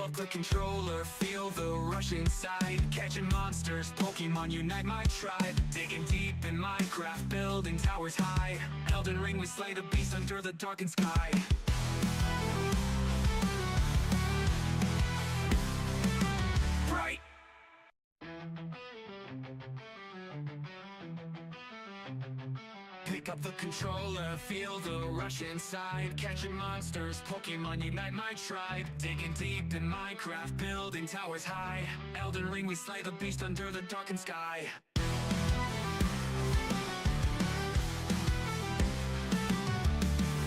up the controller, feel the rush inside. Catching monsters, Pokemon unite my tribe. Digging deep in Minecraft, building towers high. Elden Ring, we slay the beast under the darkened sky. Bright. Pick up the controller, feel the rush inside. Catching monsters, Pokemon unite my tribe. Digging deep in Minecraft, building towers high. Elden Ring, we slay the beast under the darkened sky.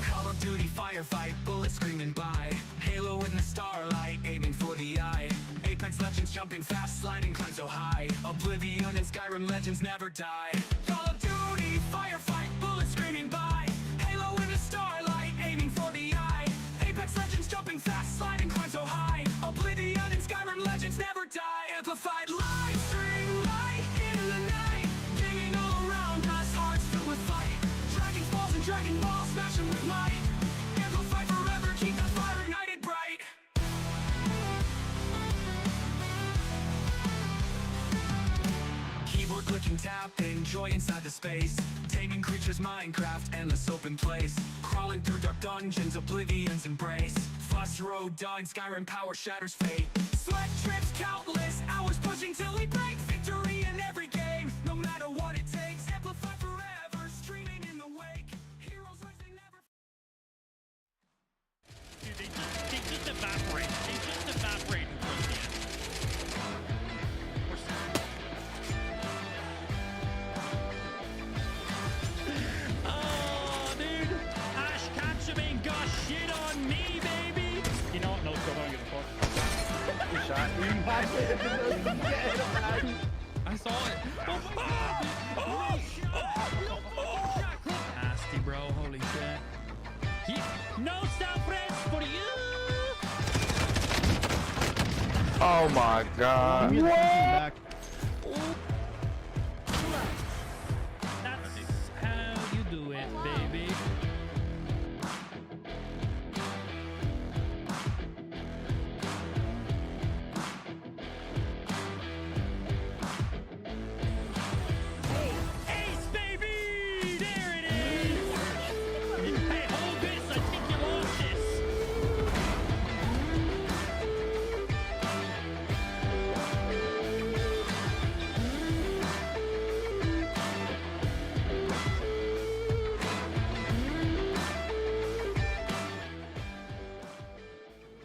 Call of Duty firefight, bullets screaming by. Halo in the starlight, aiming for the eye. Apex Legends jumping fast, sliding climb so high. Oblivion and Skyrim legends never die. Call of Duty firefight, bullets screaming by. Halo in the starlight, aiming for the eye. Apex Legends jumping fast, sliding climb so high. Oblivion and Skyrim legends never die. Amplified live stream light in the night. Digging all around us, hearts filled with fight. Dragon balls and Dragon Balls, smash them with might. Amplify forever, keep the fire ignited bright. Keyboard clicking, tapping, joy inside the space. Taming creatures, Minecraft, endless open place. Crawling through dark dungeons, Oblivion's embrace. Fuss road, dog, Skyrim power shatters fate. Sweat trips, countless hours pushing till we break. Victory in every game, no matter what it takes. Amplify forever, streaming in the wake. Heroes rising never. Dude, they just evaporate. They just evaporate towards the end. Oh, dude. Ash Ketchum ain't got shit on me, baby. You know what? No, still don't give a fuck. Good shot. I saw it. Nasty, bro. Holy shit. No stop press for you. Oh my god. That's how you do it, baby. Ace, baby! There it is! Hey, hold this! I think you lost this!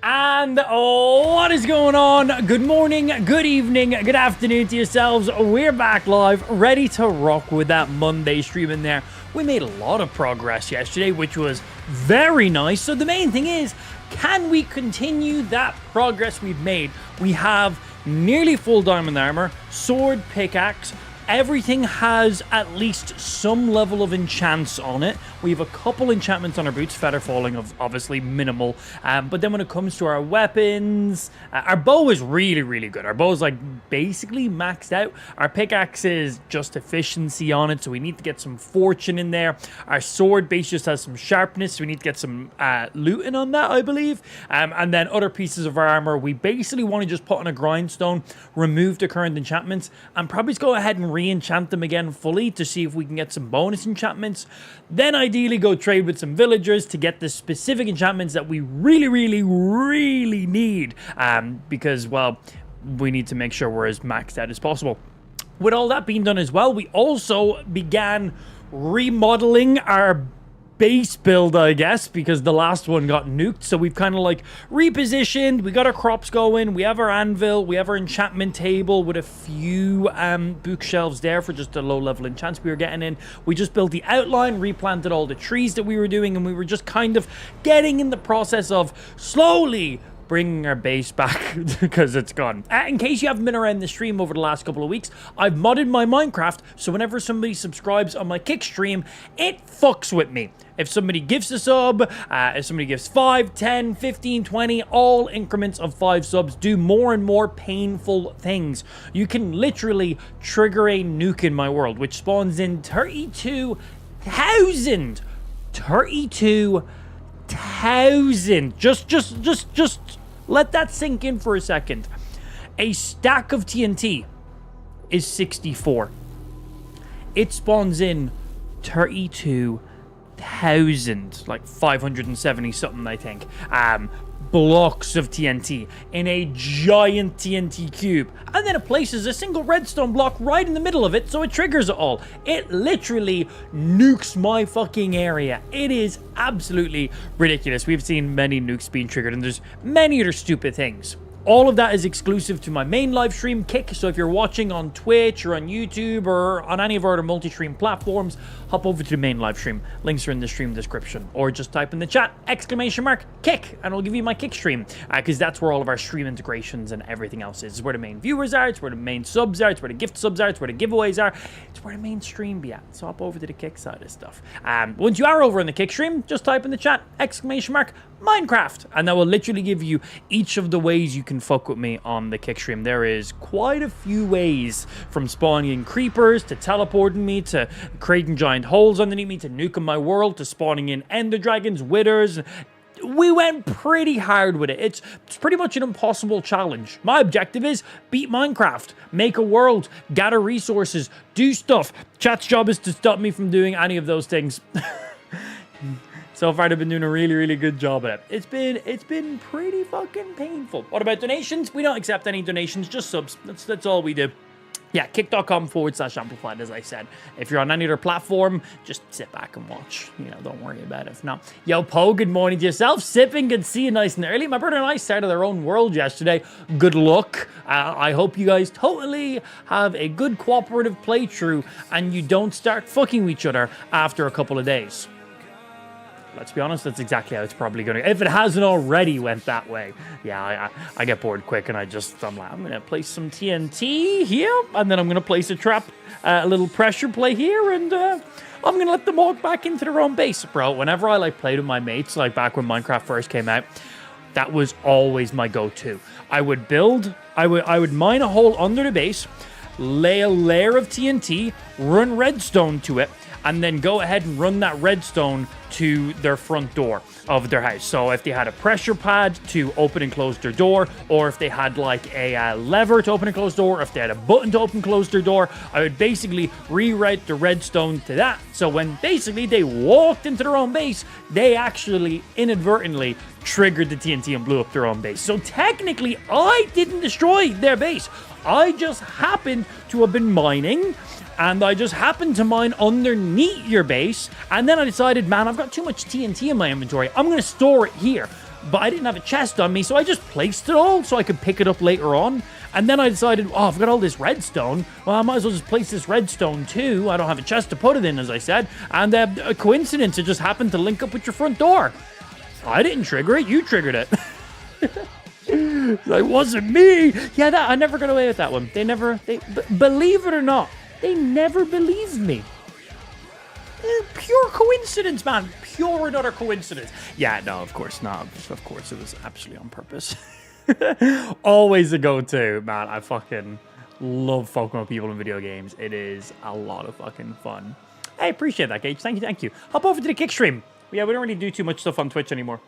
And what is going on? Good morning, good evening, good afternoon to yourselves. We're back live, ready to rock with that Monday stream in there. We made a lot of progress yesterday, which was very nice. So the main thing is, can we continue that progress we've made? We have nearly full diamond armor, sword, pickaxe. Everything has at least some level of enchants on it. We have a couple enchantments on our boots, feather falling of obviously minimal. But then when it comes to our weapons, our bow is really good. Our bow is like basically maxed out. Our pickaxe is just efficiency on it, so we need to get some fortune in there. Our sword base just has some sharpness, so we need to get some looting on that, I believe. And then other pieces of our armor, we basically want to just put on a grindstone, remove the current enchantments, and probably just go ahead and re-enchant them again fully to see if we can get some bonus enchantments. Then ideally go trade with some villagers to get the specific enchantments that we really need, because, well, we need to make sure we're as maxed out as possible. With all that being done as well, we also began remodeling our base build, I guess, because the last one got nuked. So we've kind of like repositioned. We got our crops going. We have our anvil. We have our enchantment table with a few bookshelves there for just the low level enchants we were getting in. We just built the outline, replanted all the trees that we were doing, and we were just kind of getting in the process of slowly bringing our base back because it's gone. In case you haven't been around the stream over the last couple of weeks, I've modded my Minecraft, so whenever somebody subscribes on my Kick stream, it fucks with me. If somebody gives a sub, if somebody gives 5, 10, 15, 20, all increments of 5 subs do more and more painful things. You can literally trigger a nuke in my world, which spawns in 32,000. 32,000. Just Let that sink in for a second. A stack of TNT is 64. It spawns in 32,000, like 570 something, I think, blocks of TNT in a giant TNT cube, and then it places a single redstone block right in the middle of it, so it triggers it all. It literally nukes my fucking area. It is absolutely ridiculous. We've seen many nukes being triggered, and there's many other stupid things. All of that is exclusive to my main live stream, Kick. So if you're watching on Twitch or on YouTube or on any of our other multi-stream platforms, hop over to the main live stream. Links are in the stream description. Or just type in the chat, !Kick, and I'll give you my Kick stream. Because that's where all of our stream integrations and everything else is. It's where the main viewers are, it's where the main subs are, it's where the gift subs are, it's where the giveaways are. It's where the main stream be at. So hop over to the Kick side of stuff. Once you are over in the Kick stream, just type in the chat, !Minecraft. And that will literally give you each of the ways you can fuck with me on the Kick stream. There is quite a few ways, from spawning creepers to teleporting me to creating giant holes underneath me to nuking my world to spawning in ender dragons, withers. We went pretty hard with it. It's pretty much an impossible challenge. My objective is beat Minecraft, make a world, gather resources, do stuff. Chat's job is to stop me from doing any of those things. So far, they've been doing a really, really good job at it. It's been pretty fucking painful. What about donations? We don't accept any donations, just subs. That's all we do. Yeah, kick.com/amplified, as I said. If you're on any other platform, just sit back and watch. You know, don't worry about it. If not, yo, Poe, good morning to yourself. Sipping, good to see you nice and early. My brother and I started our own world yesterday. Good luck. I hope you guys totally have a good cooperative playthrough and you don't start fucking with each other after a couple of days. Let's be honest, that's exactly how it's probably going to... If it hasn't already went that way. Yeah, I get bored quick and I'm like, I'm going to place some TNT here. And then I'm going to place a trap, a little pressure play here. And I'm going to let them walk back into their own base. Bro, whenever I played with my mates, like back when Minecraft first came out, that was always my go-to. I would build... I would mine a hole under the base, lay a layer of TNT, run redstone to it, and then go ahead and run that redstone to their front door of their house. So if they had a pressure pad to open and close their door, or if they had like a lever to open and close door, or if they had a button to open and close their door, I would basically rewrite the redstone to that. So when basically they walked into their own base, they actually inadvertently triggered the TNT and blew up their own base. So technically, I didn't destroy their base. I just happened to have been mining, and I just happened to mine underneath your base, and then I decided, man, I've got too much TNT in my inventory. I'm going to store it here. But I didn't have a chest on me, so I just placed it all so I could pick it up later on. And then I decided, oh, I've got all this redstone. Well, I might as well just place this redstone too. I don't have a chest to put it in, as I said. And a coincidence, it just happened to link up with your front door. I didn't trigger it. You triggered it. It wasn't me. Yeah, I never got away with that one. Believe it or not, they never believed me. Pure coincidence, man. Pure and utter coincidence. Yeah, no, of course not. Of course, it was absolutely on purpose. Always a go-to, man. I fucking love fucking with people in video games. It is a lot of fucking fun. I appreciate that, Gage. Thank you. Hop over to the Kick stream. Yeah, we don't really do too much stuff on Twitch anymore.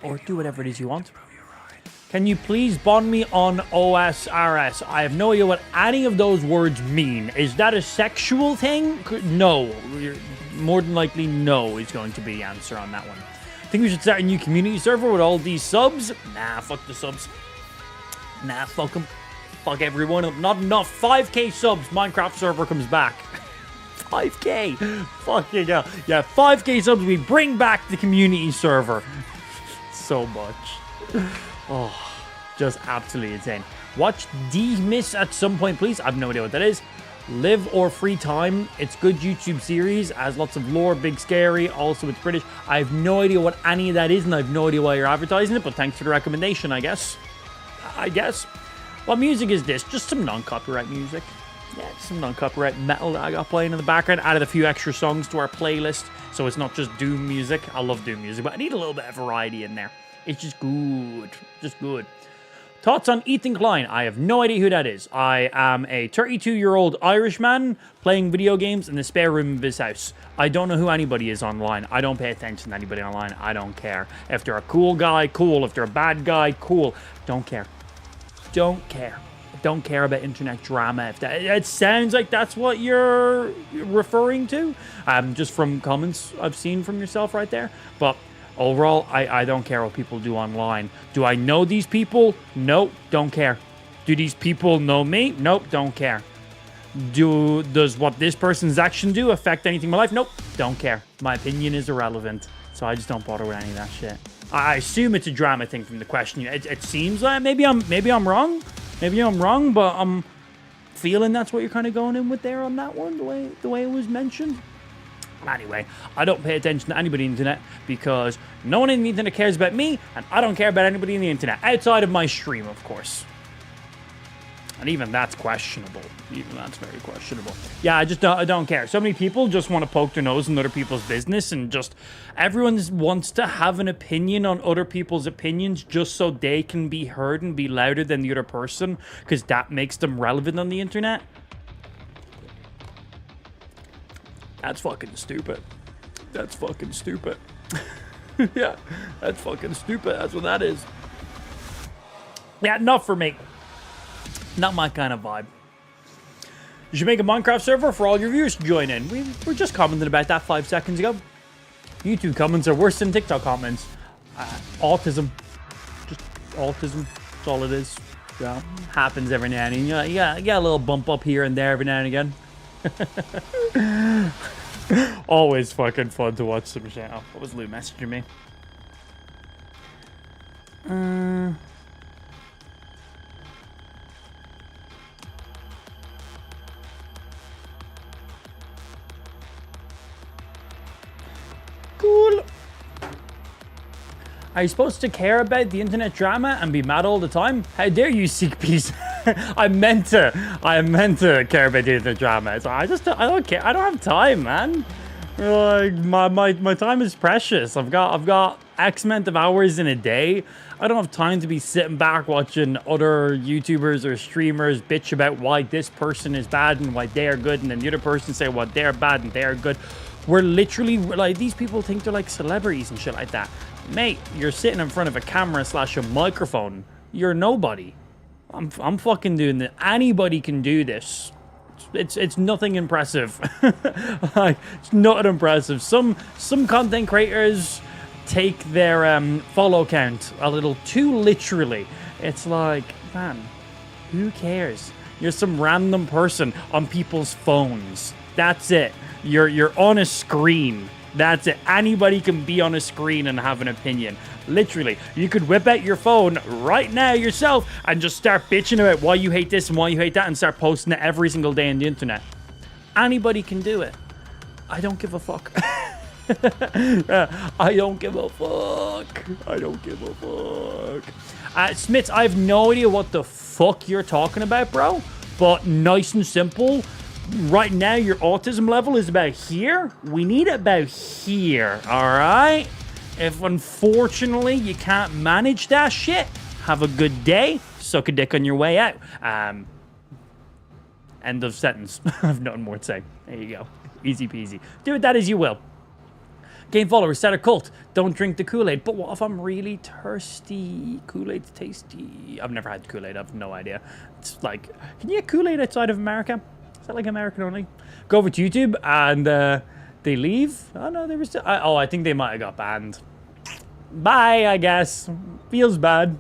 Or do whatever it is you want. Can you please bond me on OSRS? I have no idea what any of those words mean. Is that a sexual thing? No. More than likely, no is going to be the answer on that one. I think we should start a new community server with all these subs. Nah, fuck the subs. Nah, fuck them. Fuck everyone. Not enough. 5k subs. Minecraft server comes back. 5k. Fucking hell. Yeah, 5k subs. We bring back the community server. So much. Oh, just absolutely insane. Watch D-Miss at some point, please. I have no idea what that is. Live or Free Time. It's good YouTube series. Has lots of lore, big scary. Also, it's British. I have no idea what any of that is, and I have no idea why you're advertising it, but thanks for the recommendation, I guess. What music is this? Just some non-copyright music. Yeah, some non-copyright metal that I got playing in the background. Added a few extra songs to our playlist, so it's not just Doom music. I love Doom music, but I need a little bit of variety in there. It's just good. Just good. Thoughts on Ethan Klein? I have no idea who that is. I am a 32-year-old Irishman playing video games in the spare room of his house. I don't know who anybody is online. I don't pay attention to anybody online. I don't care. If they're a cool guy, cool. If they're a bad guy, cool. Don't care. Don't care. Don't care about internet drama. If that, it sounds like that's what you're referring to, just from comments I've seen from yourself right there. But overall, I don't care what people do online. Do I know these people? Nope, don't care. Do these people know me? Nope, don't care. Does what this person's action do affect anything in my life? Nope, don't care. My opinion is irrelevant, so I just don't bother with any of that shit. I assume it's a drama thing from the question. It seems like maybe I'm wrong. Maybe I'm wrong, but I'm feeling that's what you're kind of going in with there on that one, the way it was mentioned. Anyway, I don't pay attention to anybody on the internet because no one in the internet cares about me, and I don't care about anybody in the internet outside of my stream, of course. And even that's questionable. Even that's very questionable. Yeah, I don't care. So many people just want to poke their nose in other people's business, and just everyone wants to have an opinion on other people's opinions just so they can be heard and be louder than the other person, because that makes them relevant on the internet. That's fucking stupid. That's fucking stupid. Yeah, that's fucking stupid. That's what that is. Yeah, not for me. Not my kind of vibe. You should make a Minecraft server for all your viewers to join in. We were just commenting about that 5 seconds ago. YouTube comments are worse than TikTok comments. Autism. Just autism. That's all it is. Yeah, happens every now and then. You got a little bump up here and there every now and again. Always fucking fun to watch some shit. Oh, what was Lou messaging me? Cool. Are you supposed to care about the internet drama and be mad all the time? How dare you seek peace? I meant to care about the internet drama. So I don't care. I don't have time, man. Like my time is precious. I've got X amount of hours in a day. I don't have time to be sitting back watching other YouTubers or streamers bitch about why this person is bad and why they are good, and then the other person say why they're bad and they're good. We're literally, like, these people think they're like celebrities and shit like that. Mate, you're sitting in front of a camera / a microphone. You're nobody. I'm fucking doing this. Anybody can do this. It's nothing impressive. Like, it's not impressive. Some content creators take their follow count a little too literally. It's like, man, who cares? You're some random person on people's phones. That's it. You're on a screen. That's it. Anybody can be on a screen and have an opinion. Literally, you could whip out your phone right now yourself and just start bitching about why you hate this and why you hate that and start posting it every single day on the internet. Anybody can do it. I don't give a fuck. I don't give a fuck. I don't give a fuck. Smits, I have no idea what the fuck you're talking about, bro. But nice and simple. Right now, your autism level is about here. We need it about here, all right? If unfortunately you can't manage that shit, have a good day. Suck a dick on your way out. End of sentence. I have nothing more to say. There you go. Easy peasy. Do with that as you will. Game followers, start a cult. Don't drink the Kool-Aid. But what if I'm really thirsty? Kool-Aid's tasty. I've never had Kool-Aid. I have no idea. It's like, can you get Kool-Aid outside of America? Is that like American only? Go over to YouTube and they leave. Oh no, they were still. I think they might have got banned. Bye, I guess. Feels bad.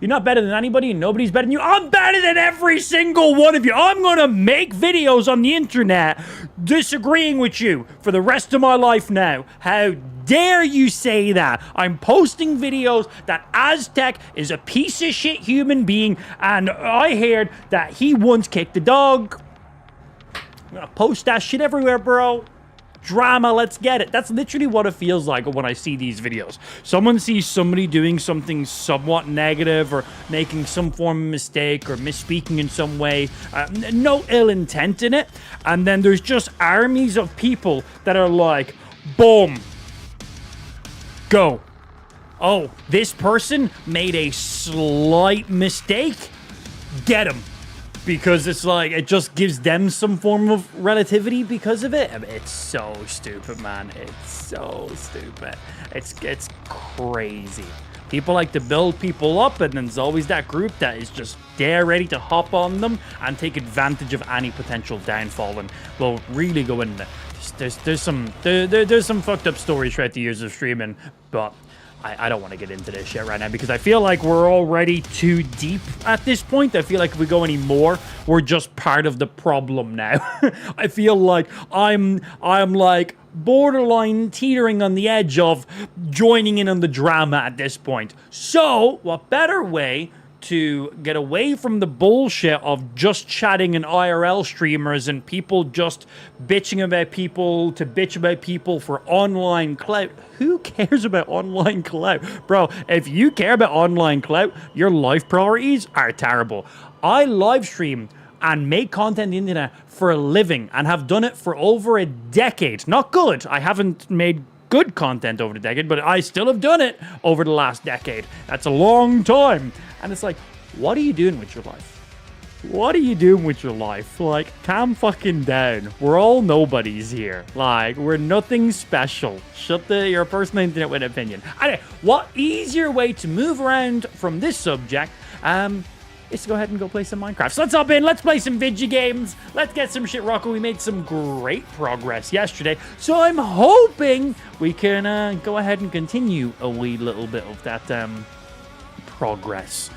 You're not better than anybody and nobody's better than you. I'm better than every single one of you. I'm going to make videos on the internet disagreeing with you for the rest of my life now. How dare you say that? I'm posting videos that Aztec is a piece of shit human being, and I heard that he once kicked a dog. I'm going to post that shit everywhere, bro. Drama, let's get it. That's literally what it feels like when I see these videos. Someone sees somebody doing something somewhat negative or making some form of mistake or misspeaking in some way. No ill intent in it. And then there's just armies of people that are like, boom, go. oh, this person made a slight mistake, get them. Because it's like, it just gives them some form of relativity because of it. I mean, it's so stupid, man. It's so stupid. It's crazy. People like to build people up, and then there's always that group that is just there ready to hop on them and take advantage of any potential downfall. And we'll really go into there's some fucked up stories throughout the years of streaming, but I don't want to get into this shit right now because I feel like we're already too deep at this point. I feel like if we go any more, we're just part of the problem now. I feel like I'm like borderline teetering on the edge of joining in on the drama at this point. So, what better way to get away from the bullshit of just chatting in IRL streamers and people just bitching about people to bitch about people for online clout? Who cares about online clout? Bro, if you care about online clout, your life priorities are terrible. I live stream and make content on the internet for a living and have done it for over a decade. Not good. I haven't made good content over the decade, but I still have done it over the last decade. That's a long time. And it's like, what are you doing with your life? What are you doing with your life? Like, calm fucking down. We're all nobodies here. Like, we're nothing special. Shut your personal internet with opinion. Anyway, what easier way to move around from this subject is to go ahead and go play some Minecraft. So let's hop in, let's play some video games, let's get some shit rocking. We made some great progress yesterday, so I'm hoping we can go ahead and continue a wee little bit of that progress.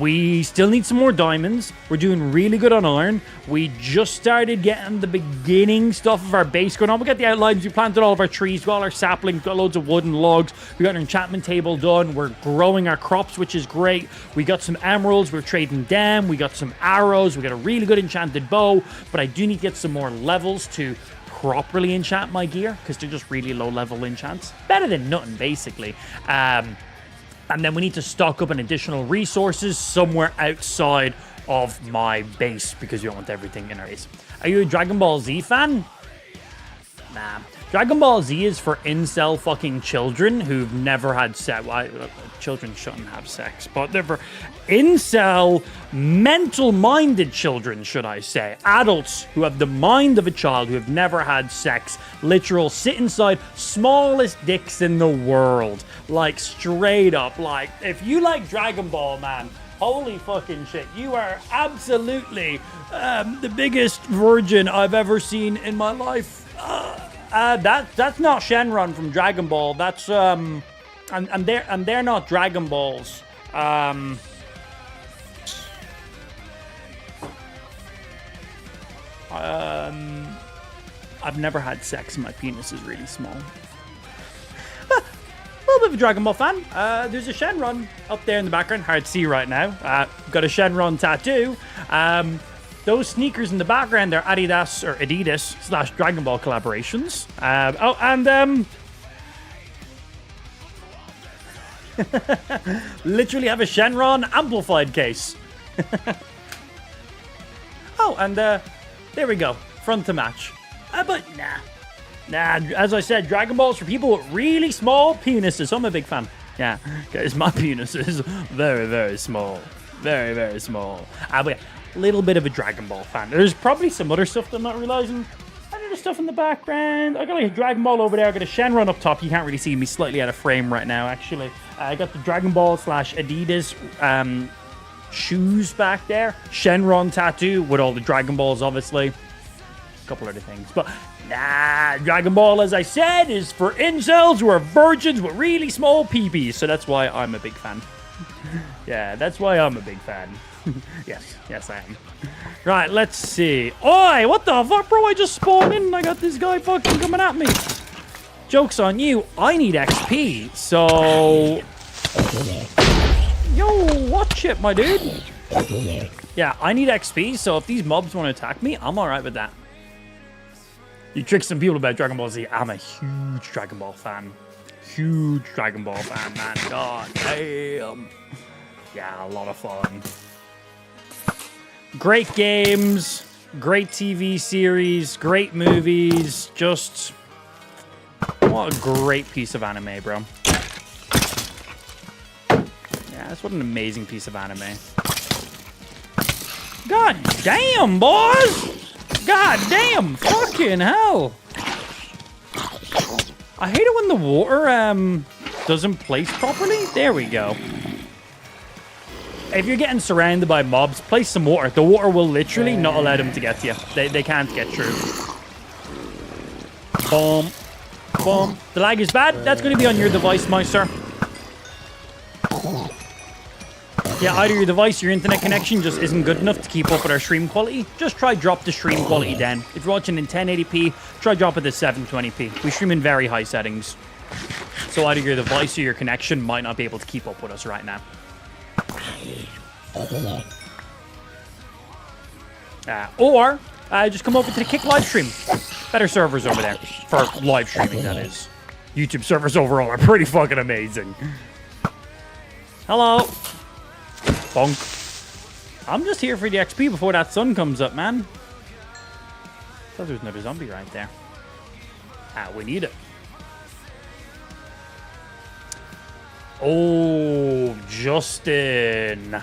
We still need some more diamonds. We're doing really good on iron. We just started getting the beginning stuff of our base going on. We got the outlines. We planted all of our trees. We got all our saplings. Got loads of wooden logs. We got our enchantment table done. We're growing our crops, which is great. We got some emeralds. We're trading them. We got some arrows. We got a really good enchanted bow. But I do need to get some more levels to properly enchant my gear because they're just really low level enchants. Better than nothing, basically. And then we need to stock up on additional resources somewhere outside of my base because we don't want everything in our base. Are you a Dragon Ball Z fan? Nah. Dragon Ball Z is for incel fucking children who've never had sex. Well, children shouldn't have sex, but they're for incel, mental-minded children, should I say. Adults who have the mind of a child who have never had sex. Literal sit inside smallest dicks in the world. Like, straight up. Like, if you like Dragon Ball, man, holy fucking shit. You are absolutely the biggest virgin I've ever seen in my life. That's not Shenron from Dragon Ball. That's and they're not Dragon Balls. I've never had sex. My penis is really small. A little bit of a Dragon Ball fan. There's a Shenron up there in the background. Hard to see right now. Got a Shenron tattoo. Those sneakers in the background are Adidas / Dragon Ball collaborations. Literally have a Shenron amplified case. There we go. Front to match. But nah, as I said, Dragon Ball's for people with really small penises. So I'm a big fan. Yeah, guys, my penis is very, very small. Very, very small. But yeah, little bit of a Dragon Ball fan. There's probably some other stuff that I'm not realizing. I know there's stuff in the background. I got like a Dragon Ball over there. I got a Shenron up top. You can't really see me, slightly out of frame right now, actually. I got the Dragon Ball / Adidas shoes back there. Shenron tattoo with all the Dragon Balls, obviously. A couple other things. But nah, Dragon Ball, as I said, is for incels who are virgins with really small peepees. So that's why I'm a big fan. Yeah, that's why I'm a big fan. Yes, I am. Right, let's see. Oi, what the fuck, bro? I just spawned in and I got this guy fucking coming at me. Joke's on you. I need XP, so... Yo, watch it, my dude. Yeah, I need XP, so if these mobs want to attack me, I'm alright with that. You trick some people about Dragon Ball Z. I'm a huge Dragon Ball fan. Huge Dragon Ball fan, man. God damn. Yeah, a lot of fun. Great games, great TV series, great movies. Just what a great piece of anime, bro. Yes, what an amazing piece of anime. God damn, boys! God damn, fucking hell! I hate it when the water doesn't place properly. There we go. If you're getting surrounded by mobs, place some water. The water will literally not allow them to get to you. They can't get through. Boom. Boom. The lag is bad. That's going to be on your device, my sir. Yeah, either your device or your internet connection just isn't good enough to keep up with our stream quality. Just try drop the stream quality down. If you're watching in 1080p, try drop it to 720p. We stream in very high settings. So either your device or your connection might not be able to keep up with us right now. Or just come over to the Kick live stream. Better servers over there. For live streaming, that is. YouTube servers overall are pretty fucking amazing. Hello. Bonk. I'm just here for the XP before that sun comes up, man. Thought there was another zombie right there. We need it. Oh, Justin.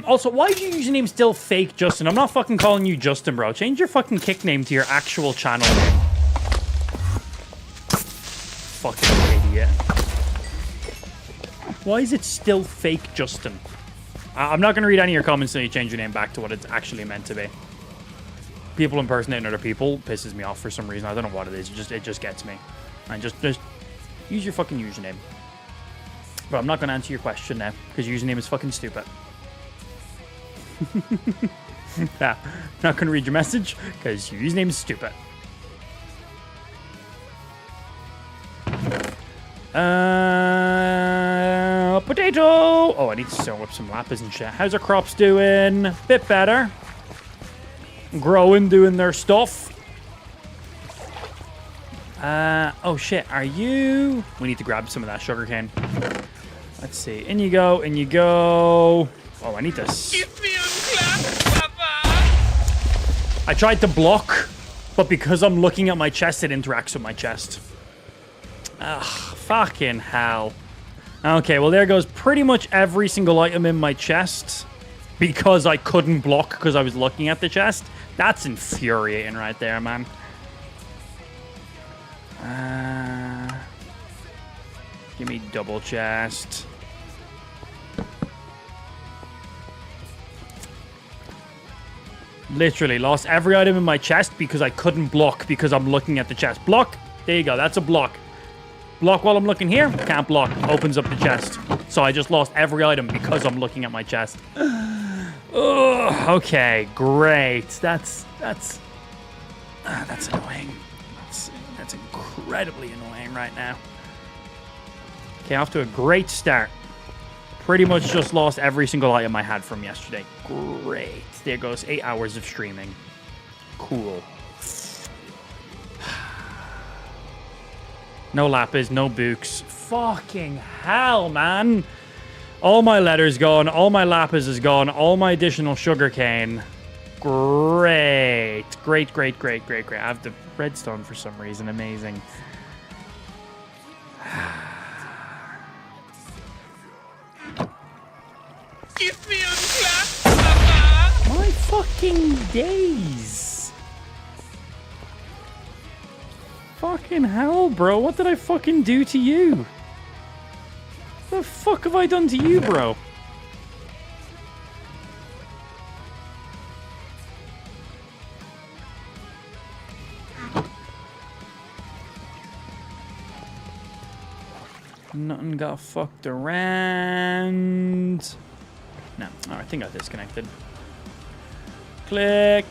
Also, why is your username still fake, Justin? I'm not fucking calling you Justin, bro. Change your fucking kick name to your actual channel name. Fucking idiot. Why is it still fake, Justin? I'm not going to read any of your comments until you change your name back to what it's actually meant to be. People impersonating other people pisses me off for some reason. I don't know what it is. It just gets me. And just use your fucking username. But I'm not going to answer your question now, because your username is fucking stupid. Yeah, I'm not going to read your message, because your username is stupid. Potato! Oh, I need to sew up some lapis and shit. How's our crops doing? Bit better. Growing, doing their stuff. Oh shit, are you... We need to grab some of that sugarcane. Let's see. In you go, in you go. Oh, I need to... Give me a clap, Papa! I tried to block, but because I'm looking at my chest, it interacts with my chest. Ugh, fucking hell. Okay, well there goes pretty much every single item in my chest because I couldn't block because I was looking at the chest. That's infuriating right there, man. Give me double chest. Literally lost every item in my chest because I couldn't block because I'm looking at the chest. Block. There you go. That's a block. Block while I'm looking here. Can't block. Opens up the chest. So I just lost every item because I'm looking at my chest. Ugh, okay, great. That's annoying. That's incredibly annoying right now. Okay, off to a great start. Pretty much just lost every single item I had from yesterday. Great. There goes 8 hours of streaming. Cool. No lapis, no books. Fucking hell, man. All my letters gone. All my lapis is gone. All my additional sugarcane. Great. Great, great, great, great, great. I have the redstone for some reason. Amazing. Give me a clap, Papa! My fucking days. Fucking hell, bro. What did I fucking do to you? What the fuck have I done to you, bro? Nothing got fucked around. No. Oh, I think I disconnected. Click.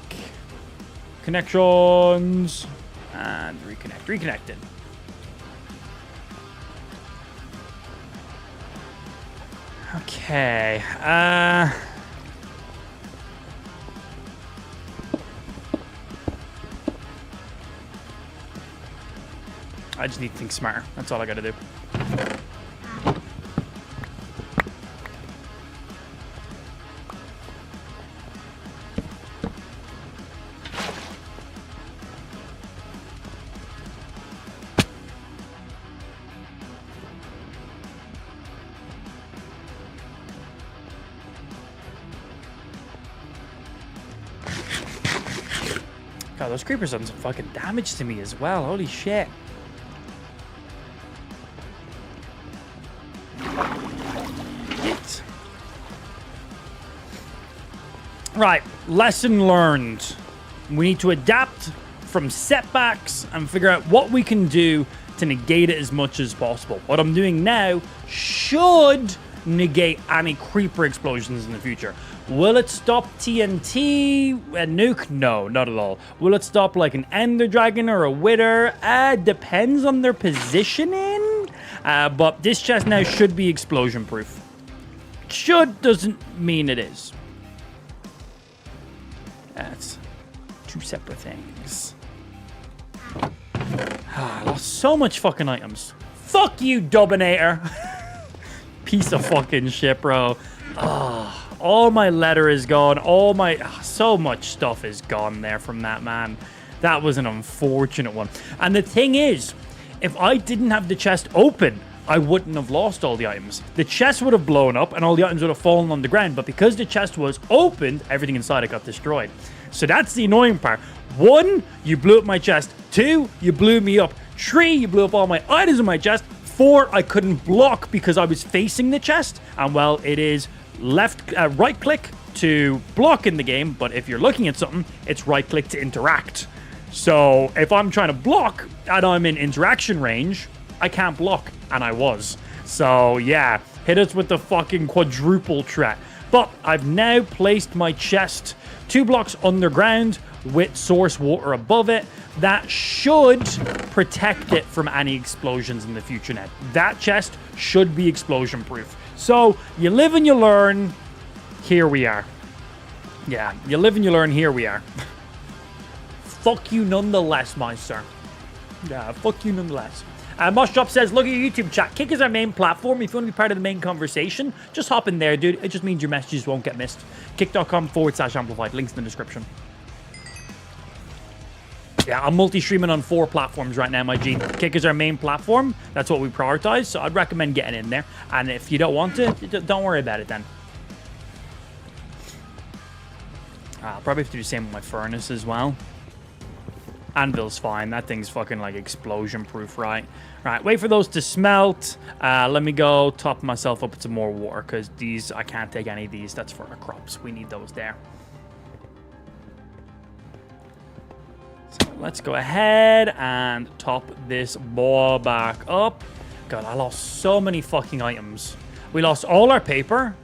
Connections. And reconnect. Reconnected. Okay. I just need to think smarter. That's all I gotta do. God, those creepers done some fucking damage to me as well. Holy shit. Right, lesson learned. We need to adapt from setbacks and figure out what we can do to negate it as much as possible. What I'm doing now should negate any creeper explosions in the future. Will it stop TNT and nuke? No, not at all. Will it stop like an ender dragon or a wither? Depends on their positioning. But this chest now should be explosion proof. Should doesn't mean it is. That's two separate things. I lost so much fucking items. Fuck you, Dubinator. Piece of fucking shit, bro. All my leather is gone. All my... so much stuff is gone there from that, man. That was an unfortunate one. And the thing is, if I didn't have the chest open, I wouldn't have lost all the items. The chest would have blown up and all the items would have fallen on the ground. But because the chest was opened, everything inside it got destroyed. So that's the annoying part. 1, you blew up my chest. 2, you blew me up. 3, you blew up all my items in my chest. 4, I couldn't block because I was facing the chest. And well, it is right click to block in the game. But if you're looking at something, it's right click to interact. So if I'm trying to block and I'm in interaction range, I can't block. And I was. So yeah, hit us with the fucking quadruple threat. But I've now placed my chest 2 blocks underground with source water above it. That should protect it from any explosions in the future now. That chest should be explosion proof. So you live and you learn. Here we are. Yeah, you live and you learn. Here we are. Fuck you nonetheless, Meister. Yeah, fuck you nonetheless. Mosh Drop says, look at your YouTube chat. Kick is our main platform. If you want to be part of the main conversation, just hop in there, dude. It just means your messages won't get missed. Kick.com/amplified. Links in the description. Yeah, I'm multi-streaming on 4 platforms right now, my G. Kick is our main platform. That's what we prioritize. So I'd recommend getting in there. And if you don't want to, don't worry about it then. I'll probably have to do the same with my furnace as well. Anvil's fine. That thing's fucking like explosion proof, right? Right, wait for those to smelt. Let me go top myself up with some more water because these, I can't take any of these. That's for our crops. We need those there. So let's go ahead and top this ball back up. God, I lost so many fucking items. We lost all our paper.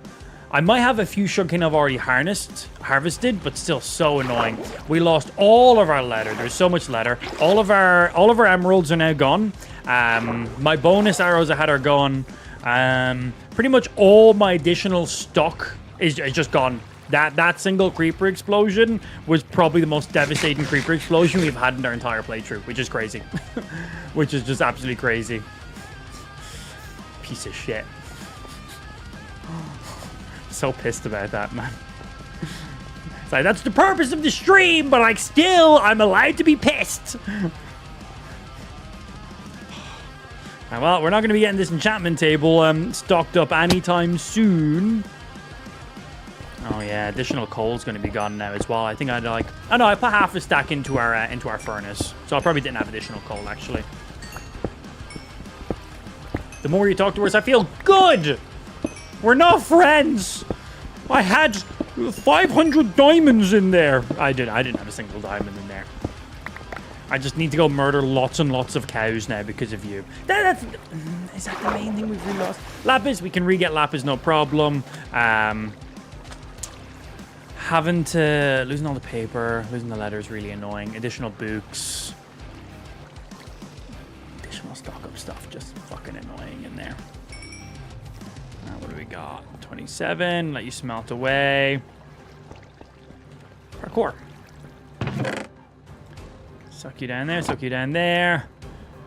I might have a few sugarcane I've already harvested, but still so annoying. We lost all of our leather. There's so much leather. All of our emeralds are now gone. My bonus arrows I had are gone. Pretty much all my additional stock is just gone. That single creeper explosion was probably the most devastating creeper explosion we've had in our entire playthrough, which is crazy. Which is just absolutely crazy. Piece of shit. So pissed about that, man. It's like, that's the purpose of the stream, but like still, I'm allowed to be pissed. And well, we're not going to be getting this enchantment table stocked up anytime soon. Oh yeah, additional coal's going to be gone now as well. I think I'd like... Oh no, I put half a stack into our furnace. So I probably didn't have additional coal, actually. The more you talk to us, I feel good! We're not friends. I had 500 diamonds in there. I didn't have a single diamond in there. I just need to go murder lots and lots of cows now because of you. Is that the main thing we've really lost? Lapis, we can re-get lapis, no problem. Having to... Losing all the paper, losing the letters, really annoying. Additional books. Additional stock up stuff, just fucking annoying in there. What do we got? 27. Let you smelt away. Parkour. Suck you down there. Suck you down there.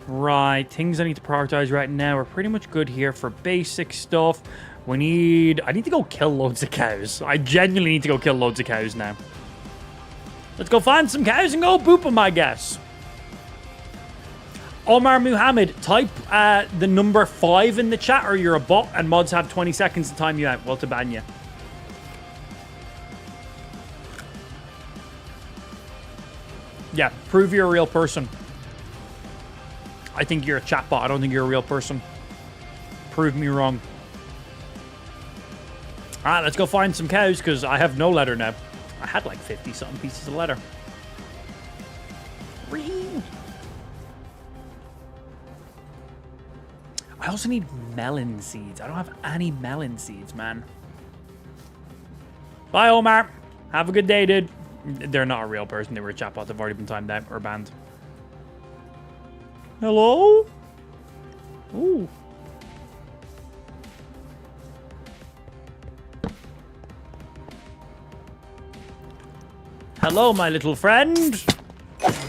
Right. Things I need to prioritize right now. We're pretty much good here for basic stuff. I need to go kill loads of cows. I genuinely need to go kill loads of cows now. Let's go find some cows and go boop them, I guess. Omar Muhammad, type the number 5 in the chat or you're a bot and mods have 20 seconds to time you out. Well, to ban you. Yeah, prove you're a real person. I think you're a chatbot. I don't think you're a real person. Prove me wrong. All right, let's go find some cows because I have no leather now. I had like 50-something pieces of leather. Whee! I also need melon seeds. I don't have any melon seeds, man. Bye, Omar. Have a good day, dude. They're not a real person. They were a chatbot. They've already been timed out or banned. Hello? Ooh. Hello, my little friend.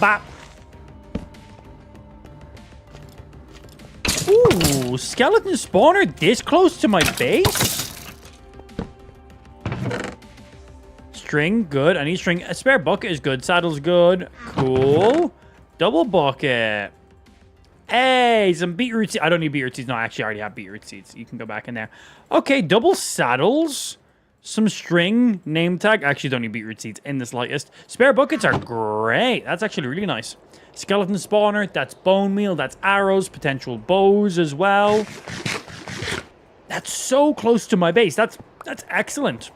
Bap. Ooh, skeleton spawner this close to my base? String, good. I need string. A spare bucket is good. Saddle's good. Cool. Double bucket. Hey, some beetroot seeds. I don't need beetroot seeds. No, I actually already have beetroot seeds. You can go back in there. Okay, double saddles. Some string. Name tag. I actually don't need beetroot seeds in the slightest. Spare buckets are great. That's actually really nice. Skeleton spawner. That's bone meal. That's arrows. Potential bows as well. That's so close to my base. That's excellent.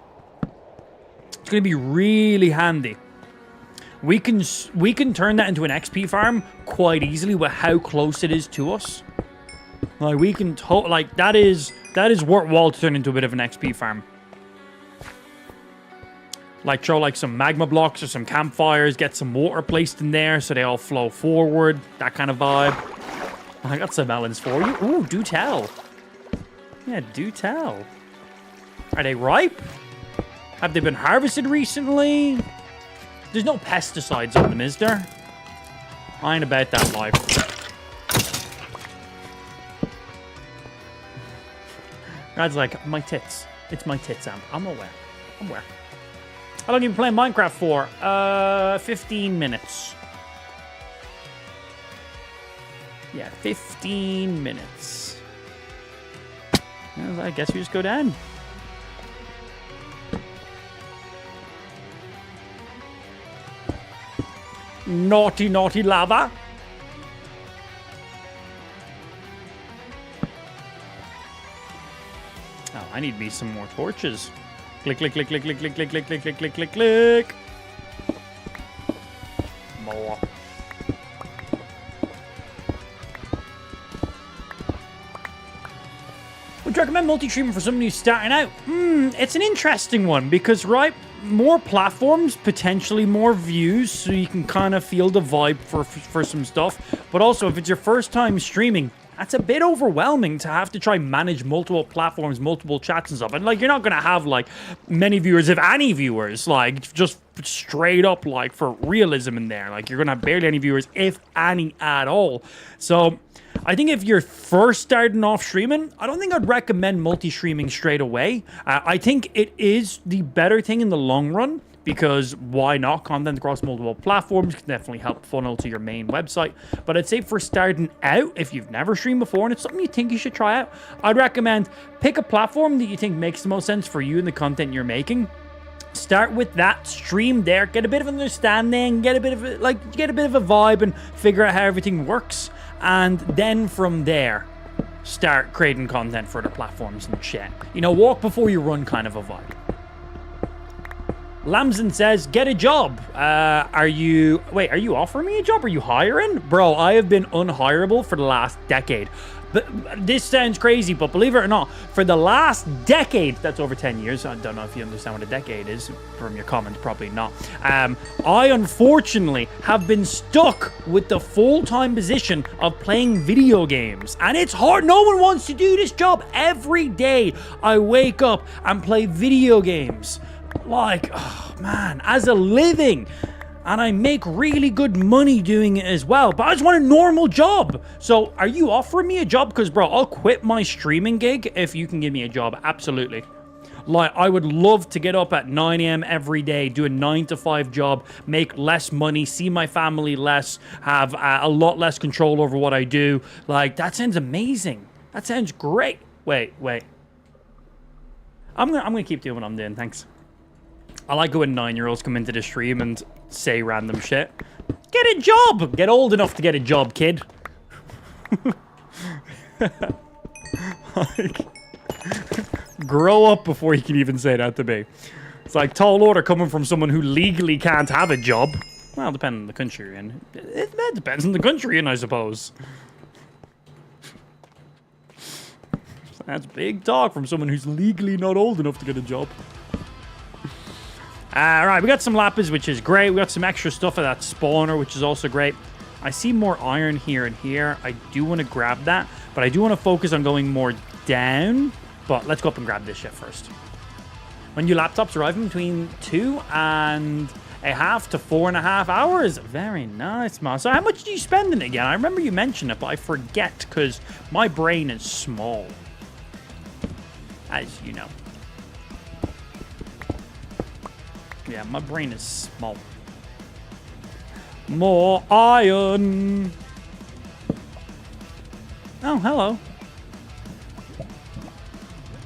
It's going to be really handy. We can turn that into an XP farm quite easily with how close it is to us. Like we can like that is worthwhile to turn into a bit of an XP farm. Like throw like some magma blocks or some campfires, get some water placed in there so they all flow forward. That kind of vibe. I got some melons for you. Ooh, do tell. Yeah, do tell. Are they ripe? Have they been harvested recently? There's no pesticides on them, is there? I ain't about that life. Rad's like, my tits. It's my tits, Amp. I'm aware. I'm aware. How long have you been playing Minecraft for? 15 minutes. Yeah, 15 minutes. Well, I guess we just go down. Naughty, naughty lava. Oh, I need me some more torches. Click, click, click, click, click, click, click, click, click, click, click, click, click. More. Would you recommend multi-streaming for someone who's starting out? It's an interesting one because, right, more platforms, potentially more views, so you can kind of feel the vibe for some stuff. But also, if it's your first time streaming, that's a bit overwhelming to have to try manage multiple platforms, multiple chats and stuff. And, like, you're not going to have, like, many viewers, if any viewers, like, just straight up, like, for realism in there. Like, you're going to have barely any viewers, if any at all. So I think if you're first starting off streaming, I don't think I'd recommend multi-streaming straight away. I think it is the better thing in the long run because why not? Content across multiple platforms can definitely help funnel to your main website. But I'd say for starting out, if you've never streamed before and it's something you think you should try out, I'd recommend pick a platform that you think makes the most sense for you and the content you're making. Start with that, stream there, get a bit of understanding, get a bit of a vibe and figure out how everything works. And then from there, start creating content for other platforms and shit. You know, walk before you run kind of a vibe. Lamson says, get a job. Are you offering me a job? Are you hiring? Bro, I have been unhireable for the last decade. But this sounds crazy, but believe it or not, for the last decade, that's over 10 years. I don't know if you understand what a decade is from your comment, probably not. I unfortunately have been stuck with the full-time position of playing video games. And it's hard. No one wants to do this job. Every day I wake up and play video games. Like, oh man, as a living. And I make really good money doing it as well. But I just want a normal job. So are you offering me a job? Because, bro, I'll quit my streaming gig if you can give me a job. Absolutely. Like, I would love to get up at 9 a.m. every day, do a 9-to-5 job, make less money, see my family less, have a lot less control over what I do. Like, that sounds amazing. That sounds great. Wait. I'm gonna keep doing what I'm doing. Thanks. I like it when 9-year-olds come into the stream and say random shit. Get a job. Get old enough to get a job, kid. Like, grow up before you can even say that to me. It's like tall order coming from someone who legally can't have a job. Well, depending on the country you're in. It depends on the country you're in, I suppose. That's big talk from someone who's legally not old enough to get a job. Alright, we got some lapis, which is great. We got some extra stuff at that spawner, which is also great. I see more iron here and here. I do want to grab that, but I do want to focus on going more down. But let's go up and grab this shit first. When your laptops arrive in between 2.5 to 4.5 hours. Very nice, man. So how much do you spend in it again? I remember you mentioned it, but I forget because my brain is small. As you know. Yeah, my brain is small. More iron. Oh, hello.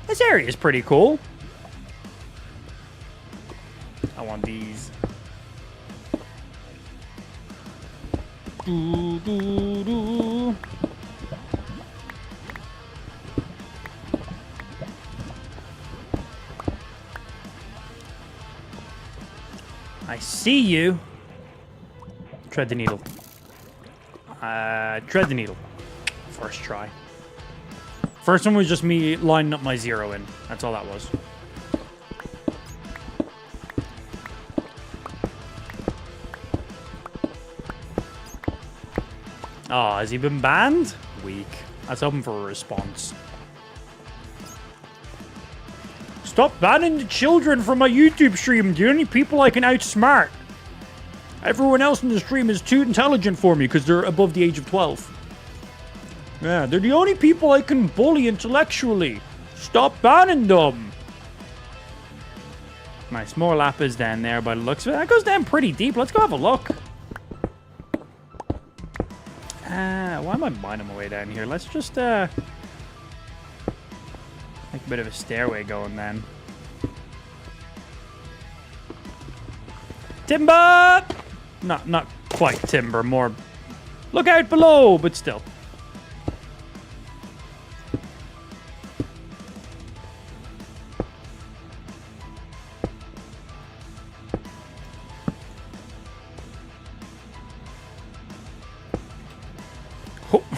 This area is pretty cool. I want these. Doo, doo, doo. I see you. Tread the needle. Tread the needle. First try. First one was just me lining up my 0 in. That's all that was. Oh, has he been banned? Weak. I was hoping for a response. Stop banning the children from my YouTube stream. The only people I can outsmart. Everyone else in the stream is too intelligent for me because they're above the age of 12. Yeah, they're the only people I can bully intellectually. Stop banning them. Nice, more lapis down there by the looks of it. That goes down pretty deep. Let's go have a look. Why am I mining my way down here? Let's just, make a bit of a stairway going then. Timber! Not quite timber, more look out below, but still.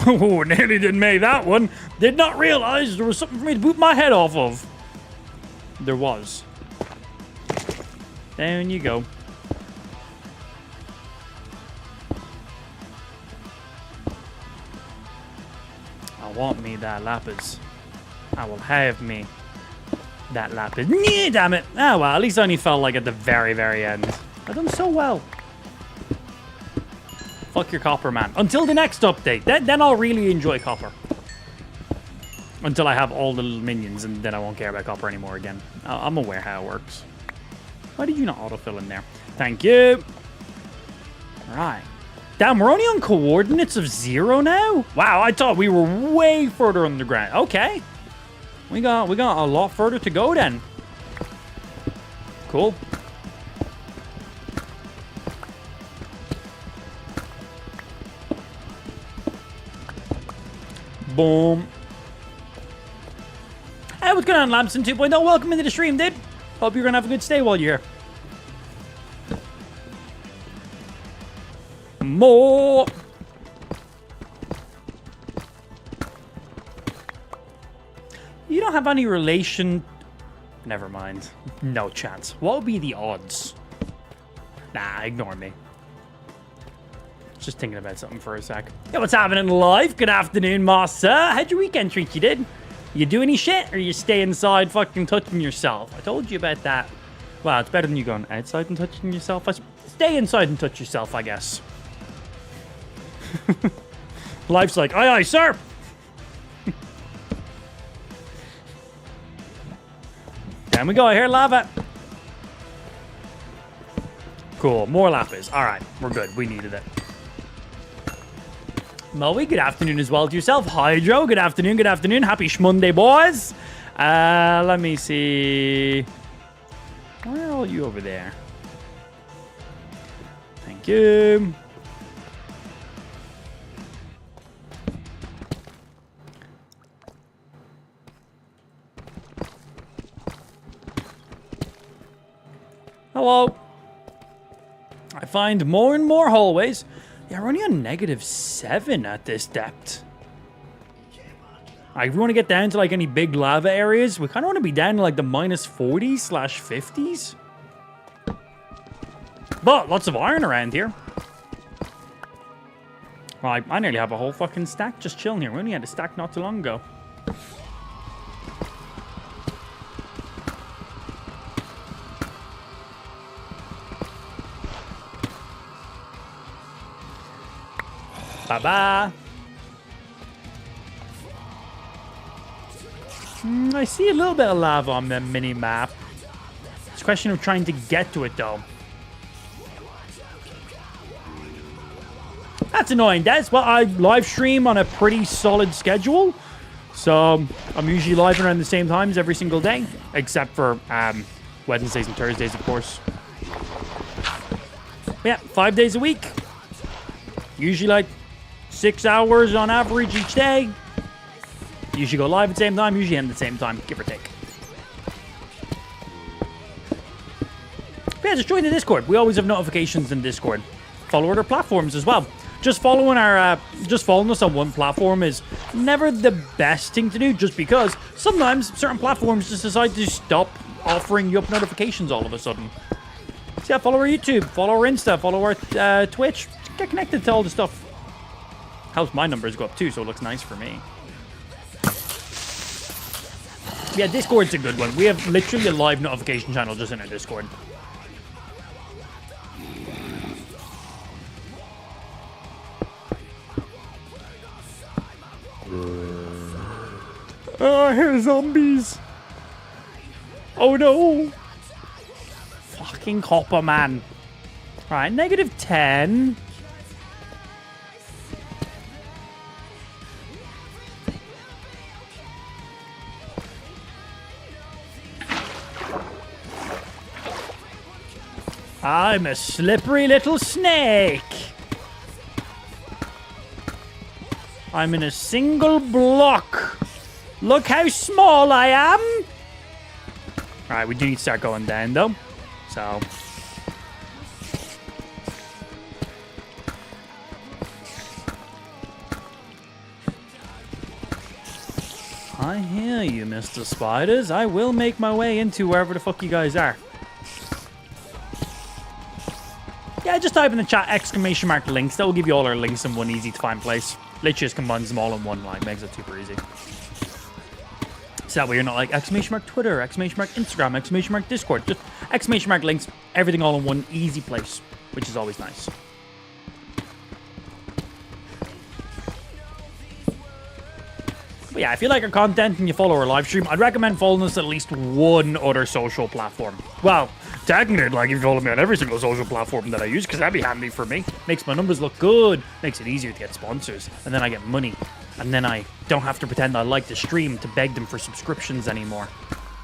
Oh, nearly didn't make that one. Did not realize there was something for me to boot my head off of. There was. Down you go. I want me that lapis. I will have me that lapis. Yeah, damn it. Ah, well, at least I only fell like at the very, very end. I've done so well. Fuck your copper, man. Until the next update. Then I'll really enjoy copper. Until I have all the little minions, and then I won't care about copper anymore again. I'm aware how it works. Why did you not autofill in there? Thank you. All right. Damn, we're only on coordinates of 0 now? Wow, I thought we were way further underground. Okay. We got a lot further to go then. Cool. Boom. Hey, what's going on, Lamson 2.0? Welcome into the stream, dude. Hope you're going to have a good stay while you're here. More. You don't have any relation. Never mind. No chance. What would be the odds? Nah, ignore me. Just thinking about something for a sec. Hey, what's happening live? Good afternoon, Master. How'd your weekend treat you, did? You do any shit, or you stay inside fucking touching yourself? I told you about that. Well, it's better than you going outside and touching yourself. Stay inside and touch yourself, I guess. Life's like, aye, aye, sir. Down we go. I hear lava. Cool. More lapis. All right. We're good. We needed it. Moe, good afternoon as well to yourself. Hydro, good afternoon, good afternoon. Happy Shmonday, boys. Let me see. Where are all you over there? Thank you. Hello. I find more and more hallways. Yeah, we're only on -7 at this depth. Like, if we want to get down to, like, any big lava areas, we kind of want to be down to, like, the -40s/50s. But lots of iron around here. Right, I nearly have a whole fucking stack just chilling here. We only had a stack not too long ago. Bye-bye. I see a little bit of lava on the mini-map. It's a question of trying to get to it, though. That's annoying, Des. Well, I live stream on a pretty solid schedule. So, I'm usually live around the same times every single day. Except for Wednesdays and Thursdays, of course. Yeah, 5 days a week. Usually, like, 6 hours on average each day. Usually go live at the same time, usually end at the same time, give or take. But yeah, just join the Discord. We always have notifications in Discord. Follow other platforms as well. Just following us on one platform is never the best thing to do, just because sometimes certain platforms just decide to stop offering you up notifications all of a sudden. So yeah, follow our YouTube, follow our Insta, follow our Twitch. Get connected to all the stuff. Helps my numbers go up too, so it looks nice for me. Yeah, Discord's a good one. We have literally a live notification channel just in our Discord. I hear zombies. Oh no. Fucking copper, man. Alright, -10. I'm a slippery little snake. I'm in a single block. Look how small I am. All right, we do need to start going down, though. So. I hear you, Mr. Spiders. I will make my way into wherever the fuck you guys are. Yeah, just type in the chat !links. That will give you all our links in one easy to find place. Literally just combines them all in one, like, makes it super easy. So that way you're not like !Twitter, !Instagram, !Discord. Just !links, everything all in one easy place, which is always nice. But yeah, if you like our content and you follow our live stream, I'd recommend following us at least one other social platform. Well, technically, like, if you follow me on every single social platform that I use, because that'd be handy for me. Makes my numbers look good. Makes it easier to get sponsors. And then I get money. And then I don't have to pretend I like the stream to beg them for subscriptions anymore.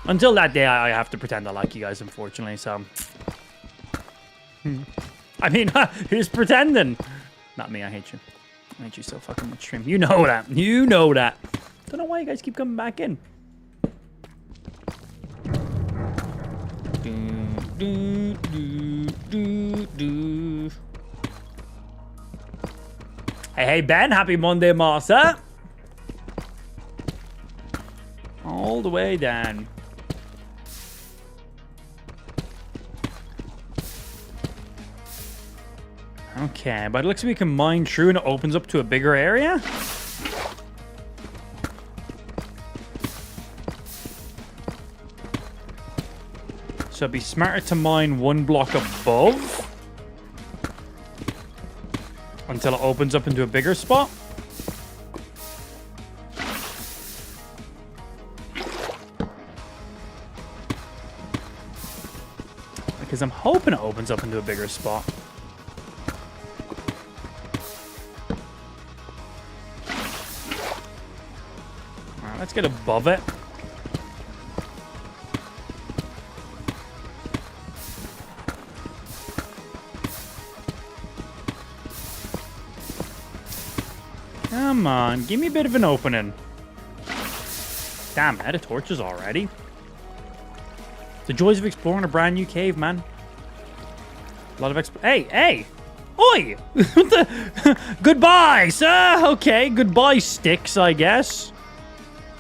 Until that day, I have to pretend I like you guys, unfortunately, so. I mean, who's pretending? Not me, I hate you. I hate you so fucking much, stream. You know that. You know that. Don't know why you guys keep coming back in. Hey, Ben. Happy Monday, Martha. All the way down. Okay, but it looks like we can mine through and it opens up to a bigger area. So it'd be smarter to mine one block above until it opens up into a bigger spot. Because I'm hoping it opens up into a bigger spot. Alright, let's get above it. Come on, give me a bit of an opening. Damn, out of torches already. The joys of exploring a brand new cave, man. A lot of Hey! Oi! What the? Goodbye, sir! Okay, goodbye, sticks, I guess.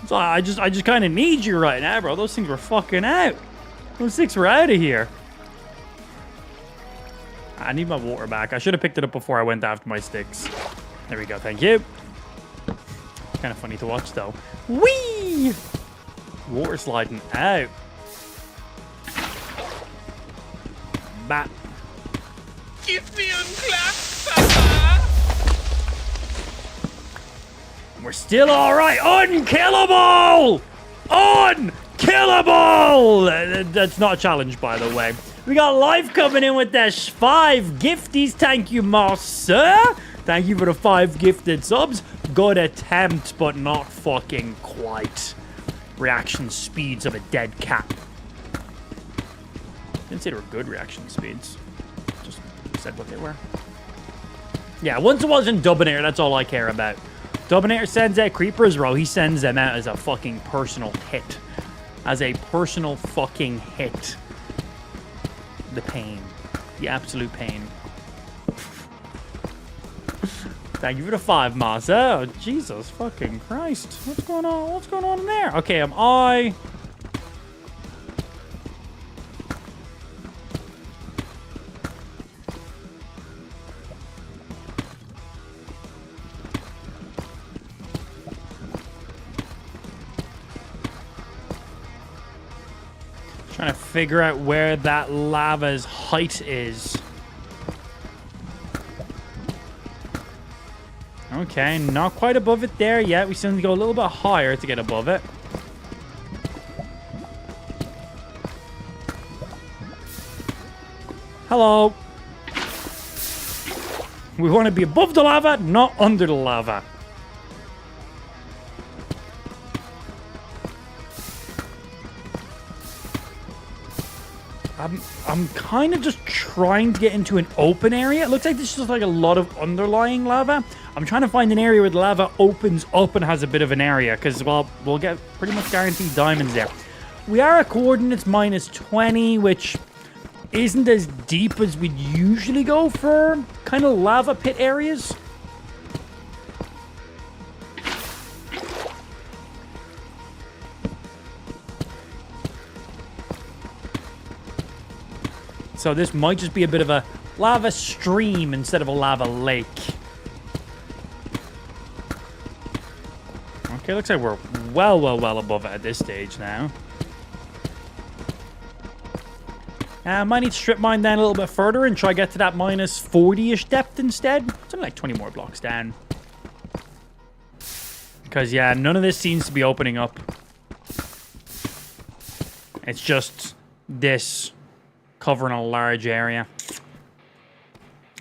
So I just kind of need you right now, bro. Those things were fucking out. Those sticks were out of here. I need my water back. I should have picked it up before I went after my sticks. There we go, thank you. Kind of funny to watch, though. Whee! Water sliding out. Bat. Give me a clap, Papa! We're still all right. Unkillable! Unkillable! That's not a challenge, by the way. We got life coming in with that 5 gifties. Thank you, sir. Thank you for the 5 gifted subs. Good attempt, but not fucking quite. Reaction speeds of a dead cat. Didn't say they were good reaction speeds. Just said what they were. Yeah, once it wasn't Dubinator, that's all I care about. Dubinator sends out creepers, bro. He sends them out as a fucking personal hit. As a personal fucking hit. The pain. The absolute pain. Thank you for the 5, Moss. Oh, Jesus fucking Christ. What's going on? What's going on in there? Okay, am I... Trying to figure out where that lava's height is. Okay, not quite above it there yet. We still need to go a little bit higher to get above it. Hello. We want to be above the lava, not under the lava. I'm kind of just trying to get into an open area. It looks like there's just like a lot of underlying lava. I'm trying to find an area where the lava opens up and has a bit of an area because, well, we'll get pretty much guaranteed diamonds there. We are at coordinates -20, which isn't as deep as we'd usually go for kind of lava pit areas. So this might just be a bit of a lava stream instead of a lava lake. Okay, looks like we're well above it at this stage now. Might need to strip mine down a little bit further and try to get to that -40-ish depth instead. It's only like 20 more blocks down. Because, yeah, none of this seems to be opening up. It's just this covering a large area.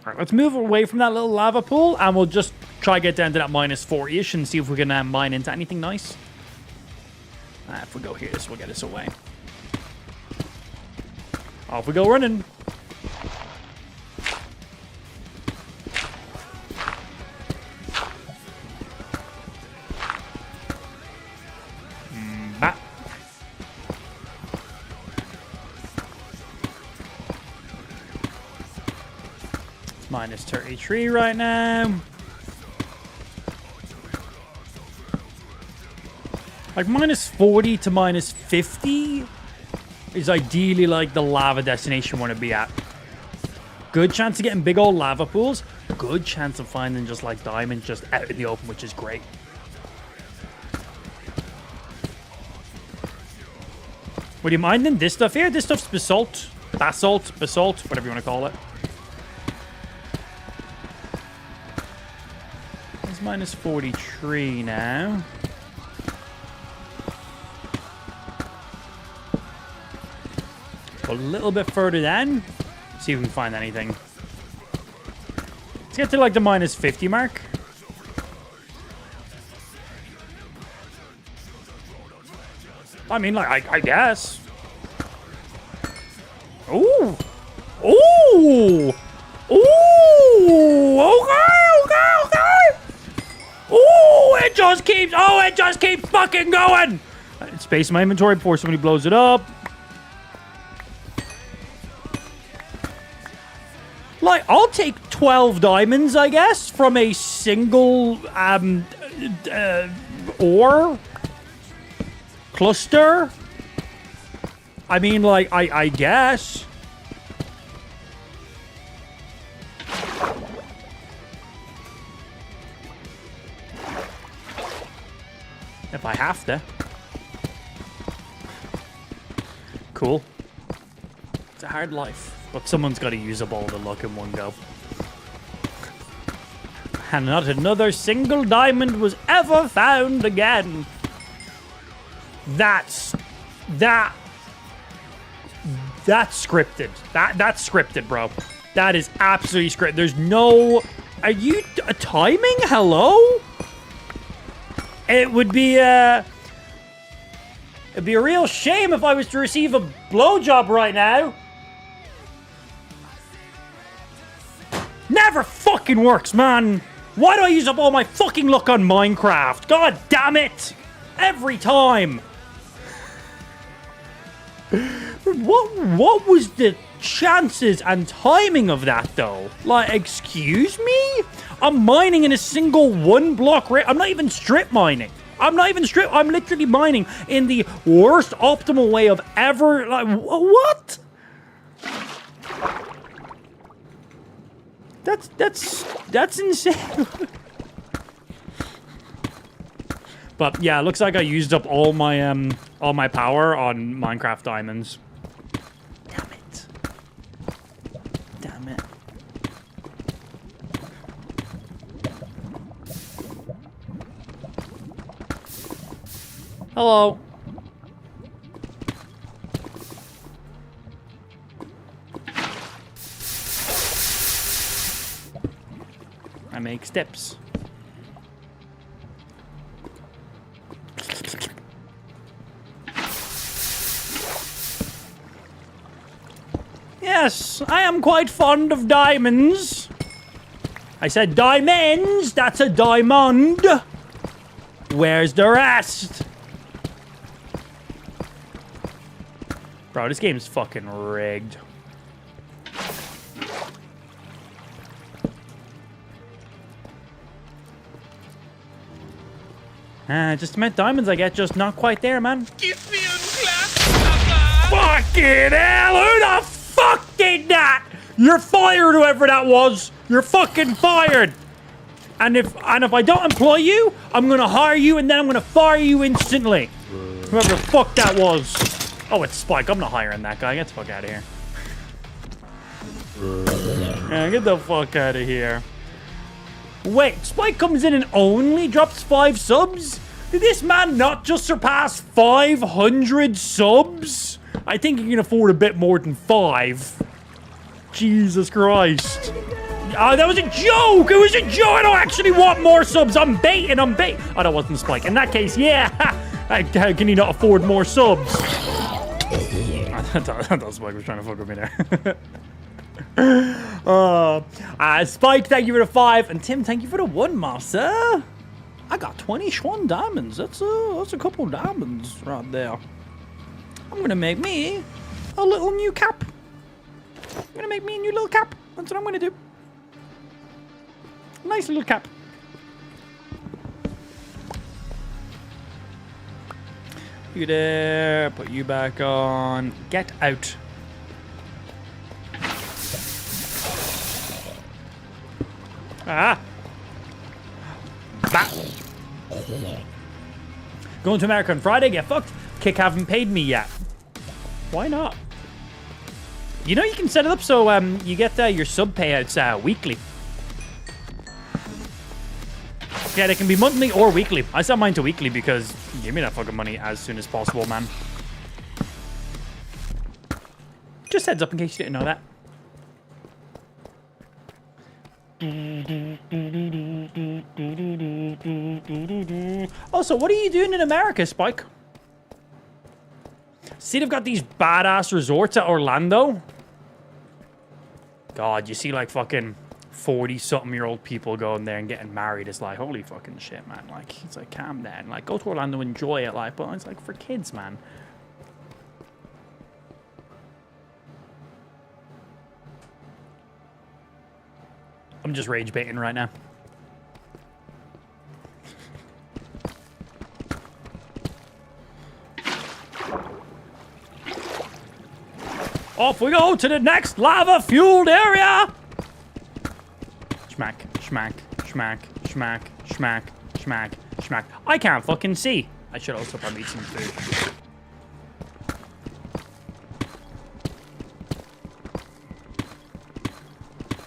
All right, let's move away from that little lava pool, and we'll just try to get down to that -40-ish and see if we can mine into anything nice. If we go here, this will get us away. Off we go running. Bat. It's -33 right now. Like -40 to -50 is ideally like the lava destination we want to be at. Good chance of getting big old lava pools. Good chance of finding just like diamonds just out in the open, which is great. What are you minding? This stuff here? This stuff's basalt. Basalt, whatever you want to call it. It's -43 now. Go a little bit further down. See if we can find anything. Let's get to like the -50 mark. I mean, like, I guess. Ooh. Ooh. Ooh. Okay. Ooh, it just keeps fucking going. Space my inventory before somebody blows it up. Like, I'll take 12 diamonds, I guess, from a single, ore cluster. I mean, like, I guess. If I have to. Cool. It's a hard life, but someone's got to use up all the luck in one go. And not another single diamond was ever found again. That's scripted. That's scripted, bro. That is absolutely scripted. There's no... Are you timing? Hello? It would be it'd be a real shame if I was to receive a blowjob right now. Never fucking works, man. Why do I use up all my fucking luck on Minecraft? God damn it. Every time. What was the chances and timing of that, though? Like, excuse me? I'm mining in a single one block rate. I'm not even strip mining. I'm literally mining in the worst optimal way of ever. Like, what? That's insane. But yeah, it looks like I used up all my power on Minecraft diamonds. Damn it. Damn it. Hello. I make steps. Yes, I am quite fond of diamonds. I said diamonds, that's a diamond. Where's the rest? Bro, this game's fucking rigged. Just meant diamonds I get, just not quite there, man. Give me a clap. Fucking hell, who the fuck did that? You're fired, whoever that was. You're fucking fired. And if I don't employ you, I'm gonna hire you and then I'm gonna fire you instantly. Whoever the fuck that was. Oh, it's Spike. I'm not hiring that guy. Get the fuck out of here. Yeah, get the fuck out of here. Wait, Spike comes in and only drops 5 subs? Did this man not just surpass 500 subs? I think he can afford a bit more than 5. Jesus Christ. Oh, that was a joke! It was a joke! I don't actually want more subs! I'm baiting! Oh, that wasn't Spike. In that case, yeah! How can you not afford more subs? I thought Spike was trying to fuck with me there. Spike, thank you for the 5. And Tim, thank you for the 1, master. I got 21 diamonds. That's a couple diamonds right there. I'm gonna make me a little new cap. I'm gonna make me a new little cap. That's what I'm gonna do. Nice little cap. You there. Put you back on. Get out. Ah. Bah. Going to America on Friday, get fucked. Kick haven't paid me yet. Why not? You know you can set it up so you get your sub payouts weekly. Yeah, they can be monthly or weekly. I set mine to weekly because give me that fucking money as soon as possible, man. Just heads up in case you didn't know that. Also, what are you doing in America, Spike? See, they've got these badass resorts at Orlando. God, you see like fucking 40-something-year-old people going there and getting married. It's like, holy fucking shit, man. Like, it's like, calm down. Like, go to Orlando, enjoy it. Like, but it's like for kids, man. I'm just rage baiting right now. Off we go to the next lava-fueled area! Schmack, schmack, schmack, schmack, schmack, schmack, schmack. I can't fucking see. I should also probably eat some food.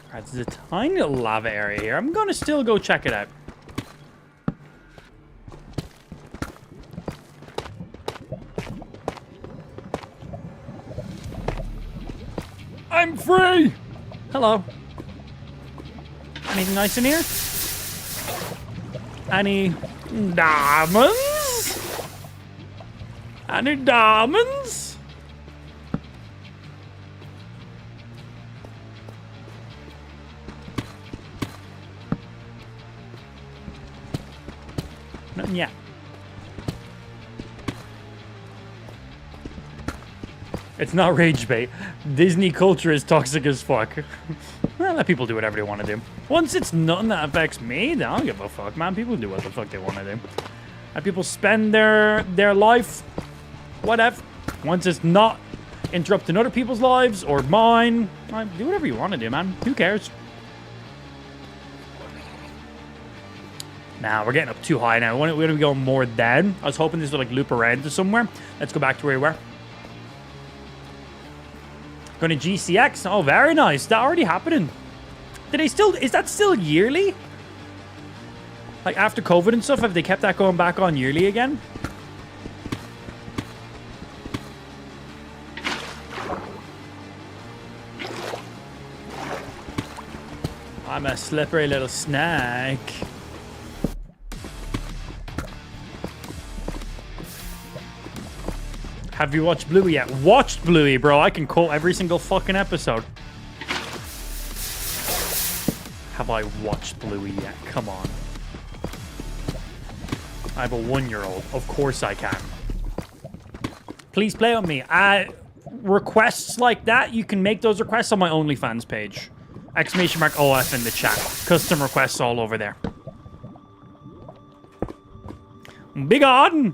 Alright, there's a tiny little lava area here. I'm gonna still go check it out. I'm free! Hello. Anything nice in here? Any diamonds? Any diamonds? Nothing yet. It's not rage bait. Disney culture is toxic as fuck. Well, let people do whatever they want to do. Once it's nothing that affects me, then I don't give a fuck, man. People do what the fuck they want to do. Let people spend their life, whatever. Once it's not interrupting other people's lives or mine, do whatever you want to do, man. Who cares? Nah, we're getting up too high now. We're going to be going more down. I was hoping this would like loop around to somewhere. Let's go back to where we were. Going to GCX. Oh, very nice. That already happening. Did they still... Is that still yearly? Like, after COVID and stuff, have they kept that going back on yearly again? I'm a slippery little snake. Have you watched Bluey yet? Watched Bluey, bro. I can quote every single fucking episode. Have I watched Bluey yet? Come on. I have a 1-year-old. Of course I can. Please play with me. Requests like that, you can make those requests on my OnlyFans page. Exclamation mark OF in the chat. Custom requests all over there. Big on.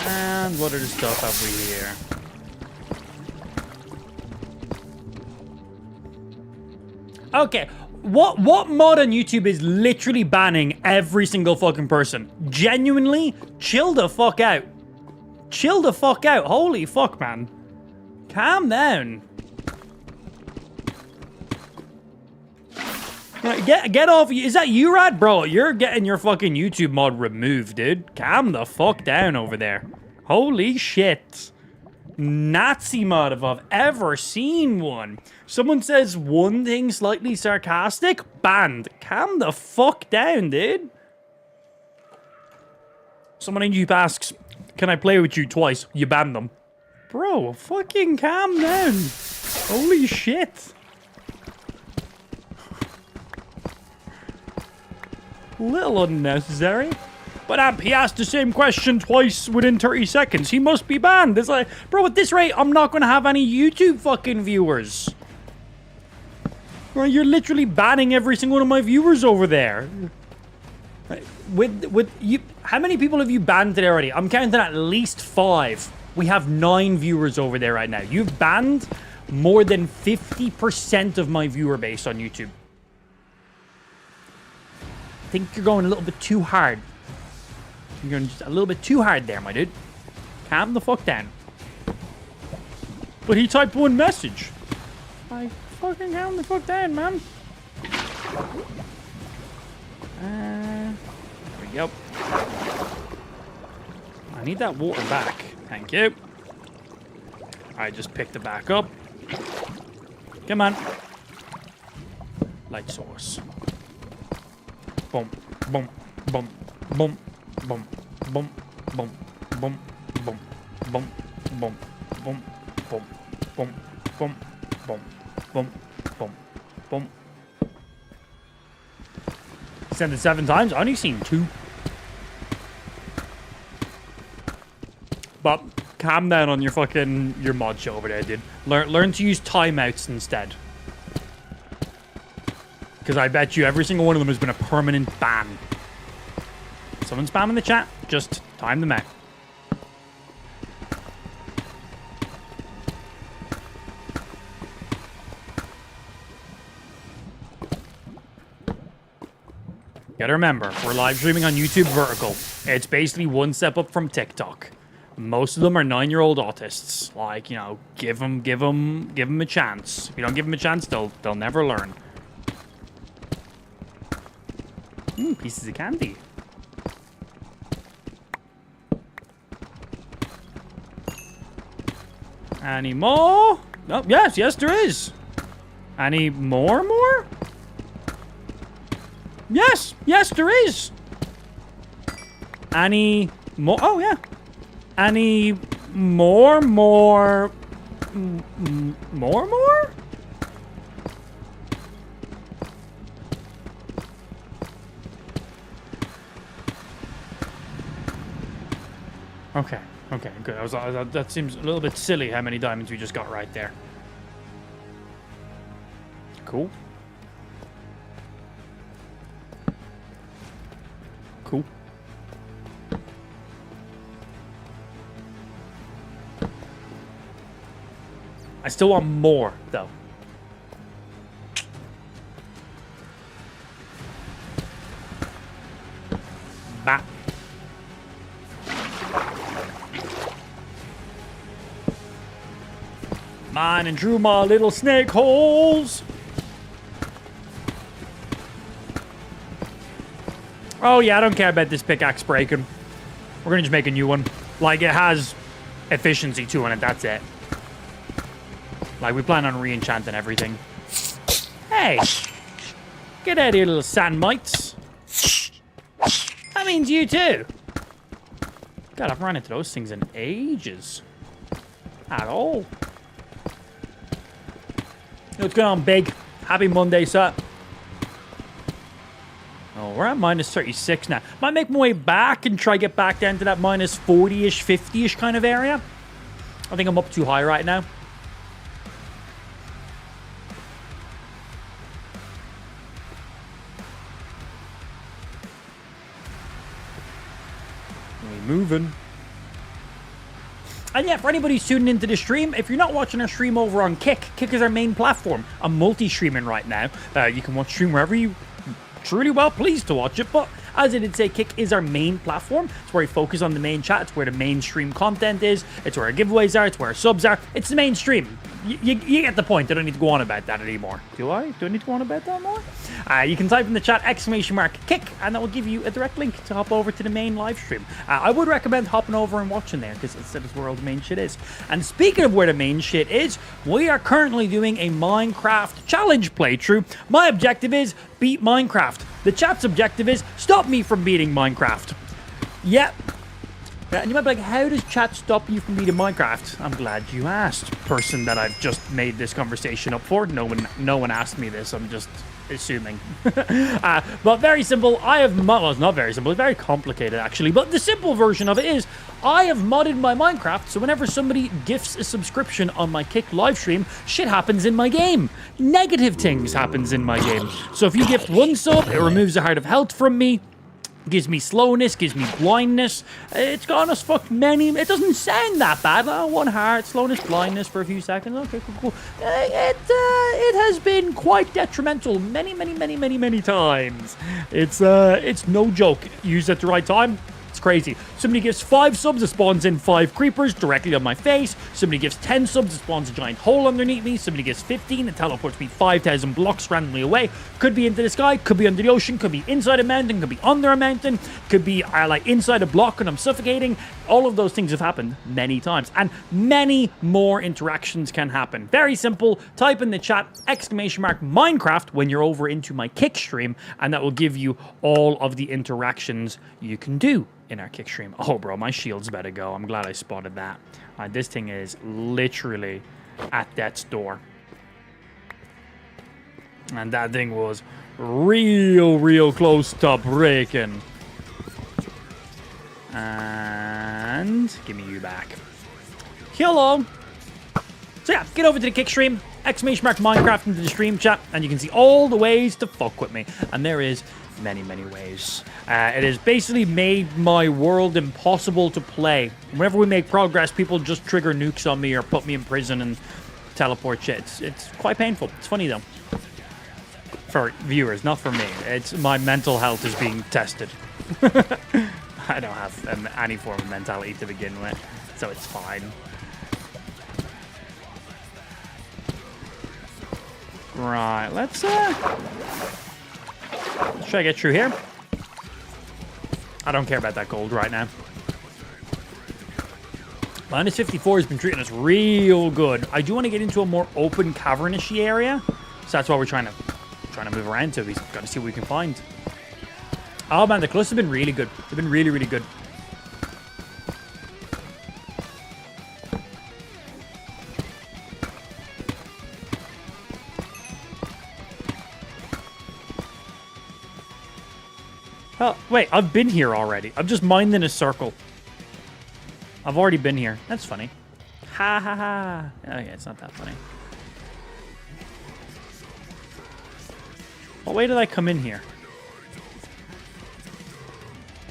And what other stuff have we here? Okay, what mod on YouTube is literally banning every single fucking person? Genuinely, chill the fuck out. Chill the fuck out. Holy fuck, man. Calm down. Right, get off. Is that you, Rad? Bro, you're getting your fucking YouTube mod removed, dude. Calm the fuck down over there. Holy shit. Nazi mod if I've ever seen one. Someone says one thing slightly sarcastic, banned. Calm the fuck down, dude. Someone in YouTube asks, can I play with you twice? You ban them. Bro, fucking calm down. Holy shit. Little unnecessary. But he asked the same question twice within 30 seconds. He must be banned. It's like, bro, at this rate, I'm not going to have any YouTube fucking viewers. Bro, you're literally banning every single one of my viewers over there. With you, how many people have you banned today already? I'm counting at least 5. We have 9 viewers over there right now. You've banned more than 50% of my viewer base on YouTube. I think you're going a little bit too hard. You're going just a little bit too hard there, my dude. Calm the fuck down. But he typed one message. I fucking calm the fuck down, man. There we go. I need that water back. Thank you. I just picked it back up. Come on. Light source. Boom, boom, boom, boom, boom, boom, boom, boom, boom, boom, boom, boom, boom, boom, boom, boom, boom, boom, boom. Send it 7 times. I only seen 2. But calm down on your mod show over there, dude. Learn to use timeouts instead. Because I bet you every single one of them has been a permanent ban. Someone spam in the chat. Just time them out. Gotta remember, we're live streaming on YouTube Vertical. It's basically one step up from TikTok. Most of them are 9-year-old autists. Like, you know, give them a chance. If you don't give them a chance, they'll never learn. Pieces of candy. Any more? Oh, yes, there is. Any more? Yes, there is. Any more? Oh, yeah. Any more? Okay, good. That seems a little bit silly how many diamonds we just got right there. Cool. I still want more, though. Bah. Mining through my little snake holes. Oh, yeah, I don't care about this pickaxe breaking. We're going to just make a new one. Like, it has efficiency 2 on it, that's it. Like, we plan on re-enchanting everything. Hey! Get out of here, little sand mites. That means you too. God, I've run into those things in ages. At all. What's going on, Big? Happy Monday, sir. Oh, we're at minus 36 now. Might make my way back and try get back down to that minus 40-ish, 50-ish kind of area. I think I'm up too high right now. Moving. And yeah, for anybody who's tuning into the stream, if you're not watching our stream over on Kick is our main platform. I'm multi-streaming right now. You can watch stream wherever you truly well pleased to watch it, but as I did say, Kick is our main platform. It's where we focus on the main chat. It's where the mainstream content is. It's where our giveaways are. It's where our subs are. It's the mainstream. You get the point. I don't need to go on about that anymore. Do I? Do I need to go on about that more? You can type in the chat !Kick, and that will give you a direct link to hop over to the main live stream. I would recommend hopping over and watching there, because that is where all the main shit is. And speaking of where the main shit is, we are currently doing a Minecraft challenge playthrough. My objective is beat Minecraft. The chat's objective is stop me from beating Minecraft. Yep. And you might be like, how does chat stop you from beating Minecraft? I'm glad you asked, person that I've just made this conversation up for. No one asked me this. I'm just assuming. But very simple. Well, it's not very simple. It's very complicated, actually. But the simple version of it is I have modded my Minecraft, so whenever somebody gifts a subscription on my Kick live stream, shit happens in my game. Negative things happens in my game. So if you gift 1 sub, it removes a heart of health from me. Gives me slowness, gives me blindness. It's gone as fuck many. It doesn't sound that bad. 1 heart, slowness, blindness for a few seconds. Okay, cool. It has been quite detrimental many times. It's no joke. Used at the right time, it's crazy. Somebody gives 5 subs, it spawns in 5 creepers directly on my face. Somebody gives 10 subs, it spawns a giant hole underneath me. Somebody gives 15, it teleports me 5,000 blocks randomly away. Could be into the sky, could be under the ocean, could be inside a mountain, could be under a mountain, could be like inside a block and I'm suffocating. All of those things have happened many times, and many more interactions can happen. Very simple. Type in the chat !Minecraft when you're over into my Kick stream, and that will give you all of the interactions you can do in our Kick stream. Oh, bro, my shield's about to go. I'm glad I spotted that. This thing is literally at death's door. And that thing was real close to breaking. And give me you back. Hello. So yeah, get over to the kick stream, !Minecraft into the stream chat, and you can see all the ways to fuck with me. And there is many, many ways. It has basically made my world impossible to play. Whenever we make progress, people just trigger nukes on me or put me in prison and teleport shit. It's quite painful. It's funny though. For viewers, not for me. It's my mental health is being tested. I don't have any form of mentality to begin with, so it's fine. Right, let's try to get through here. I don't care about that gold right now. Minus 54 has been treating us real good. I do want to get into a more open, cavernous area, so that's why we're trying to move around to. We've got to see what we can find. Oh man, the clusters have been really good. They've been really, really good. Oh, wait, I've been here already. I'm just mined in a circle. I've already been here. That's funny. Ha ha ha. Okay, it's not that funny. What way did I come in here?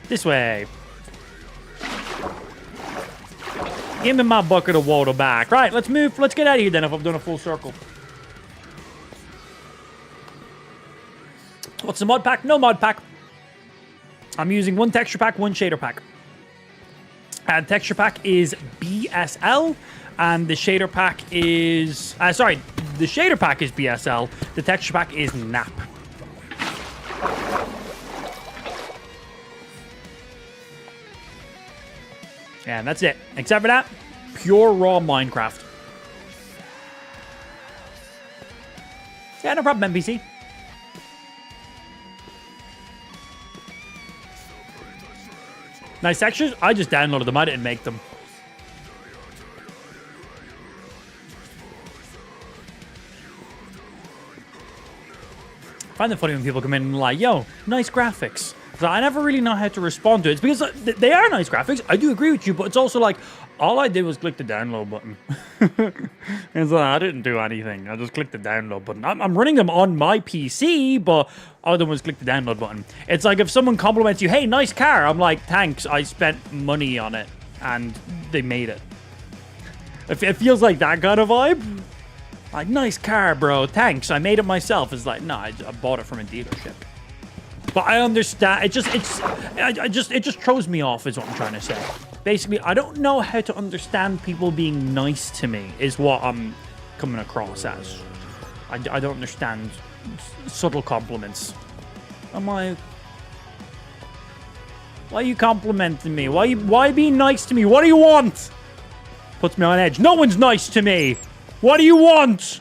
This way. Give me my bucket of water back. Right, let's move. Let's get out of here then if I've done a full circle. What's the mod pack? No mod pack. I'm using one texture pack, one shader pack. The texture pack is BSL, and the shader pack is... the shader pack is BSL. The texture pack is NAP. And that's it. Except for that, pure raw Minecraft. Yeah, no problem, NPC. Nice textures? I just downloaded them. I didn't make them. I find it funny when people come in and like, yo, nice graphics. So I never really know how to respond to it. It's because they are nice graphics. I do agree with you, but it's also like, all I did was click the download button. It's like, I didn't do anything. I just clicked the download button. I'm running them on my PC, but all I did was click the download button. It's like if someone compliments you, hey, nice car. I'm like, thanks. I spent money on it, and they made it. It feels like that kind of vibe. Like, nice car, bro. Thanks. I made it myself. It's like, no, I bought it from a dealership. But I understand. It just throws me off, is what I'm trying to say. Basically, I don't know how to understand people being nice to me, is what I'm coming across as. I don't understand subtle compliments. I'm like, why are you complimenting me? Why being nice to me? What do you want? Puts me on edge. No one's nice to me. What do you want?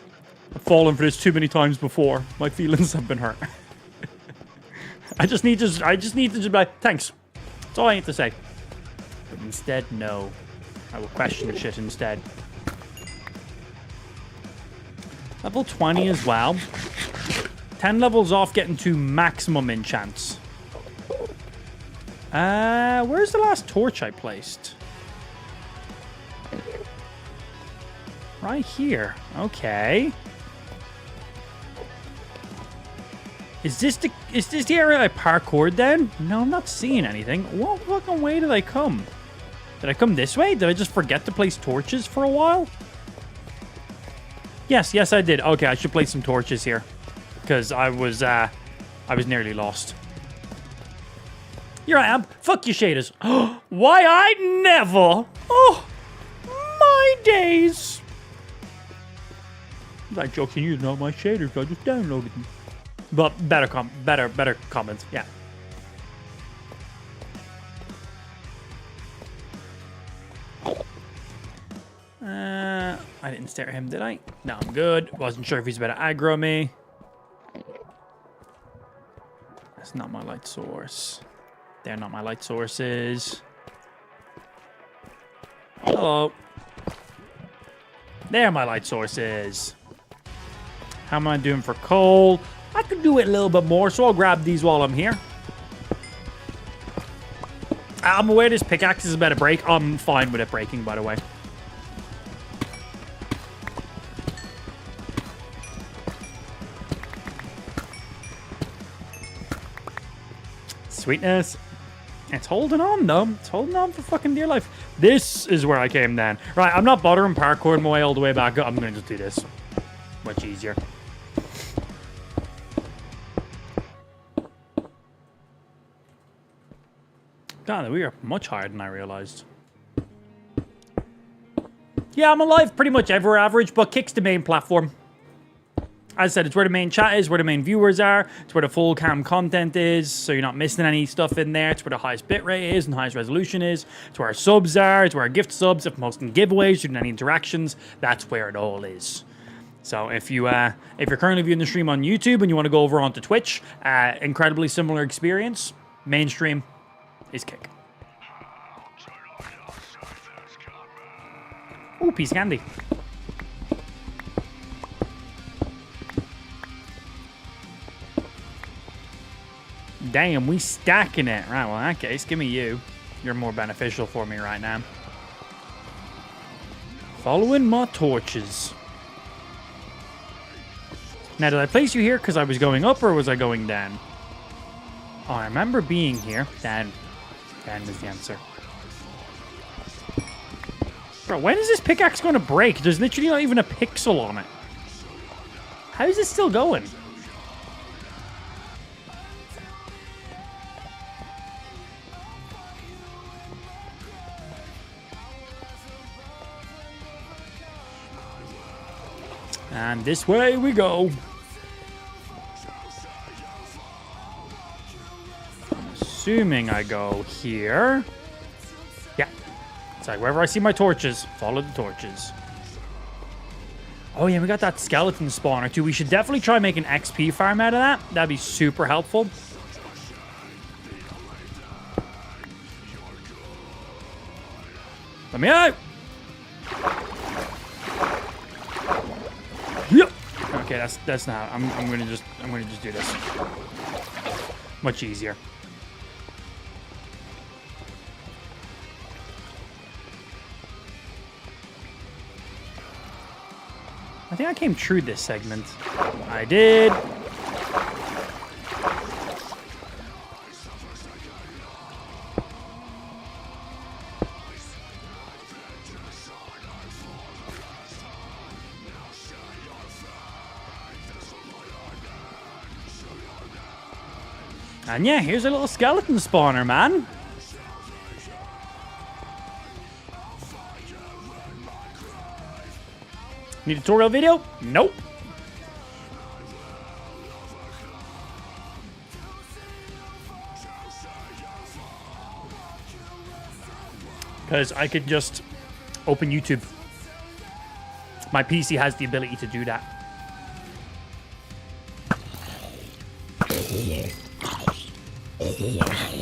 I've fallen for this too many times before. My feelings have been hurt. I just need to just be like, thanks. That's all I need to say. But instead, no. I will question shit instead. Level 20 as well. 10 levels off getting to maximum enchants. Where's the last torch I placed? Right here. Okay. Is this the area I parkoured then? No, I'm not seeing anything. What fucking way did I come? Did I come this way? Did I just forget to place torches for a while? Yes, I did. Okay, I should place some torches here. Because I was nearly lost. Here I am. Fuck you, shaders. Why I never? Oh, my days. I was joking, you know my shaders. I just downloaded them. But better comments, yeah. I didn't stare at him, did I? No, I'm good. Wasn't sure if he's about to aggro me. That's not my light source. They're not my light sources. Hello. They're my light sources. How am I doing for coal? I could do it a little bit more, so I'll grab these while I'm here. I'm aware this pickaxe is about to break. I'm fine with it breaking, by the way. Sweetness. It's holding on, though. It's holding on for fucking dear life. This is where I came down. Right, I'm not bothering parkouring my way all the way back up. I'm going to just do this. Much easier. God, we are much higher than I realized. Yeah, I'm alive pretty much everywhere average, but Kick's the main platform. As I said, it's where the main chat is, where the main viewers are. It's where the full cam content is, so you're not missing any stuff in there. It's where the highest bitrate is and highest resolution is. It's where our subs are. It's where our gift subs, if posting giveaways, doing any interactions, that's where it all is. So if you're currently viewing the stream on YouTube and you want to go over onto Twitch, incredibly similar experience. Mainstream is Kick. Ooh, piece of candy. Damn, we stacking it. Right, well, in that case, give me you. You're more beneficial for me right now. Following my torches. Now, did I place you here because I was going up or was I going down? Oh, I remember being here. Down. Down is the answer. Bro, when is this pickaxe going to break? There's literally not even a pixel on it. How is it still going? And this way we go. I'm assuming I go here. Yeah. It's like wherever I see my torches, follow the torches. Oh yeah, we got that skeleton spawner too. We should definitely try making XP farm out of that. That'd be super helpful. Let me out. Yep. Okay, that's not. I'm gonna just do this. Much easier. I think I came through this segment. I did. And yeah, here's a little skeleton spawner, man. Need a tutorial video? Nope. Because I could just open YouTube. My PC has the ability to do that.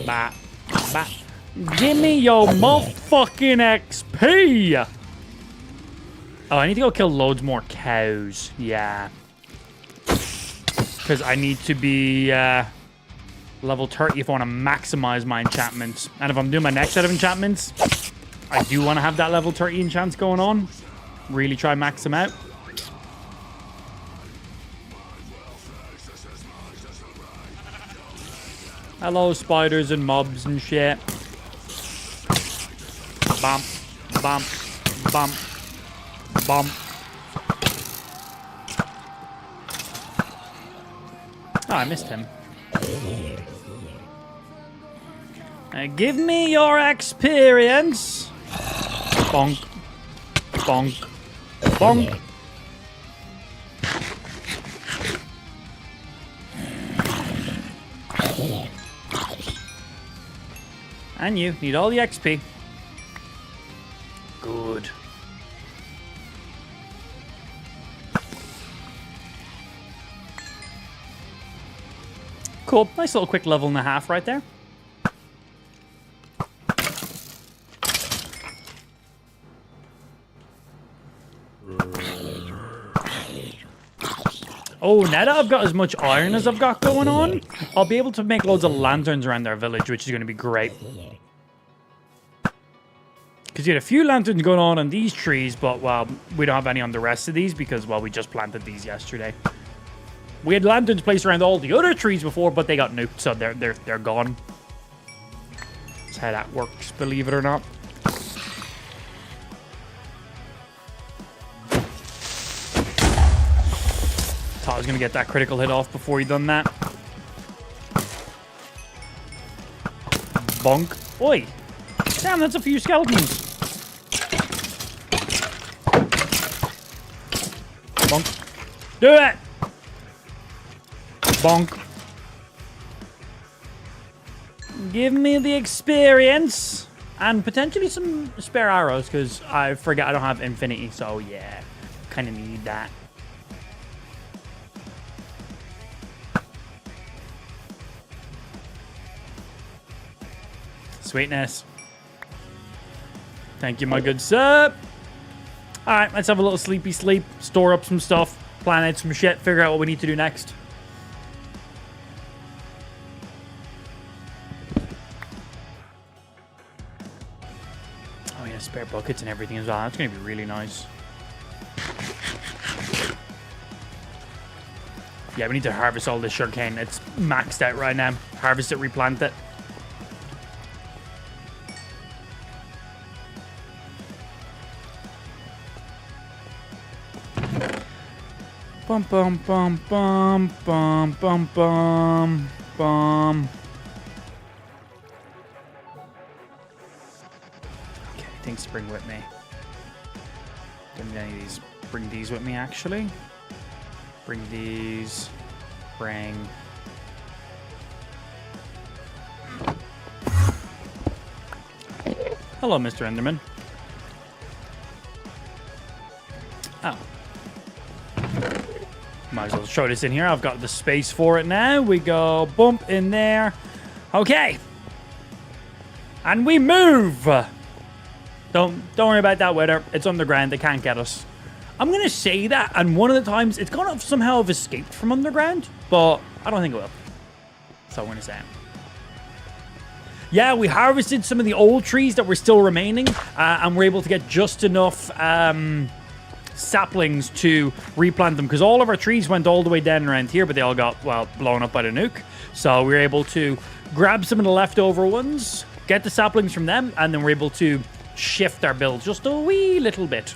Bah. Bah. Give me your motherfucking XP! Oh, I need to go kill loads more cows. Yeah. Because I need to be level 30 if I want to maximize my enchantments. And if I'm doing my next set of enchantments, I do want to have that level 30 enchants going on. Really try max them out. Hello, spiders and mobs and shit. Bump, bump, bump. Bump. Oh, I missed him. Give me your experience. Bonk. Bonk. Bonk. And you need all the XP. Good. Cool. Nice little quick level and a half right there. Oh, now that I've got as much iron as I've got going on, I'll be able to make loads of lanterns around our village, which is going to be great. Because you had a few lanterns going on these trees, but, well, we don't have any on the rest of these because, well, we just planted these yesterday. We had lanterns placed around all the other trees before, but they got nuked, so they're gone. how that works, believe it or not. Thought I was going to get that critical hit off before he done that. Bonk. Oi! Damn, that's a few skeletons. Bonk. Do it! Bonk. Give me the experience. And potentially some spare arrows, because I forget I don't have infinity. So, yeah. Kind of need that. Sweetness. Thank you, my good sir. Alright, let's have a little sleepy sleep. Store up some stuff. Plan out some shit. Figure out what we need to do next. Oh yeah, spare buckets and everything as well. That's going to be really nice. Yeah, we need to harvest all this sugarcane. It's maxed out right now. Harvest it, replant it. Bum bum bum bum bum bum bum bum. Okay, things to bring with me. Don't need any of these. Bring these with me, actually. Bring these. Bring. Hello, Mr. Enderman. Oh. Might as well throw this in here. I've got the space for it now. We go bump in there. Okay. And we move. Don't worry about that weather. It's underground. They can't get us. I'm going to say that, and one of the times it's going to somehow have escaped from underground, but I don't think it will. So I'm going to say it. Yeah, we harvested some of the old trees that were still remaining, and we're able to get just enough saplings to replant them, because all of our trees went all the way down around here, but they all got, well, blown up by the nuke. So we were able to grab some of the leftover ones, get the saplings from them, and then we're able to shift our build just a wee little bit.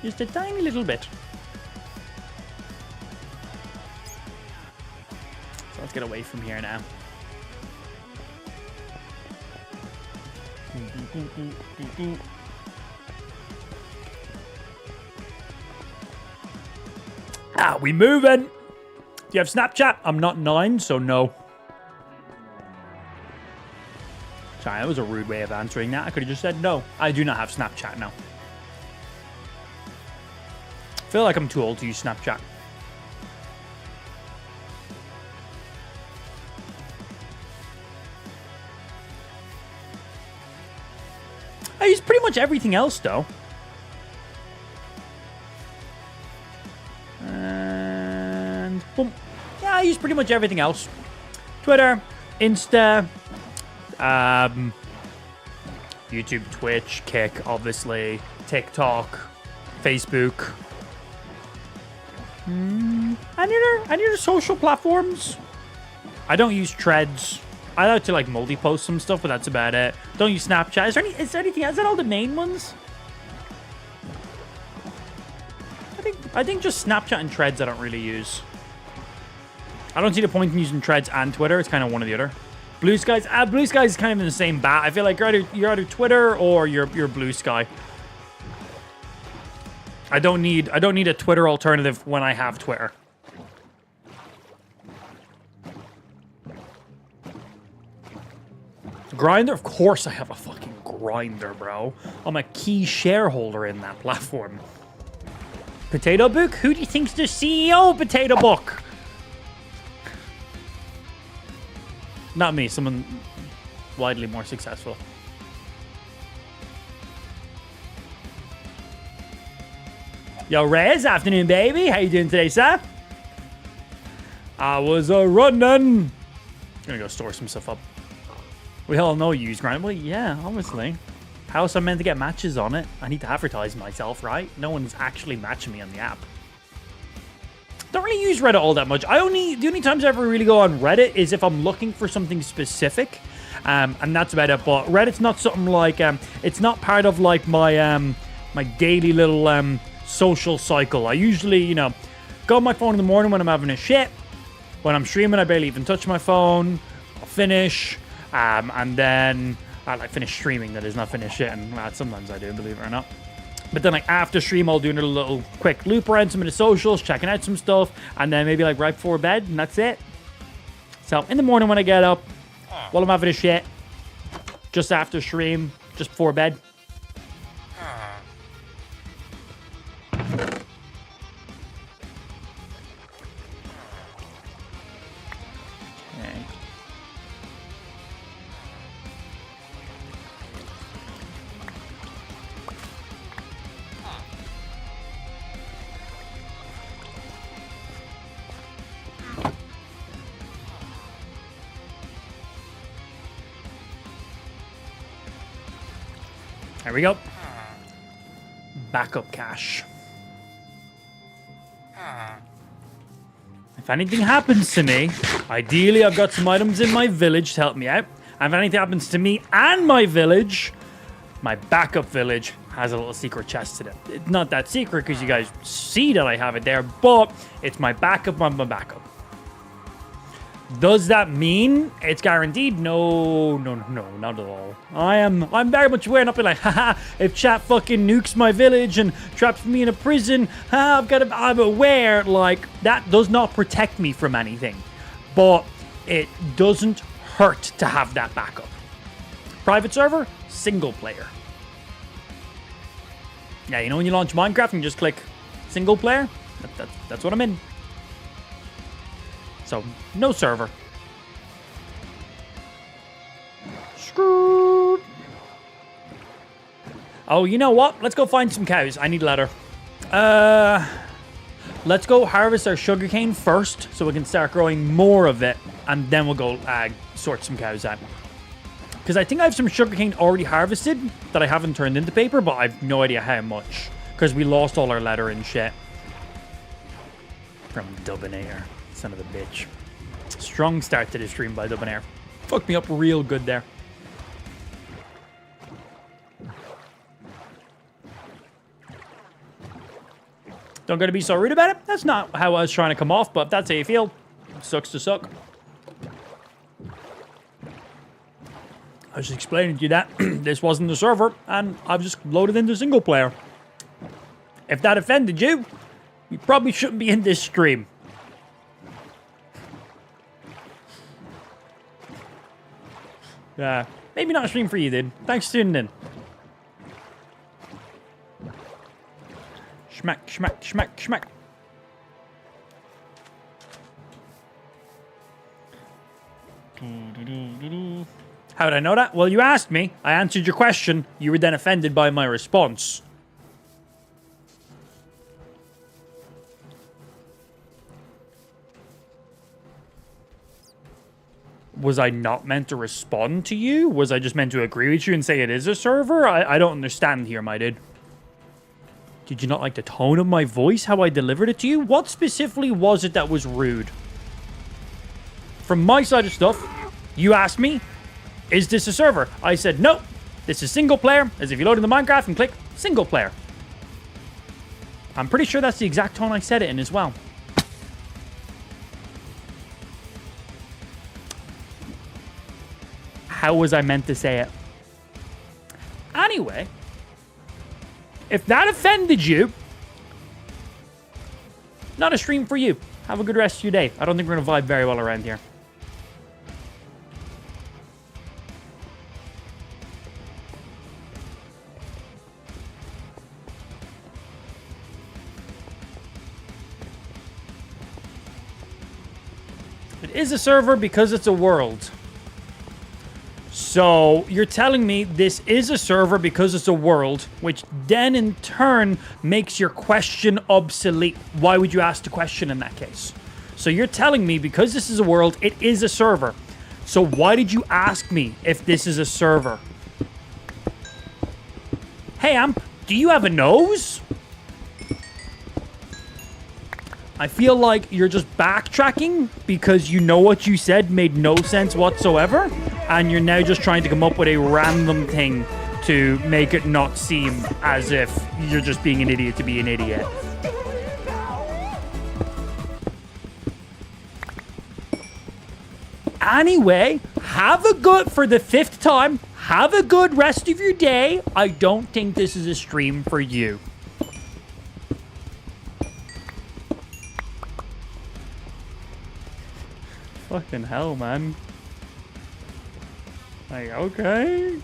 Just a tiny little bit. So let's get away from here now. Ah, we moving. Do you have Snapchat? I'm not 9, so no. Sorry, that was a rude way of answering that. I could have just said no. I do not have Snapchat now. I feel like I'm too old to use Snapchat. I use pretty much everything else, though. And boom. Yeah, I use pretty much everything else. Twitter, Insta, YouTube, Twitch, Kick, obviously, TikTok, Facebook. Any other social platforms? I don't use Threads. I like to like multi-post some stuff, but that's about it. Don't use Snapchat. Is there anything else? Is that all the main ones? I think just Snapchat and Threads I don't really use. I don't see the point in using Threads and Twitter. It's kind of one or the other. Blue Skies. Blue Skies is kind of in the same bat. I feel like you're either Twitter or you're Blue Sky. I don't need a Twitter alternative when I have Twitter. Grinder? Of course I have a fucking Grinder, bro. I'm a key shareholder in that platform. Potato Book? Who do you think's the CEO of Potato Book? Not me, someone widely more successful. Yo, Rez, afternoon, baby. How you doing today, sir? I was running. Gonna go store some stuff up. We all know you use Grind. Well, yeah, obviously. How else am I meant to get matches on it? I need to advertise myself, right? No one's actually matching me on the app. Don't really use Reddit all that much. The only times I ever really go on Reddit is if I'm looking for something specific. And that's about it. But Reddit's not something like, it's not part of like my my daily little social cycle. I usually, you know, go on my phone in the morning when I'm having a shit. When I'm streaming, I barely even touch my phone. I'll finish, and then I like finish streaming. That is, not finish it, and sometimes I do, believe it or not. But then, like, after stream, I'll do another little quick loop around some of the socials, checking out some stuff, and then maybe, like, right before bed, and that's it. So, in the morning when I get up, while I'm having a shit, just after stream, just before bed. Okay. There we go. Backup cache. If anything happens to me, ideally I've got some items in my village to help me out. And if anything happens to me and my village, my backup village has a little secret chest in it. It's not that secret because you guys see that I have it there, but it's my backup on my backup. Does that mean it's guaranteed? No, not at all. I'm very much aware, not be like, haha, if chat fucking nukes my village and traps me in a prison, I'm aware, like, that does not protect me from anything. But it doesn't hurt to have that backup. Private server, single player. Yeah, you know when you launch Minecraft and you just click single player? That's what I'm in. So, no server. Screwed. Oh, you know what? Let's go find some cows. I need leather. Let's go harvest our sugarcane first so we can start growing more of it. And then we'll go sort some cows out. Because I think I have some sugarcane already harvested that I haven't turned into paper, but I have no idea how much. Because we lost all our leather and shit. From Dubinator. Son of a bitch. Strong start to the stream by Dubinator. Fucked me up real good there. Don't gotta be so rude about it. That's not how I was trying to come off, but if that's how you feel, sucks to suck. I was just explaining to you that this wasn't the server, and I've just loaded into single player. If that offended you, you probably shouldn't be in this stream. Yeah, maybe not a stream for you, dude. Thanks for tuning in. Schmack, schmack, schmack, schmack. How did I know that? Well, you asked me. I answered your question. You were then offended by my response. Was I not meant to respond to you? Was I just meant to agree with you and say it is a server? I don't understand here, my dude. Did you not like the tone of my voice, how I delivered it to you? What specifically was it that was rude? From my side of stuff, you asked me, is this a server? I said, no, this is single player, as if you load into Minecraft and click single player. I'm pretty sure that's the exact tone I said it in as well. How was I meant to say it? Anyway, if that offended you, not a stream for you. Have a good rest of your day. I don't think we're going to vibe very well around here. It is a server because it's a world. So, you're telling me this is a server because it's a world, which then in turn makes your question obsolete. Why would you ask the question in that case? So you're telling me because this is a world, it is a server. So why did you ask me if this is a server? Hey, Amp, do you have a nose? I feel like you're just backtracking because you know what you said made no sense whatsoever. and you're now just trying to come up with a random thing to make it not seem as if you're just being an idiot to be an idiot. Anyway, have a good, for the 5th time, have a good rest of your day. I don't think this is a stream for you. Fucking hell, man. Like, okay.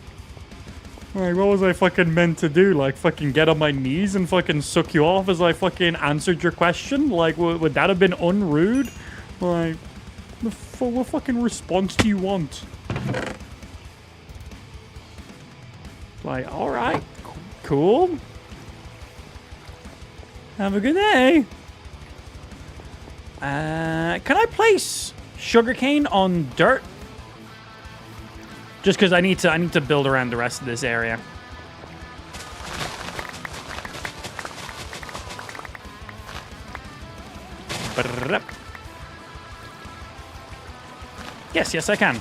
Like, what was I fucking meant to do? Like, fucking get on my knees and fucking suck you off as I fucking answered your question? Like, would that have been unrude? Like, what fucking response do you want? Like, alright. Cool. Have a good day. Can I place sugarcane on dirt? Just because I need to build around the rest of this area. Yes, I can.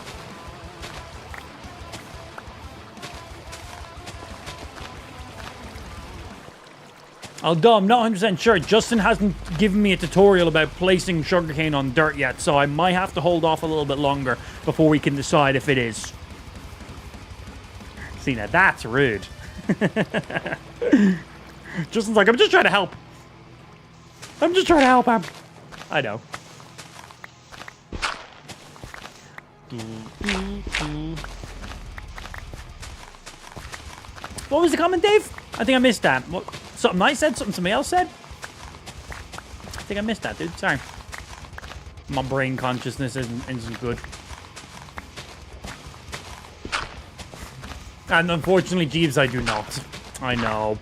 Although I'm not 100% sure, Justin hasn't given me a tutorial about placing sugarcane on dirt yet, so I might have to hold off a little bit longer before we can decide if it is. See, now that's rude. Justin's like, I'm just trying to help. I'm just trying to help him. I know. What was the comment, Dave? I think I missed that. What? Something I said? Something somebody else said? I think I missed that, dude. Sorry. My brain consciousness isn't good. And unfortunately, Jeeves, I do not. I know.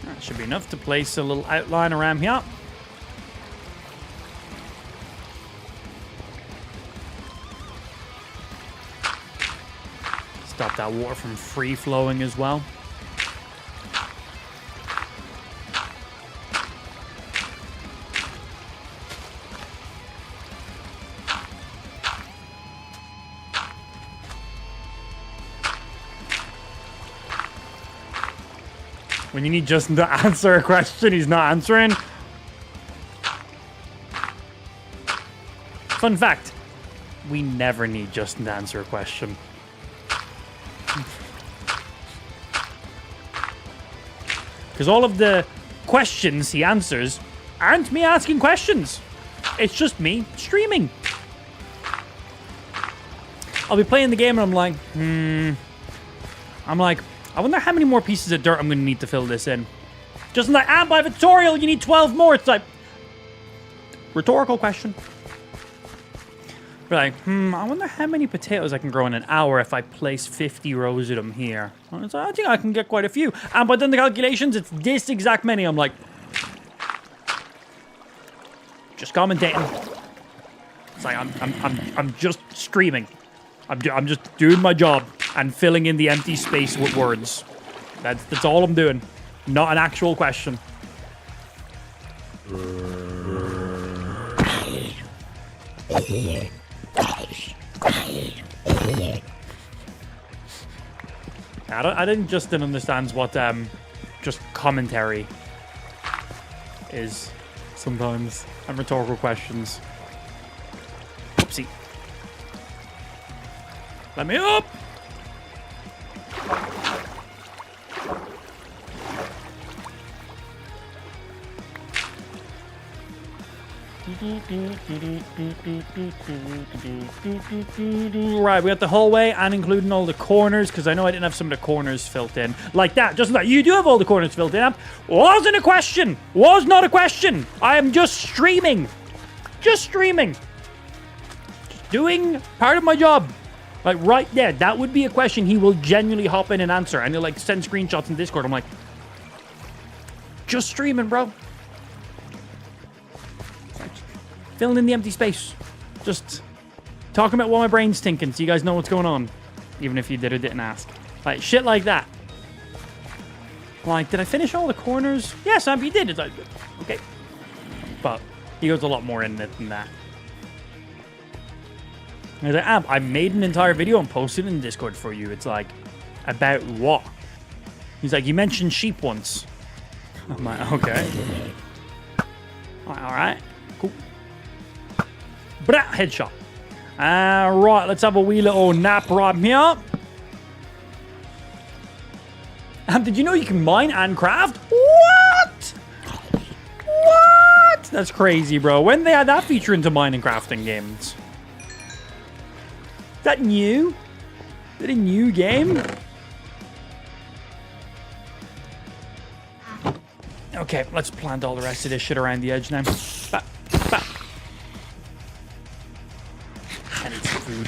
That should be enough to place a little outline around here. Stop that water from free flowing as well. When you need Justin to answer a question, he's not answering. Fun fact, we never need Justin to answer a question. Because all of the questions he answers aren't me asking questions. It's just me streaming. I'll be playing the game and I'm like, I wonder how many more pieces of dirt I'm going to need to fill this in. Just like, by the tutorial, you need 12 more. It's like, rhetorical question. We're like, I wonder how many potatoes I can grow in an hour if I place 50 rows of them here. So I think I can get quite a few. And by then the calculations, it's this exact many. I'm like, just commentating. It's like, I'm just streaming. I'm just doing my job and filling in the empty space with words. That's all I'm doing. Not an actual question. I didn't just understand what just commentary is sometimes and rhetorical questions. Oopsie. Let me up! Right, we got the hallway and including all the corners, because I know I didn't have some of the corners filled in. Like that, just like you do have all the corners filled in. Wasn't a question! Was not a question! I am just streaming. Just streaming. Just doing part of my job. Like right there, that would be a question he will genuinely hop in and answer. And he'll like send screenshots in Discord. I'm like, just streaming, bro. Filling in the empty space. Just Talking about what my brain's thinking so you guys know what's going on. Even if you did or didn't ask. Like, shit like that. Like, did I finish all the corners? Yes, you did. It's like, okay. But he goes a lot more in it than that. I was like, I made an entire video and posted it in Discord for you. It's like, about what? He's like, you mentioned sheep once. I'm like, okay. Alright, cool. Brah, headshot. Right, let's have a wee little nap right here. Did you know you can mine and craft? What? What? That's crazy, bro. When they add that feature into mine and crafting games? Is that new? Is that a new game? Okay, let's plant all the rest of this shit around the edge now. Bah, bah. I need some food.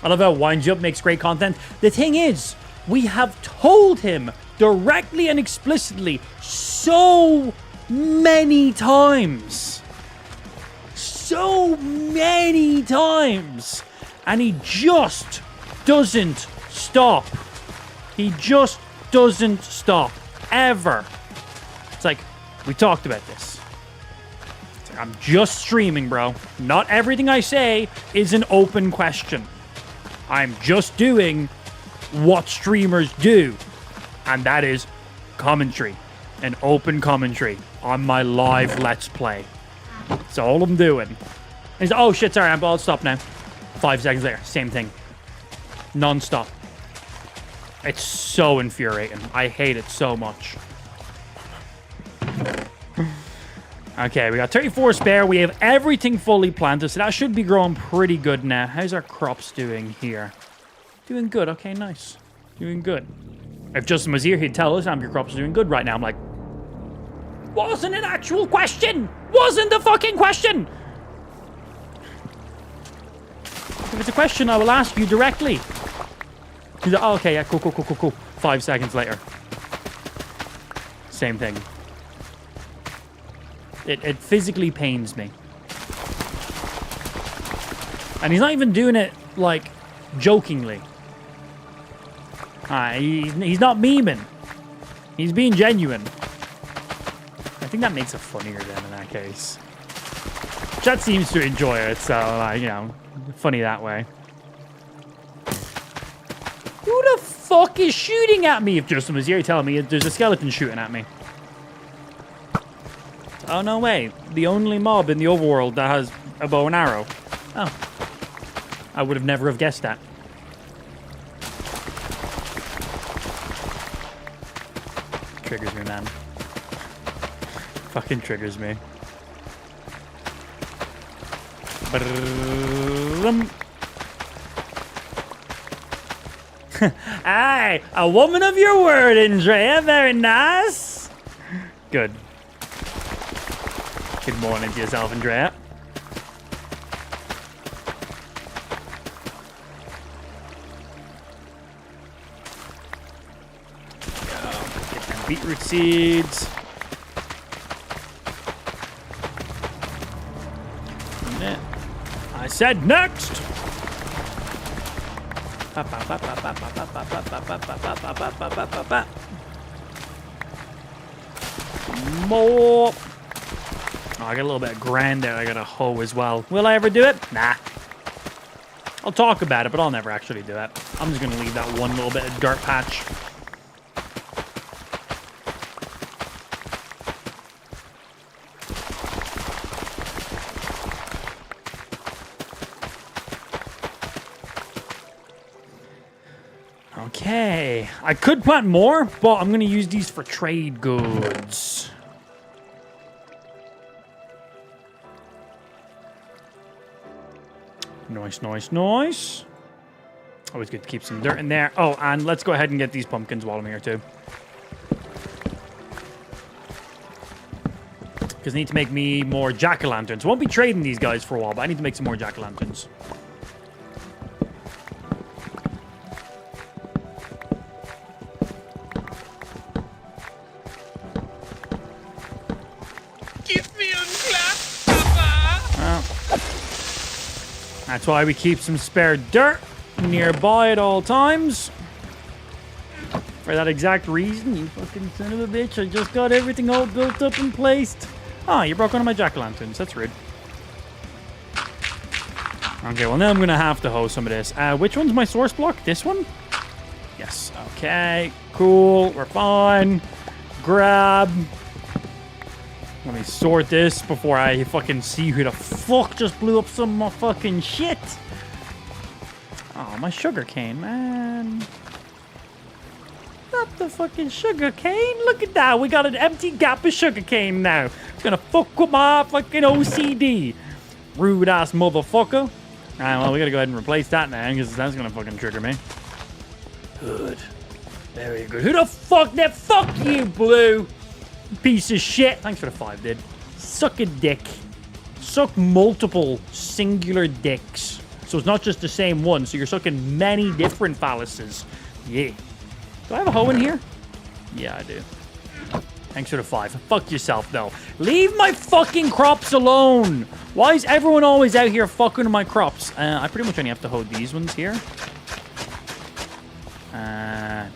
I love how Winds You Up makes great content. The thing is, we have told him directly and explicitly so many times. So many times. And he just doesn't stop. He just doesn't stop. Ever. It's like, we talked about this. It's like, I'm just streaming, bro. Not everything I say is an open question. I'm just doing what streamers do. And that is commentary. An open commentary on my live Let's Play. That's all I'm doing. He's, oh shit, sorry, I'll stop now. 5 seconds later, same thing. Non-stop. It's so infuriating. I hate it so much. Okay, we got 34 spare. We have everything fully planted, so that should be growing pretty good now. How's our crops doing here? Doing good. Okay, nice. Doing good. If Justin was here, he'd tell us your crops are doing good right now. I'm like, wasn't an actual question. Wasn't the fucking question. If it's a question, I will ask you directly. He's like, oh, okay, yeah, cool. 5 seconds later. Same thing. It physically pains me. And he's not even doing it, like, jokingly. He's not memeing. He's being genuine. I think that makes it funnier then in that case. Chat seems to enjoy it, so, you know, funny that way. Who the fuck is shooting at me? If Justin was here, he'd tell me there's a skeleton shooting at me. Oh, no way. The only mob in the overworld that has a bow and arrow. Oh. I would have never have guessed that. Triggers me, man. Fucking triggers me. Aye, a woman of your word, Andrea. Very nice. Good. Good morning to yourself, Andrea. Get them beetroot seeds. I said next. More. Oh, I got a little bit of grand there. I got a hoe as well. Will I ever do it? Nah. I'll talk about it, but I'll never actually do it. I'm just going to leave that one little bit of dirt patch. Okay. I could plant more, but I'm going to use these for trade goods. Nice. Always good to keep some dirt in there. Oh, and let's go ahead and get these pumpkins while I'm here, too. Because I need to make me more jack-o'-lanterns. Won't be trading these guys for a while, but I need to make some more jack-o'-lanterns. Give me a clap. That's why we keep some spare dirt nearby at all times. For that exact reason, you fucking son of a bitch. I just got everything all built up and placed. Oh, you broke one of my jack-o'-lanterns. That's rude. Okay, well, now I'm going to have to hose some of this. Which one's my source block? This one? Yes. Okay, cool. We're fine. Grab. Let me sort this before I fucking see who the fuck just blew up some more fucking shit. Oh, my sugar cane, man. Not the fucking sugar cane. Look at that. We got an empty gap of sugar cane now. It's gonna fuck with my fucking OCD. Rude ass motherfucker. Alright, well, we gotta go ahead and replace that now because that's gonna fucking trigger me. Good. Very good. Who the fuck? Fuck you, Blue. Piece of shit. Thanks for the 5, dude. Suck a dick. Suck multiple singular dicks. So it's not just the same one. So you're sucking many different phalluses. Yeah. Do I have a hoe in here? Yeah, I do. Thanks for the 5. Fuck yourself, though. Leave my fucking crops alone. Why is everyone always out here fucking my crops? I pretty much only have to hoe these ones here.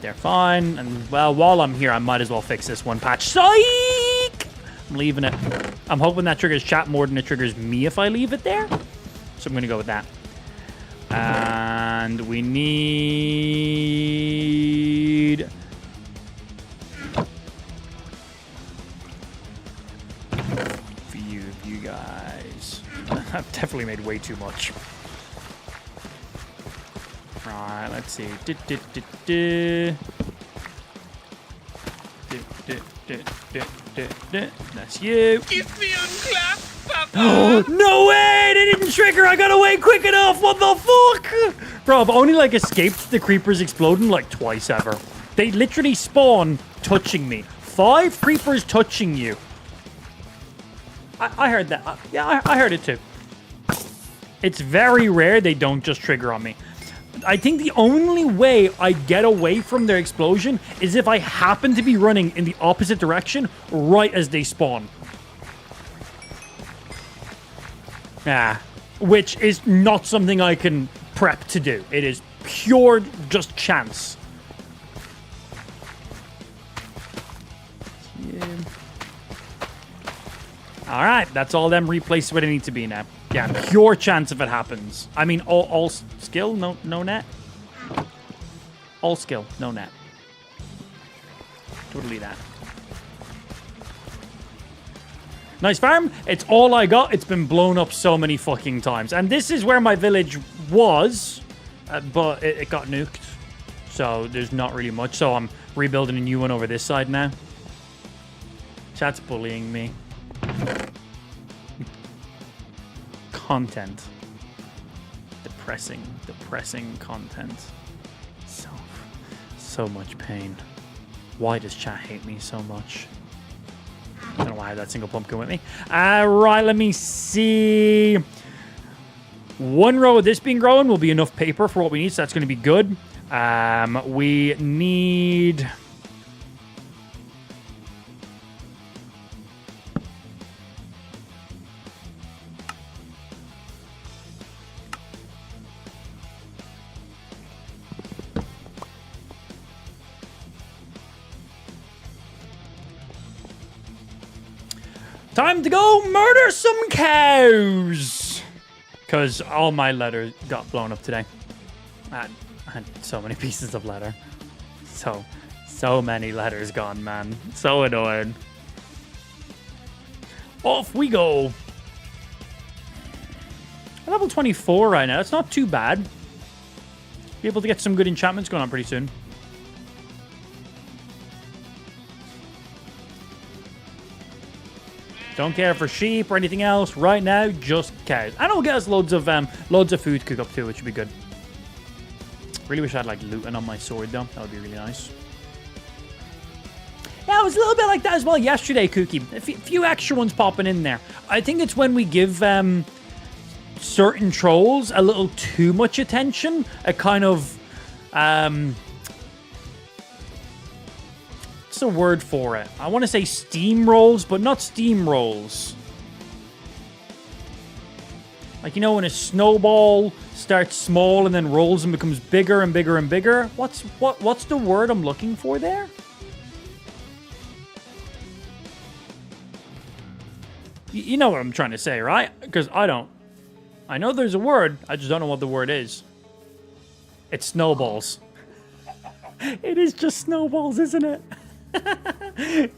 They're fine. And, well, while I'm here, I might as well fix this one patch. Psych! I'm leaving it. I'm hoping that triggers chat more than it triggers me if I leave it there. So I'm going to go with that. And we need... few of you guys. I've definitely made way too much. Right, let's see. That's you. Give me a clap, Papa. Oh, no way! They didn't trigger! I got away quick enough! What the fuck? Bro, I've only, like, escaped the creepers exploding, like, twice ever. They literally spawn touching me. 5 creepers touching you. I heard that. Yeah, I heard it too. It's very rare they don't just trigger on me. I think the only way I get away from their explosion is if I happen to be running in the opposite direction right as they spawn. Which is not something I can prep to do. It is pure just chance. Yeah. All right, that's all them replaced where they need to be now. Yeah, pure chance if it happens. I mean, all skill, no net. All skill, no net. Totally that. Nice farm. It's all I got. It's been blown up so many fucking times. And this is where my village was, but it got nuked. So there's not really much. So I'm rebuilding a new one over this side now. Chat's bullying me. Content. Depressing content. So much pain. Why does chat hate me so much? I don't know why I have that single pumpkin with me. Right, let me see. 1 row of this being grown will be enough paper for what we need, so that's going to be good. We need... time to go murder some cows! Because all my leather got blown up today. I had so many pieces of leather. So many letters gone, man. So annoying. Off we go. I'm level 24 right now. That's not too bad. Be able to get some good enchantments going on pretty soon. Don't care for sheep or anything else right now, just cows. And I'll get us loads of food to cook up too, which would be good. Really wish I had like looting on my sword though. That would be really nice. Yeah, it was a little bit like that as well yesterday, Kooky. A few extra ones popping in there. I think it's when we give certain trolls a little too much attention. A kind of what's the word for it? I want to say steamrolls, but not steamrolls. Like, you know, when a snowball starts small and then rolls and becomes bigger and bigger and bigger? What's the word I'm looking for there? You know what I'm trying to say, right? Because I don't. I know there's a word. I just don't know what the word is. It's snowballs. It is just snowballs, isn't it?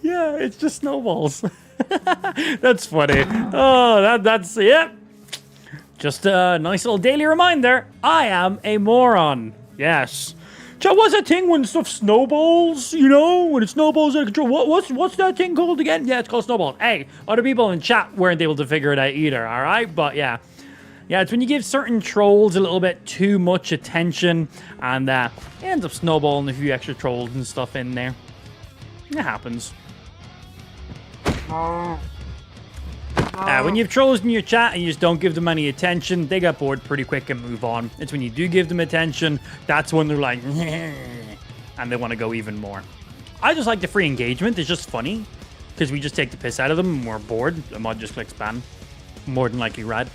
Yeah, it's just snowballs. That's funny. Oh, that's it. Just a nice little daily reminder. I am a moron. Yes. So what's that thing when stuff snowballs? You know, when it snowballs out of control. What's that thing called again? Yeah, it's called snowballs. Hey, other people in chat weren't able to figure it out either. All right, but yeah. Yeah, it's when you give certain trolls a little bit too much attention, and it ends up snowballing a few extra trolls and stuff in there. It happens. When you have trolls in your chat and you just don't give them any attention, they get bored pretty quick and move on. It's when you do give them attention, that's when they're like, and they want to go even more. I just like the free engagement. It's just funny, because we just take the piss out of them and we're bored. The mod just clicks ban. More than likely rad.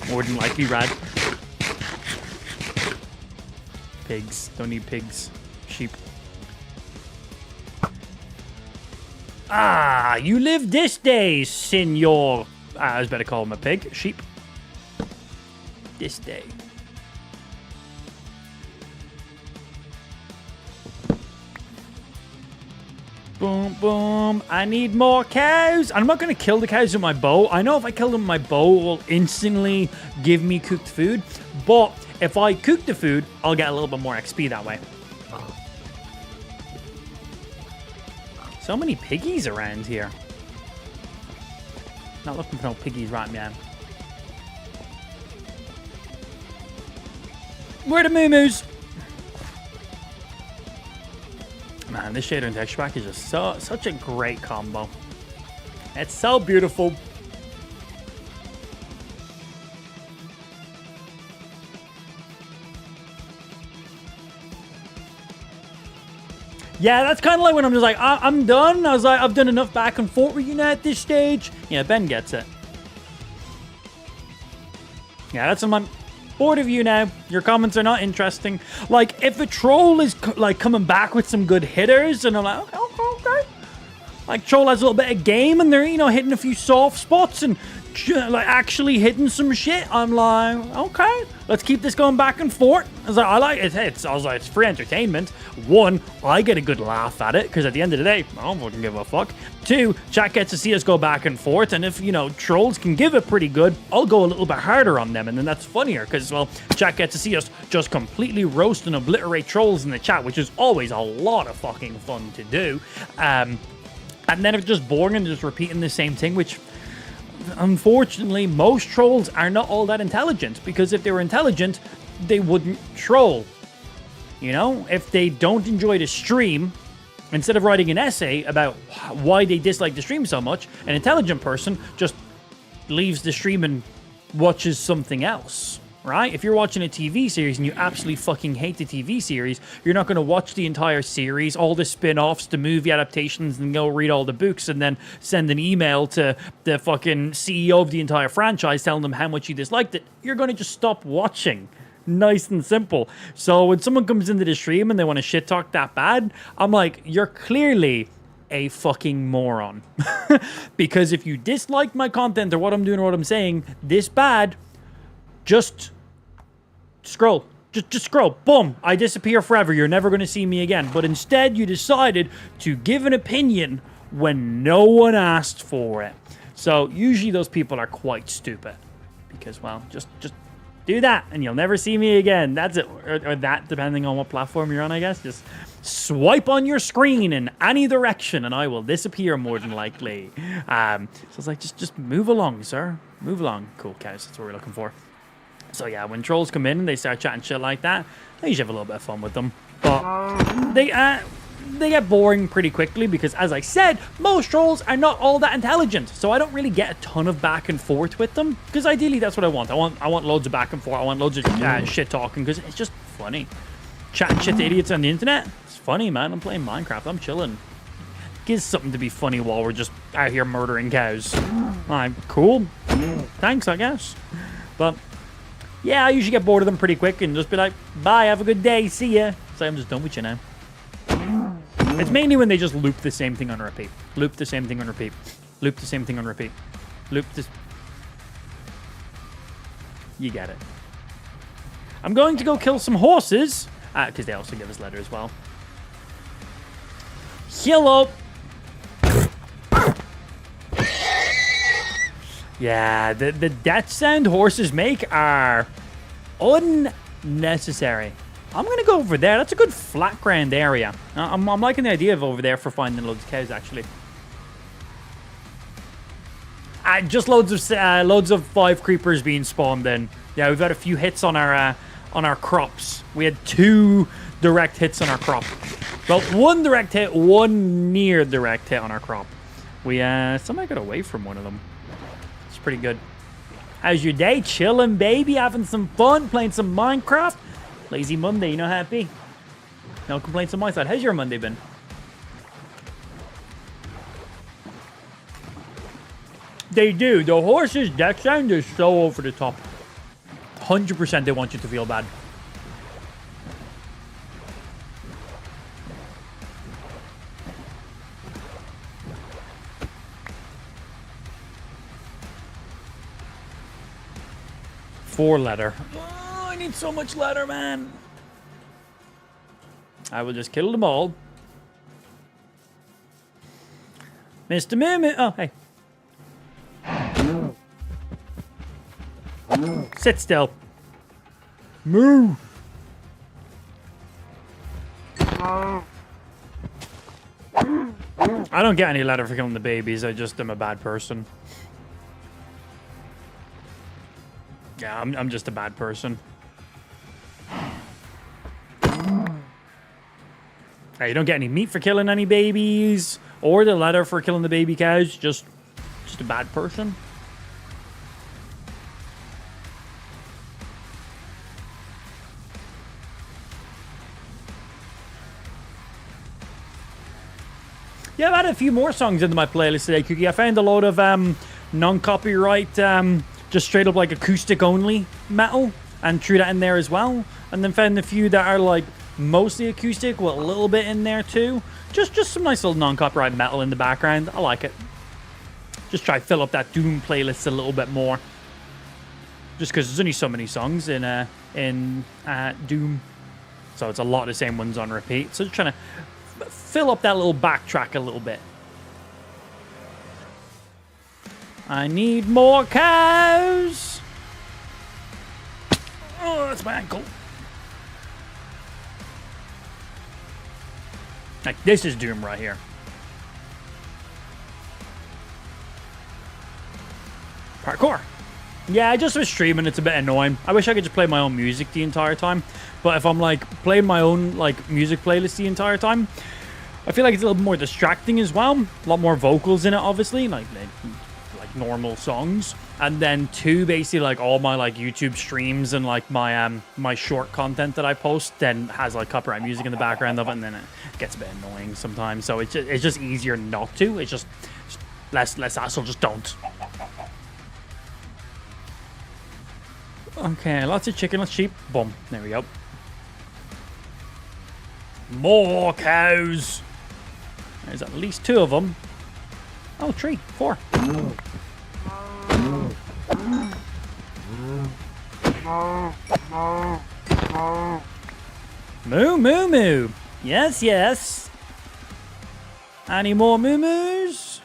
More than likely rad. Pigs. Don't need pigs. Sheep. Ah, you live this day, senor. I was better call him a pig. Sheep. This day. Boom, boom. I need more cows. I'm not going to kill the cows with my bow. I know if I kill them with my bow, it will instantly give me cooked food. But if I cook the food, I'll get a little bit more XP that way. So many piggies around here. Not looking for no piggies right now. Where are the moo-moos? Man, this shader and texture pack is just such a great combo. It's so beautiful. Yeah, that's kind of like when I'm just like, I'm done. I was like, I've done enough back and forth with you now at this stage. Yeah, Ben gets it. Yeah, that's when I'm bored of you now. Your comments are not interesting. Like, if a troll is like coming back with some good hitters, and I'm like, okay. Like, troll has a little bit of game, and they're, you know, hitting a few soft spots and like actually hitting some shit. I'm like, okay, let's keep this going back and forth. I was like, I like it. I was like, it's free entertainment. One, I get a good laugh at it, because at the end of the day, I don't fucking give a fuck. Two, chat gets to see us go back and forth, and if, you know, trolls can give it pretty good, I'll go a little bit harder on them, and then that's funnier, because, well, chat gets to see us just completely roast and obliterate trolls in the chat, which is always a lot of fucking fun to do. And then if it's just boring and just repeating the same thing, which unfortunately most trolls are not all that intelligent, because if they were intelligent, they wouldn't troll. You know, if they don't enjoy the stream, instead of writing an essay about why they dislike the stream so much, an intelligent person just leaves the stream and watches something else. Right? If you're watching a TV series and you absolutely fucking hate the TV series, you're not going to watch the entire series, all the spin-offs, the movie adaptations, and go read all the books and then send an email to the fucking CEO of the entire franchise telling them how much you disliked it. You're going to just stop watching. Nice and simple. So when someone comes into the stream and they want to shit talk that bad, I'm like, you're clearly a fucking moron. Because if you dislike my content or what I'm doing or what I'm saying this bad, just scroll. Just scroll. Boom. I disappear forever. You're never going to see me again. But instead, you decided to give an opinion when no one asked for it. So usually those people are quite stupid. Because, well, just do that and you'll never see me again. That's it. Or that, depending on what platform you're on, I guess. Just swipe on your screen in any direction and I will disappear more than likely. So it's like, just move along, sir. Move along. Cool, guys. That's what we're looking for. So yeah, when trolls come in and they start chatting shit like that, I usually have a little bit of fun with them. But they get boring pretty quickly because, as I said, most trolls are not all that intelligent. So I don't really get a ton of back and forth with them, because ideally that's what I want. I want loads of back and forth. I want loads of shit talking, because it's just funny. Chatting shit to idiots on the internet, it's funny, man. I'm playing Minecraft. I'm chilling. Gives something to be funny while we're just out here murdering cows. I'm cool. Thanks, I guess. But yeah, I usually get bored of them pretty quick and just be like, bye, have a good day, see ya. So I'm just done with you now. It's mainly when they just loop the same thing on repeat. Loop the same thing on repeat. Loop the same thing on repeat. Loop this. You get it. I'm going to go kill some horses. Because they also give us leather as well. Hello. Yeah, the death sound horses make are unnecessary. I'm going to go over there. That's a good flat ground area. I'm liking the idea of over there for finding loads of cows, actually. Just loads of 5 creepers being spawned in. Yeah, we've had a few hits on our crops. We had 2 direct hits on our crop. Well, 1 direct hit, 1 near direct hit on our crop. We somehow got away from one of them. It's pretty good. How's your day? Chilling, baby. Having some fun, playing some Minecraft. Lazy Monday, you know how it be. No complaints on my side. How's your Monday been? They do. The horse's death sound is so over the top. 100% they want you to feel bad. For leather. Oh, I need so much leather, man. I will just kill them all. Mr. Moo. Oh, hey. Sit still. Moo. I don't get any letter for killing the babies. I just am a bad person. Yeah, I'm just a bad person. Hey, you don't get any meat for killing any babies, or the leather for killing the baby cows. Just a bad person. Yeah, I've added a few more songs into my playlist today, Cookie. I found a load of non-copyright, just straight up like acoustic only metal, and threw that in there as well. And then found a few that are like mostly acoustic with a little bit in there too. Just some nice little non-copyright metal in the background. I like it. Just try to fill up that Doom playlist a little bit more. Just because there's only so many songs in Doom, so it's a lot of the same ones on repeat. So just trying to fill up that little backtrack a little bit. I need more cows. Oh, that's my ankle. Like, this is Doom right here. Parkour. Yeah, I just was streaming. It's a bit annoying. I wish I could just play my own music the entire time. But if I'm like playing my own like music playlist the entire time, I feel like it's a little more distracting as well. A lot more vocals in it, obviously, like normal songs. And then 2, basically like all my like YouTube streams and like my my short content that I post then has like copyright music in the background of it, and then it gets a bit annoying sometimes. So it's just easier not to. It's just less hassle. Just don't. Okay, lots of chicken, lots of sheep. Boom. There we go. More cows. There's at least 2 of them. Oh, 3, 4. Moo, moo, moo. Yes, yes. Any more moo moos?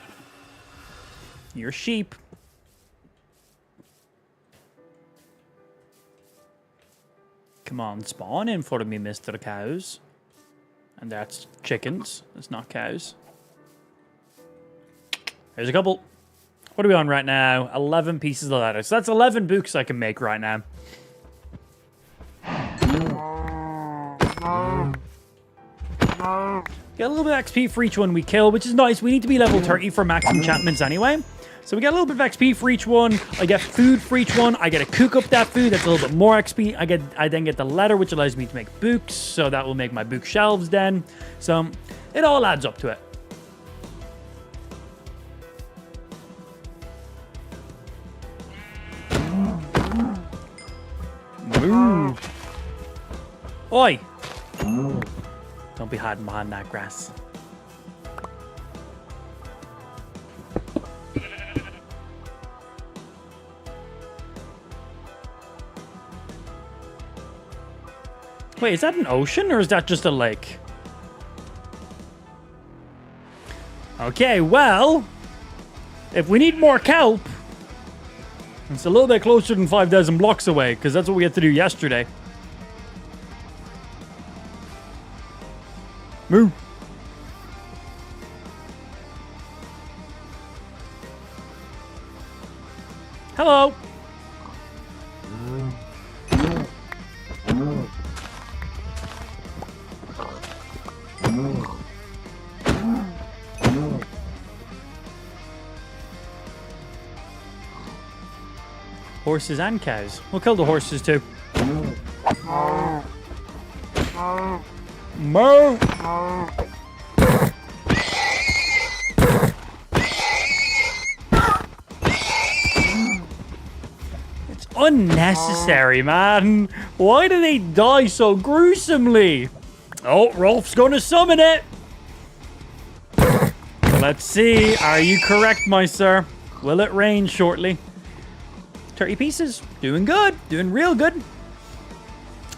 You're sheep. Come on, spawn in for me, Mr. Cows. And that's chickens. That's not cows. There's a couple. What are we on right now? 11 pieces of leather. So that's 11 books I can make right now. Get a little bit of XP for each one we kill, which is nice. We need to be level 30 for max enchantments anyway. So we get a little bit of XP for each one. I get food for each one. I get to cook up that food. That's a little bit more XP. I then get the leather, which allows me to make books. So that will make my bookshelves then. So it all adds up to it. Move. Oi! Don't be hiding behind that grass. Wait, is that an ocean or is that just a lake? Okay, well, if we need more kelp, it's a little bit closer than 5,000 blocks away, because that's what we had to do yesterday. Move. Hello. Horses and cows. We'll kill the horses too. Moo! It's unnecessary, man. Why do they die so gruesomely? Oh, Rolf's gonna summon it. Let's see. Are you correct, my sir? Will it rain shortly? 30 pieces. Doing good. Doing real good.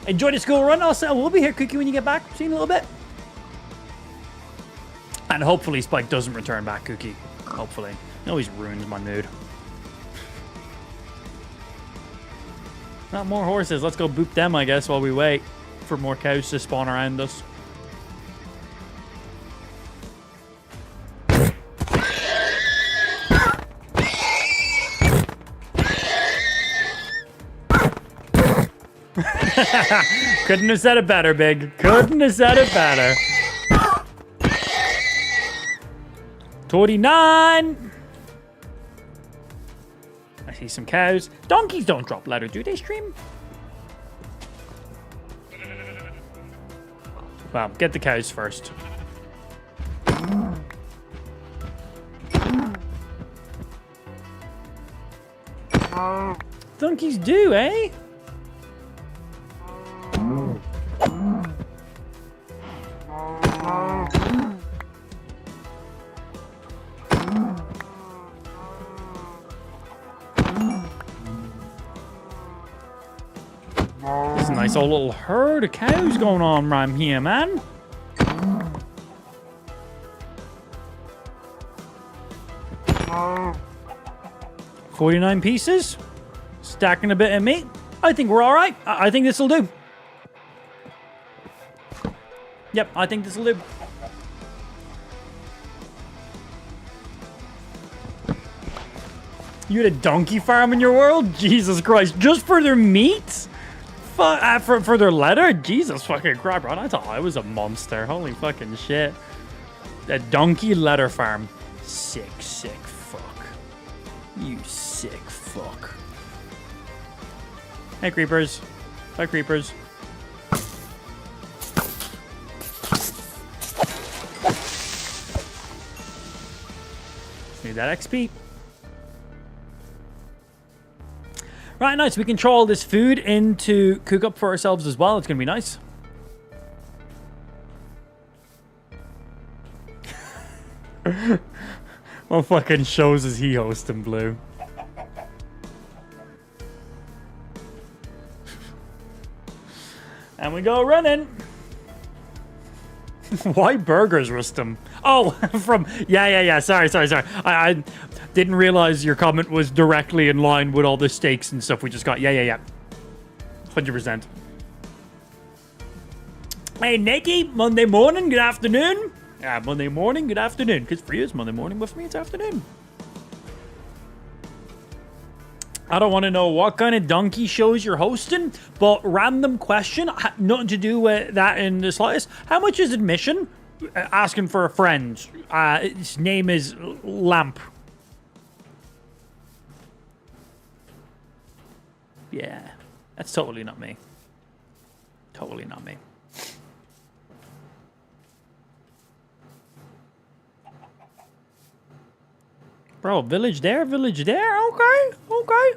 Enjoy the school run. We'll be here, Cookie, when you get back. See you in a little bit. And hopefully Spike doesn't return back, Cookie. Hopefully. He always ruins my mood. Not more horses. Let's go boop them, I guess, while we wait for more cows to spawn around us. Couldn't have said it better, Big. Couldn't have said it better. 29. I see some cows. Donkeys don't drop letter, do they, stream? Well, get the cows first. Donkeys do, eh? There's a nice old little herd of cows going on around here, man. $49 pieces. Stacking a bit of meat. I think we're all right. I think this will do. Yep, I think this will do. You had a donkey farm in your world? Jesus Christ. Just for their meat? For their leather? Jesus fucking Christ, bro. I thought I was a monster. Holy fucking shit. A donkey leather farm. Sick, sick fuck. You sick fuck. Hey, creepers. Bye, creepers. Need that XP. Right, nice. We can throw all this food in to cook up for ourselves as well. It's going to be nice. What fucking shows is he hosting, Blue? And we go running. Why burgers, Rustum? Oh, from... Yeah. Sorry. I didn't realize your comment was directly in line with all the steaks and stuff we just got. Yeah. 100%. Hey, Nikki. Monday morning, good afternoon. Yeah, Monday morning, good afternoon. Because for you, it's Monday morning, but for me, it's afternoon. I don't want to know what kind of donkey shows you're hosting, but random question, nothing to do with that in the slightest. How much is admission? Asking for a friend. His name is Lamp. Yeah, that's totally not me. Totally not me. Bro, village there. Okay.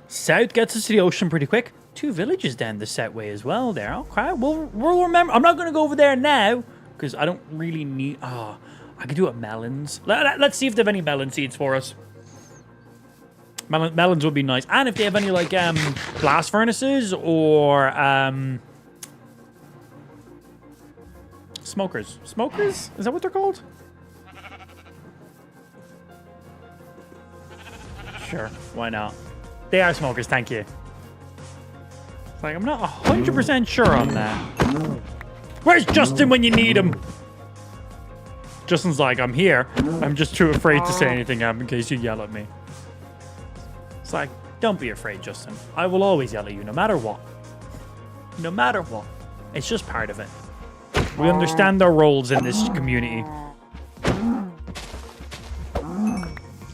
South gets us to the ocean pretty quick. 2 villages down the south way as well there. Okay, we'll remember. I'm not going to go over there now because I don't really need... Oh, I could do it melons. Let's see if they have any melon seeds for us. Melons would be nice. And if they have any, like, blast furnaces or... Smokers. Smokers? Is that what they're called? Sure, why not? They are smokers, thank you. Like, I'm not 100% sure on that. Where's Justin when you need him? Justin's like, I'm here. I'm just too afraid to say anything in case you yell at me. It's like, don't be afraid, Justin. I will always yell at you, no matter what. No matter what. It's just part of it. We understand our roles in this community.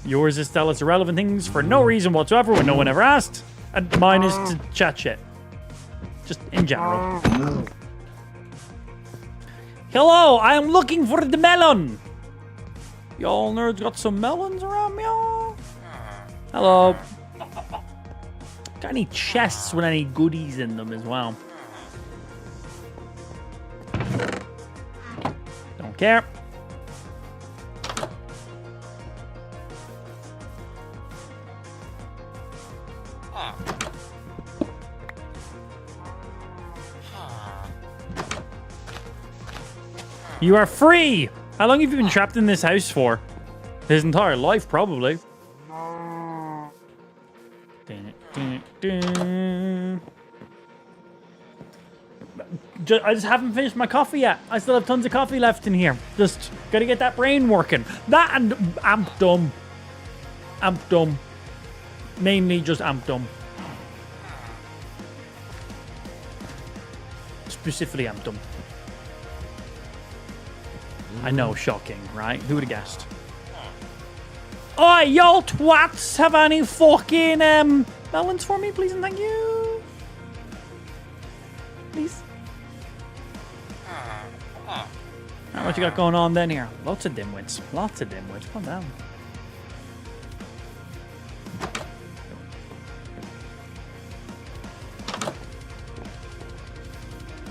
Yours is tell us irrelevant things for no reason whatsoever when no one ever asked. And mine is to chat shit. Just in general. Hello, I am looking for the melon. Y'all nerds got some melons around me, y'all? Hello. Got any chests with any goodies in them as well? Don't care. You are free! How long have you been trapped in this house for? His entire life, probably. I just haven't finished my coffee yet. I still have tons of coffee left in here. Just gotta get that brain working. That and amp dumb. Amp dumb. Mainly just amp dumb. Specifically amp dumb. I know, shocking, right? Who would have guessed? Oi, y'all twats! Have any fucking melons for me, please and thank you? Please. Alright, what you got going on then here? Lots of dimwits. Lots of dimwits. Calm down.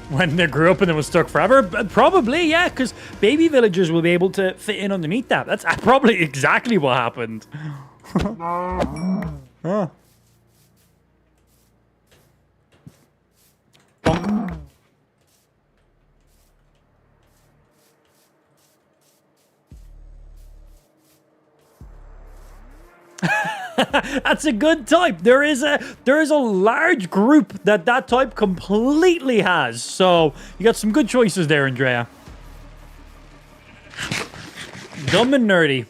When they grew up and it was stuck forever? Probably, yeah, because baby villagers will be able to fit in underneath that. That's probably exactly what happened. Huh. That's a good type. There is a large group that type completely has. So you got some good choices there, Andrea. Dumb and nerdy.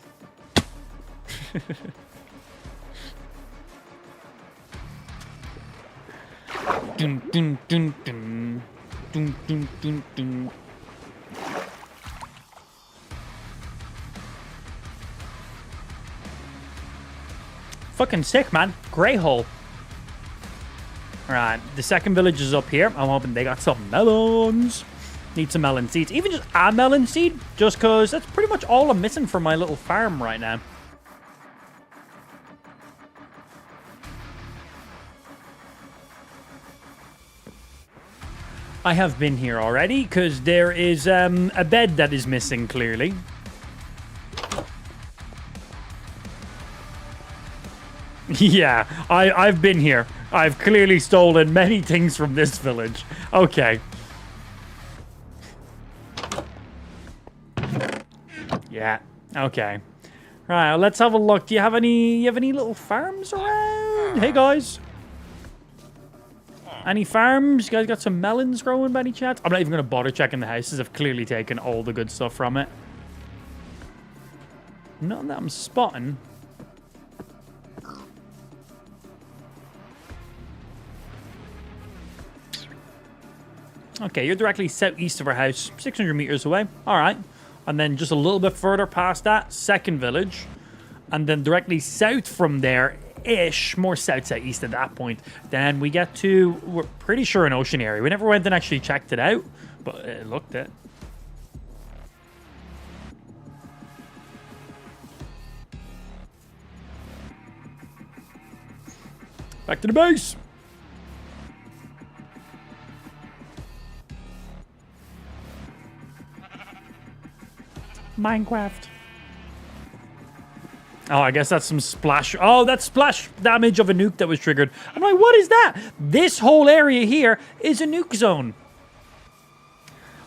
Dun, dun, dun, dun. Dun, dun, dun, dun. Fucking sick, man. Grey hole. Alright, the second village is up here. I'm hoping they got some melons. Need some melon seeds. Even just a melon seed, just because that's pretty much all I'm missing for my little farm right now. I have been here already, because there is a bed that is missing, clearly. Yeah, I've been here. I've clearly stolen many things from this village. Okay. Yeah, okay. Right, let's have a look. Do you have any little farms around? Hey, guys. Any farms? You guys got some melons growing by any chance? I'm not even going to bother checking the houses. I've clearly taken all the good stuff from it. Nothing that I'm spotting. Okay, you're directly southeast of our house, 600 meters away. All right. And then just a little bit further past that, second village. And then directly south from there-ish, more south-southeast at that point, then we get to, we're pretty sure, an ocean area. We never went and actually checked it out, but it looked it. Back to the base. Minecraft. Oh, I guess that's some splash. Oh, that's splash damage of a nuke that was triggered. I'm like, what is that? This whole area here is a nuke zone.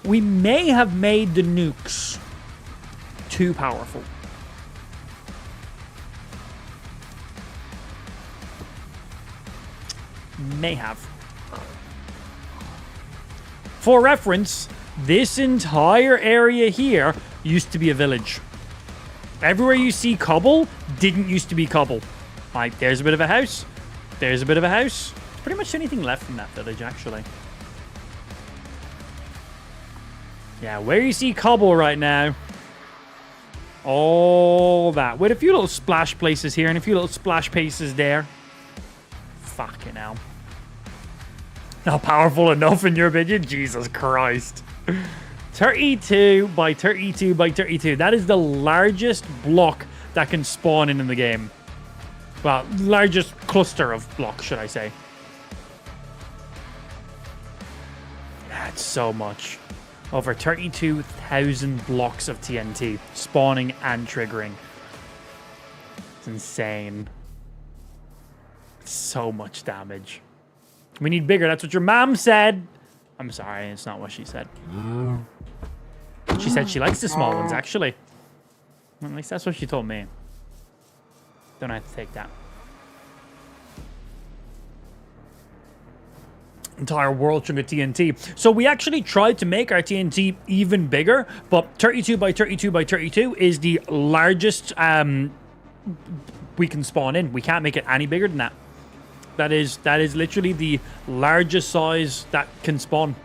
We may have made the nukes too powerful. May have. For reference, this entire area here used to be a village. Everywhere you see cobble didn't used to be cobble. Like, there's a bit of a house. There's a bit of a house. There's pretty much anything left from that village, actually. Yeah, where you see cobble right now, all that. With a few little splash places here and a few little splash places there. Fucking hell. Not powerful enough in your opinion? Jesus Christ. 32 by 32 by 32. That is the largest block that can spawn in the game. Well, largest cluster of blocks, should I say. That's so much. Over 32,000 blocks of TNT spawning and triggering. It's insane. So much damage. We need bigger. That's what your mom said. I'm sorry, it's not what she said. She said she likes the small ones, actually. At least that's what she told me. Don't have to take that. Entire world chunk of TNT. So we actually tried to make our TNT even bigger, but 32 by 32 by 32 is the largest we can spawn in. We can't make it any bigger than that. That is literally the largest size that can spawn.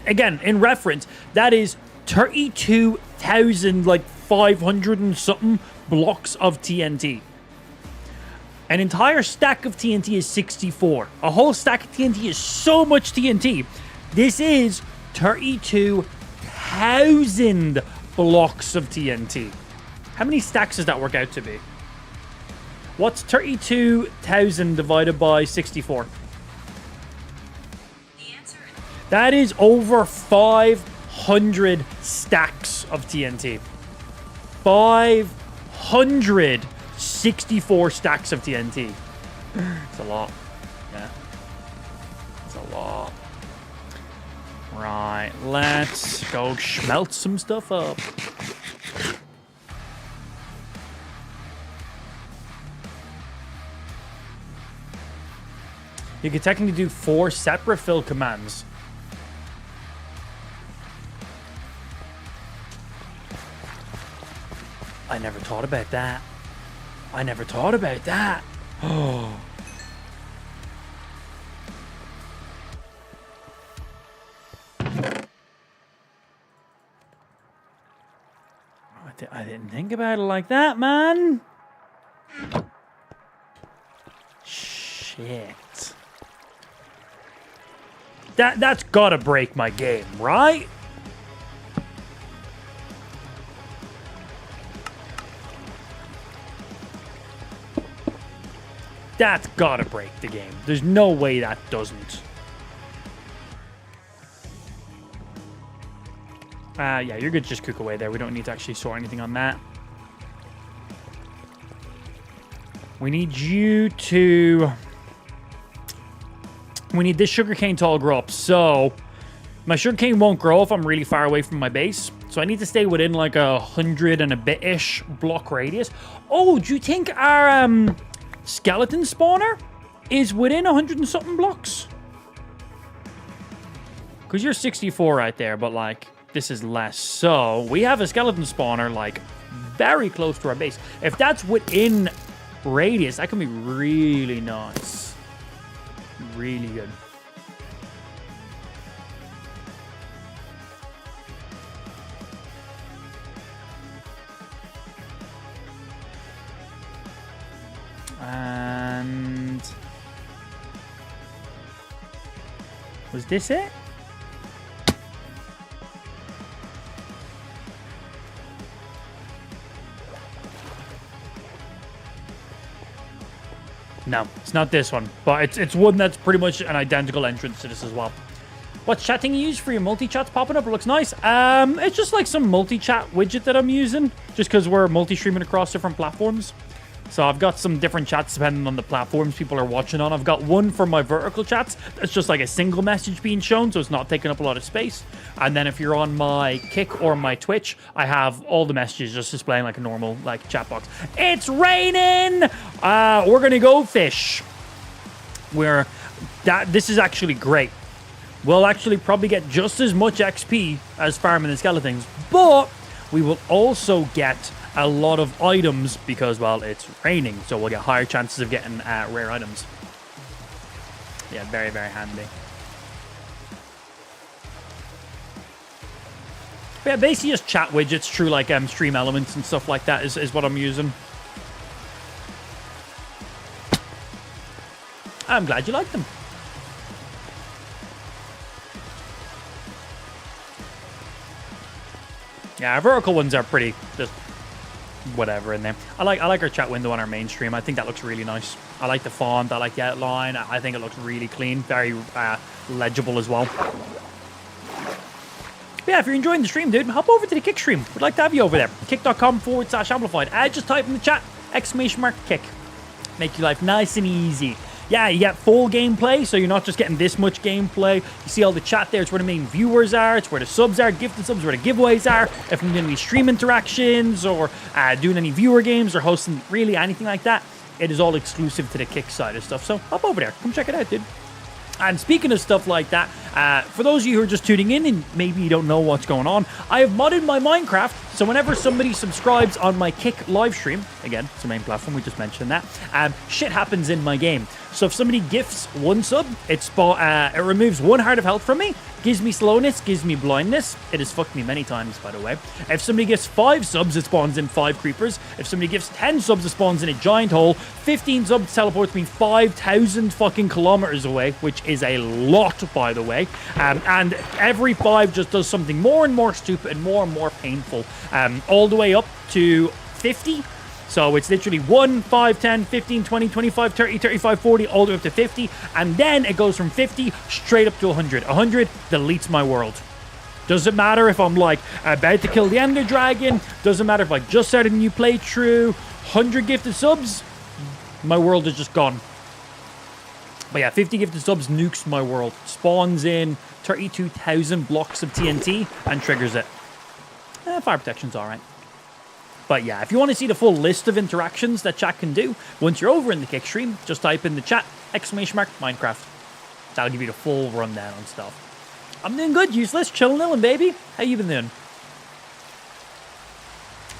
Again, in reference, that is 32,000, like 500 and something blocks of TNT. An entire stack of TNT is 64. A whole stack of TNT is so much TNT. This is 32,000 blocks of TNT. How many stacks does that work out to be? What's 32,000 divided by 64? That is over 500 stacks of TNT. 564 stacks of TNT. It's a lot. Yeah. It's a lot. Right, let's go smelt some stuff up. You could technically do 4 separate fill commands. I never thought about that. I never thought about that. Oh. I didn't think about it like that, man. Shit. That's gotta break my game, right? That's gotta break the game. There's no way that doesn't. Yeah, you're good to just cook away there. We don't need to actually store anything on that. We need you to... We need this sugarcane to all grow up. So, my sugarcane won't grow if I'm really far away from my base. So I need to stay within like 100 and a bit-ish block radius. Oh, do you think our skeleton spawner is within 100 and something blocks? Because you're 64 right there, but like, this is less. So, we have a skeleton spawner like very close to our base. If that's within radius, that can be really nice. Really good. And was this it? No, it's not this one, but it's one that's pretty much an identical entrance to this as well. What's chatting you use for your multi-chats popping up? It looks nice. It's just like some multi-chat widget that I'm using, just because we're multi-streaming across different platforms. So I've got some different chats depending on the platforms people are watching on. I've got one for my vertical chats. It's just like a single message being shown, so it's not taking up a lot of space. And then if you're on my Kick or my Twitch, I have all the messages just displaying like a normal like chat box. It's raining! We're gonna go fish. This is actually great. We'll actually probably get just as much XP as farming the skeletons, but we will also get a lot of items because, well, it's raining, so we'll get higher chances of getting rare items. Yeah, very, very handy. But yeah, basically just chat widgets through like stream elements and stuff like that is what I'm using. I'm glad you like them. Yeah, our vertical ones are pretty just whatever in there. I like our chat window on our main stream. I think that looks really nice. I like the font. I like the outline. I think it looks really clean, very legible as well. But yeah, if you're enjoying the stream, dude, hop over to the Kick stream. We'd like to have you over there. Kick.com/amplified. Just type in the chat !Kick. Make your life nice and easy. Yeah, you get full gameplay, so you're not just getting this much gameplay. You see all the chat there. It's where the main viewers are. It's where the subs are, gifted subs, where the giveaways are. If I'm doing any stream interactions or doing any viewer games or hosting really anything like that, it is all exclusive to the Kick side of stuff. So hop over there. Come check it out, dude. And speaking of stuff like that, for those of you who are just tuning in and maybe you don't know what's going on, I have modded my Minecraft, so whenever somebody subscribes on my Kick live stream, again, it's the main platform, we just mentioned that, shit happens in my game. So if somebody gifts one sub, it removes 1 heart of health from me, gives me slowness, gives me blindness. It has fucked me many times, by the way. If somebody gifts 5 subs, it spawns in 5 creepers. If somebody gifts 10 subs, it spawns in a giant hole. 15 subs teleports me 5,000 fucking kilometers away, which is a lot, by the way. And every 5 just does something more and more stupid and more painful. All the way up to 50. So it's literally 1, 5, 10, 15, 20, 25, 30, 35, 40, all the way up to 50. And then it goes from 50 straight up to 100. 100 deletes my world. Doesn't matter if I'm like about to kill the Ender Dragon. Doesn't matter if I just started a new playthrough. 100 gifted subs, my world is just gone. But yeah, 50 gifted subs nukes my world. Spawns in 32,000 blocks of TNT and triggers it. Fire protection's alright. But yeah, if you want to see the full list of interactions that chat can do, once you're over in the Kick stream, just type in the chat, !Minecraft. That'll give you the full rundown on stuff. I'm doing good, useless, chilling, baby. How you been doing?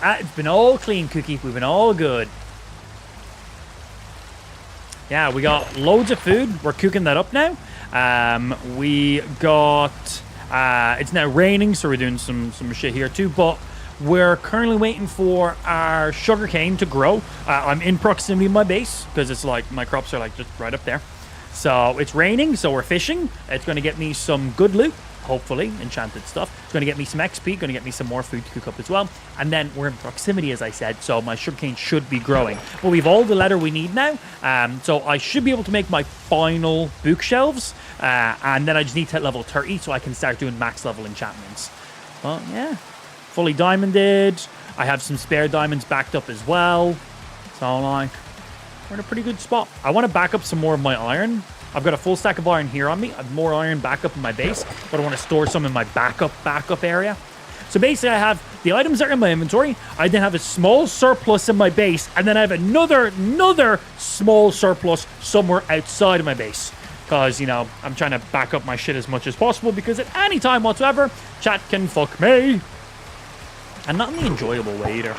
It's been all clean, Cookie. We've been all good. Yeah, we got loads of food. We're cooking that up now. We got... it's now raining, so we're doing some shit here too, but... We're currently waiting for our sugarcane to grow. I'm in proximity of my base because it's like my crops are like just right up there. So it's raining, so we're fishing. It's going to get me some good loot, hopefully, enchanted stuff. It's going to get me some XP, going to get me some more food to cook up as well. And then we're in proximity, as I said, so my sugarcane should be growing. But we've all the leather we need now, so I should be able to make my final bookshelves. And then I just need to hit level 30 so I can start doing max level enchantments. Well, yeah. Fully diamonded. I have some spare diamonds backed up as well. So, like, we're in a pretty good spot. I want to back up some more of my iron. I've got a full stack of iron here on me. I have more iron back up in my base, but I want to store some in my backup area. So basically, I have the items that are in my inventory. I then have a small surplus in my base, and then I have another small surplus somewhere outside of my base. Because, you know, I'm trying to back up my shit as much as possible, because at any time whatsoever, chat can fuck me. And not in the enjoyable way either.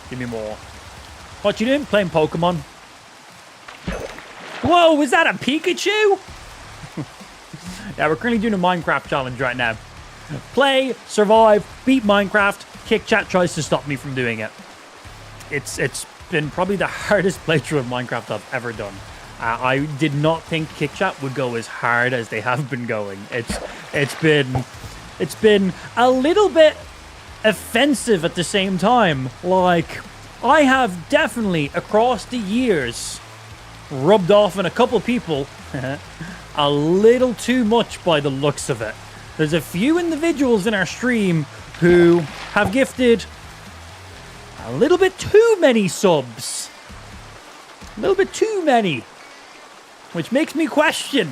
Give me more. What you doing? Playing Pokemon. Whoa, was that a Pikachu? Yeah, we're currently doing a Minecraft challenge right now. Play, survive, beat Minecraft. Kick chat tries to stop me from doing it. It's been probably the hardest playthrough of Minecraft I've ever done. I did not think Kick Chat would go as hard as they have been going. It's been a little bit offensive at the same time. Like, I have definitely across the years rubbed off on a couple people a little too much by the looks of it. There's a few individuals in our stream who have gifted a little bit too many subs. A little bit too many. Which makes me question,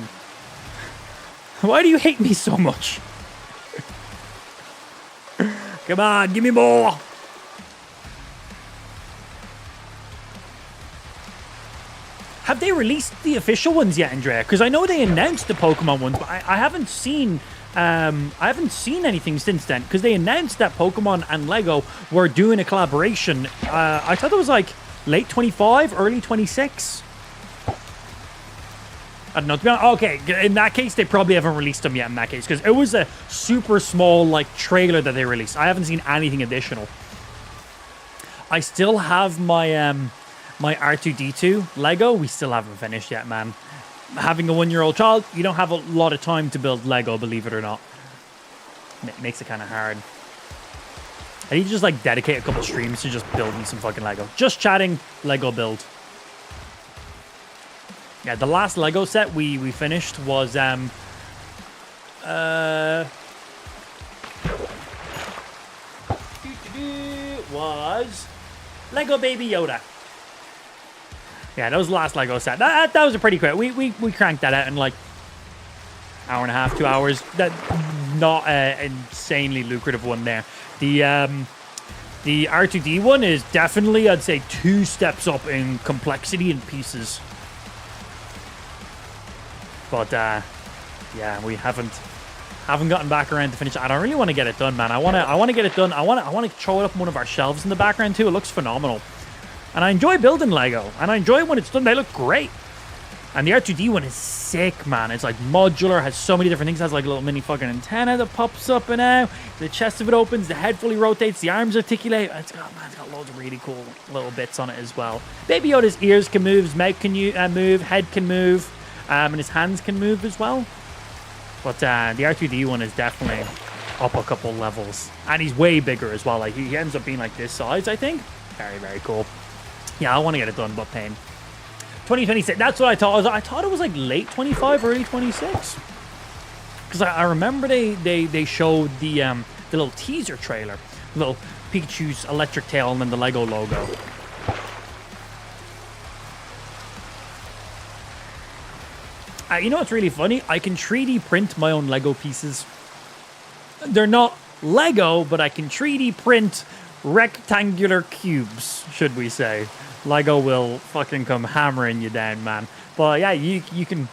why do you hate me so much? Come on, give me more. Have they released the official ones yet, Andrea? Because I know they announced the Pokemon ones, but I haven't seen anything since then. Because they announced that Pokemon and Lego were doing a collaboration. I thought it was like late 25, early 26. I don't know. To be honest, okay, in that case, they probably haven't released them yet in that case. Because it was a super small, like, trailer that they released. I haven't seen anything additional. I still have my, my R2-D2 Lego. We still haven't finished yet, man. Having a 1-year-old child, you don't have a lot of time to build Lego, believe it or not. It makes it kind of hard. I need to just, like, dedicate a couple streams to just building some fucking Lego. Just chatting, Lego build. Yeah, the last Lego set we finished was Lego Baby Yoda. Yeah, that was the last Lego set. That was a pretty quick. We cranked that out in like hour and a half, 2 hours. That not an insanely lucrative one there. The R2D one is definitely, I'd say, 2 steps up in complexity and pieces. But yeah, we haven't gotten back around to finish it. I don't really want to get it done, man. I want to get it done. I want to throw it up on one of our shelves in the background too. It looks phenomenal. And I enjoy building Lego. And I enjoy it when it's done. They look great. And the R2D one is sick, man. It's like modular, has so many different things. It has like a little mini fucking antenna that pops up and out. The chest of it opens, the head fully rotates, the arms articulate. It's got loads of really cool little bits on it as well. Baby Yoda's ears can move, his mouth can move, head can move. And his hands can move as well. But the R2D one is definitely up a couple levels. And he's way bigger as well. Like, he ends up being like this size, I think. Very, very cool. Yeah, I want to get it done, but pain. 2026, that's what I thought. I thought it was like late 25, early 26. Because I remember they showed the little teaser trailer. Little Pikachu's electric tail and then the Lego logo. You know what's really funny? I can 3D print my own Lego pieces. They're not Lego, but I can 3D print rectangular cubes, should we say. Lego will fucking come hammering you down, man. But yeah, you can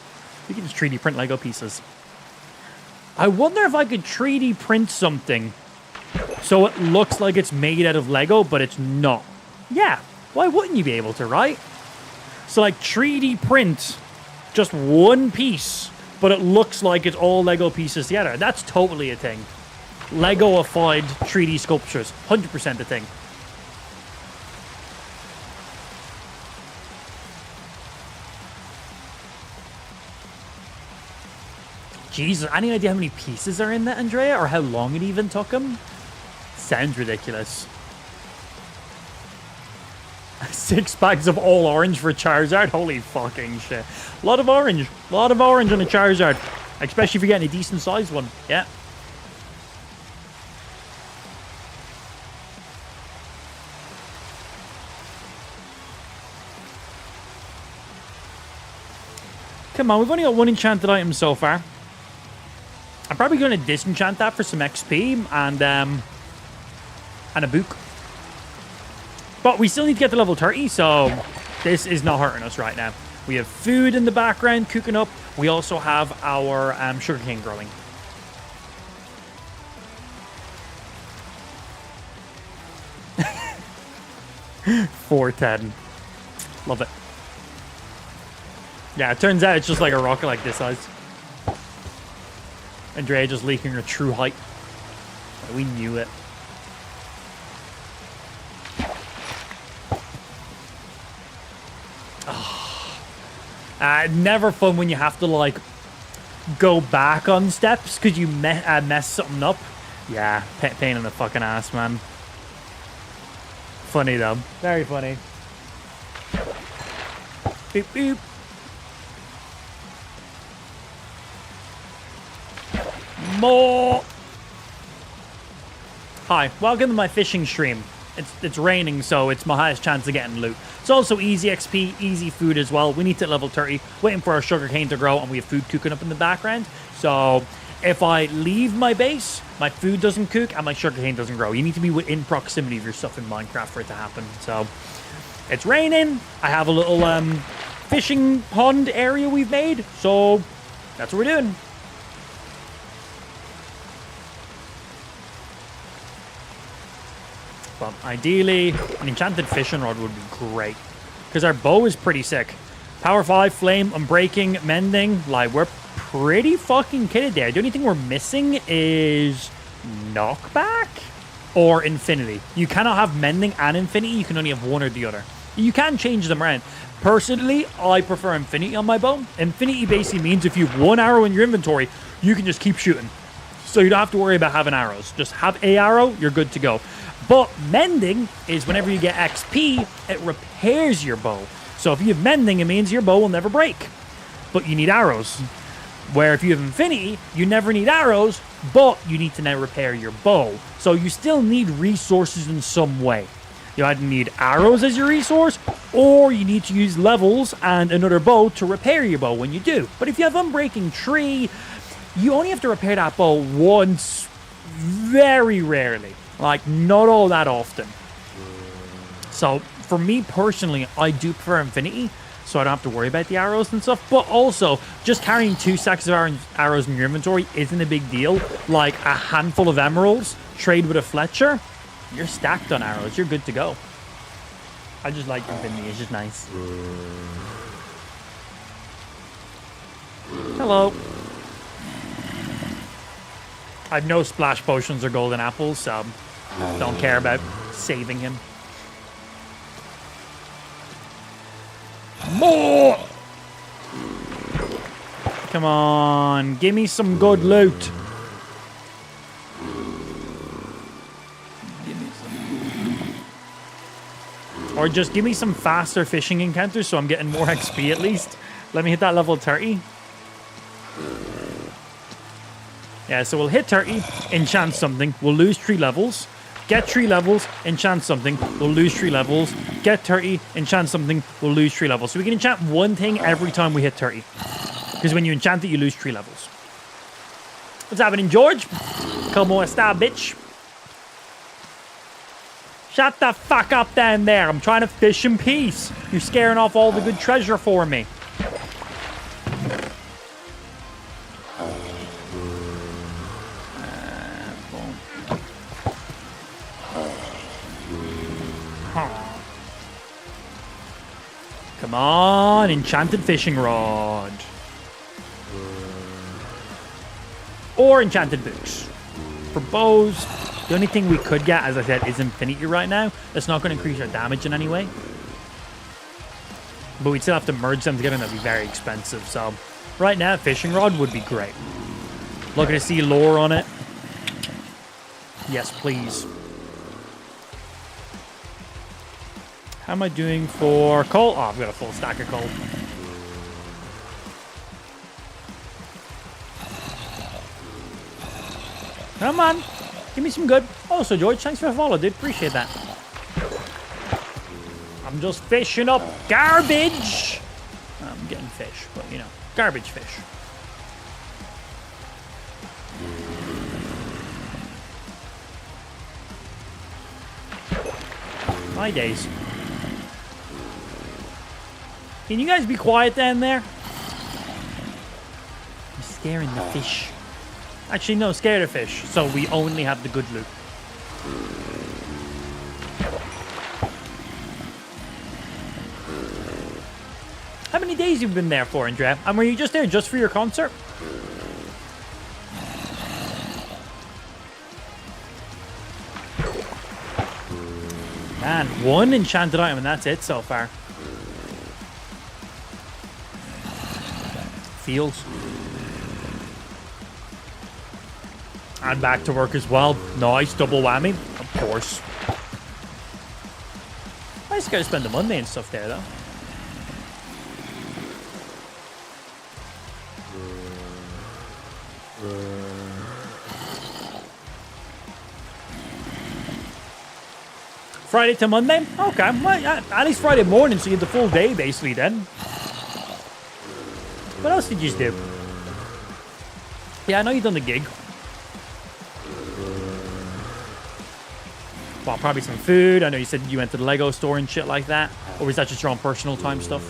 just 3D print Lego pieces. I wonder if I could 3D print something so it looks like it's made out of Lego, but it's not. Yeah, why wouldn't you be able to, right? So like 3D print just one piece, but it looks like it's all Lego pieces together. That's totally a thing. Lego-ified 3D sculptures. 100% a thing. Jesus, any idea how many pieces are in that, Andrea? Or how long it even took him? Sounds ridiculous. 6 packs of all orange for Charizard? Holy fucking shit. A lot of orange. A lot of orange on a Charizard. Especially if you're getting a decent sized one. Yeah. Come on, we've only got 1 enchanted item so far. I'm probably going to disenchant that for some XP and a book. But we still need to get to level 30, so this is not hurting us right now. We have food in the background cooking up. We also have our sugarcane growing. $4.10. Love it. Yeah, it turns out it's just like a rocket like this size. Andrea just leaking her true height. We knew it. Never fun when you have to, like, go back on steps because you mess something up. Yeah, pain in the fucking ass, man. Funny, though. Very funny. Beep, beep. More. Hi, welcome to my fishing stream. It's raining, so it's my highest chance of getting loot. It's also easy XP, easy food as well. We need to level 30, waiting for our sugarcane to grow, and we have food cooking up in the background. So if I leave my base, my food doesn't cook, and my sugarcane doesn't grow. You need to be within proximity of your stuff in Minecraft for it to happen. So it's raining. I have a little fishing pond area we've made, so that's what we're doing. But ideally, an enchanted fishing rod would be great. Because our bow is pretty sick. Power 5, flame, unbreaking, mending. Like, we're pretty fucking kitted there. The only thing we're missing is knockback or infinity. You cannot have mending and infinity. You can only have one or the other. You can change them around. Personally, I prefer infinity on my bow. Infinity basically means if you have one arrow in your inventory, you can just keep shooting. So you don't have to worry about having arrows. Just have a arrow, you're good to go. But mending is whenever you get XP, it repairs your bow. So if you have mending, it means your bow will never break. But you need arrows. Where if you have infinity, you never need arrows, but you need to now repair your bow. So you still need resources in some way. You either need arrows as your resource, or you need to use levels and another bow to repair your bow when you do. But if you have unbreaking tree, you only have to repair that bow once, very rarely. Like, not all that often. So, for me personally, I do prefer infinity, so I don't have to worry about the arrows and stuff. But also, just carrying 2 stacks of arrows in your inventory isn't a big deal. Like, a handful of emeralds, trade with a Fletcher, you're stacked on arrows. You're good to go. I just like infinity. It's just nice. Hello. I have no splash potions or golden apples, so don't care about saving him. More! Come on, give me some good loot. Or just give me some faster fishing encounters so I'm getting more XP at least. Let me hit that level 30. Yeah, so we'll hit 30, enchant something, we'll lose 3 levels, get 3 levels, enchant something, we'll lose 3 levels, get 30, enchant something, we'll lose 3 levels. So we can enchant one thing every time we hit 30. Because when you enchant it, you lose 3 levels. What's happening, George? Come on, star, bitch. Shut the fuck up down there. I'm trying to fish in peace. You're scaring off all the good treasure for me. Come on, enchanted fishing rod. Or enchanted boots. For bows, the only thing we could get, as I said, is infinity right now. That's not going to increase our damage in any way. But we'd still have to merge them together and that'd be very expensive. So right now, fishing rod would be great. Looking to see lore on it. Yes, please. How am I doing for coal? Oh, I've got a full stack of coal. Come on. Give me some good. Also, George, thanks for the follow, dude. Appreciate that. I'm just fishing up garbage. I'm getting fish, but, you know, garbage fish. My days. Can you guys be quiet down there? I'm scaring the fish. Actually, no, scare the fish. So we only have the good loot. How many days have you been there for, Andrea? And were you just there just for your concert? Man, 1 enchanted item and that's it so far. feels. And back to work as well. Nice, double whammy. Of course. Nice guy to spend the Monday and stuff there, though. Friday to Monday? Okay, well, at least Friday morning, so you had the full day, basically, then. What else did you do? Yeah, I know you've done the gig. Well, probably some food. I know you said you went to the Lego store and shit like that. Or was that just your own personal time stuff?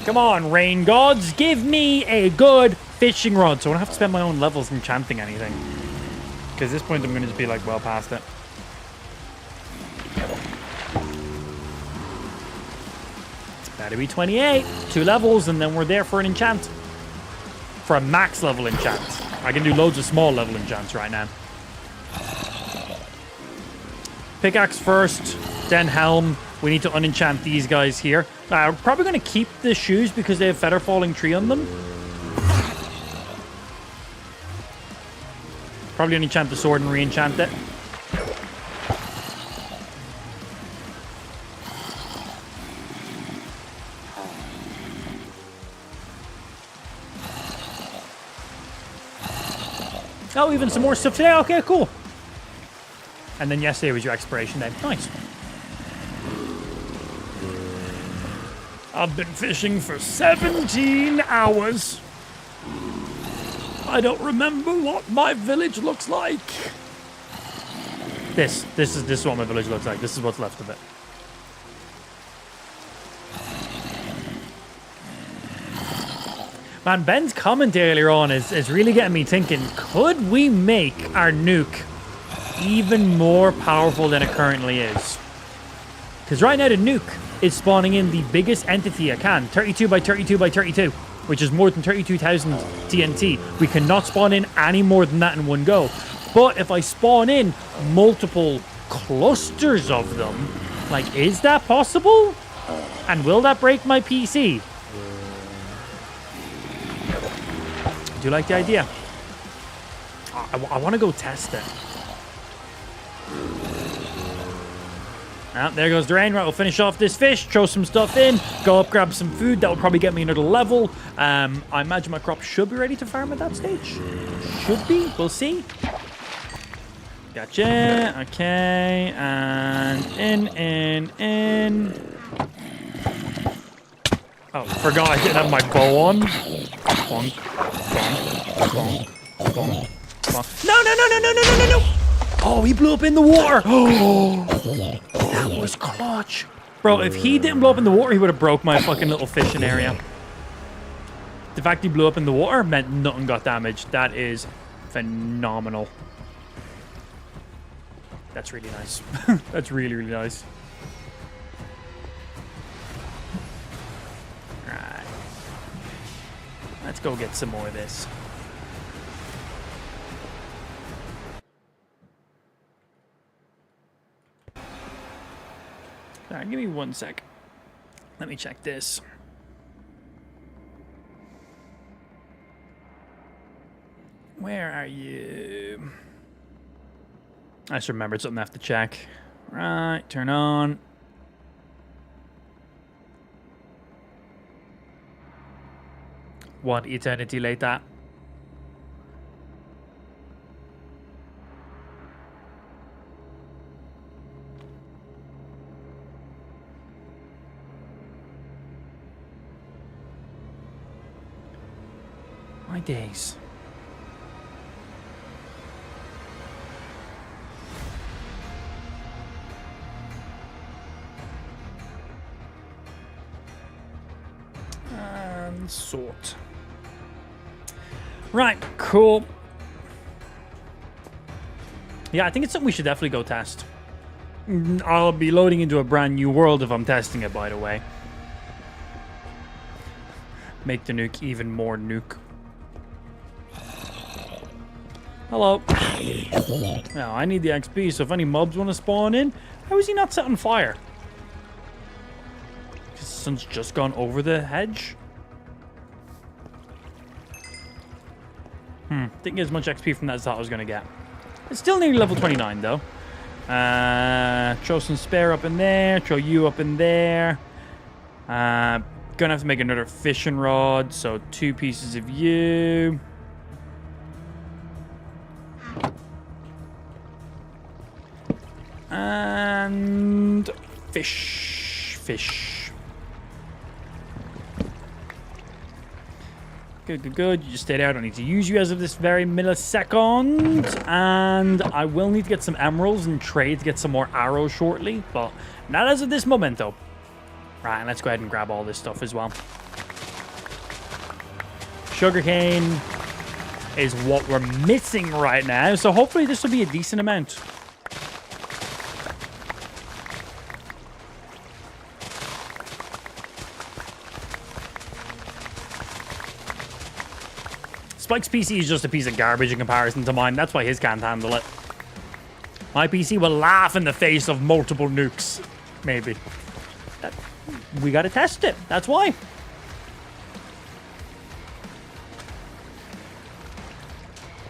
Come on, rain gods. Give me a good fishing rod. So I don't have to spend my own levels enchanting anything. Because at this point, I'm going to just be like well past it. Better be 28. 2 levels, and then we're there for an enchant. For a max level enchant. I can do loads of small level enchants right now. Pickaxe first, then helm. We need to unenchant these guys here. I'm probably going to keep the shoes because they have feather falling tree on them. Probably unenchant the sword and re-enchant it. Oh, even some more stuff today? Okay, cool. And then yesterday was your expiration day. Nice. I've been fishing for 17 hours. I don't remember what my village looks like. This is what my village looks like. This is what's left of it. Man, Ben's comment earlier on is really getting me thinking, could we make our nuke even more powerful than it currently is? Because right now the nuke is spawning in the biggest entity I can, 32 by 32 by 32, which is more than 32,000 TNT. We cannot spawn in any more than that in one go. But if I spawn in multiple clusters of them, like, is that possible? And will that break my PC? Do you like the idea? I want to go test it. There goes the rain. Right, we'll finish off this fish, throw some stuff in, go up, grab some food. That will probably get me another level. I imagine my crop should be ready to farm at that stage. Should be. We'll see. Gotcha. Okay. And in. Oh, forgot I didn't have my bow on. Bonk, bonk, bonk, bonk, bonk. No. Oh, he blew up in the water. Oh, that was clutch. Bro, if he didn't blow up in the water, he would have broke my fucking little fishing area. The fact he blew up in the water meant nothing got damaged. That is phenomenal. That's really nice. That's really, really nice. Alright. Let's go get some more of this. Alright, give me 1 sec. Let me check this. Where are you? I just remembered something I have to check. Right, turn on. What eternity later? My days. And sort. Right, cool. Yeah, I think it's something we should definitely go test. I'll be loading into a brand new world if I'm testing it, by the way. Make the nuke even more nuke. Hello. Now, I need the XP, so if any mobs want to spawn in, how is he not set on fire? because the sun's just gone over the hedge. Didn't get as much XP from that as I thought I was going to get. It's still nearly level 29, though. Throw some spare up in there. Throw you up in there. Gonna have to make another fishing rod, so 2 pieces of you. And fish. Good. You just stay there. I don't need to use you as of this very millisecond. And I will need to get some emeralds and trade to get some more arrows shortly, but not as of this momento. Right, and let's go ahead and grab all this stuff as well. Sugarcane is what we're missing right now, so hopefully this will be a decent amount. Spike's PC is just a piece of garbage in comparison to mine. That's why his can't handle it. My PC will laugh in the face of multiple nukes. Maybe. We gotta test it. That's why.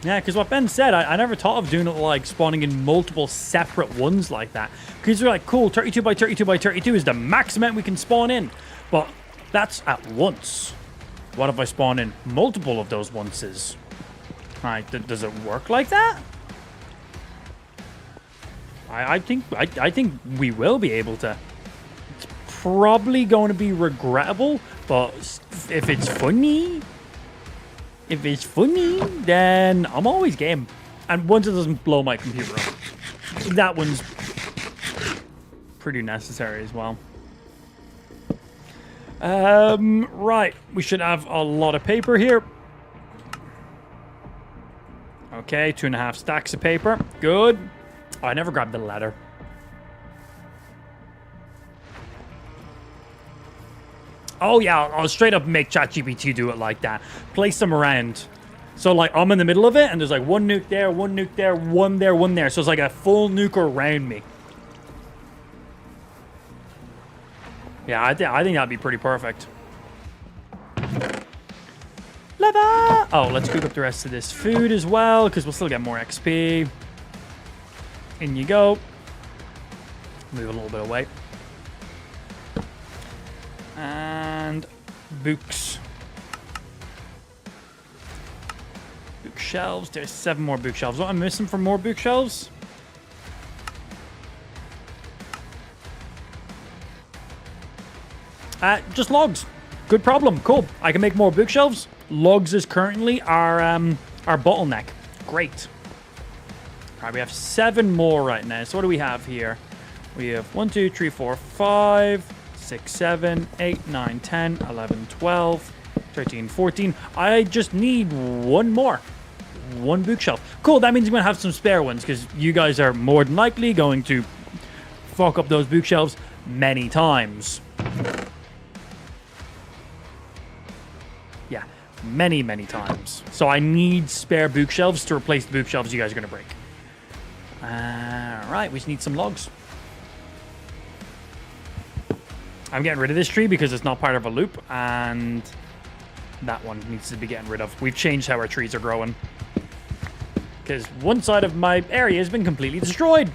Yeah, because what Ben said, I never thought of doing it like spawning in multiple separate ones like that. Because you're like, cool, 32 by 32 by 32 is the max amount we can spawn in. But that's at once. What if I spawn in multiple of those onces? Right, does it work like that? I think we will be able to. It's probably going to be regrettable, but if it's funny, then I'm always game. And once it doesn't blow my computer up, that one's pretty necessary as well. Right, we should have a lot of paper here. Okay, 2.5 stacks of paper. Good. Oh, I never grabbed the ladder. Oh yeah, I'll straight up make ChatGPT do it like that. Place them around. So like I'm in the middle of it and there's like one nuke there, one nuke there, one there, one there. So it's like a full nuke around me. Yeah, I think that'd be pretty perfect. Lava! Oh, let's cook up the rest of this food as well, because we'll still get more XP. In you go. Move a little bit away. And books. Bookshelves. There's 7 more bookshelves. What am I missing for more bookshelves? Just logs. Good problem. Cool. I can make more bookshelves. Logs is currently our bottleneck. Great. All right, we have 7 more right now. So what do we have here? We have 1, 2, 3, 4, 5, 6, 7, 8, 9, 10, 11, 12, 13, 14. I just need 1 more. 1 bookshelf. Cool. That means I'm going to have some spare ones because you guys are more than likely going to fuck up those bookshelves many times. Yeah, many times. So I need spare bookshelves to replace the bookshelves you guys are going to break. Alright, we just need some logs. I'm getting rid of this tree because it's not part of a loop, and that one needs to be getting rid of. We've changed how our trees are growing. Because one side of my area has been completely destroyed.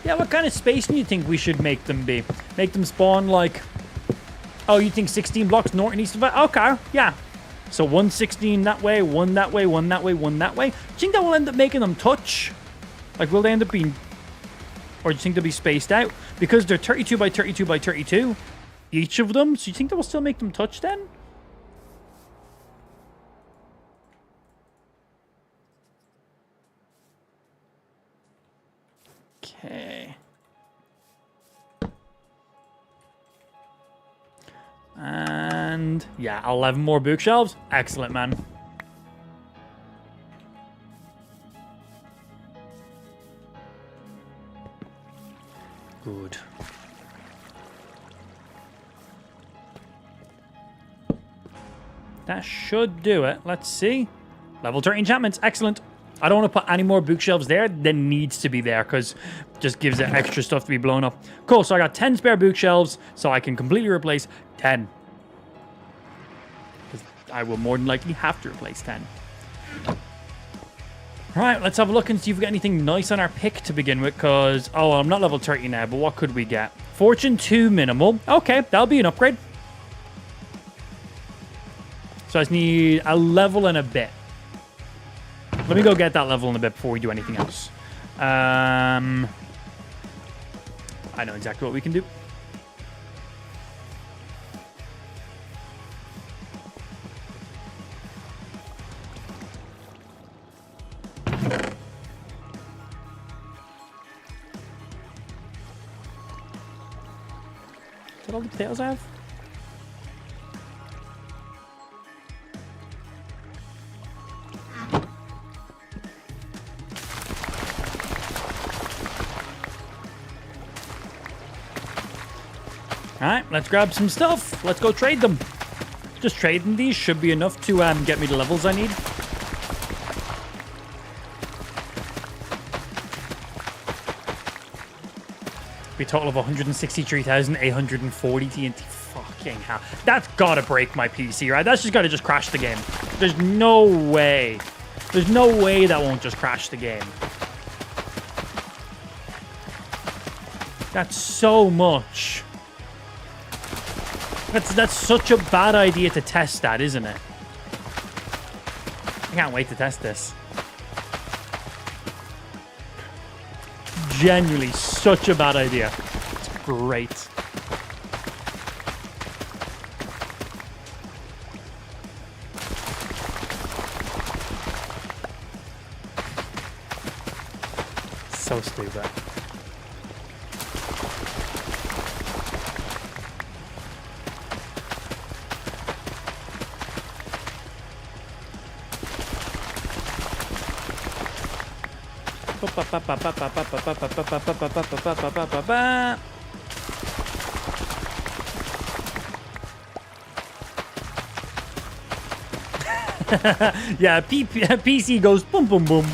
Yeah, what kind of space do you think we should make them be? Make them spawn like... Oh, you think 16 blocks north and east of it? Okay, yeah. So 1 16 that way, 1 that way, 1 that way, 1 that way. Do you think that will end up making them touch? Like, will they end up being... Or do you think they'll be spaced out? Because they're 32 by 32 by 32, each of them. So you think that will still make them touch then? Okay. And yeah, 11 more bookshelves. Excellent, man. Good. That should do it. Let's see. Level 30 enchantments. Excellent. I don't want to put any more bookshelves there than needs to be there because it just gives it extra stuff to be blown up. Cool. So I got 10 spare bookshelves so I can completely replace 10. Because I will more than likely have to replace 10. All right, let's have a look and see if we got anything nice on our pick to begin with because, oh, well, I'm not level 30 now, but what could we get? Fortune 2 minimal. Okay, that'll be an upgrade. So I just need a level and a bit. Let me go get that level in a bit before we do anything else. I know exactly what we can do. Is that all the potatoes I have? All right, let's grab some stuff. Let's go trade them. Just trading these should be enough to get me the levels I need. Be a total of 163,840 TNT. Fucking hell. That's gotta break my PC, right? That's just gotta just crash the game. There's no way. There's no way that won't just crash the game. That's so much. That's such a bad idea to test that, isn't it? I can't wait to test this. Genuinely such a bad idea. It's great. So stupid. Yeah, PC goes boom, boom, boom.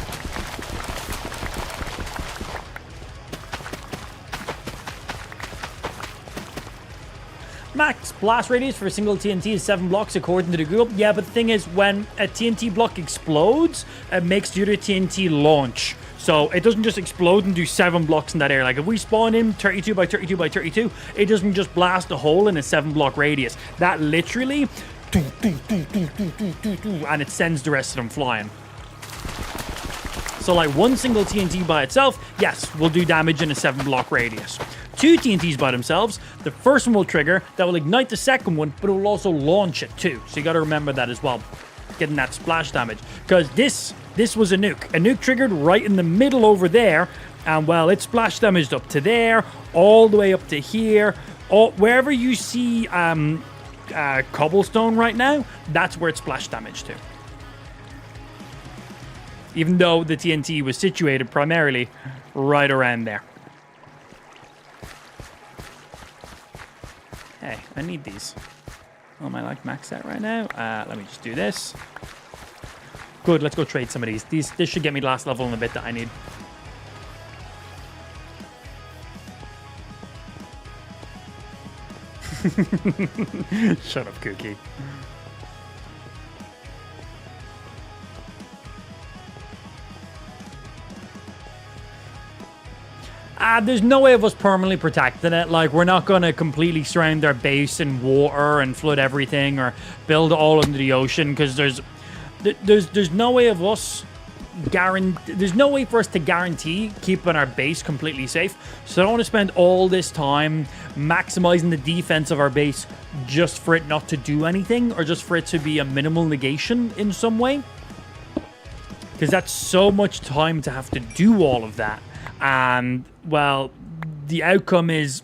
Max blast radius for a single TNT is 7 blocks according to the Google. Yeah, but the thing is, when a TNT block explodes, it makes the other TNT launch. So it doesn't just explode and do 7 blocks in that area. Like if we spawn in 32 by 32 by 32, it doesn't just blast a hole in a 7-block radius. That literally, and it sends the rest of them flying. So like one single TNT by itself, yes, will do damage in a 7-block radius. 2 TNTs by themselves, the first one will trigger, that will ignite the second one, but it will also launch it too. So you got to remember that as well, getting that splash damage. Because this was a nuke. A nuke triggered right in the middle over there, and well, it splash damaged up to there, all the way up to here. Wherever you see cobblestone right now, that's where it splash damage to. Even though the TNT was situated primarily right around there. Hey, I need these. Oh, am I like maxed out right now? Let me just do this. Good, let's go trade some of these. This should get me the last level in a bit that I need. Shut up, Cookie. There's no way of us permanently protecting it. Like, we're not going to completely surround our base in water and flood everything or build all into the ocean, because there's no way of us there's no way for us to guarantee keeping our base completely safe. So I don't want to spend all this time maximizing the defense of our base just for it not to do anything, or just for it to be a minimal negation in some way, because that's so much time to have to do all of that. And well, the outcome is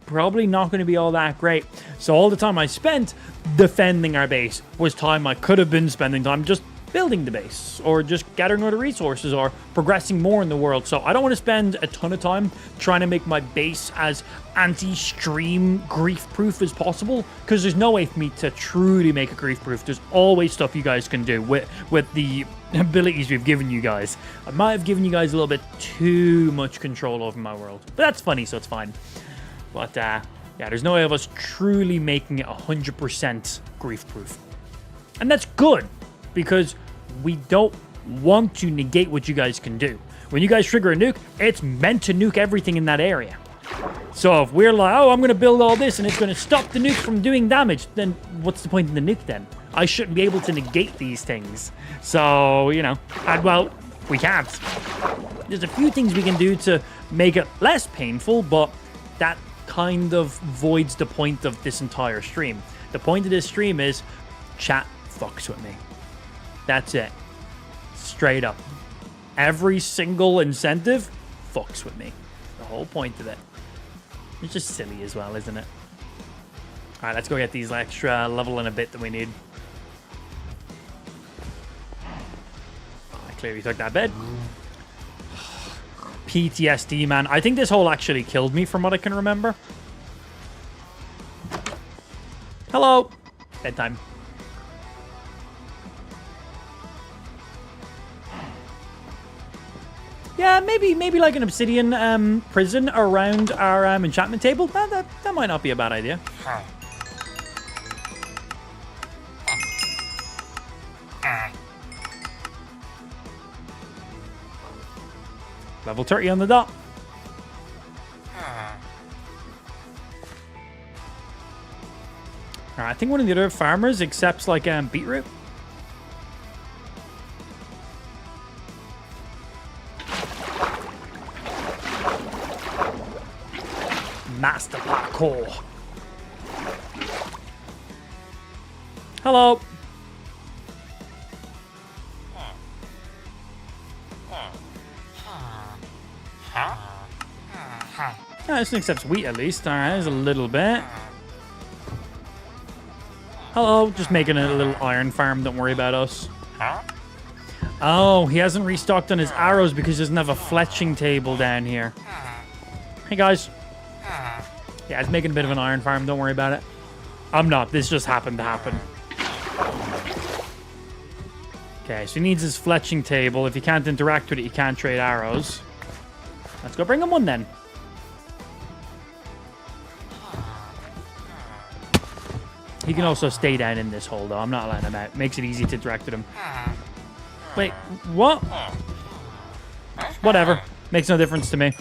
probably not going to be all that great. So all the time I spent defending our base was time I could have been spending time just building the base or just gathering other resources or progressing more in the world. So I don't want to spend a ton of time trying to make my base as anti-stream grief-proof as possible, because there's no way for me to truly make it grief-proof. There's always stuff you guys can do with the abilities we've given you guys. I might have given you guys a little bit too much control over my world, but that's funny, so it's fine. But yeah, there's no way of us truly making it 100% grief-proof. And that's good, because we don't want to negate what you guys can do. When you guys trigger a nuke, it's meant to nuke everything in that area. So if we're like, oh, I'm going to build all this and it's going to stop the nuke from doing damage, then what's the point in the nuke then? I shouldn't be able to negate these things. So, you know, and well, we can't. There's a few things we can do to make it less painful, but that kind of voids the point of this entire stream. The point of this stream is chat fucks with me. That's it. Straight up. Every single incentive fucks with me. The whole point of it. It's just silly as well, isn't it? Alright, let's go get these extra level and a bit that we need. I clearly took that bed. PTSD, man. I think this hole actually killed me from what I can remember. Hello. Bedtime. Yeah, maybe like an obsidian prison around our enchantment table. That might not be a bad idea. Level 30 on the dot. Alright, I think one of the other farmers accepts like beetroot. Master parkour. Hello. Oh, this one accepts wheat at least. Alright, there's a little bit. Hello, just making a little iron farm. Don't worry about us. Oh, he hasn't restocked on his arrows because he doesn't have a fletching table down here. Hey, guys. Yeah, it's making a bit of an iron farm. Don't worry about it. I'm not. This just happened to happen. Okay, so he needs his fletching table. If you can't interact with it, you can't trade arrows. Let's go bring him one then. He can also stay down in this hole, though. I'm not letting him out. Makes it easy to interact with him. Wait, what? Whatever. Makes no difference to me.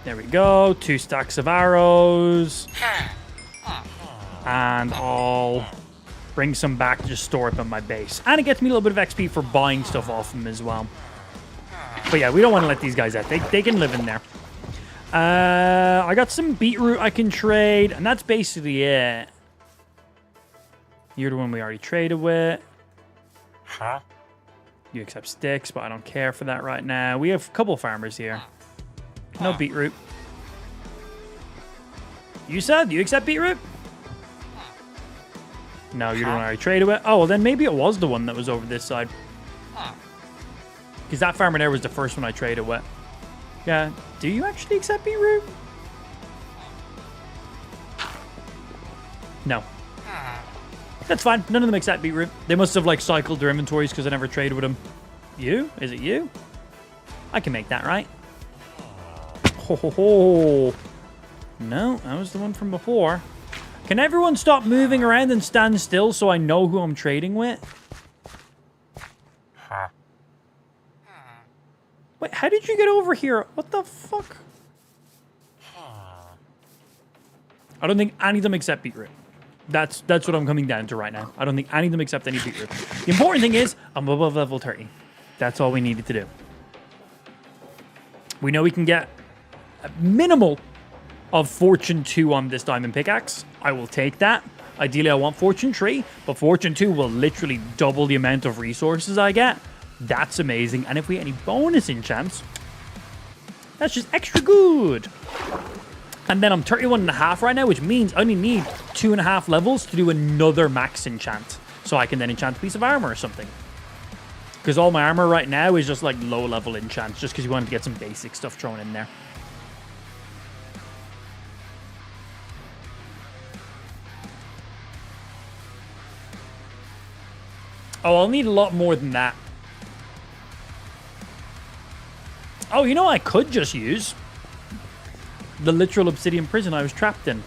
There we go. 2 stacks of arrows. And I'll bring some back to just store up on my base. And it gets me a little bit of XP for buying stuff off them as well. But yeah, we don't want to let these guys out. They can live in there. I got some beetroot I can trade. And that's basically it. You're the one we already traded with. Huh? You accept sticks, but I don't care for that right now. We have a couple farmers here. No beetroot. You said you accept beetroot? No, you're the one I already traded with. Oh, well then maybe it was the one that was over this side. Because that farmer there was the first one I traded with. Yeah. Do you actually accept beetroot? No. That's fine. None of them accept beetroot. They must have like cycled their inventories because I never traded with them. You? Is it you? I can make that right. Ho ho ho. No, that was the one from before. Can everyone stop moving around and stand still so I know who I'm trading with? Wait, how did you get over here? What the fuck? I don't think any of them accept beetroot. That's what I'm coming down to right now. I don't think any of them accept any beetroot. The important thing is I'm above level 30. That's all we needed to do. We know we can get a minimal of Fortune 2 on this diamond pickaxe. I will take that. Ideally, I want Fortune 3, but Fortune 2 will literally double the amount of resources I get. That's amazing. And if we get any bonus enchants, that's just extra good. And then I'm 31 and a half right now, which means I only need 2.5 levels to do another max enchant. So I can then enchant a piece of armor or something. Because all my armor right now is just like low level enchants, just because you wanted to get some basic stuff thrown in there. Oh, I'll need a lot more than that. Oh, you know what I could just use? The literal obsidian prison I was trapped in.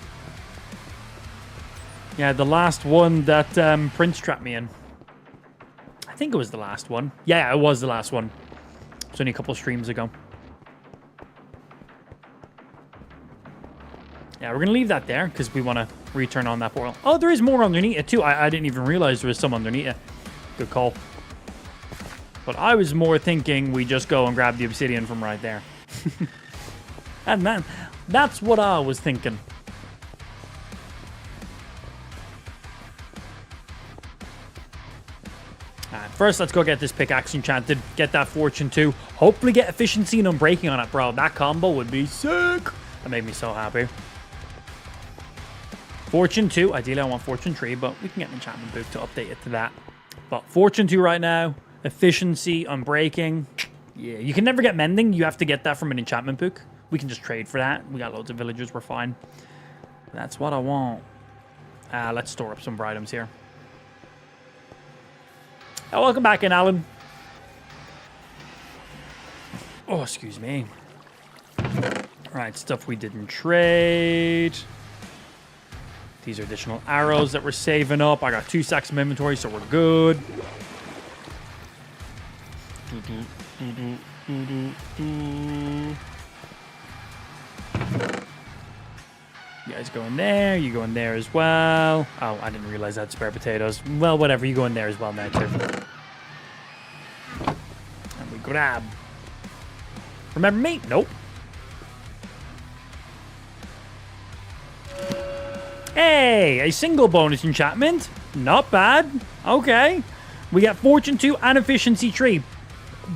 Yeah, the last one that Prince trapped me in. I think it was the last one. Yeah, it was the last one. It was only a couple of streams ago. Yeah, we're going to leave that there because we want to return on that portal. Oh, there is more underneath it too. I didn't even realize there was some underneath it. Good call. But I was more thinking we just go and grab the obsidian from right there. And man, that's what I was thinking. Alright, first let's go get this pickaxe enchanted. Get that fortune 2. Hopefully get efficiency and unbreaking on it, bro. That combo would be sick. That made me so happy. Fortune 2. Ideally I want fortune 3, but we can get an enchantment book to update it to that. But fortune 2 right now. Efficiency, unbreaking. Yeah, you can never get mending. You have to get that from an enchantment book. We can just trade for that. We got loads of villagers. We're fine. That's what I want. Let's store up some items here. Oh, welcome back in, Alan. Oh, excuse me. All right, stuff we didn't trade. These are additional arrows that we're saving up. I got 2 stacks of inventory, so we're good. You guys go in there. You go in there as well. Oh, I didn't realize I had spare potatoes. Well, whatever. You go in there as well now, too. And we grab. Remember me? Nope. Hey, a single bonus enchantment. Not bad. Okay. We got Fortune 2 and Efficiency 3.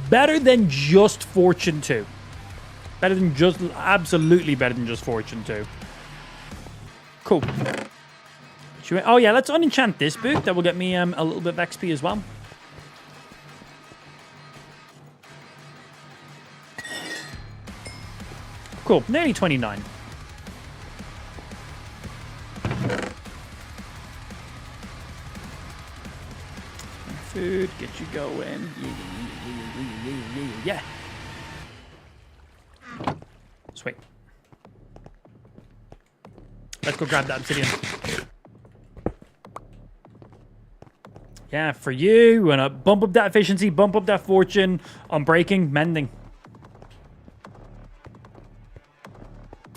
Better than just Fortune 2. Better than just... Absolutely better than just Fortune 2. Cool. Oh, yeah. Let's unenchant this book. That will get me a little bit of XP as well. Cool. Nearly 29. Food, get you going. Yeah. Sweet. Let's go grab that obsidian. Yeah, for you, we're gonna bump up that efficiency, bump up that fortune, unbreaking, mending.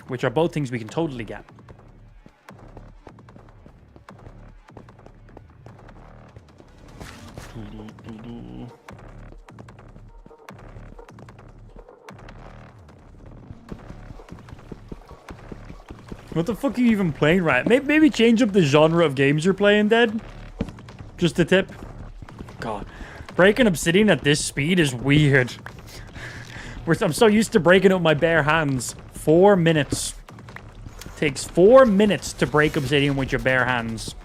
Which are both things we can totally get. What the fuck are you even playing, right? Maybe change up the genre of games you're playing, Dead. Just a tip. God. Breaking obsidian at this speed is weird. I'm so used to breaking it with my bare hands. 4 minutes. Takes 4 minutes to break obsidian with your bare hands.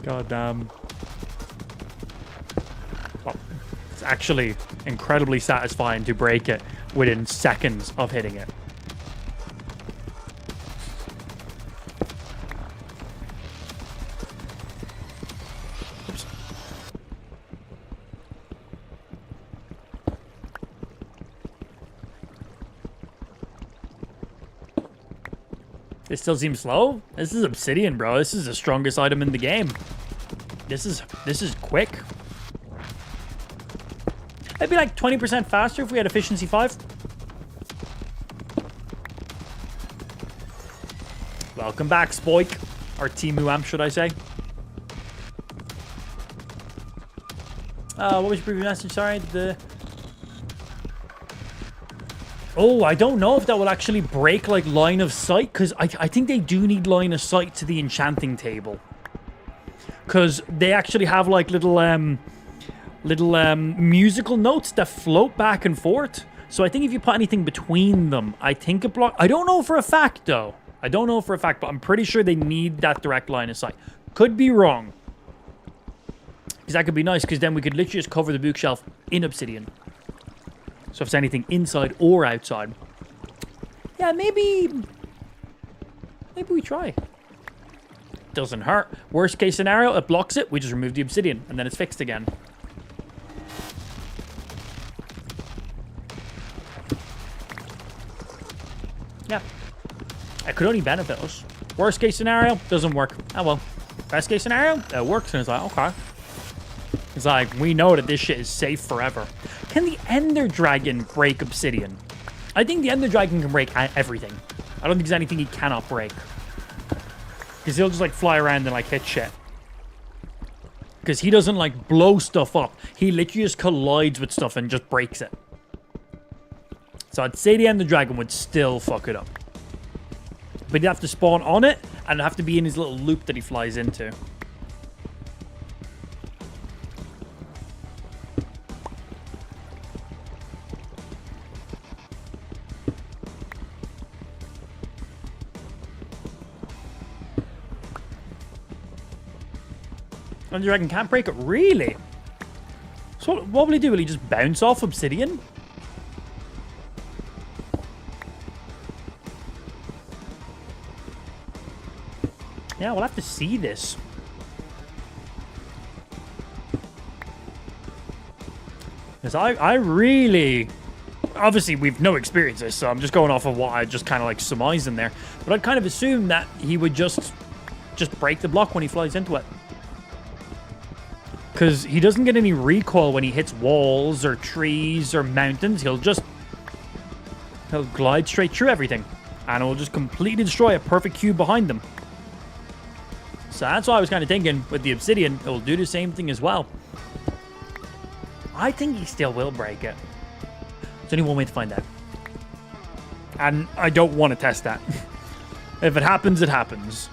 God damn. Oh, it's actually incredibly satisfying to break it within seconds of hitting it. Oops. It still seems slow? This is obsidian, bro. This is the strongest item in the game. This is quick. It'd be like 20% faster if we had efficiency 5. Welcome back, Spoik. Or Timu Amp, should I say. What was your previous message? Sorry, Oh, I don't know if that will actually break, like, line of sight, because I think they do need line of sight to the enchanting table. Because they actually have, like, little, little musical notes that float back and forth. So I think if you put anything between them, I think it block. I don't know for a fact, though. I don't know for a fact, but I'm pretty sure they need that direct line of sight. Could be wrong. Because that could be nice, because then we could literally just cover the bookshelf in obsidian. So if it's anything inside or outside. Yeah, maybe we try. Doesn't hurt. Worst case scenario, it blocks it. We just remove the obsidian, and then it's fixed again. Yeah. It could only benefit us. Worst case scenario, doesn't work. Oh well. Best case scenario, it works, and it's like, okay. It's like, we know that this shit is safe forever. Can the Ender Dragon break obsidian? I think the Ender Dragon can break everything. I don't think there's anything he cannot break. Because he'll just, like, fly around and, like, hit shit. Because he doesn't, like, blow stuff up. He literally just collides with stuff and just breaks it. So I'd say the Ender Dragon would still fuck it up. But he'd have to spawn on it, and it'd have to be in his little loop that he flies into. Ender Dragon can't break it? Really? So what will he do? Will he just bounce off obsidian? Yeah, we'll have to see this. Because I really... Obviously, we've no experience in this, so I'm just going off of what I just kind of like surmised in there. But I'd kind of assume that he would just break the block when he flies into it. Because he doesn't get any recoil when he hits walls or trees or mountains. He'll glide straight through everything. And it will just completely destroy a perfect cube behind them. So that's why I was kind of thinking with the obsidian, it will do the same thing as well. I think he still will break it. There's only one way to find out. And I don't want to test that. If it happens, it happens.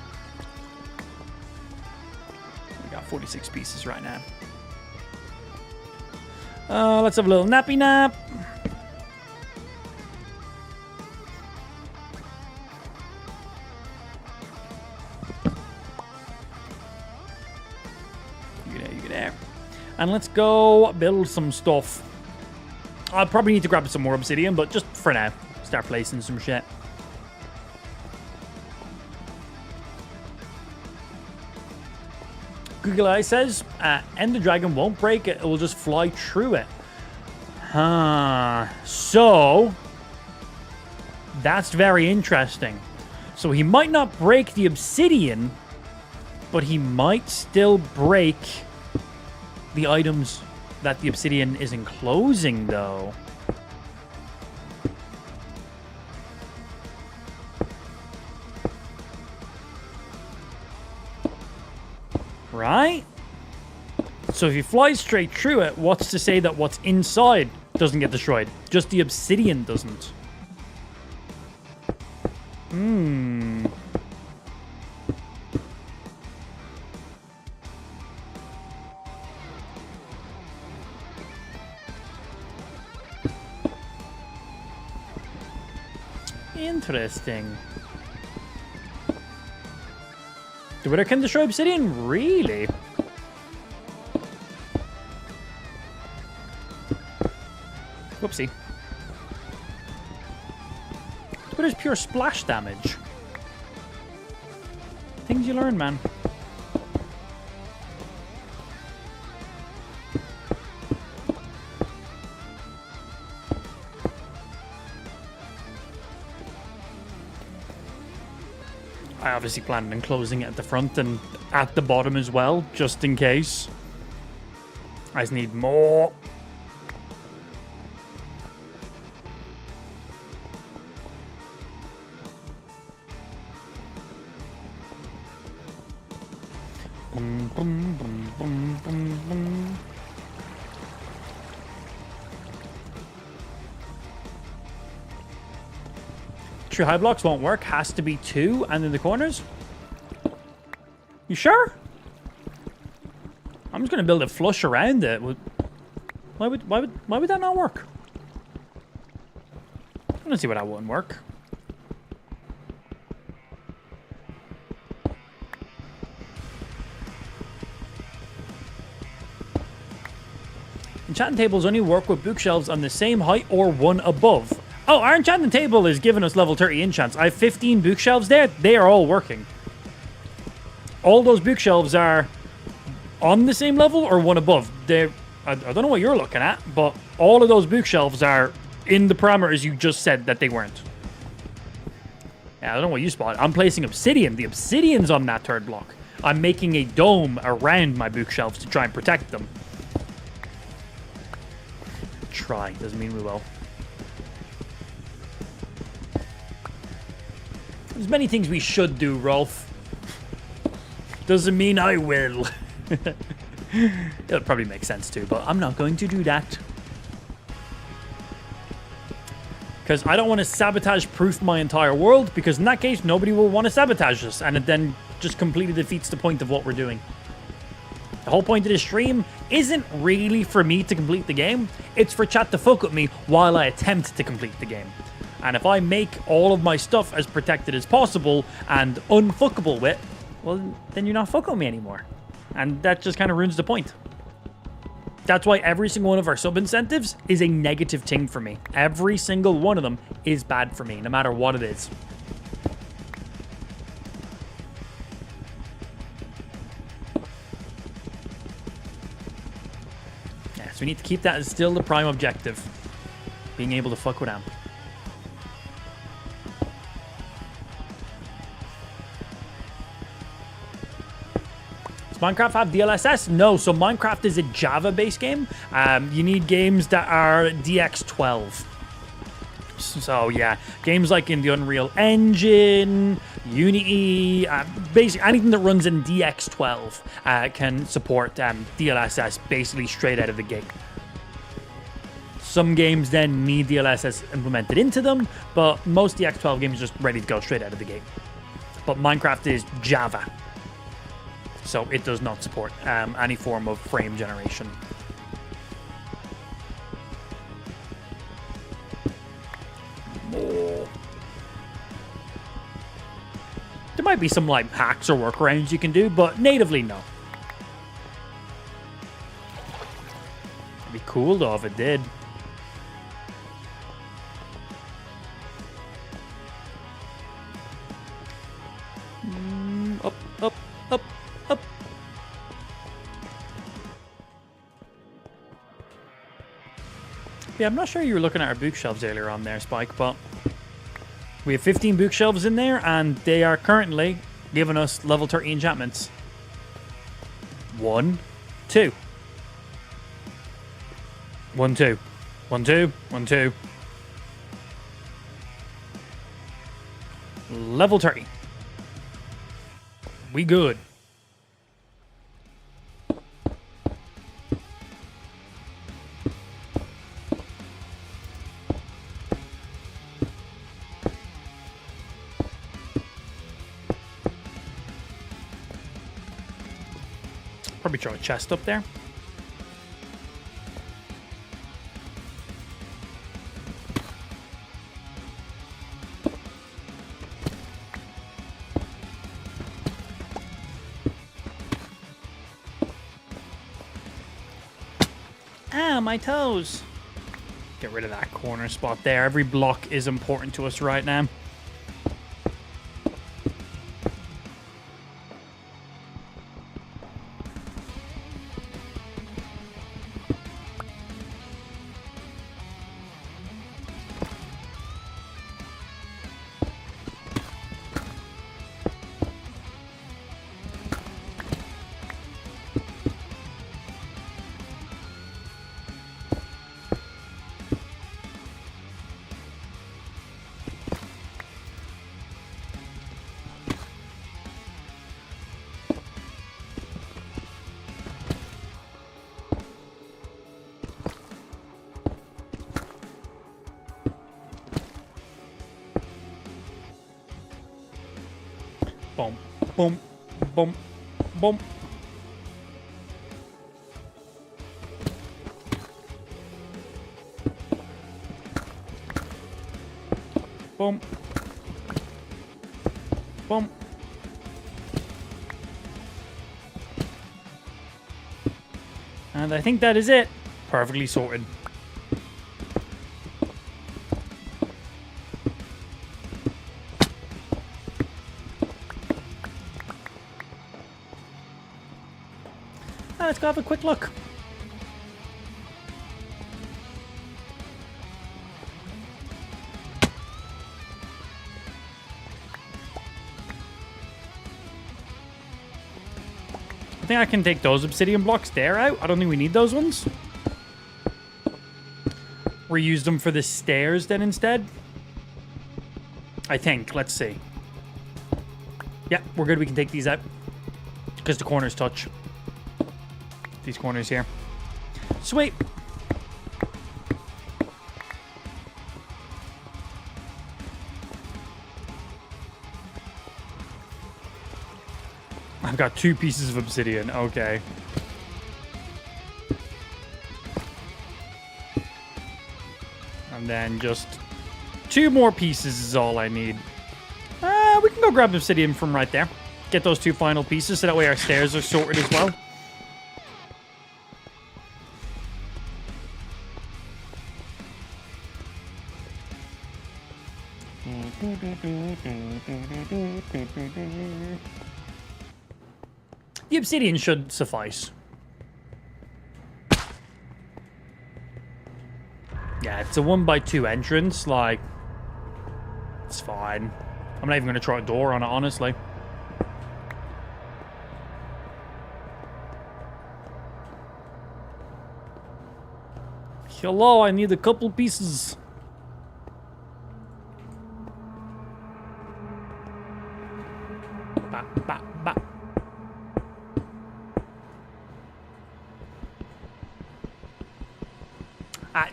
We got 46 pieces right now. Let's have a little nappy nap. You get there. And let's go build some stuff. I'll probably need to grab some more obsidian, but just for now, start placing some shit. Google Eye says, Ender Dragon won't break it, it will just fly through it. So, that's very interesting. So he might not break the obsidian, but he might still break the items that the obsidian is enclosing, though. Right? So if you fly straight through it, what's to say that what's inside doesn't get destroyed? Just the obsidian doesn't. Interesting. The Wither can destroy obsidian? Really? Whoopsie. The Wither's pure splash damage. Things you learn, man. I obviously planned on closing it at the front and at the bottom as well, just in case. I just need more. Boom, boom, boom, boom, boom, boom. True high blocks won't work. Has to be 2 and in the corners. You sure? I'm just going to build a flush around it. Why would that not work? I don't see why that wouldn't work. Enchanting tables only work with bookshelves on the same height or one above. Oh, our enchanting table is giving us level 30 enchants. I have 15 bookshelves there. They are all working. All those bookshelves are on the same level or one above. I don't know what you're looking at, but all of those bookshelves are in the parameters you just said that they weren't. Yeah, I don't know what you spotted. I'm placing obsidian. The obsidian's on that third block. I'm making a dome around my bookshelves to try and protect them. Try doesn't mean we will. There's many things we should do, Rolf. Doesn't mean I will. It'll probably make sense too, but I'm not going to do that. Because I don't want to sabotage-proof my entire world, because in that case, nobody will want to sabotage us, and it then just completely defeats the point of what we're doing. The whole point of this stream isn't really for me to complete the game. It's for chat to fuck with me while I attempt to complete the game. And if I make all of my stuff as protected as possible and unfuckable with, well, then you're not fucking with me anymore. And that just kind of ruins the point. That's why every single one of our sub-incentives is a negative thing for me. Every single one of them is bad for me, no matter what it is. Yeah, so we need to keep that as still the prime objective. Being able to fuck with them. Does Minecraft have DLSS? No, so Minecraft is a Java-based game. You need games that are DX12. So yeah, games like in the Unreal Engine, Unity, basically anything that runs in DX12 can support DLSS basically straight out of the gate. Some games then need DLSS implemented into them, but most DX12 games are just ready to go straight out of the gate. But Minecraft is Java. So it does not support any form of frame generation. There might be some like hacks or workarounds you can do, but natively, no. It'd be cool though if it did. Up, up, up, up. Yeah, I'm not sure you were looking at our bookshelves earlier on there, Spike, but we have 15 bookshelves in there, and they are currently giving us level 30 enchantments. 1, 2. 1, 2. 1, 2. 1, 2. Level 30. We good. Probably throw a chest up there. Ah, my toes. Get rid of that corner spot there. Every block is important to us right now. Boom, boom, boom, boom. Boom. Boom. And I think that is it. Perfectly sorted. Let's go have a quick look. I think I can take those obsidian blocks there out. I don't think we need those ones. Reuse them for the stairs then instead. I think. Let's see. Yeah, we're good. We can take these out. Because the corners touch. These corners here. Sweet. I've got 2 pieces of obsidian. Okay. And then just 2 more pieces is all I need. We can go grab obsidian from right there. Get those 2 final pieces so that way our stairs are sorted as well. The obsidian should suffice. Yeah, it's a 1x2 entrance, like, it's fine. I'm not even going to try a door on it, honestly. Hello, I need a couple pieces. Ba, ba, ba.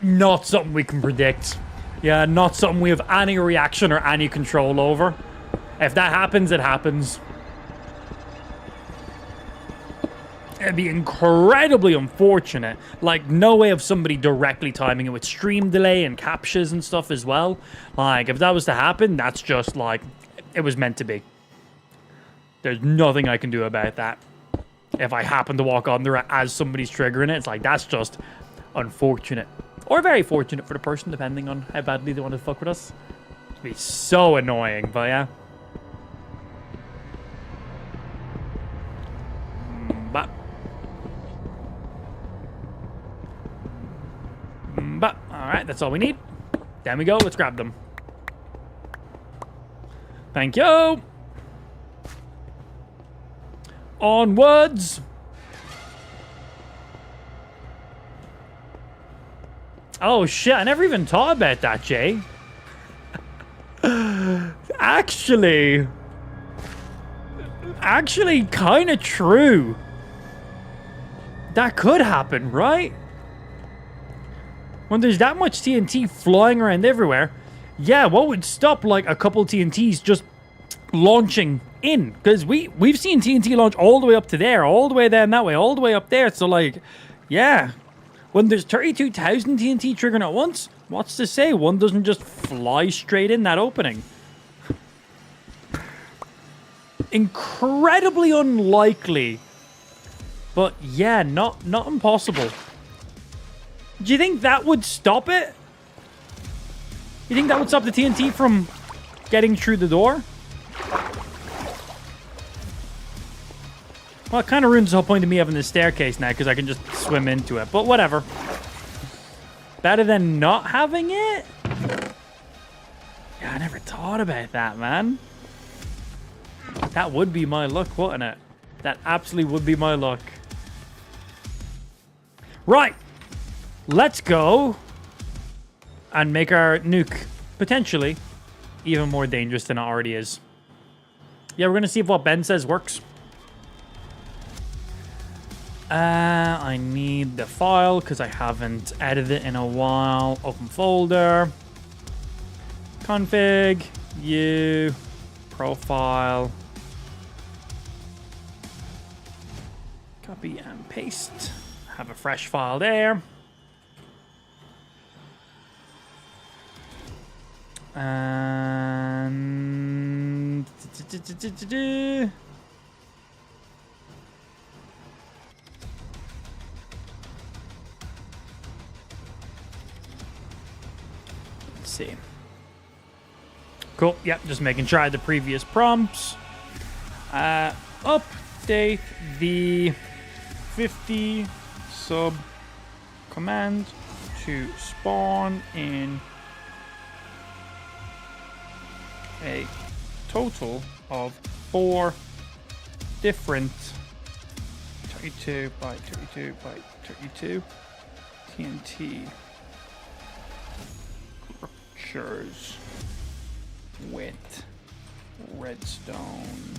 Not something we can predict. Yeah, not something we have any reaction or any control over. If that happens, it happens. It'd be incredibly unfortunate. Like, no way of somebody directly timing it with stream delay and captures and stuff as well. Like, if that was to happen, that's just like, it was meant to be. There's nothing I can do about that. If I happen to walk under it as somebody's triggering it, it's like, that's just unfortunate. Or very fortunate for the person, depending on how badly they want to fuck with us. It'd be so annoying, but yeah. But alright, that's all we need. There we go, let's grab them. Thank you. Onwards. Oh shit, I never even thought about that, Jay. Actually, kind of true. That could happen, right? When there's that much TNT flying around everywhere, yeah, what would stop like a couple TNTs just launching in? Because we've seen TNT launch all the way up to there, all the way down that way, all the way up there. So like, yeah, when there's 32,000 TNT triggering at once, what's to say one doesn't just fly straight in that opening? Incredibly unlikely, but yeah, not impossible. Do you think that would stop it? You think that would stop the TNT from getting through the door? Well, it kind of ruins the whole point of me having this staircase now, because I can just swim into it. But whatever. Better than not having it? Yeah, I never thought about that, man. That would be my luck, wouldn't it? That absolutely would be my luck. Right. Let's go and make our nuke potentially even more dangerous than it already is. Yeah, we're going to see if what Ben says works. I need the file because I haven't edited it in a while. Open folder. Config. U. Profile. Copy and paste. Have a fresh file there. Let's see. Cool. Yep, just making sure I had the previous prompts. Update the 50 sub command to spawn in a total of 4 different 32 by 32 by 32 TNT structures with redstone,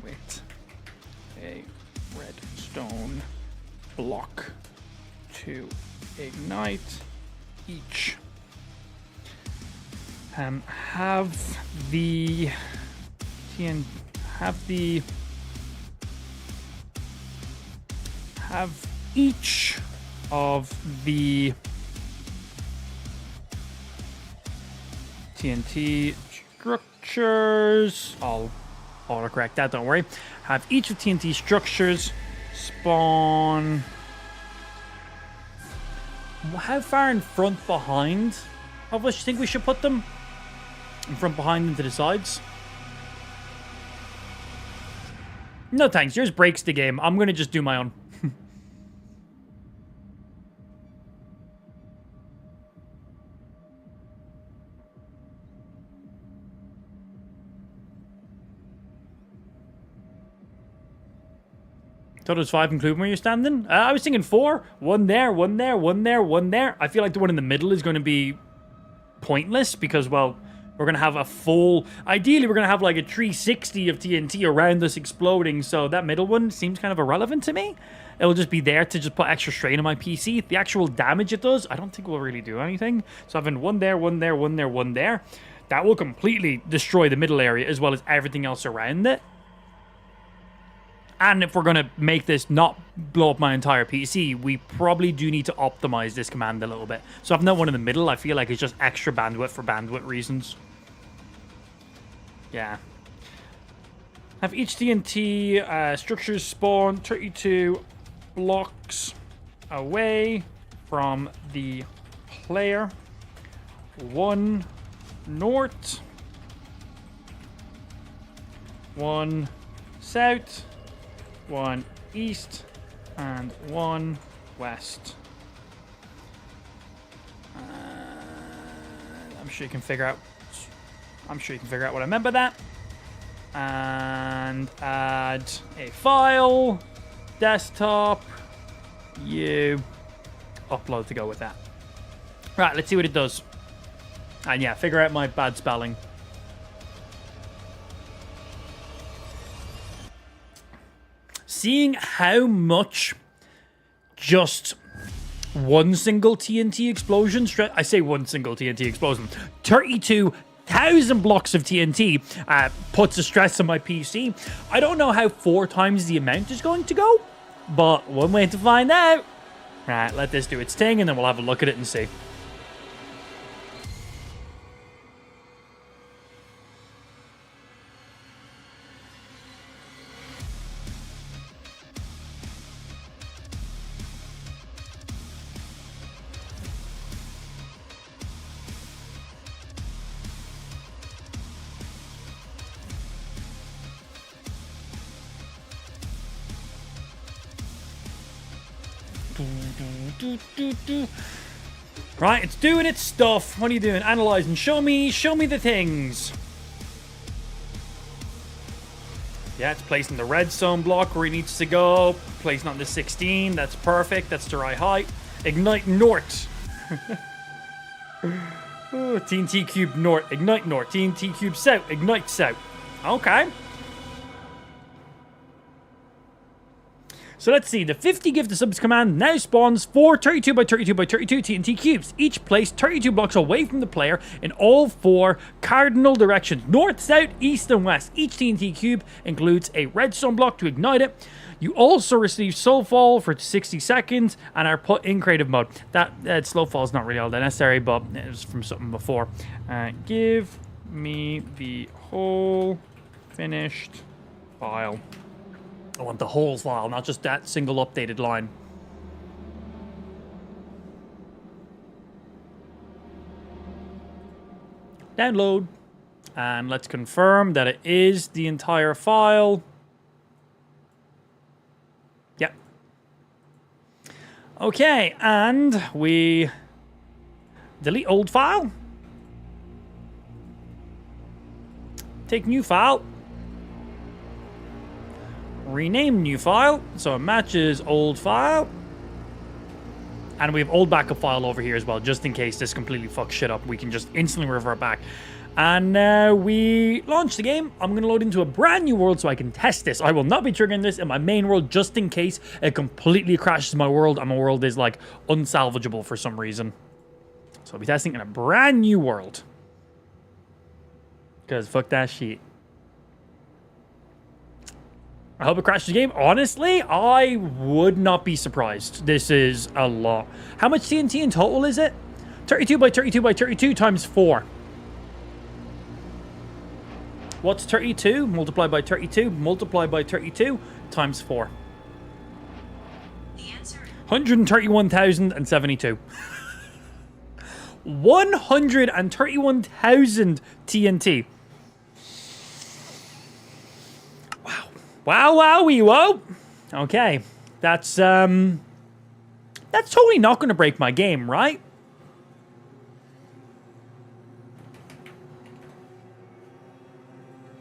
with a redstone block to ignite each. Have the have each of the TNT structures. I'll autocorrect that, don't worry. Have each of TNT structures spawn. How far in front, behind of us do you think we should put them? In front, behind, and to the sides? No thanks, yours breaks the game. I'm gonna just do my own. Thought it was 5 including where you're standing? I was thinking 4. 1 there, 1 there, 1 there, 1 there. I feel like the one in the middle is going to be pointless because, well, we're going to have a full... Ideally, we're going to have like a 360 of TNT around us exploding, so that middle one seems kind of irrelevant to me. It'll just be there to just put extra strain on my PC. The actual damage it does, I don't think will really do anything. So having 1 there, 1 there, 1 there, 1 there, that will completely destroy the middle area as well as everything else around it. And if we're going to make this not blow up my entire PC, we probably do need to optimize this command a little bit. So having that one in the middle, I feel like it's just extra bandwidth for bandwidth reasons. Yeah. Have each TNT structures spawn 32 blocks away from the player. 1 north. 1 south. 1 east and 1 west. I'm sure you can figure out. What I meant by that. And add a file, desktop, upload to go with that. Right, let's see what it does. And yeah, figure out my bad spelling. Seeing how much just one single TNT explosion, I say one single TNT explosion, 32,000 blocks of TNT puts a stress on my PC. I don't know how 4 times the amount is going to go, but one way to find out. Right, let this do its thing, and then we'll have a look at it and see. Right, it's doing its stuff. What are you doing? Analyzing. Show me the things. Yeah, it's placing the redstone block where it needs to go. Placing on the 16. That's perfect. That's the right height. Ignite north. Oh, TNT cube north. Ignite north. TNT cube south. Ignite south. Okay. So let's see, the 50 gift the subs command now spawns 4 32 by 32 by 32 TNT cubes, each placed 32 blocks away from the player in all 4 cardinal directions, north, south, east, and west. Each TNT cube includes a redstone block to ignite it. You also receive slow fall for 60 seconds and are put in creative mode. That slow fall is not really all that necessary, but it was from something before. Give me the whole Finished. File. I want the whole file, not just that single updated line. Download. And let's confirm that it is the entire file. Yep. Okay, and we delete old file. Take new file. Rename new file so it matches old file. And we have old backup file over here as well, just in case this completely fucks shit up. We can just instantly revert back. And now we launch the game. I'm going to load into a brand new world so I can test this. I will not be triggering this in my main world just in case it completely crashes my world and my world is like unsalvageable for some reason. So I'll be testing in a brand new world. Because fuck that shit. I hope it crashes the game. Honestly, I would not be surprised. This is a lot. How much TNT in total is it? 32 by 32 by 32 times 4. What's 32 multiplied by 32 multiplied by 32 times 4? The answer is 131,072. 131,000 TNT. Wow. Wow, wow, whoa. Okay. That's totally not going to break my game, right?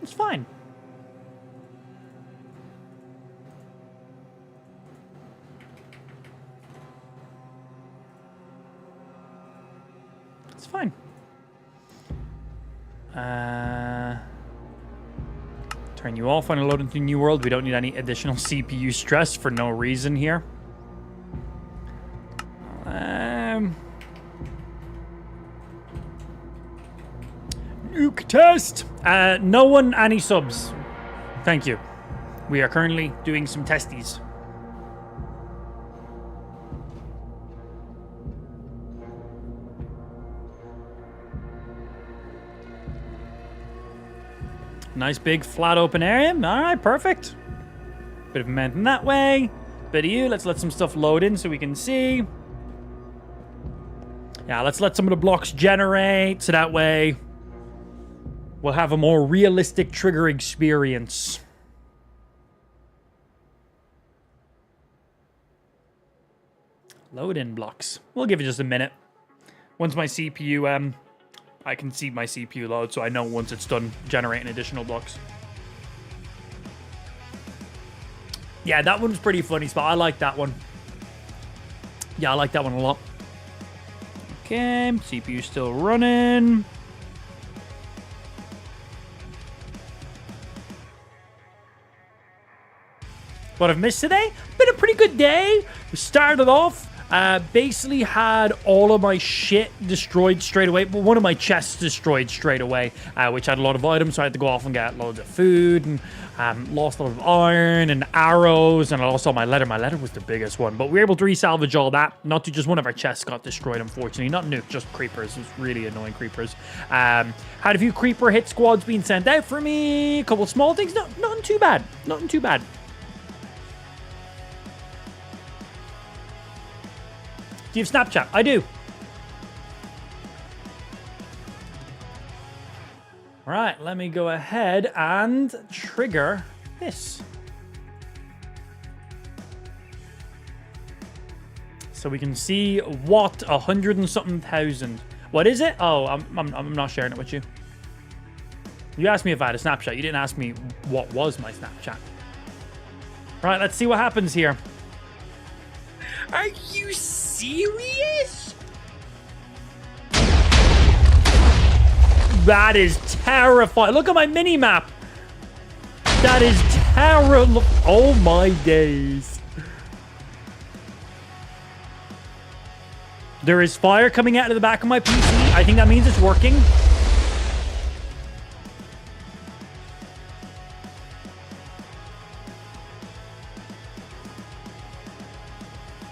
It's fine. It's fine. Turn you off when I load into New World. We don't need any additional CPU stress for no reason here. Nuke test. No one, any subs. Thank you. We are currently doing some testies. Nice big flat open area. All right, perfect. Bit of momentum that way. Bit of you. Let's let some stuff load in so we can see. Yeah, let's let some of the blocks generate so that way we'll have a more realistic trigger experience. Load in blocks. We'll give it just a minute. Once my CPU, I can see my CPU load, so I know once it's done generating additional blocks. Yeah, that one's pretty funny spot. I like that one. Yeah, I like that one a lot. Okay, CPU still running. What I've missed today? Been a pretty good day. We started off, basically had all of my shit destroyed straight away. But one of my chests destroyed straight away, which had a lot of items. So I had to go off and get loads of food and lost a lot of iron and arrows. And I lost all my leather. My leather was the biggest one. But we were able to resalvage all that. Not to just one of our chests got destroyed, unfortunately. Not nuke, just creepers. It was really annoying creepers. Had a few creeper hit squads being sent out for me. A couple of small things. Nothing too bad. Nothing too bad. Do you have Snapchat? I do. All right, let me go ahead and trigger this. So we can see what 100 and something thousand. What is it? Oh, I'm not sharing it with you. You asked me if I had a Snapchat. You didn't ask me what was my Snapchat. All right, let's see what happens here. Are you serious? That is terrifying. Look at my mini map. That is terrible. Oh my days. There is fire coming out of the back of my PC. I think that means it's working.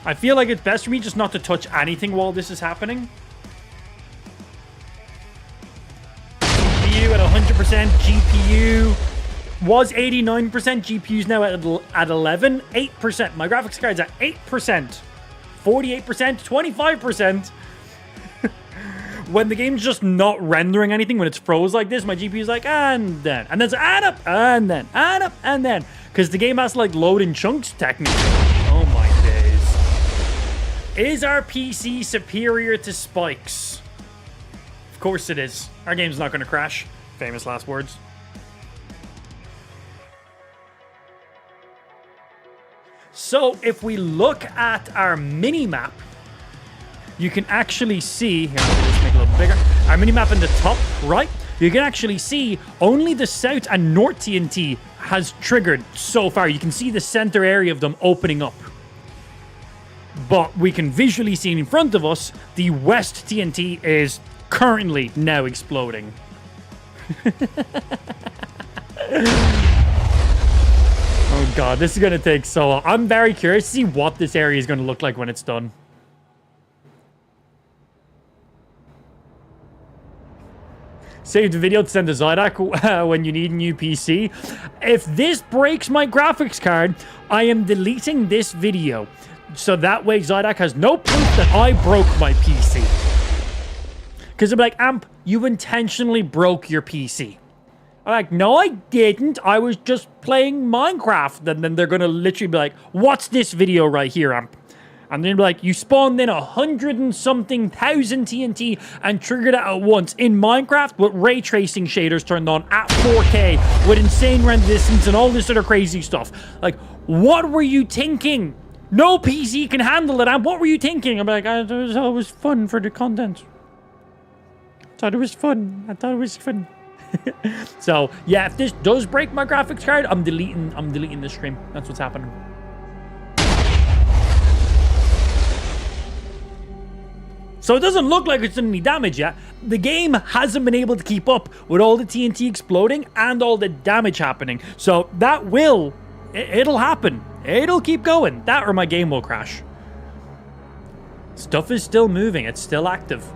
I feel like it's best for me just not to touch anything while this is happening. CPU at 100%, GPU Was 89%, GPU's now at 11, 8%. My graphics card's at 8%, 48%, 25%. When the game's just not rendering anything, when it's froze like this, my GPU's like, and then it's add up, and then, add up, and then. Because the game has to like load in chunks, technically. Oh my days. Is our PC superior to Spike's? Of course it is. Our game's not going to crash. Famous last words. So if we look at our mini-map, you can actually see, here, let me just make it a little bigger. Our mini-map in the top right, you can actually see only the South and North TNT has triggered so far. You can see the center area of them opening up. But we can visually see in front of us, the West TNT is currently now exploding. Oh god, this is going to take so long. I'm very curious to see what this area is going to look like when it's done. Save the video to send to Zydak when you need a new PC. If this breaks my graphics card, I am deleting this video. So that way Zydak has no proof that I broke my PC. Because I'm like, Amp, you intentionally broke your PC. I'm like, no, I didn't. I was just playing Minecraft. And then they're going to literally be like, what's this video right here, Amp? And then be like, you spawned in 100 and something thousand TNT and triggered it at once in Minecraft with ray tracing shaders turned on at 4K with insane render distance and all this other crazy stuff. Like, what were you thinking? No PC can handle it, Amp. What were you thinking? I'm like, I thought it was fun for the content. I thought it was fun. So, yeah, if this does break my graphics card, I'm deleting the stream. That's what's happening. So it doesn't look like it's done any damage yet. The game hasn't been able to keep up with all the TNT exploding and all the damage happening. So that it'll happen. It'll keep going. That or my game will crash. Stuff is still moving. It's still active.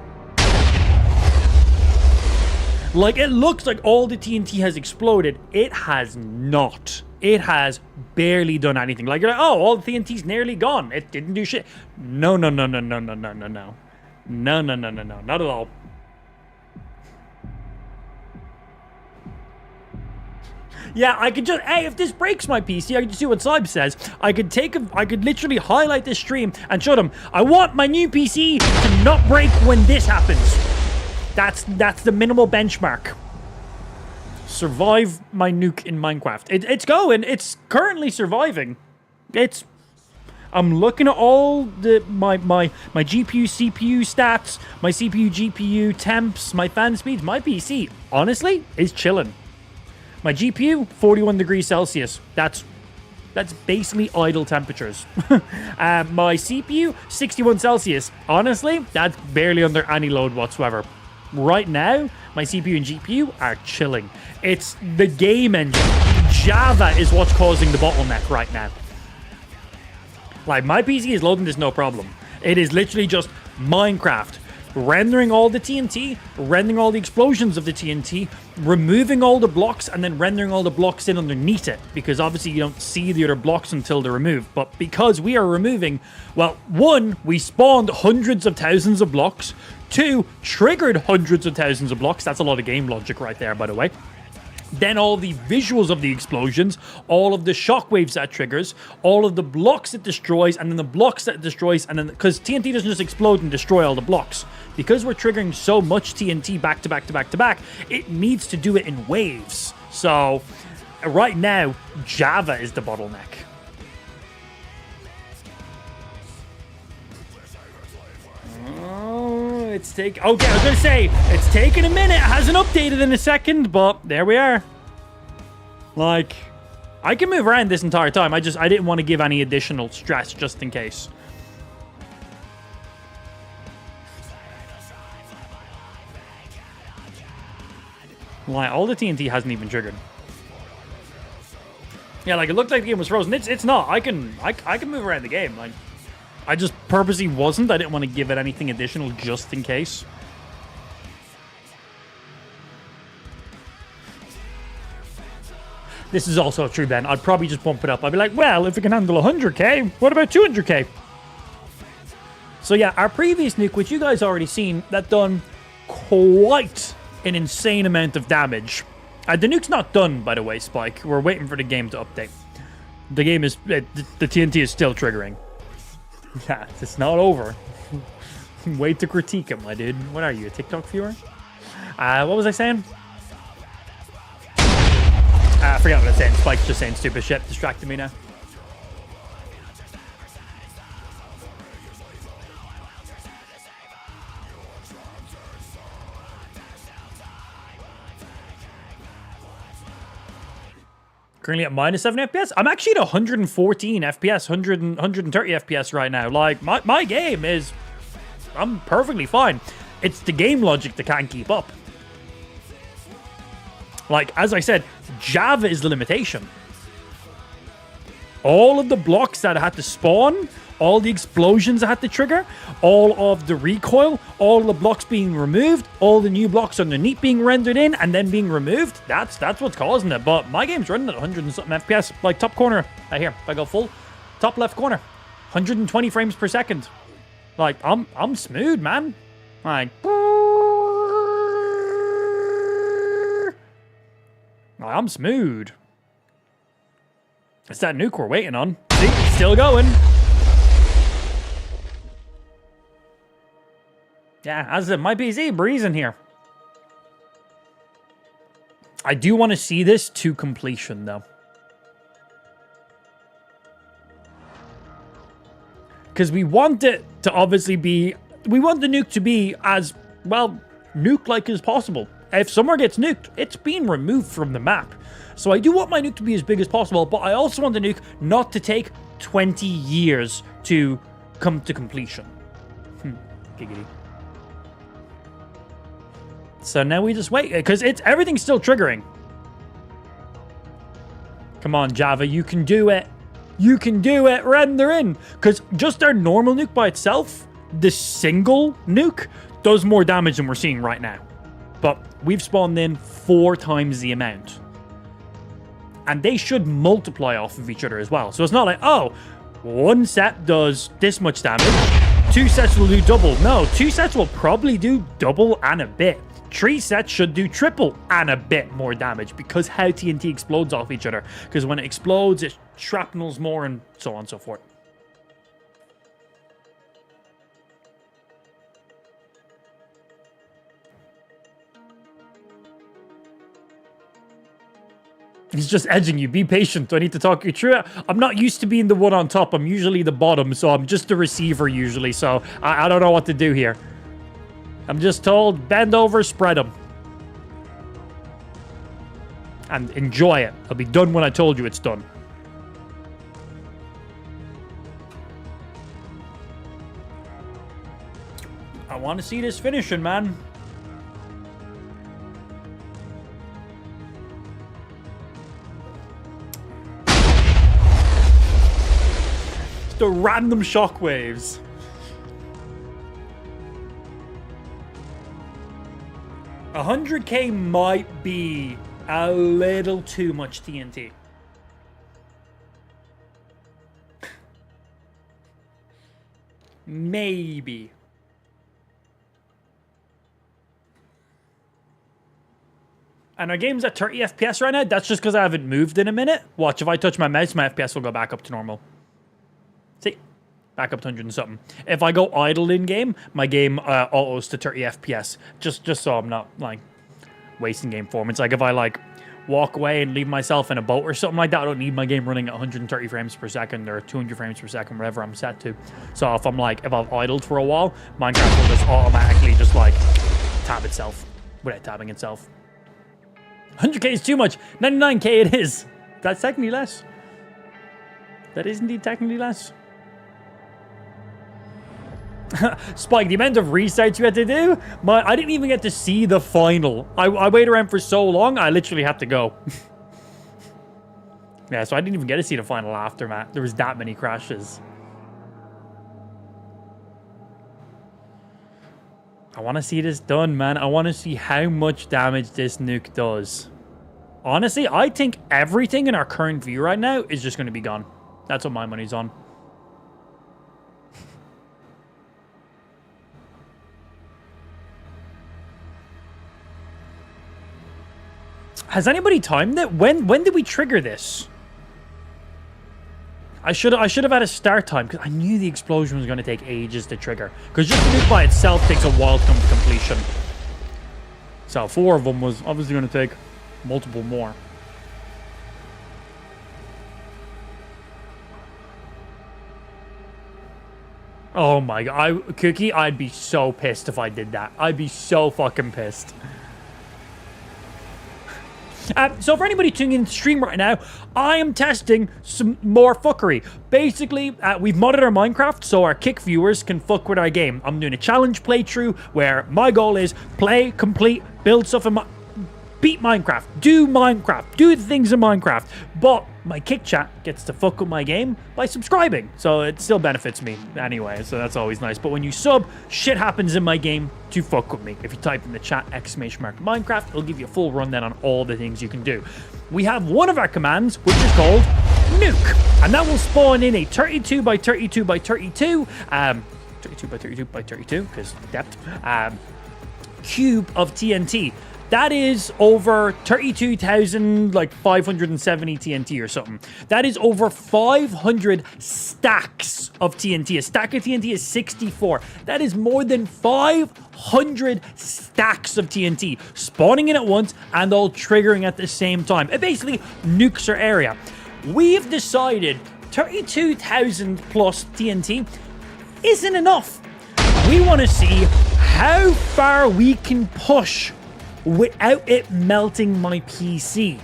Like, it looks like all the TNT has exploded. It has not. It has barely done anything. Like, you're like, oh, all the TNT's nearly gone. It didn't do shit. No. No, not at all. Yeah, I could just, hey, if this breaks my PC, I could just do what Sybe says. I could literally highlight this stream and show them, I want my new PC to not break when this happens. That's the minimal benchmark. Survive my nuke in Minecraft. It's going. It's currently surviving. I'm looking at all my GPU, CPU stats, my CPU, GPU, temps, my fan speeds. My PC, honestly, is chilling. My GPU, 41 degrees Celsius. That's basically idle temperatures. My CPU, 61 Celsius. Honestly, that's barely under any load whatsoever. Right now, my CPU and GPU are chilling. It's the game engine. Java is what's causing the bottleneck right now. Like, my PC is loading this no problem. It is literally just Minecraft. Rendering all the TNT, rendering all the explosions of the TNT, removing all the blocks, and then rendering all the blocks in underneath it. Because obviously you don't see the other blocks until they're removed. But because we are removing, well, one, we spawned hundreds of thousands of blocks. Two, triggered hundreds of thousands of blocks. That's a lot of game logic right there, by the way. Then all the visuals of the explosions, all of the shockwaves that triggers, all of the blocks it destroys, and then the blocks that it destroys, and then, because TNT doesn't just explode and destroy all the blocks. Because we're triggering so much TNT back to back to back to back, it needs to do it in waves. So, right now, Java is the bottleneck. Okay, I was gonna say, it's taken a minute, it hasn't updated in a second, but there we are. Like, I can move around this entire time, I didn't want to give any additional stress, just in case. Like, all the TNT hasn't even triggered. Yeah, like, it looked like the game was frozen, it's not, I can move around the game, like. I just purposely wasn't. I didn't want to give it anything additional just in case. This is also true, Ben. I'd probably just bump it up. I'd be like, well, if it can handle 100k, what about 200k? So yeah, our previous nuke, which you guys already seen, that done quite an insane amount of damage. The nuke's not done, by the way, Spike. We're waiting for the game to update. The game is... the TNT is still triggering. Yeah, it's not over. Wait to critique it, my dude. What are you, a TikTok viewer? What was I saying? I forgot what I was saying. Spike's just saying stupid shit. Distracted me now. Currently at minus 7 FPS. I'm actually at 114 FPS, 130 FPS right now. Like, my game is... I'm perfectly fine. It's the game logic that can't keep up. Like, as I said, Java is the limitation. All of the blocks that I had to spawn, all the explosions I had to trigger, all of the recoil, all the blocks being removed, all the new blocks underneath being rendered in and then being removed, that's what's causing it. But my game's running at 100 and something FPS. Like, top corner, right here, if I go full, top left corner, 120 frames per second. Like, I'm smooth, man. Like, I'm smooth. It's that nuke we're waiting on. See, it's still going. Yeah, as I said, my PC breezing here. I do want to see this to completion, though. Because we want it to obviously be... We want the nuke to be as, well, nuke-like as possible. If somewhere gets nuked, it's being removed from the map. So I do want my nuke to be as big as possible, but I also want the nuke not to take 20 years to come to completion. Giggity. So now we just wait, because everything's still triggering. Come on, Java, you can do it. You can do it. Render in. Because just our normal nuke by itself, the single nuke, does more damage than we're seeing right now. But we've spawned in 4 times the amount. And they should multiply off of each other as well. So it's not like, oh, 1 set does this much damage. 2 sets will do double. No, 2 sets will probably do double and a bit. 3 sets should do triple and a bit more damage because how TNT explodes off each other. Because when it explodes, it shrapnels more and so on and so forth. He's just edging you. Be patient. Do I need to talk you through it? I'm not used to being the one on top. I'm usually the bottom, so I'm just the receiver usually. So I don't know what to do here. I'm just told, bend over, spread them. And enjoy it. I'll be done when I told you it's done. I want to see this finishing, man. The random shockwaves. $100K might be a little too much TNT. Maybe. And our game's at 30 FPS right now. That's just because I haven't moved in a minute. Watch, if I touch my mouse, my FPS will go back up to normal. See? Back up to 100 and something. If I go idle in game, my game autos to 30 FPS. Just so I'm not like wasting game form. It's like if I like walk away and leave myself in a boat or something like that, I don't need my game running at 130 frames per second or 200 frames per second, whatever I'm set to. So if I've idled for a while, Minecraft will just automatically just like tab itself without tabbing itself. 100K is too much. 99K it is. That's technically less. That is indeed technically less. Spike, the amount of restarts you had to do, I didn't even get to see the final. I waited around for so long, I literally had to go. Yeah, so I didn't even get to see the final aftermath. There was that many crashes. I want to see this done, man. I want to see how much damage this nuke does. Honestly, I think everything in our current view right now is just going to be gone. That's what my money's on. Has anybody timed it? When did we trigger this? I should have had a start time because I knew the explosion was going to take ages to trigger. Because just the nuke by itself takes a while to come to completion. So 4 of them was obviously going to take multiple more. Oh my god, Cookie, I'd be so pissed if I did that. I'd be so fucking pissed. So for anybody tuning in the stream right now, I am testing some more fuckery. Basically, we've modded our Minecraft so our kick viewers can fuck with our game. I'm doing a challenge playthrough where my goal is play, complete, build stuff in beat Minecraft, do the things in Minecraft. But my kick chat gets to fuck with my game by subscribing. So it still benefits me anyway, so that's always nice. But when you sub, shit happens in my game to fuck with me. If you type in the chat !Minecraft, it'll give you a full rundown on all the things you can do. We have one of our commands, which is called nuke. And that will spawn in a 32 by 32 by 32, 32 by 32 by 32, because depth, cube of TNT. That is over 32,570 TNT or something. That is over 500 stacks of TNT. A stack of TNT is 64. That is more than 500 stacks of TNT spawning in at once and all triggering at the same time. It basically nukes our area. We've decided 32,000 plus TNT isn't enough. We want to see how far we can push without it melting my PC.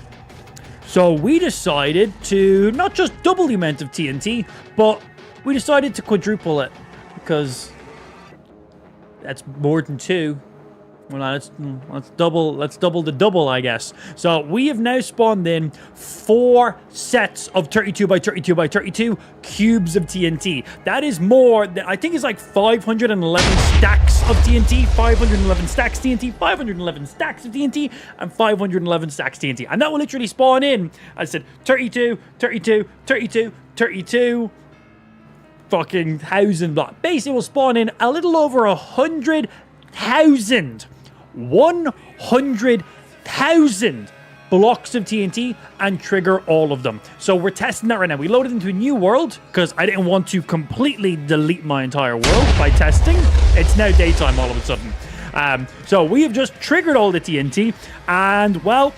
So we decided to not just double the amount of TNT, but we decided to quadruple it because that's more than 2. Well, let's double the double, I guess. So we have now spawned in 4 sets of 32 by 32 by 32 cubes of TNT. That is more than, I think it's like 511 stacks of TNT, 511 stacks TNT, 511 stacks of TNT, and 511 stacks TNT. And that will literally spawn in, I said, 32, 32, 32, 32, fucking 1,000 blocks. Basically, will spawn in a little over 100,000 blocks of TNT and trigger all of them. So we're testing that right now. We loaded into a new world because I didn't want to completely delete my entire world by testing. It's now daytime all of a sudden. So we have just triggered all the TNT and, well,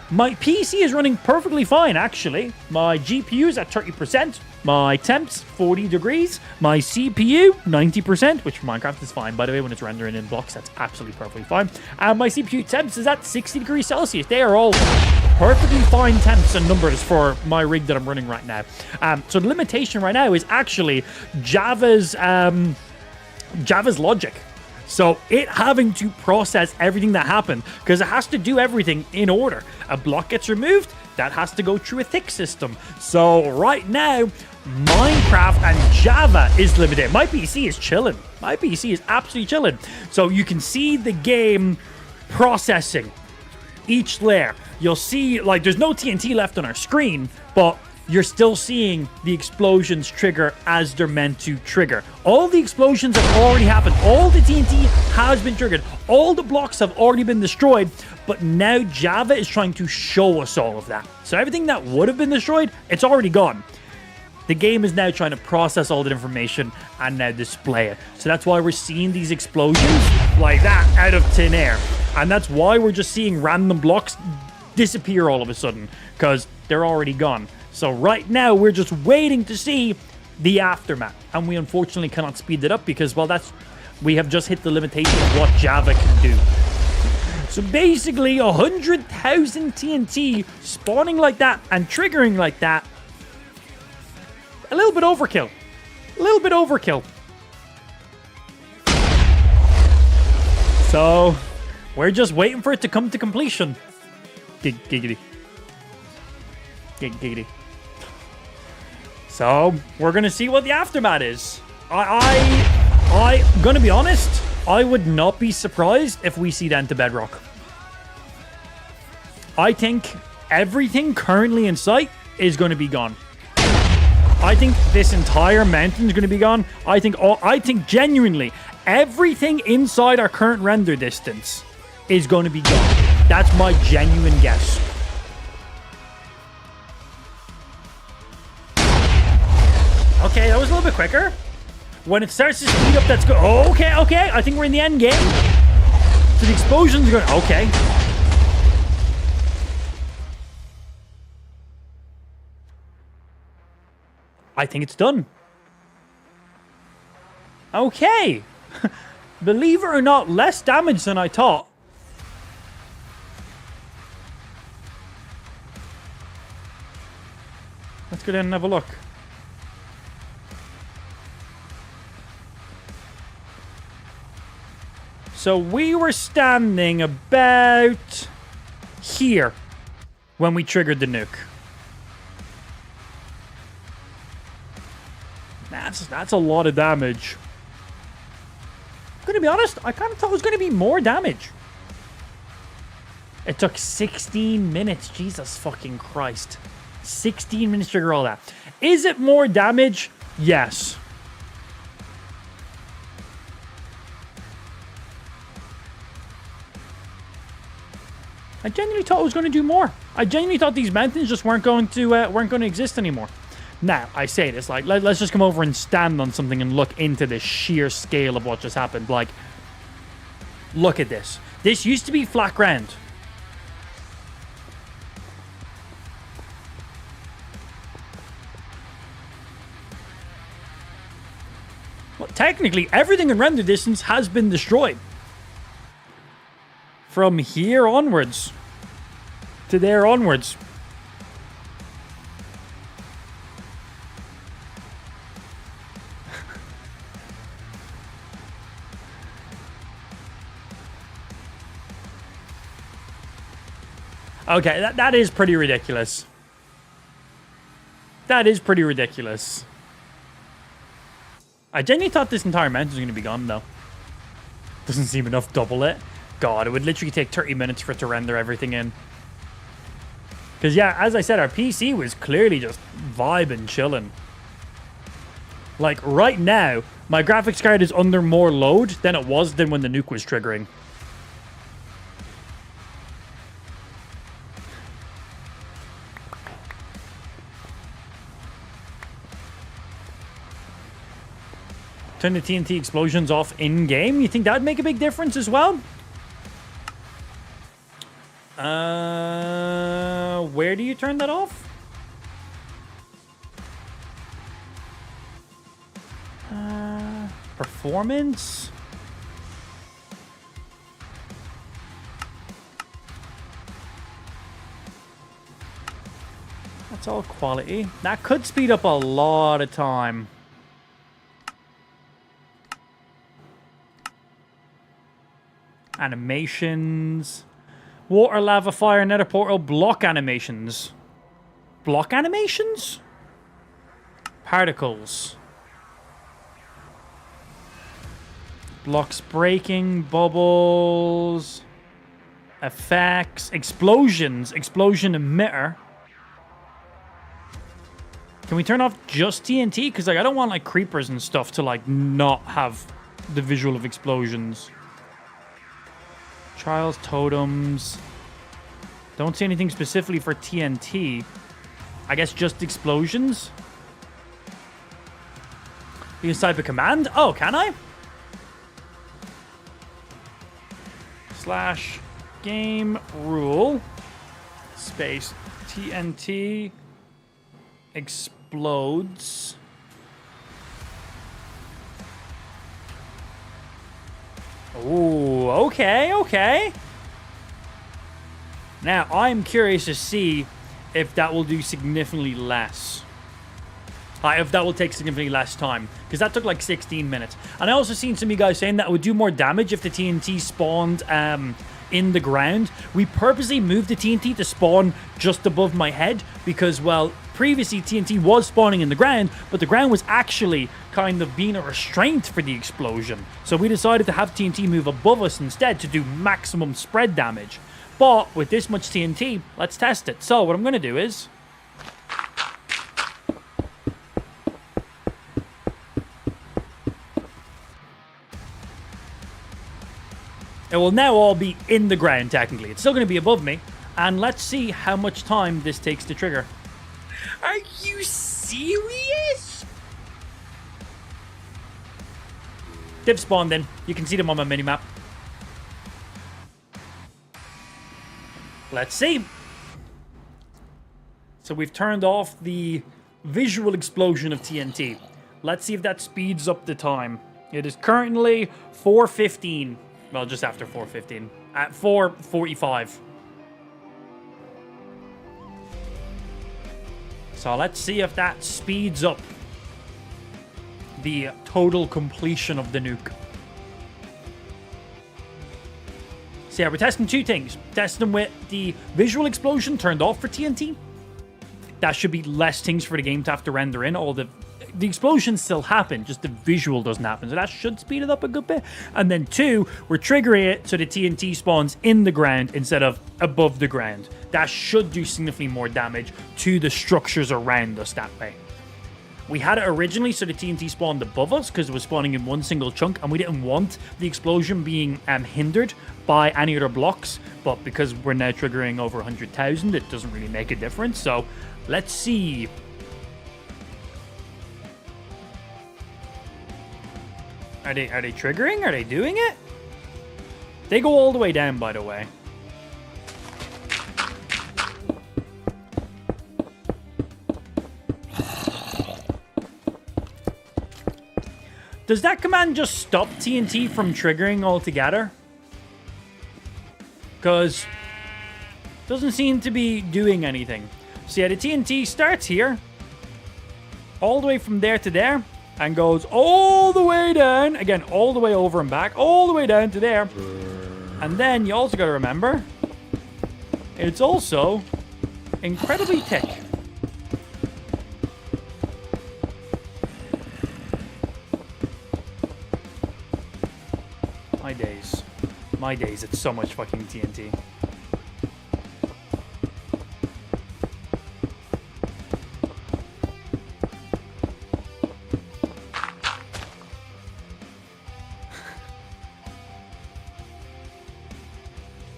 my PC is running perfectly fine, actually. My GPU is at 30%. My temps, 40 degrees. My CPU, 90%, which for Minecraft is fine, by the way, when it's rendering in blocks. That's absolutely perfectly fine. And my CPU temps is at 60 degrees Celsius. They are all perfectly fine temps and numbers for my rig that I'm running right now. So the limitation right now is actually Java's logic. So it having to process everything that happened, because it has to do everything in order. A block gets removed, that has to go through a thick system. So right now, Minecraft and Java is limited. My PC is chilling. My PC is absolutely chilling. So you can see the game processing each layer. You'll see, like, there's no TNT left on our screen, but you're still seeing the explosions trigger as they're meant to trigger. All the explosions have already happened. All the TNT has been triggered. All the blocks have already been destroyed. But now Java is trying to show us all of that. So everything that would have been destroyed, it's already gone. The game is now trying to process all that information and now display it. So that's why we're seeing these explosions like that out of thin air. And that's why we're just seeing random blocks disappear all of a sudden, because they're already gone. So right now, we're just waiting to see the aftermath. And we unfortunately cannot speed it up because, well, we have just hit the limitation of what Java can do. So basically, 100,000 TNT spawning like that and triggering like that. A little bit overkill. A little bit overkill. So we're just waiting for it to come to completion. Giggity. Giggity. So we're gonna see what the aftermath is. I'm gonna be honest, I would not be surprised if we see that into bedrock. I think everything currently in sight is going to be gone. I think this entire mountain is going to be gone. I think genuinely everything inside our current render distance is going to be gone. That's my genuine guess. Okay, that was a little bit quicker. When it starts to speed up, that's good. Okay. I think we're in the end game. So the explosions are going. Okay. I think it's done. Okay. Believe it or not, less damage than I thought. Let's go down and have a look. So we were standing about here when we triggered the nuke. That's a lot of damage. I'm gonna be honest, I kind of thought it was gonna be more damage. It took 16 minutes. Jesus fucking Christ. 16 minutes to trigger all that. Is it more damage? Yes. I genuinely thought it was going to do more. I genuinely thought these mountains just weren't going to exist anymore. Now, I say this, like, let's just come over and stand on something and look into the sheer scale of what just happened. Like, look at this. This used to be flat ground. Well, technically, everything in render distance has been destroyed. From here onwards to there onwards. Okay, that is pretty ridiculous. That is pretty ridiculous. I genuinely thought this entire mountain was going to be gone, though. Doesn't seem enough double it. God, it would literally take 30 minutes for it to render everything in. Because, yeah, as I said, our PC was clearly just vibing, chilling. Like, right now, my graphics card is under more load than it was when the nuke was triggering. Turn the TNT explosions off in-game. You think that would make a big difference as well? Where do you turn that off? Performance? That's all quality. That could speed up a lot of time. Animations. Water, lava, fire, nether portal, block animations. Block animations? Particles. Blocks breaking, bubbles. Effects. Explosions. Explosion emitter. Can we turn off just TNT? Because like I don't want like creepers and stuff to like not have the visual of explosions. Trials, totems. Don't see anything specifically for TNT. I guess just explosions. You can type a command. Oh, can I? Slash game rule space TNT explodes. Ooh, okay. Now, I'm curious to see if that will do significantly less. If that will take significantly less time. Because that took like 16 minutes. And I also seen some of you guys saying that it would do more damage if the TNT spawned in the ground. We purposely moved the TNT to spawn just above my head. Because, well, previously TNT was spawning in the ground. But the ground was actually kind of being a restraint for the explosion. So we decided to have TNT move above us instead to do maximum spread damage. But with this much TNT, let's test it. So what I'm going to do is... it will now all be in the ground, technically. It's still going to be above me. And let's see how much time this takes to trigger. Are you serious? They've spawned in. You can see them on my minimap. Let's see. So we've turned off the visual explosion of TNT. Let's see if that speeds up the time. It is currently 4:15. Well, just after 4:15. At 4:45. So let's see if that speeds up the total completion of the nuke. So yeah, we're testing two things. Testing with the visual explosion turned off for TNT. That should be less things for the game to have to render in. All the explosions still happen, just the visual doesn't happen. So that should speed it up a good bit. And then two, we're triggering it so the TNT spawns in the ground instead of above the ground. That should do significantly more damage to the structures around us that way. We had it originally so the TNT spawned above us because it was spawning in one single chunk, and we didn't want the explosion being hindered by any other blocks. But because we're now triggering over 100,000, it doesn't really make a difference. So let's see. Are they triggering? Are they doing it? They go all the way down, by the way. Does that command just stop TNT from triggering altogether? Because it doesn't seem to be doing anything. So yeah, the TNT starts here, all the way from there to there, and goes all the way down, again, all the way over and back, all the way down to there. And then you also got to remember, it's also incredibly thick. My days. My days, it's so much fucking TNT.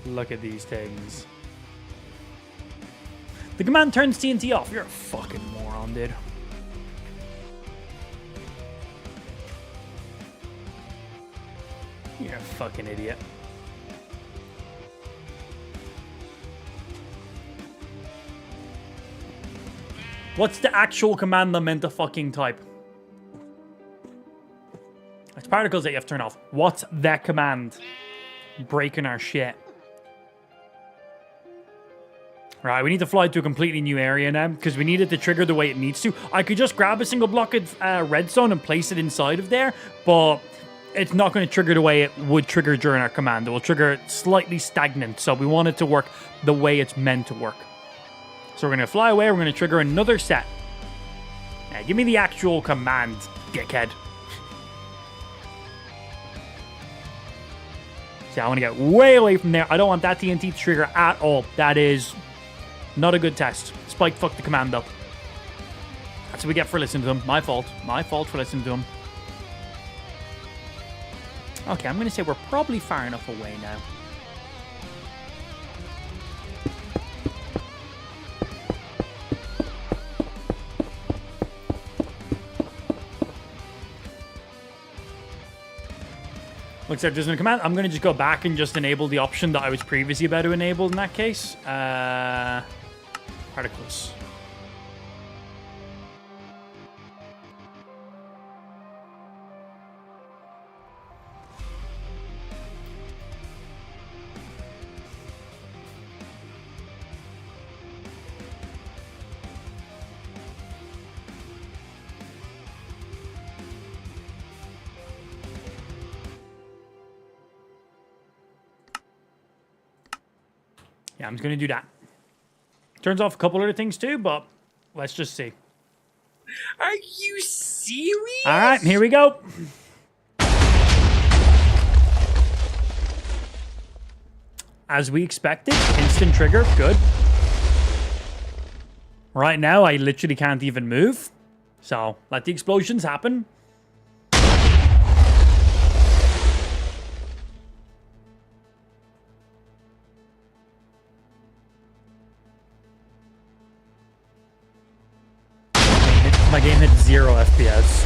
Look at these things. The command turns TNT off. You're a fucking moron, dude. You're a fucking idiot. What's the actual command I'm meant to fucking type? It's particles that you have to turn off. What's that command? Breaking our shit. Right, we need to fly to a completely new area now because we need it to trigger the way it needs to. I could just grab a single block of redstone and place it inside of there, but it's not going to trigger the way it would trigger during our command. It will trigger slightly stagnant, so we want it to work the way it's meant to work. So we're going to fly away, we're going to trigger another set. Now, give me the actual command, dickhead. See, I want to get way away from there. I don't want that TNT to trigger at all. That is not a good test. Spike fucked the command up. That's what we get for listening to him. My fault. My fault for listening to him. Okay, I'm going to say we're probably far enough away now. Looks like there's no command. I'm going to just go back and just enable the option that I was previously about to enable in that case. Particles. Yeah, I'm just going to do that. Turns off a couple other things too, but let's just see. Are you serious? All right, here we go. As we expected. Instant trigger. Good. Right now, I literally can't even move. So, let the explosions happen. My game hit 0 FPS.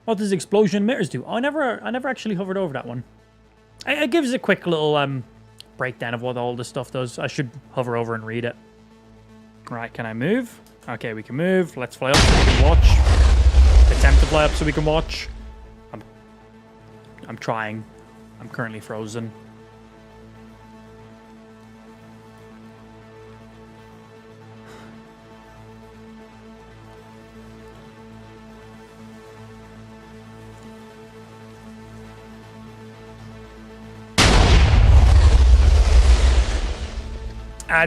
What does explosion emitters do? Oh, I never actually hovered over that one. It gives a quick little breakdown of what all this stuff does. I should hover over and read it. Right, can I move? Okay, we can move. Let's fly up so we can watch. Attempt to fly up so we can watch. I'm trying. I'm currently frozen.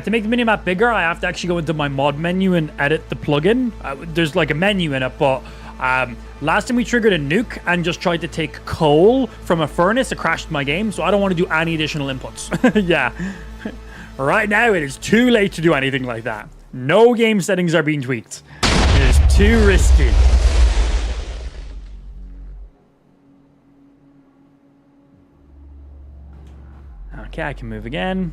To make the minimap bigger, I have to actually go into my mod menu and edit the plugin. There's like a menu in it, but last time we triggered a nuke and just tried to take coal from a furnace, it crashed my game, so I don't want to do any additional inputs. Yeah. Right now, it is too late to do anything like that. No game settings are being tweaked. It is too risky. Okay, I can move again.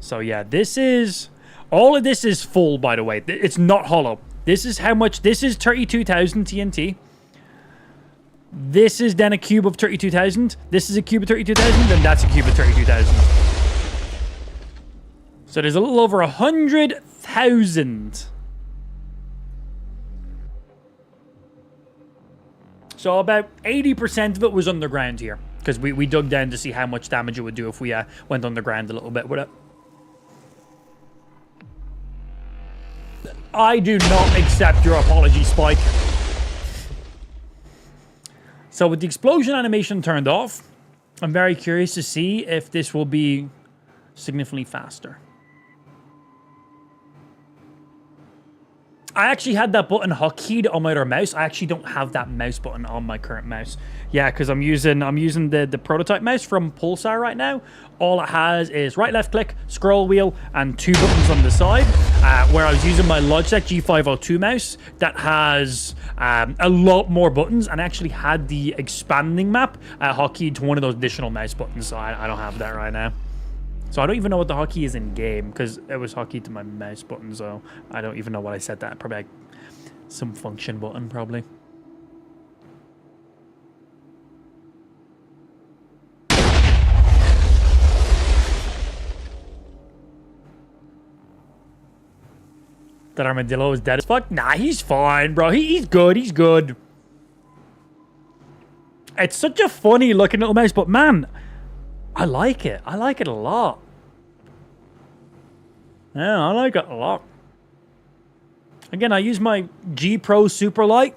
So yeah, this is... All of this is full, by the way. It's not hollow. This is how much... This is 32,000 TNT. This is then a cube of 32,000. This is a cube of 32,000. And that's a cube of 32,000. So there's a little over 100,000. So about 80% of it was underground here. Because we dug down to see how much damage it would do if we went underground a little bit with it. I do not accept your apology, Spike. So with the explosion animation turned off, I'm very curious to see if this will be significantly faster. I actually had that button hotkeyed on my other mouse. I actually don't have that mouse button on my current mouse. Yeah, because I'm using the prototype mouse from Pulsar right now. All it has is right, left click, scroll wheel, and 2 buttons on the side. Where I was using my Logitech G502 mouse that has a lot more buttons and actually had the expanding map hotkeyed to one of those additional mouse buttons. So I don't have that right now. So I don't even know what the hotkey is in game because it was hotkeyed to my mouse button. So I don't even know what I set that. Probably like some function button, probably. That armadillo is dead as fuck? Nah, he's fine, bro. He's good. He's good. It's such a funny looking little mouse, but man... I like it. I like it a lot. Yeah, I like it a lot. Again, I use my G Pro Superlight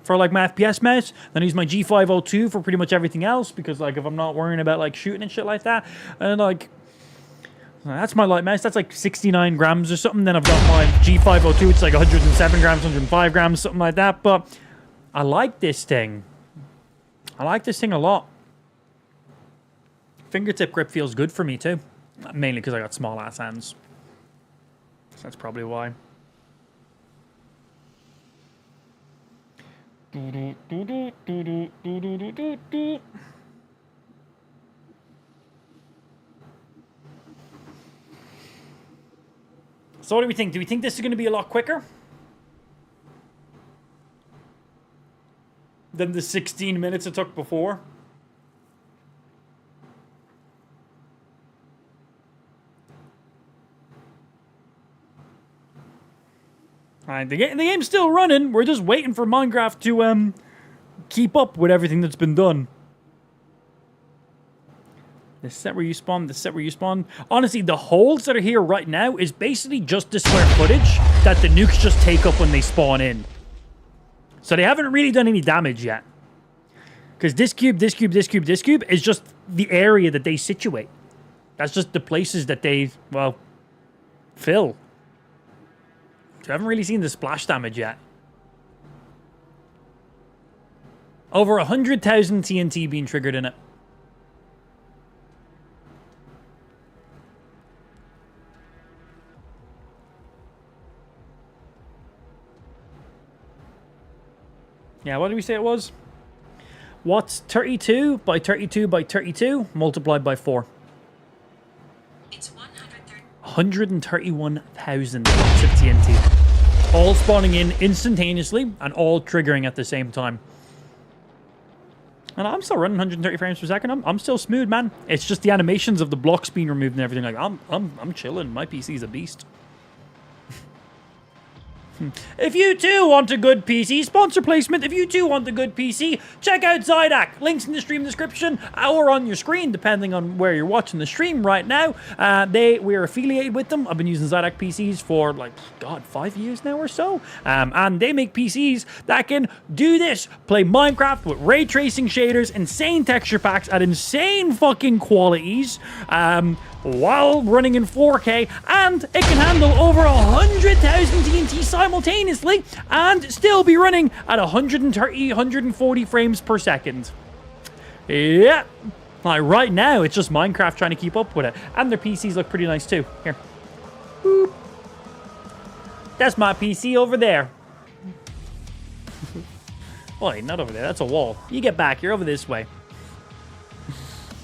for like my FPS mouse. Then I use my G502 for pretty much everything else because like if I'm not worrying about like shooting and shit like that. And like that's my light mouse. That's like 69 grams or something. Then I've got my G502. It's like 107 grams, 105 grams, something like that. But I like this thing. I like this thing a lot. Fingertip grip feels good for me too. Mainly because I got small ass hands. So that's probably why. So what do we think? Do we think this is going to be a lot quicker than the 16 minutes it took before? Alright, the game's still running. We're just waiting for Minecraft to keep up with everything that's been done. This set where you spawn, this set where you spawn. Honestly, the holes that are here right now is basically just the square footage that the nukes just take up when they spawn in. So they haven't really done any damage yet. Because this cube, this cube, this cube, this cube is just the area that they situate. That's just the places that they, well, fill. So I haven't really seen the splash damage yet. Over 100,000 TNT being triggered in it. Yeah, what did we say it was? What's 32 by 32 by 32 multiplied by 4? It's 130. 131,000 blocks of TNT. All spawning in instantaneously and all triggering at the same time. And I'm still running 130 frames per second. I'm still smooth, man. It's just the animations of the blocks being removed and everything. Like I'm chilling. My PC's a beast. If you too want a good PC, sponsor placement, if you too want a good PC, check out Zydak. Links in the stream description or on your screen, depending on where you're watching the stream right now. We're affiliated with them. I've been using Zydak PCs for, like, God, 5 years now or so. And they make PCs that can do this. Play Minecraft with ray tracing shaders, insane texture packs at insane fucking qualities. While running in 4K, and it can handle over 100,000 TNT simultaneously and still be running at 130, 140 frames per second. Yeah. Like right now, it's just Minecraft trying to keep up with it. And their PCs look pretty nice too. Here. Boop. That's my PC over there. Wait, not over there. That's a wall. You get back. You're over this way.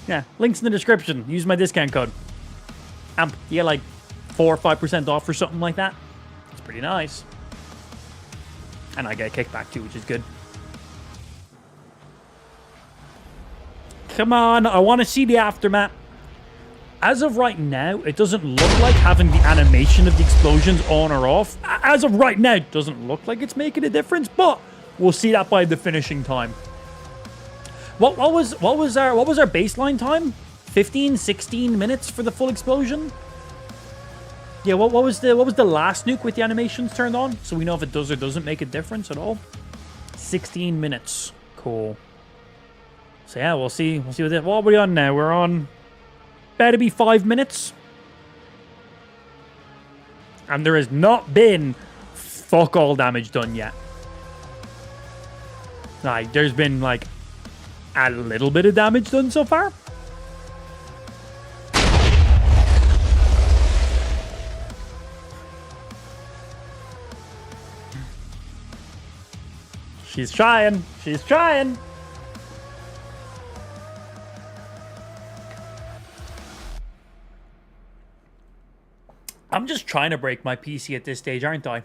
Yeah, links in the description. Use my discount code. AMP. You get like 4 or 5% off or something like that. It's pretty nice. And I get a kickback too, which is good. Come on, I want to see the aftermath. As of right now, it doesn't look like having the animation of the explosions on or off. As of right now, it doesn't look like it's making a difference, but we'll see that by the finishing time. What was our baseline time? 15, 16 minutes for the full explosion? Yeah, what was the last nuke with the animations turned on? So we know if it does or doesn't make a difference at all. 16 minutes. Cool. So yeah, we'll see what are we on now? We're on better be 5 minutes. And there has not been fuck all damage done yet. Like, there's been like a little bit of damage done so far. She's trying. She's trying. I'm just trying to break my PC at this stage, aren't I?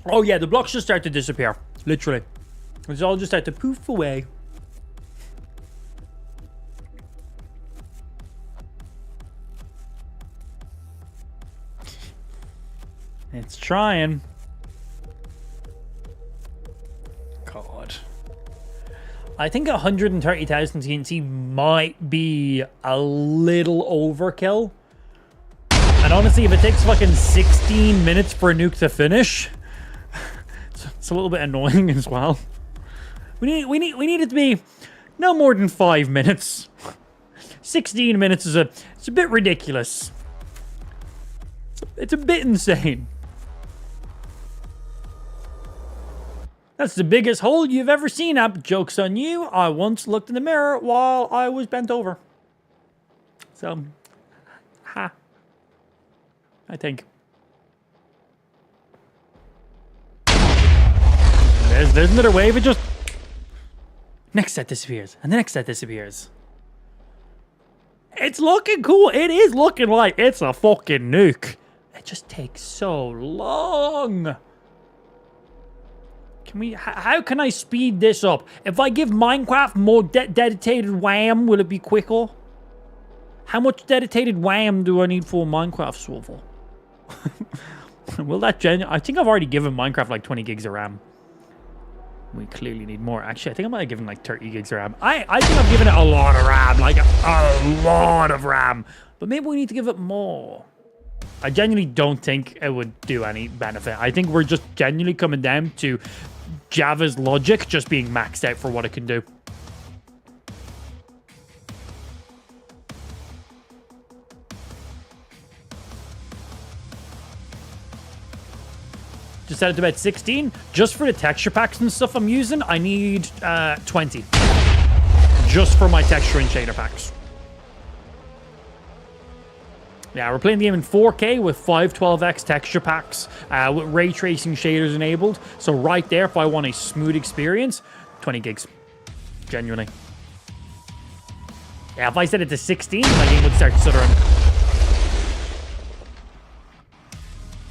Oh yeah, the blocks just start to disappear. Literally. It's all just start to poof away. It's trying. God. I think 130,000 TNT might be a little overkill. And honestly, if it takes fucking 16 minutes for a nuke to finish, it's a little bit annoying as well. We need it to be no more than 5 minutes. 16 minutes is it's a bit ridiculous. It's a bit insane. That's the biggest hole you've ever seen. Joke's on you. I once looked in the mirror while I was bent over. So, ha. I think. There's another wave. It just... Next set disappears. And the next set disappears. It's looking cool. It is looking like it's a fucking nuke. It just takes so long. How can I speed this up? If I give Minecraft more dedicated RAM, will it be quicker? How much dedicated RAM do I need for Minecraft swivel? Will that I think I've already given Minecraft like 20 gigs of RAM. We clearly need more. Actually, I think I might have given like 30 gigs of RAM. I think I've given it a lot of RAM. Like a lot of RAM. But maybe we need to give it more. I genuinely don't think it would do any benefit. I think we're just genuinely coming down to Java's logic just being maxed out for what it can do. Just set it to about 16. Just for the texture packs and stuff I'm using, I need 20. Just for my texture and shader packs. Yeah, we're playing the game in 4K with 512x texture packs with ray tracing shaders enabled. So right there, if I want a smooth experience, 20 gigs. Genuinely. Yeah, if I set it to 16, my game would start stuttering.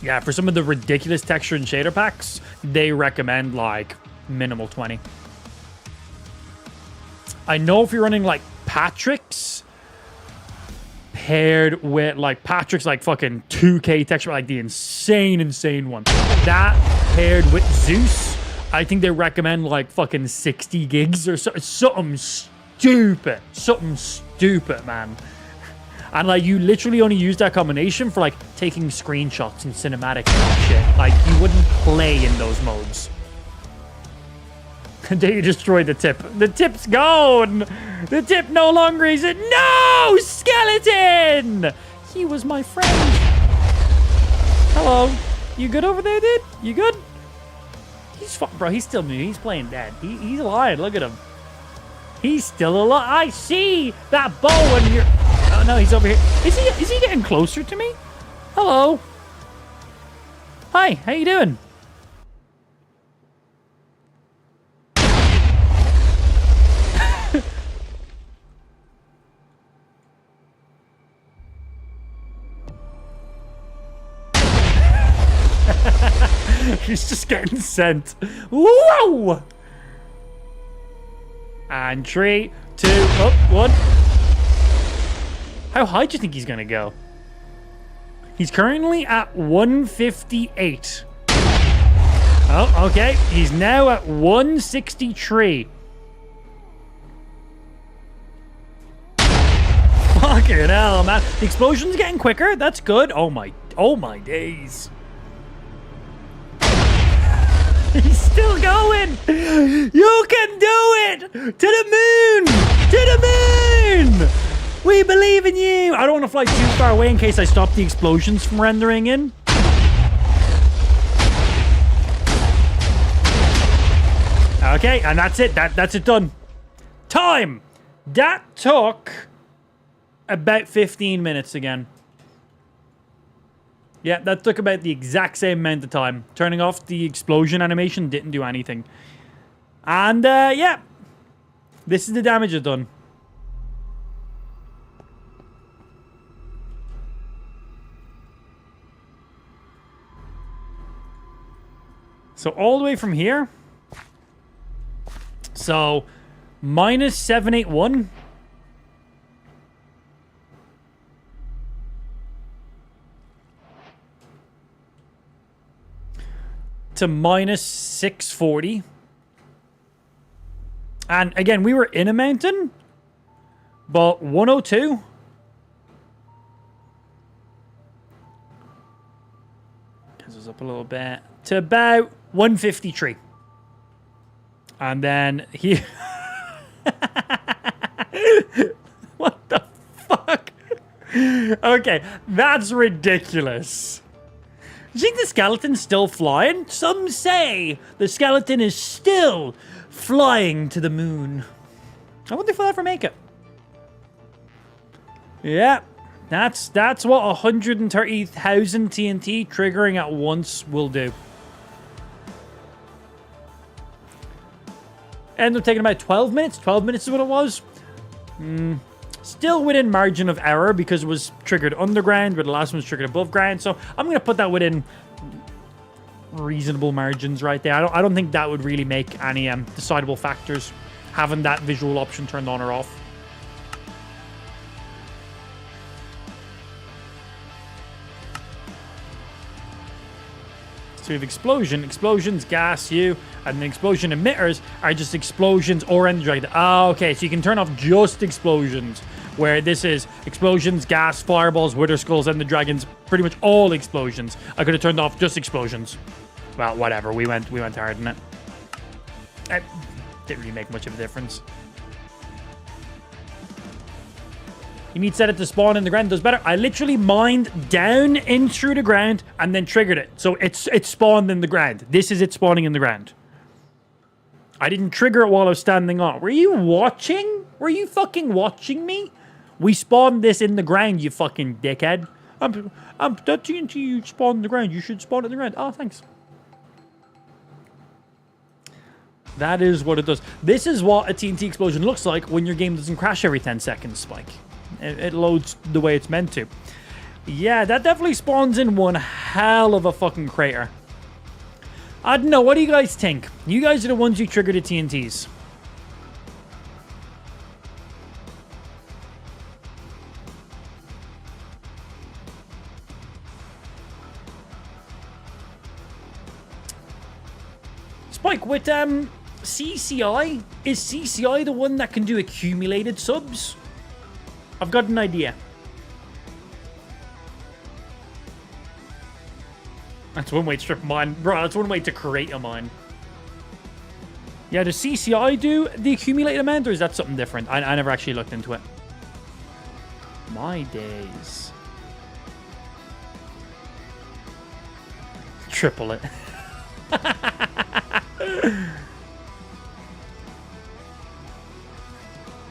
Yeah, for some of the ridiculous texture and shader packs, they recommend like minimal 20. I know if you're running like Patrick's paired with like Patrick's like fucking 2K texture, like the insane one. That paired with Zeus, I think they recommend like fucking 60 gigs or so. Something stupid. Something stupid, man. And like you literally only use that combination for like taking screenshots and cinematic shit. Like you wouldn't play in those modes. They destroyed the tip. The tip's gone. The tip no longer is it. No, skeleton. He was my friend. Hello. You good over there, dude? You good? He's fine, bro. He's still new. He's playing dead. He's alive. Look at him. He's still alive. I see that bow and you're. Oh no, he's over here. Is he getting closer to me? Hello. Hi. How you doing? He's just getting sent. Whoa! And 3, 2, 1. How high do you think he's gonna go? He's currently at 158. Oh, okay. He's now at 163. Fucking hell, man. The explosion's getting quicker. That's good. Oh my days. He's still going. You can do it. To the moon. To the moon. We believe in you. I don't want to fly too far away in case I stop the explosions from rendering in. Okay, and that's it. That's it done. Time. That took about 15 minutes again. Yeah, that took about the exact same amount of time. Turning off the explosion animation didn't do anything. And, yeah. This is the damage it done. So, all the way from here. So, minus 781. To minus 640. And again, we were in a mountain, but 102. Gives us up a little bit to about 153. And then here. What the fuck? Okay, that's ridiculous. You think the skeleton's still flying? Some say the skeleton is still flying to the moon. I wonder if we'll ever make it. Yeah, that's what 130,000 TNT triggering at once will do. Ended up taking about 12 minutes. 12 minutes is what it was. Still within margin of error because it was triggered underground, but the last one was triggered above ground. So I'm going to put that within reasonable margins right there. I don't think that would really make any decidable factors, having that visual option turned on or off. So we have explosion, explosions, gas, you, and the explosion emitters are just explosions or end dragon. Ah, okay, so you can turn off just explosions, where this is explosions, gas, fireballs, wither skulls, and the dragons, pretty much all explosions. I could have turned off just explosions. Well, whatever, we went hard in it. It didn't really make much of a difference. You need to set it to spawn in the ground. Does better. I literally mined down in through the ground and then triggered it. So it's spawned in the ground. This is it spawning in the ground. I didn't trigger it while I was standing on. Were you watching? Were you fucking watching me? We spawned this in the ground, you fucking dickhead. that TNT you spawned in the ground. You should spawn it in the ground. Oh, thanks. That is what it does. This is what a TNT explosion looks like when your game doesn't crash every 10 seconds, Spike. It loads the way it's meant to. Yeah, that definitely spawns in one hell of a fucking crater. I don't know. What do you guys think? You guys are the ones who trigger the TNTs. Spike, with CCI, is CCI the one that can do accumulated subs? I've got an idea. That's one way to strip a mine. Bro, that's one way to create a mine. Yeah, does CCI do the accumulated amount, or is that something different? I never actually looked into it. My days. Triple it.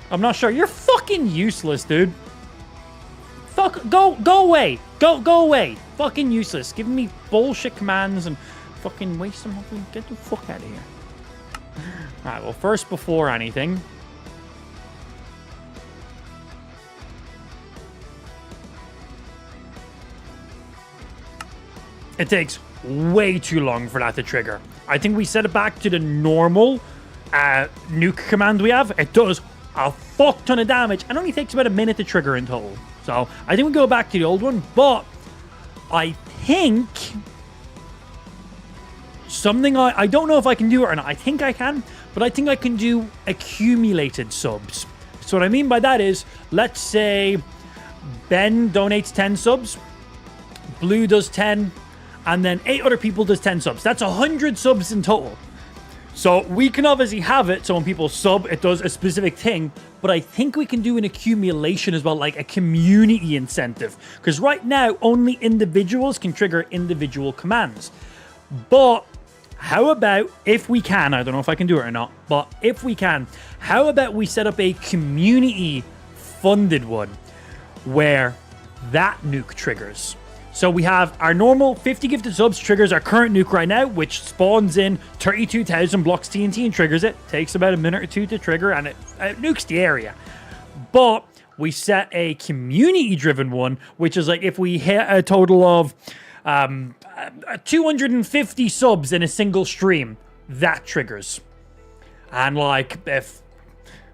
I'm not sure. You're fucking useless, dude. Fuck, go away. Go away. Fucking useless. Giving me bullshit commands and fucking waste them. Get the fuck out of here. Alright, well, first, before anything, it takes way too long for that to trigger. I think we set it back to the normal nuke command we have. It does a fuck ton of damage and only takes about a minute to trigger in total. So I think we go back to the old one, but I think something I don't know if I can do it or not. I think I can, but I think I can do accumulated subs. So what I mean by that is, let's say Ben donates 10 subs, Blue does 10, and then 8 other people does 10 subs. That's 100 subs in total. So we can obviously have it so when people sub, it does a specific thing, but I think we can do an accumulation as well, like a community incentive. Because right now, only individuals can trigger individual commands. But how about, if we can, I don't know if I can do it or not, but if we can, how about we set up a community-funded one where that nuke triggers? So we have our normal 50 gifted subs triggers our current nuke right now, which spawns in 32,000 blocks TNT and triggers it. Takes about a minute or two to trigger, and it nukes the area. But we set a community-driven one, which is like if we hit a total of 250 subs in a single stream, that triggers. And like, if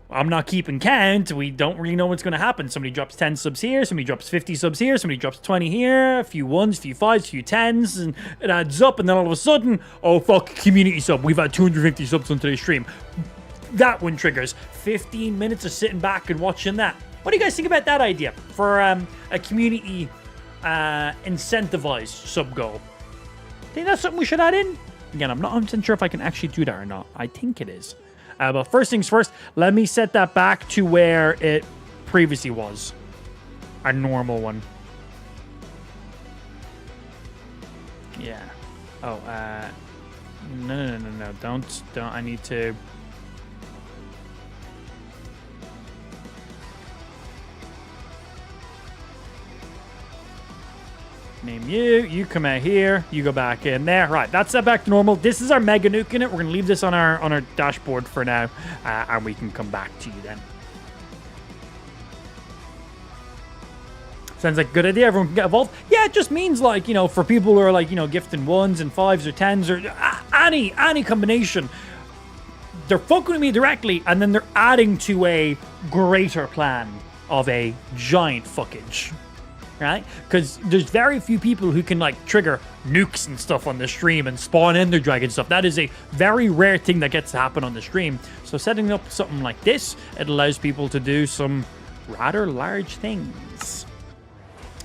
I'm not keeping count, we don't really know what's going to happen. Somebody drops 10 subs here, somebody drops 50 subs here, somebody drops 20 here, a few ones, a few fives, a few tens, and it adds up, and then all of a sudden, oh fuck, community sub, we've had 250 subs on today's stream. That one triggers 15 minutes of sitting back and watching that. What do you guys think about that idea for a community incentivized sub goal? Think that's something we should add in? Again, I'm not 100% sure if I can actually do that or not. I think it is. But first things first, let me set that back to where it previously was. Our normal one. Yeah. Oh, no. Don't. I need to... Name you. You come out here. You go back in there. Right, that's set back to normal. This is our mega nuke in it. We're gonna leave this on our dashboard for now, and we can come back to you then. Sounds like a good idea. Everyone can get involved. Yeah, it just means like, you know, for people who are like, you know, gifting 1s and 5s or 10s or any combination, they're fucking with me directly, and then they're adding to a greater plan of a giant fuckage. Right? Because there's very few people who can like trigger nukes and stuff on the stream and spawn ender dragon stuff. That is a very rare thing that gets to happen on the stream. So setting up something like this, it allows people to do some rather large things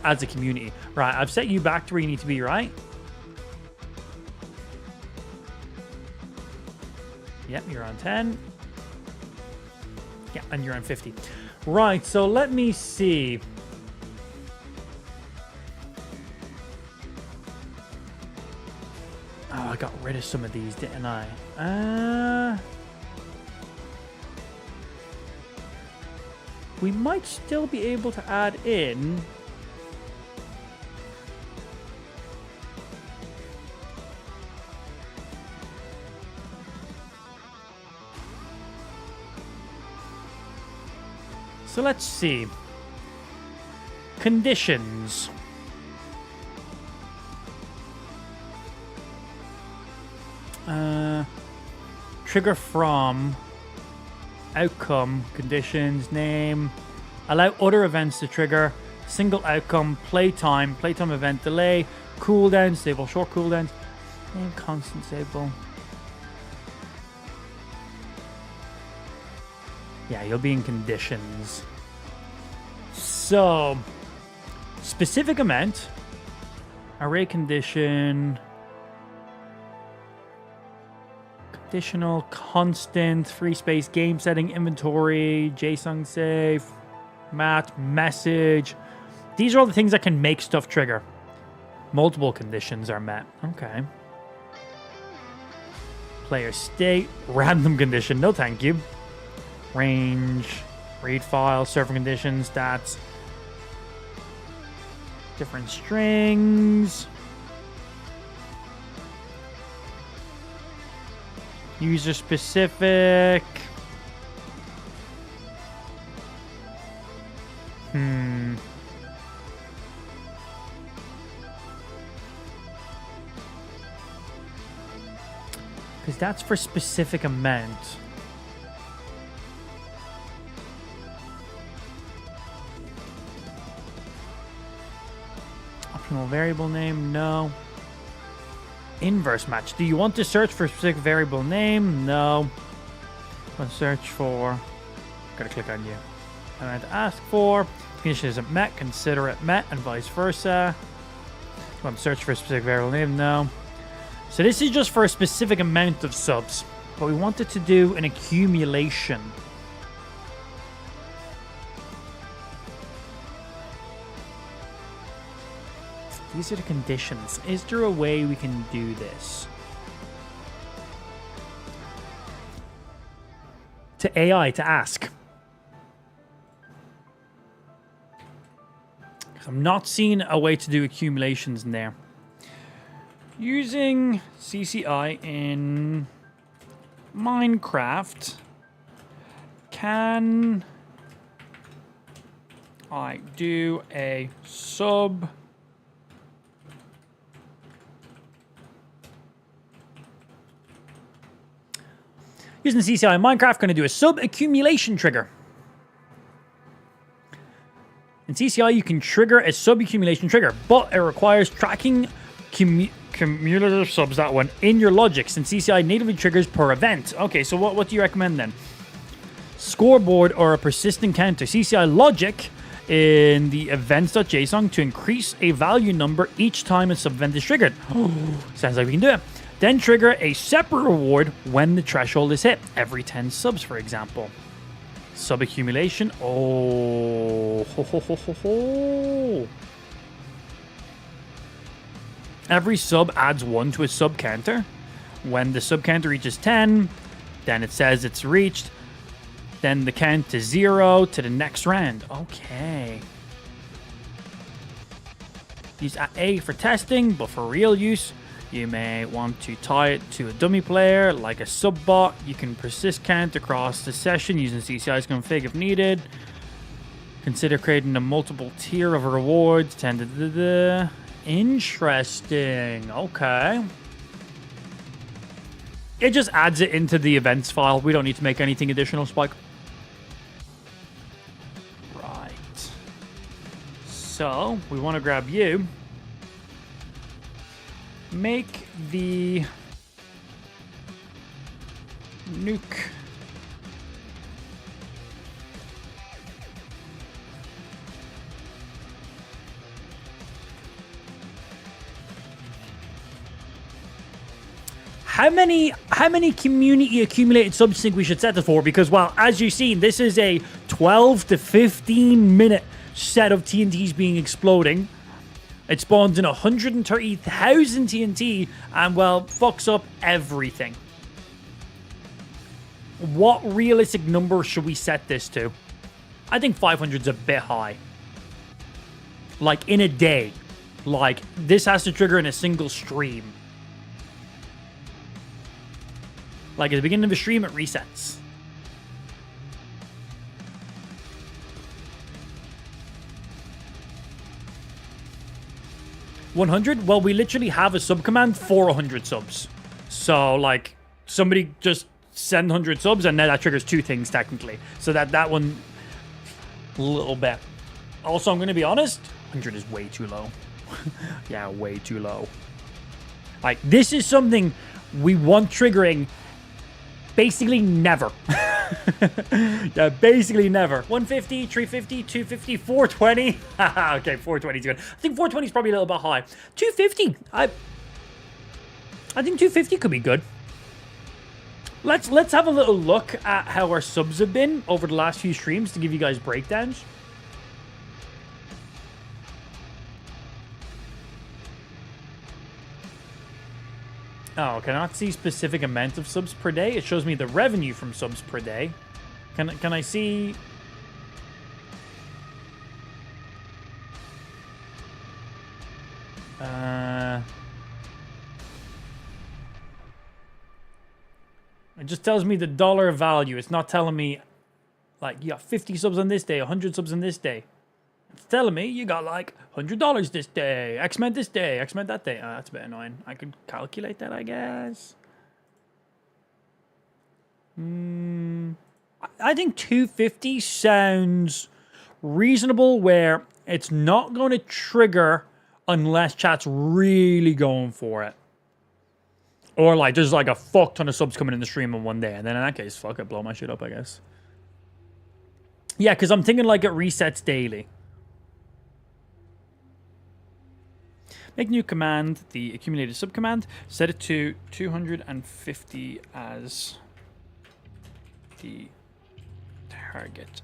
as a community. Right, I've set you back to where you need to be, right? Yep, you're on 10. Yeah, and you're on 50. Right, so let me see. Oh, I got rid of some of these, didn't I? We might still be able to add in So let's see. Conditions. Trigger from. Outcome. Conditions. Name. Allow other events to trigger. Single outcome. Playtime. Playtime event delay. Cooldown. Stable. Short cooldowns. Name constant stable. Yeah, you'll be in conditions. So, specific amount. Array condition. Conditional, constant, free space, game setting, inventory, JSON save, mat, message. These are all the things that can make stuff trigger. Multiple conditions are met. Okay. Player state, random condition, no thank you. Range, read file, server conditions, stats. Different strings. User specific. Because that's for specific amount. Optional variable name, no. Inverse match. Do you want to search for a specific variable name? No. Want to search for. Gotta click on you. And I had to ask for. Condition isn't met. Consider it met, and vice versa. Want to search for a specific variable name? No. So this is just for a specific amount of subs, but we wanted to do an accumulation. These are the conditions. Is there a way we can do this? To AI to ask. I'm not seeing a way to do accumulations in there. Using CCI in Minecraft, can I do a sub using CCI in Minecraft, going to do a sub accumulation trigger. In CCI, you can trigger a sub accumulation trigger, but it requires tracking cumulative subs that one in your logic, since CCI natively triggers per event. Okay, so what do you recommend then? Scoreboard or a persistent counter. CCI logic in the events.json to increase a value number each time a sub event is triggered. Sounds like we can do it. Then trigger a separate reward when the threshold is hit. Every 10 subs, for example. Sub accumulation. Oh. Ho, ho, ho, ho, ho. Every sub adds 1 to a sub counter. When the sub counter reaches 10, then it says it's reached. Then the count is 0 to the next round. Okay. Use A for testing, but for real use, you may want to tie it to a dummy player, like a sub bot. You can persist count across the session using CCI's config if needed. Consider creating a multiple tier of rewards. Interesting. Okay. It just adds it into the events file. We don't need to make anything additional, Spike. Right. So, we want to grab you. Make the nuke how many community accumulated subs think we should set it for? Because, well, as you've seen, this is a 12 to 15 minute set of TNTs being exploding. It spawns in 130,000 TNT and, well, fucks up everything. What realistic number should we set this to? I think 500 is a bit high. Like, in a day. Like, this has to trigger in a single stream. Like, at the beginning of a stream, it resets. 100? Well, we literally have a sub command for 100 subs. So, like, somebody just send 100 subs, and then that triggers 2 things, technically. So that one, a little bit. Also, I'm going to be honest, 100 is way too low. Yeah, way too low. Like, this is something we want triggering basically never. Yeah, basically never. 150, 350, 250, 420. Okay, 420 is good. I think 420 is probably a little bit high. 250. I think 250 could be good. Let's have a little look at how our subs have been over the last few streams to give you guys breakdowns. Oh, cannot see specific amount of subs per day. It shows me the revenue from subs per day. Can I see? It just tells me the dollar value. It's not telling me, like, you got 50 subs on this day, 100 subs on this day. It's telling me you got, like, $100 this day, X amount this day, X amount that day. Oh, that's a bit annoying. I could calculate that, I guess. I think 250 sounds reasonable, where it's not going to trigger unless chat's really going for it. Or, like, there's, like, a fuck ton of subs coming in the stream in one day. And then in that case, fuck it, blow my shit up, I guess. Yeah, because I'm thinking, like, it resets daily. Make new command, the accumulated sub command. Set it to 250 as the target.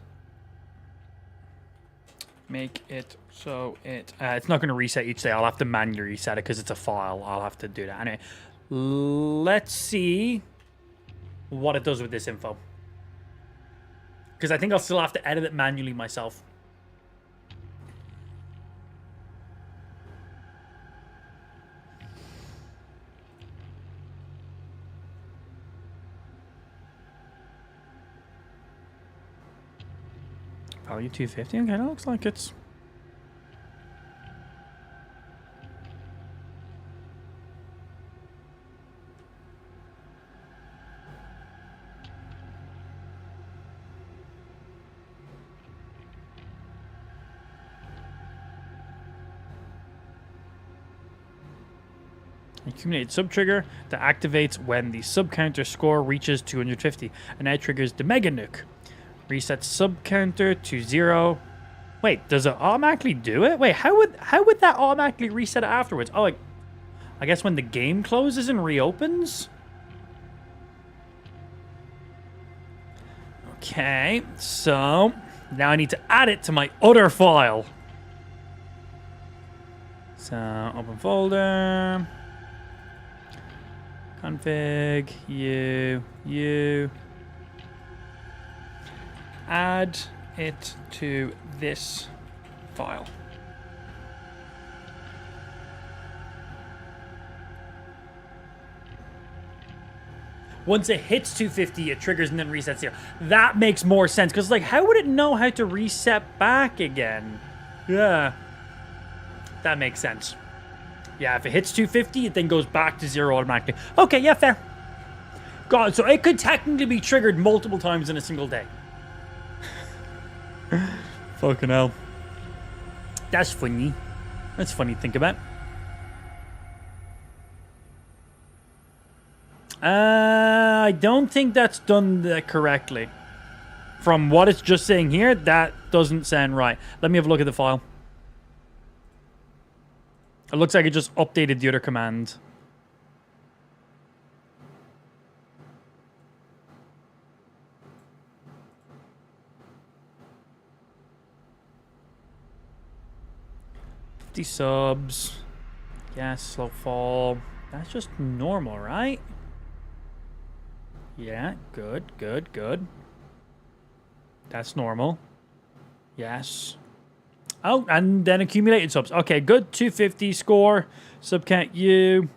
Make it so it's not going to reset each day. I'll have to manually reset it because it's a file. I'll have to do that. Anyway, let's see what it does with this info. Because I think I'll still have to edit it manually myself. Value 250. Okay, that looks like it's... Accumulated sub trigger that activates when the sub counter score reaches 250, and now triggers the mega nuke. Reset sub counter to 0. Wait, does it automatically do it? Wait, how would that automatically reset it afterwards? Oh, like, I guess when the game closes and reopens? Okay, so now I need to add it to my other file. So, open folder. Config, you. Add it to this file. Once it hits 250, it triggers and then resets 0. That makes more sense, because, like, how would it know how to reset back again? Yeah. That makes sense. Yeah, if it hits 250, it then goes back to 0 automatically. Okay, yeah, fair. God, so it could technically be triggered multiple times in a single day. Fucking hell. That's funny. That's funny to think about. I don't think that's done correctly. From what it's just saying here, that doesn't sound right. Let me have a look at the file. It looks like it just updated the other command. Subs. Yes, slow fall. That's just normal, right? Yeah, good. That's normal. Yes. Oh, and then accumulated subs. Okay, good. 250 score. Sub count you.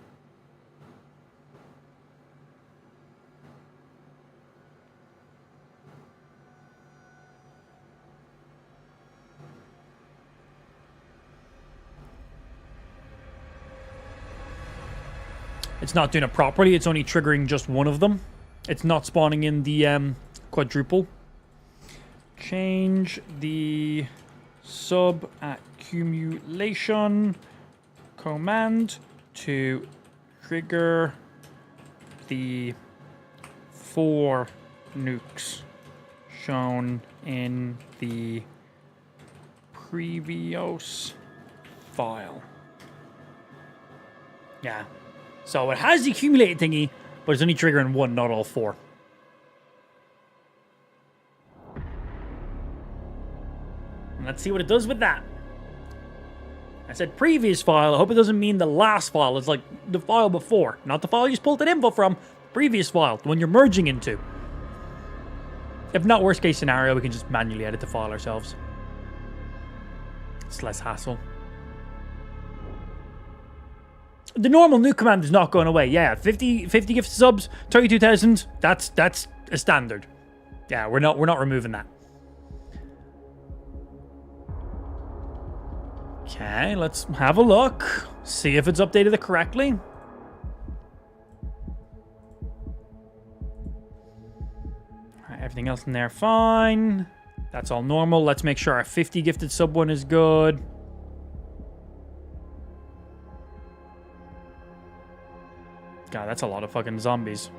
It's not doing it properly. It's only triggering just one of them. It's not spawning in the quadruple. Change the sub accumulation command to trigger the 4 nukes shown in the previous file. Yeah. So it has the accumulate thingy, but it's only triggering 1, not all 4. And let's see what it does with that. I said previous file. I hope it doesn't mean the last file. It's like the file before. Not the file you just pulled that info from. Previous file. The one you're merging into. If not, worst case scenario, we can just manually edit the file ourselves. It's less hassle. The normal nuke command is not going away. Yeah, 50 gifted subs, 32,000. That's a standard. Yeah, we're not removing that. Okay, let's have a look. See if it's updated it correctly. Alright, everything else in there, fine. That's all normal. Let's make sure our 50 gifted sub one is good. God, that's a lot of fucking zombies.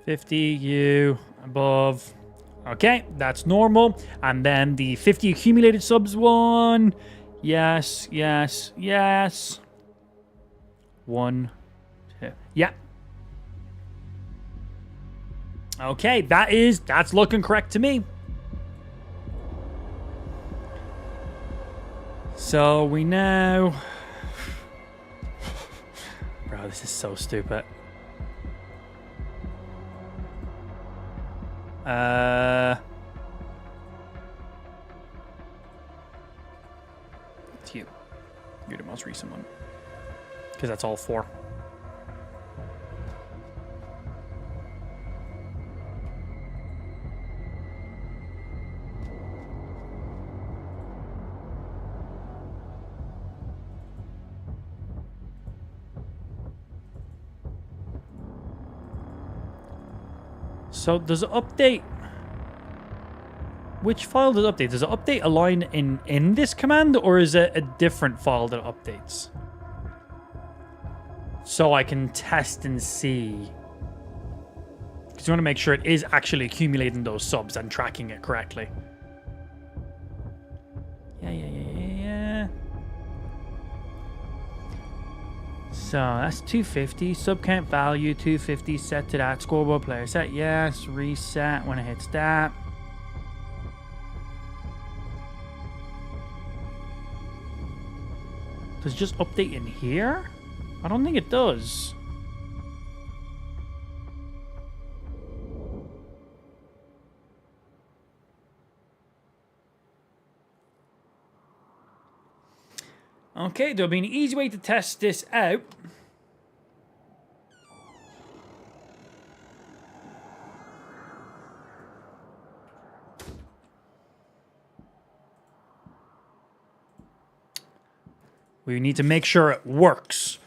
$50 above. Okay, that's normal. And then the 50 accumulated subs one. Yes, yes, yes. 1, 2. Yeah. Okay, that's looking correct to me. So we now... Bro, this is so stupid. It's you. You're the most recent one. Because that's all 4. So does it update? Which file does it update? Does it update a line in this command, or is it a different file that updates? So I can test and see. Because you want to make sure it is actually accumulating those subs and tracking it correctly. Yeah. So that's 250. Sub count value 250 set to that. Scoreboard player set. Yes. Reset when it hits that. Does it just update in here? I don't think it does. Okay, there'll be an easy way to test this out. We need to make sure it works.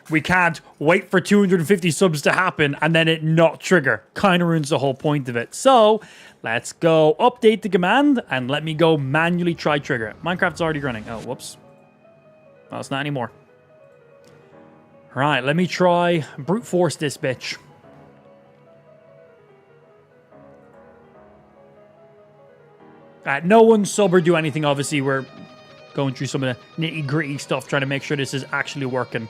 We can't wait for 250 subs to happen and then it not trigger. Kind of ruins the whole point of it. So let's go update the command and let me go manually try trigger it. Minecraft's already running. Oh, whoops. Well, it's not anymore. All right, let me try brute force this bitch. No one sub or do anything, obviously. We're going through some of the nitty-gritty stuff, trying to make sure this is actually working.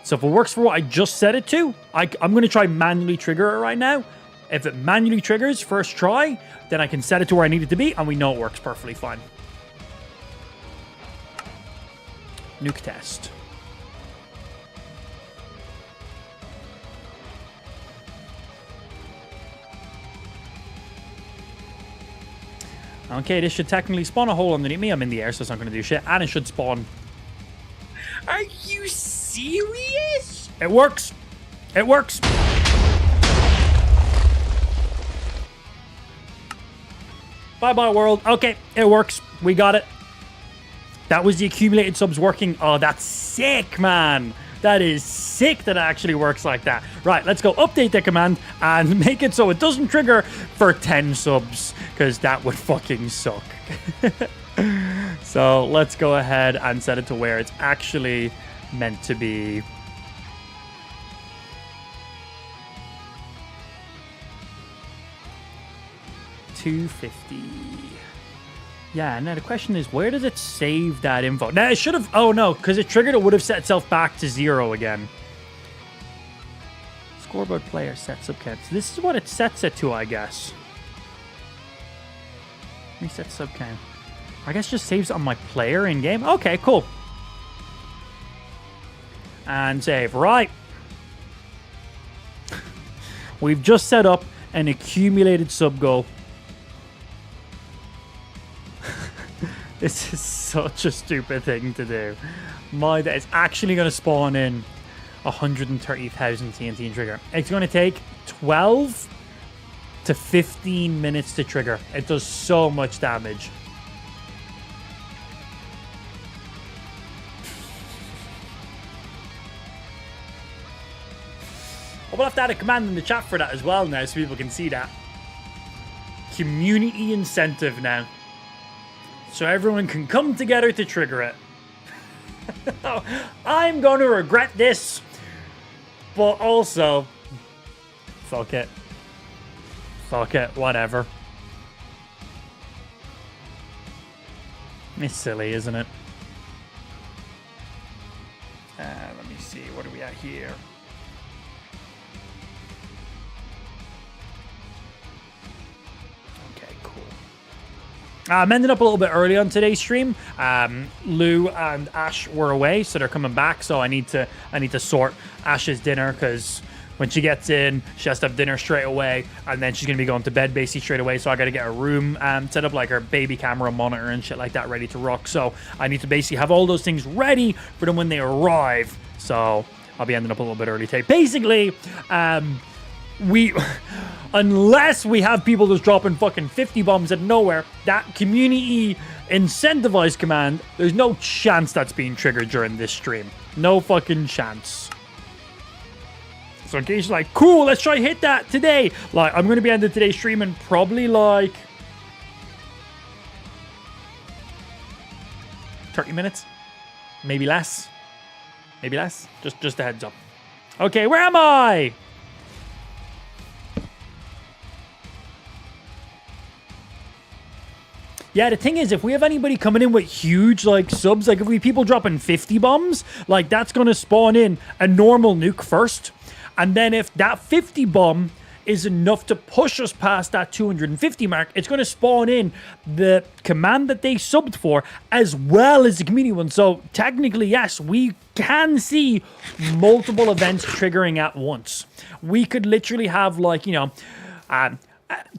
So if it works for what I just set it to, I'm going to try manually trigger it right now. If it manually triggers first try, then I can set it to where I need it to be, and we know it works perfectly fine. Nuke test. Okay, this should technically spawn a hole underneath me. I'm in the air, so it's not going to do shit. And it should spawn. Are you serious? It works. It works. Bye-bye, world. Okay, it works. We got it. That was the accumulated subs working. Oh, that's sick, man. That is sick that it actually works like that. Right, let's go update the command and make it so it doesn't trigger for 10 subs, because that would fucking suck. So let's go ahead and set it to where it's actually meant to be. $250. Yeah, now the question is, where does it save that info? Now, it should have... Oh, no, because it triggered, it would have set itself back to 0 again. Scoreboard player set sub count. So this is what it sets it to, I guess. Reset sub count. I guess just saves on my player in-game. Okay, cool. And save. Right. We've just set up an accumulated sub goal. This is such a stupid thing to do. It's actually going to spawn in 130,000 TNT and trigger. It's going to take 12 to 15 minutes to trigger. It does so much damage. We'll have to add a command in the chat for that as well now so people can see that. Community incentive now. So everyone can come together to trigger it. I'm going to regret this. But also, fuck it. Fuck it, whatever. It's silly, isn't it? Let me see, what are we at here? I'm ending up a little bit early on today's stream. Lou and Ash were away, so they're coming back. So I need to sort Ash's dinner, because when she gets in, she has to have dinner straight away, and then she's gonna be going to bed basically straight away. So I got to get a room set up, like her baby camera monitor and shit like that, ready to rock. So I need to basically have all those things ready for them when they arrive. So I'll be ending up a little bit early today. Basically, unless we have people just dropping fucking 50 bombs out of nowhere, that community incentivized command, there's no chance that's being triggered during this stream. No fucking chance. So in case you're like, cool, let's try hit that today. Like, I'm going to be ending today's stream in probably like 30 minutes. Maybe less. Maybe less. Just a heads up. Okay, where am I? Yeah, the thing is, if we have anybody coming in with huge, like, subs, like, if we have people dropping 50 bombs, like, that's going to spawn in a normal nuke first. And then if that 50 bomb is enough to push us past that 250 mark, it's going to spawn in the command that they subbed for, as well as the community one. So, technically, yes, we can see multiple events triggering at once. We could literally have, like, you know...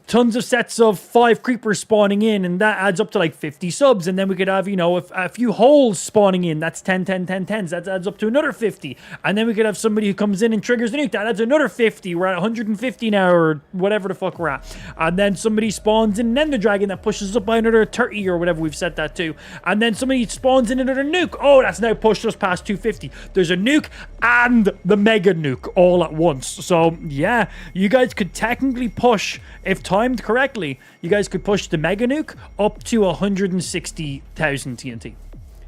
tons of sets of 5 creepers spawning in, and that adds up to like 50 subs. And then we could have, you know, a few holes spawning in. That's 10, 10, 10, 10s. That adds up to another 50. And then we could have somebody who comes in and triggers the nuke. That adds another 50. We're at 150 now, or whatever the fuck we're at. And then somebody spawns in an Ender Dragon that pushes us up by another 30 or whatever we've set that to. And then somebody spawns in another nuke. Oh, that's now pushed us past 250. There's a nuke and the mega nuke all at once. So, yeah, you guys could technically push... If timed correctly, you guys could push the Mega Nuke up to 160,000 TNT.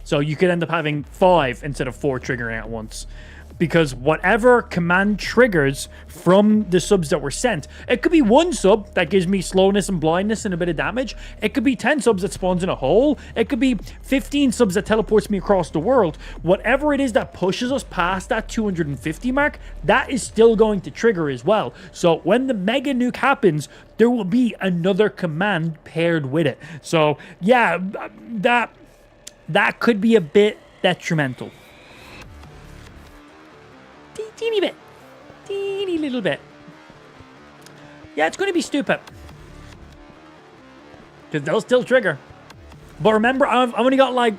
So you could end up having 5 instead of 4 triggering at once. Because whatever command triggers from the subs that were sent, it could be 1 sub that gives me slowness and blindness and a bit of damage. It could be 10 subs that spawns in a hole. It could be 15 subs that teleports me across the world. Whatever it is that pushes us past that 250 mark, that is still going to trigger as well. So when the Mega Nuke happens, there will be another command paired with it. So yeah, that could be a bit detrimental. Teeny bit. Teeny little bit. Yeah, it's going to be stupid. Because they'll still trigger. But remember, I've only got like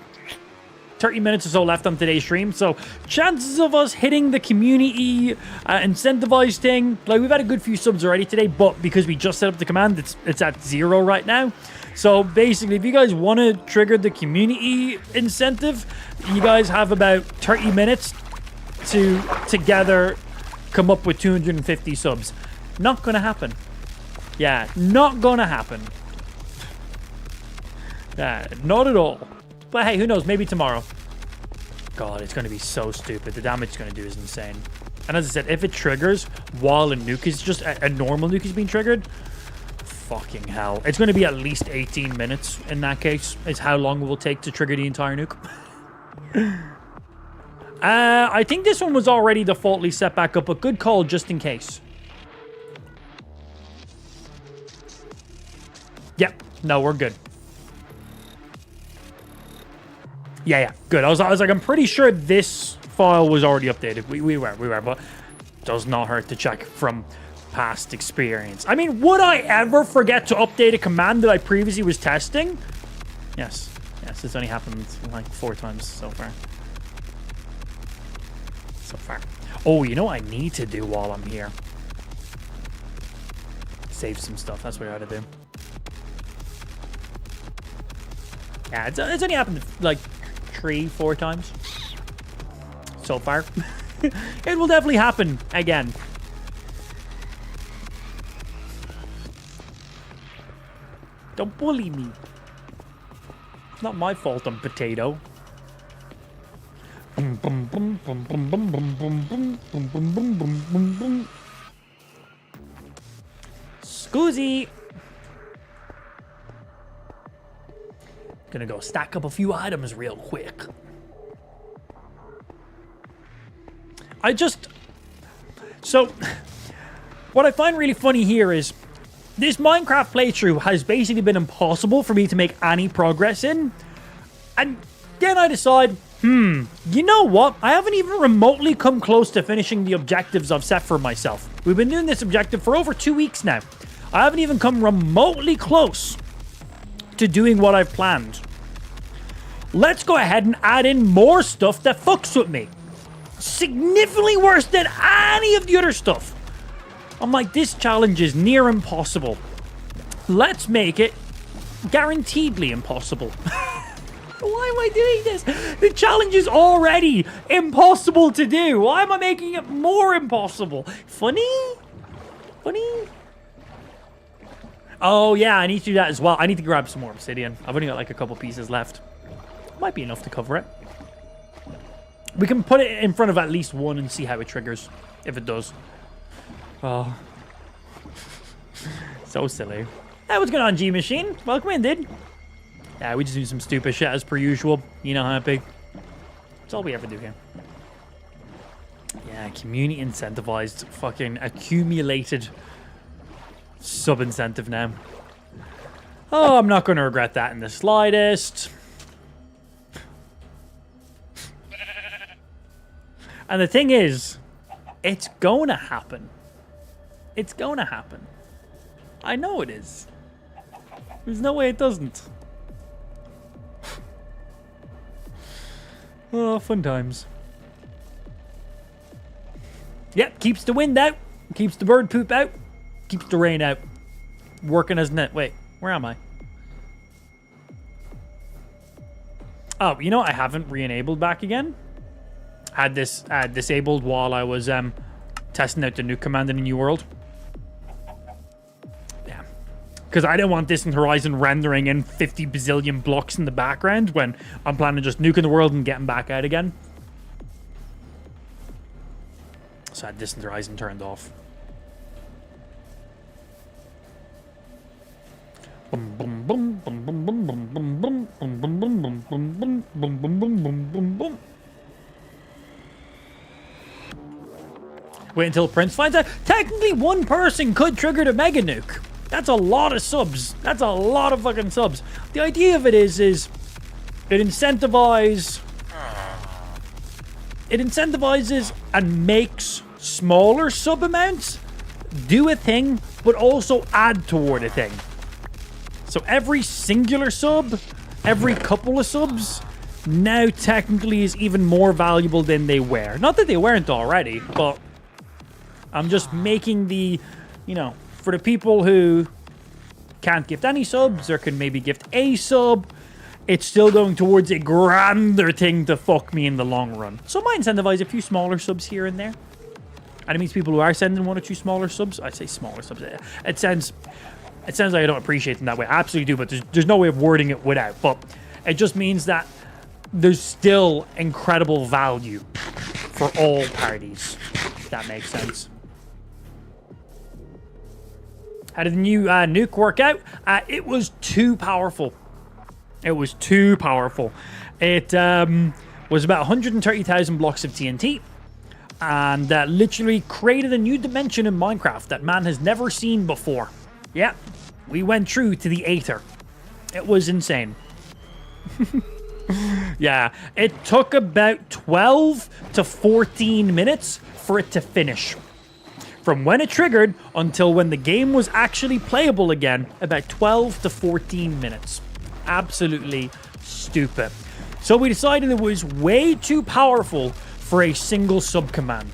30 minutes or so left on today's stream. So chances of us hitting the community incentivized thing, like we've had a good few subs already today, but because we just set up the command, it's at 0 right now. So basically, if you guys want to trigger the community incentive, you guys have about 30 minutes to together come up with 250 subs. Not gonna happen. Yeah, not gonna happen. Yeah, not at all. But hey, who knows? Maybe tomorrow. God, it's gonna be so stupid. The damage it's gonna do is insane. And as I said, if it triggers while a nuke is just a normal nuke is being triggered, fucking hell. It's gonna be at least 18 minutes in that case. Is how long it will take to trigger the entire nuke. I think this one was already defaultly set back up, but good call just in case. Yep. No, we're good. Yeah, good. I was like, I'm pretty sure this file was already updated. We were, but does not hurt to check from past experience. I mean, would I ever forget to update a command that I previously was testing? Yes, it's only happened like 4 times so far. Oh, you know what I need to do while I'm here? Save some stuff. That's what I ought to do. Yeah, it's only happened like 3-4 times so far. It will definitely happen again. Don't bully me. It's not my fault I'm potato. Scoozy. Gonna go stack up a few items real quick. So, what I find really funny here is this Minecraft playthrough has basically been impossible for me to make any progress in. And then I decide, you know what? I haven't even remotely come close to finishing the objectives I've set for myself. We've been doing this objective for over 2 weeks now. I haven't even come remotely close to doing what I've planned. Let's go ahead and add in more stuff that fucks with me. Significantly worse than any of the other stuff. I'm like, this challenge is near impossible. Let's make it guaranteedly impossible. Why am I doing this? The challenge is already impossible to do. Why am I making it more impossible? Funny? Oh, yeah, I need to do that as well. I need to grab some more obsidian. I've only got like a couple pieces left. Might be enough to cover it. We can put it in front of at least one and see how it triggers. If it does. Oh. So silly. Hey, what's going on, G-Machine? Welcome in, dude. Yeah, we just do some stupid shit as per usual. You know how big. That's all we ever do here. Yeah, community incentivized, fucking accumulated sub incentive now. Oh, I'm not going to regret that in the slightest. And the thing is, it's going to happen. It's going to happen. I know it is. There's no way it doesn't. Oh, fun times. Yep, keeps the wind out. Keeps the bird poop out. Keeps the rain out. Working as net. Wait, where am I? Oh, you know I haven't re-enabled back again? Had this disabled while I was testing out the nuke command in the new world. Yeah. Because I didn't want Distant Horizon rendering in 50 bazillion blocks in the background when I'm planning on just nuking the world and getting back out again. So I had Distant Horizon turned off. Bum bum bum bum bum bum bum bum bum bum bum bum bum bum bum bum bum bum bum. Wait until Prince finds out. Technically, one person could trigger the mega nuke. That's a lot of subs. That's a lot of fucking subs. The idea of it is it incentivizes and makes smaller sub amounts do a thing, but also add toward a thing. So every singular sub, every couple of subs, now technically is even more valuable than they were. Not that they weren't already, but I'm just making the, you know, for the people who can't gift any subs or can maybe gift a sub, it's still going towards a grander thing to fuck me in the long run. So I might incentivize a few smaller subs here and there. And it means people who are sending 1 or 2 smaller subs, I say smaller subs, it sounds like I don't appreciate them that way. I absolutely do, but there's no way of wording it without. But it just means that there's still incredible value for all parties, if that makes sense. How did the new nuke work out? It was too powerful. It was too powerful. It was about 130,000 blocks of TNT. And literally created a new dimension in Minecraft that man has never seen before. Yeah, we went through to the Aether. It was insane. Yeah, it took about 12 to 14 minutes for it to finish. From when it triggered until when the game was actually playable again, about 12 to 14 minutes. Absolutely stupid. So we decided it was way too powerful for a single sub command.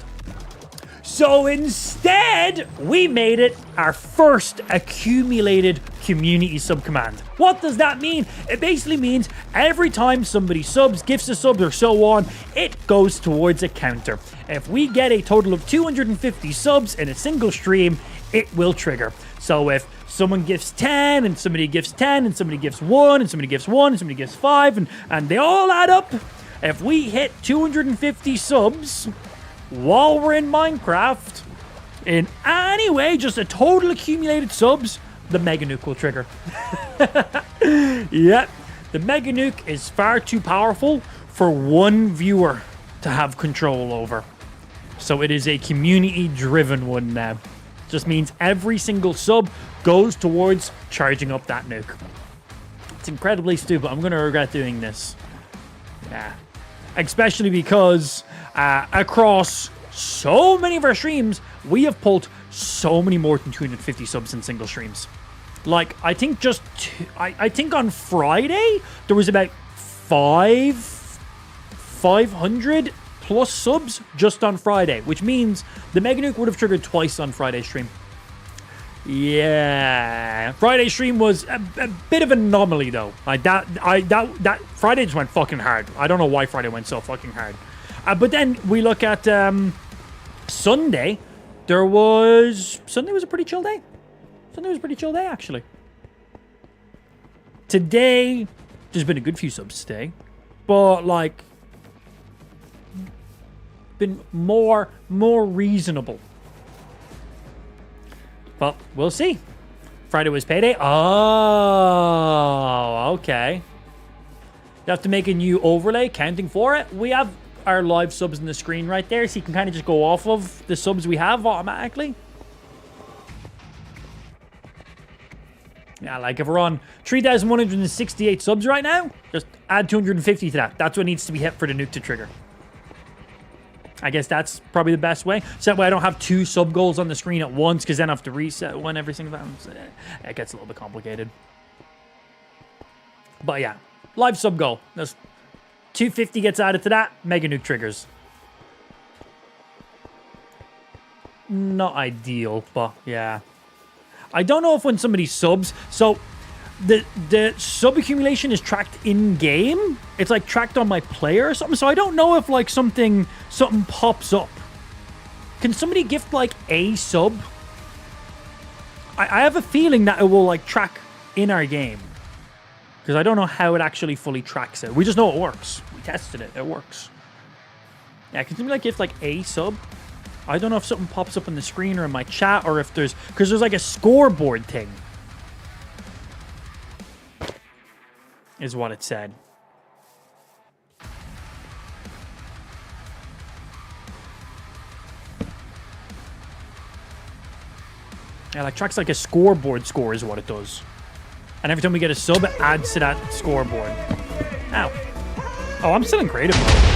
So instead, we made it our first accumulated community sub command. What does that mean? It basically means every time somebody subs, gifts a sub, or so on, it goes towards a counter. If we get a total of 250 subs in a single stream, it will trigger. So if someone gifts 10, and somebody gifts 10, and somebody gifts 1, and somebody gifts 1, and somebody gifts 5, and they all add up, if we hit 250 subs while we're in Minecraft, in any way, just a total accumulated subs, the Mega Nuke will trigger. Yep, the Mega Nuke is far too powerful for one viewer to have control over. So it is a community-driven one now. Just means every single sub goes towards charging up that nuke. It's incredibly stupid. I'm going to regret doing this. Yeah. Especially because across so many of our streams, we have pulled so many more than 250 subs in single streams. Like, I think just... I think on Friday, there was about 500 plus subs just on Friday, which means the Mega Nuke would have triggered twice on Friday's stream. Yeah, Friday's stream was a bit of an anomaly though. Like that Friday just went fucking hard. I don't know why Friday went so fucking hard. But then we look at Sunday. Sunday was a pretty chill day. Sunday was a pretty chill day actually. Today, there's been a good few subs today, but like, been more reasonable. Well, we'll see. Friday was payday. Oh, okay. You have to make a new overlay counting for it. We have our live subs on the screen right there, so you can kind of just go off of the subs we have automatically. Yeah, like if we're on 3,168 subs right now, just add 250 to that. That's what needs to be hit for the nuke to trigger. I guess that's probably the best way. So that way I don't have 2 sub goals on the screen at once, because then I have to reset one every single time. So it gets a little bit complicated. But yeah, live sub goal. That's 250 gets added to that. Mega Nuke triggers. Not ideal, but yeah. I don't know if when somebody subs... So the sub accumulation is tracked in game. It's like tracked on my player or something. So I don't know if like something pops up. Can somebody gift like a sub? I have a feeling that it will like track in our game, because I don't know how it actually fully tracks it. We just know it works. We tested it. It works. Yeah, can somebody like gift like a sub? I don't know if something pops up on the screen or in my chat, or if there's... Because there's like a scoreboard thing, is what it said. Yeah, like tracks like a scoreboard score is what it does. And every time we get a sub, it adds to that scoreboard. Ow. Oh, I'm still in creative mode.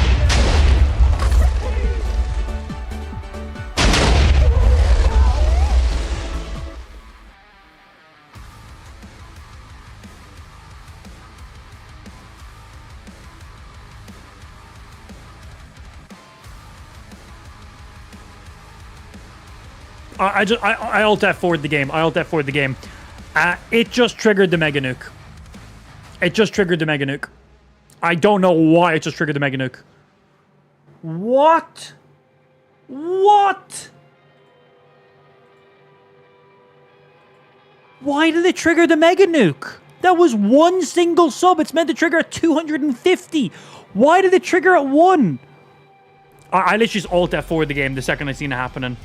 I alt F4'd the game. I alt F4'd the game. It just triggered the Mega Nuke. It just triggered the Mega Nuke. I don't know why it just triggered the Mega Nuke. What? What? Why did it trigger the Mega Nuke? That was one single sub. It's meant to trigger at 250. Why did it trigger at 1? I literally just alt F4'd the game the second I seen it happening.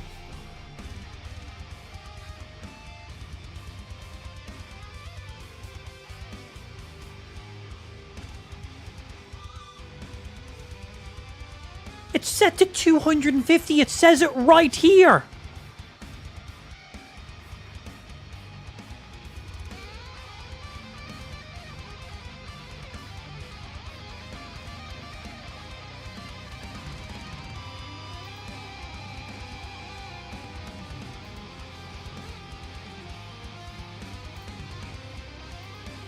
It's set to 250. It says it right here.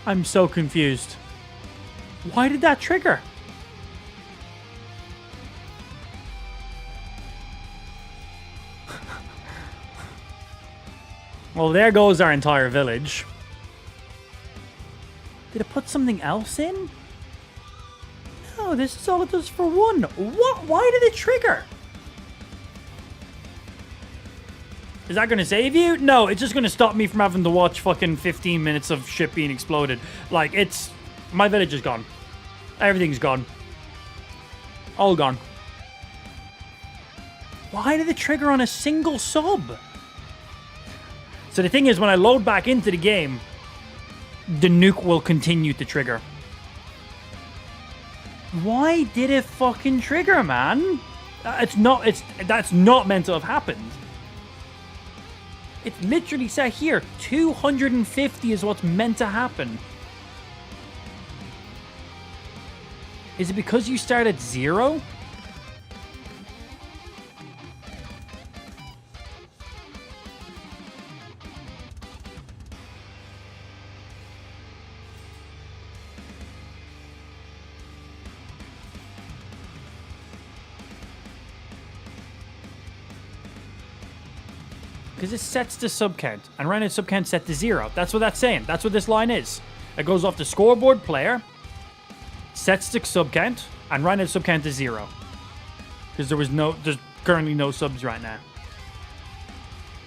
I'm so confused. Why did that trigger? Well, there goes our entire village. Did it put something else in? No, this is all it does for 1. What? Why did it trigger? Is that going to save you? No, it's just going to stop me from having to watch fucking 15 minutes of shit being exploded. Like, it's... My village is gone. Everything's gone. All gone. Why did it trigger on a single sub? So the thing is, when I load back into the game, the nuke will continue to trigger. Why did it fucking trigger, man? That's not meant to have happened. It's literally set here. 250 is what's meant to happen. Is it because you start at 0? Because it sets the sub count, and right now sub count set to 0. That's what that's saying. That's what this line is. It goes off the scoreboard player, sets the sub count, and right now sub count is 0. Because there's currently no subs right now.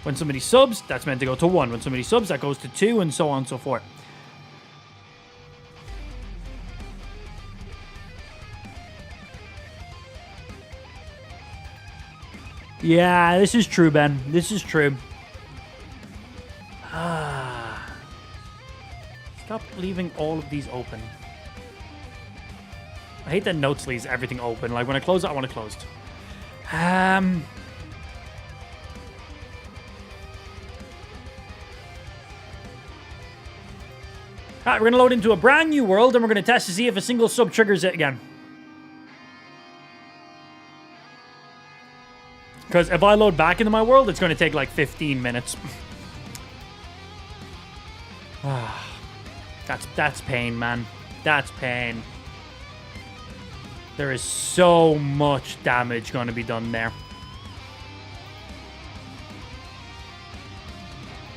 When somebody subs, that's meant to go to 1. When somebody subs, that goes to 2, and so on and so forth. Yeah, this is true, Ben. This is true. Stop leaving all of these open. I hate that Notes leaves everything open. Like, when I close it, I want it closed. Alright, we're going to load into a brand new world, and we're going to test to see if a single sub triggers it again. Because if I load back into my world, it's going to take like 15 minutes. That's pain, man. That's pain. There is so much damage going to be done there.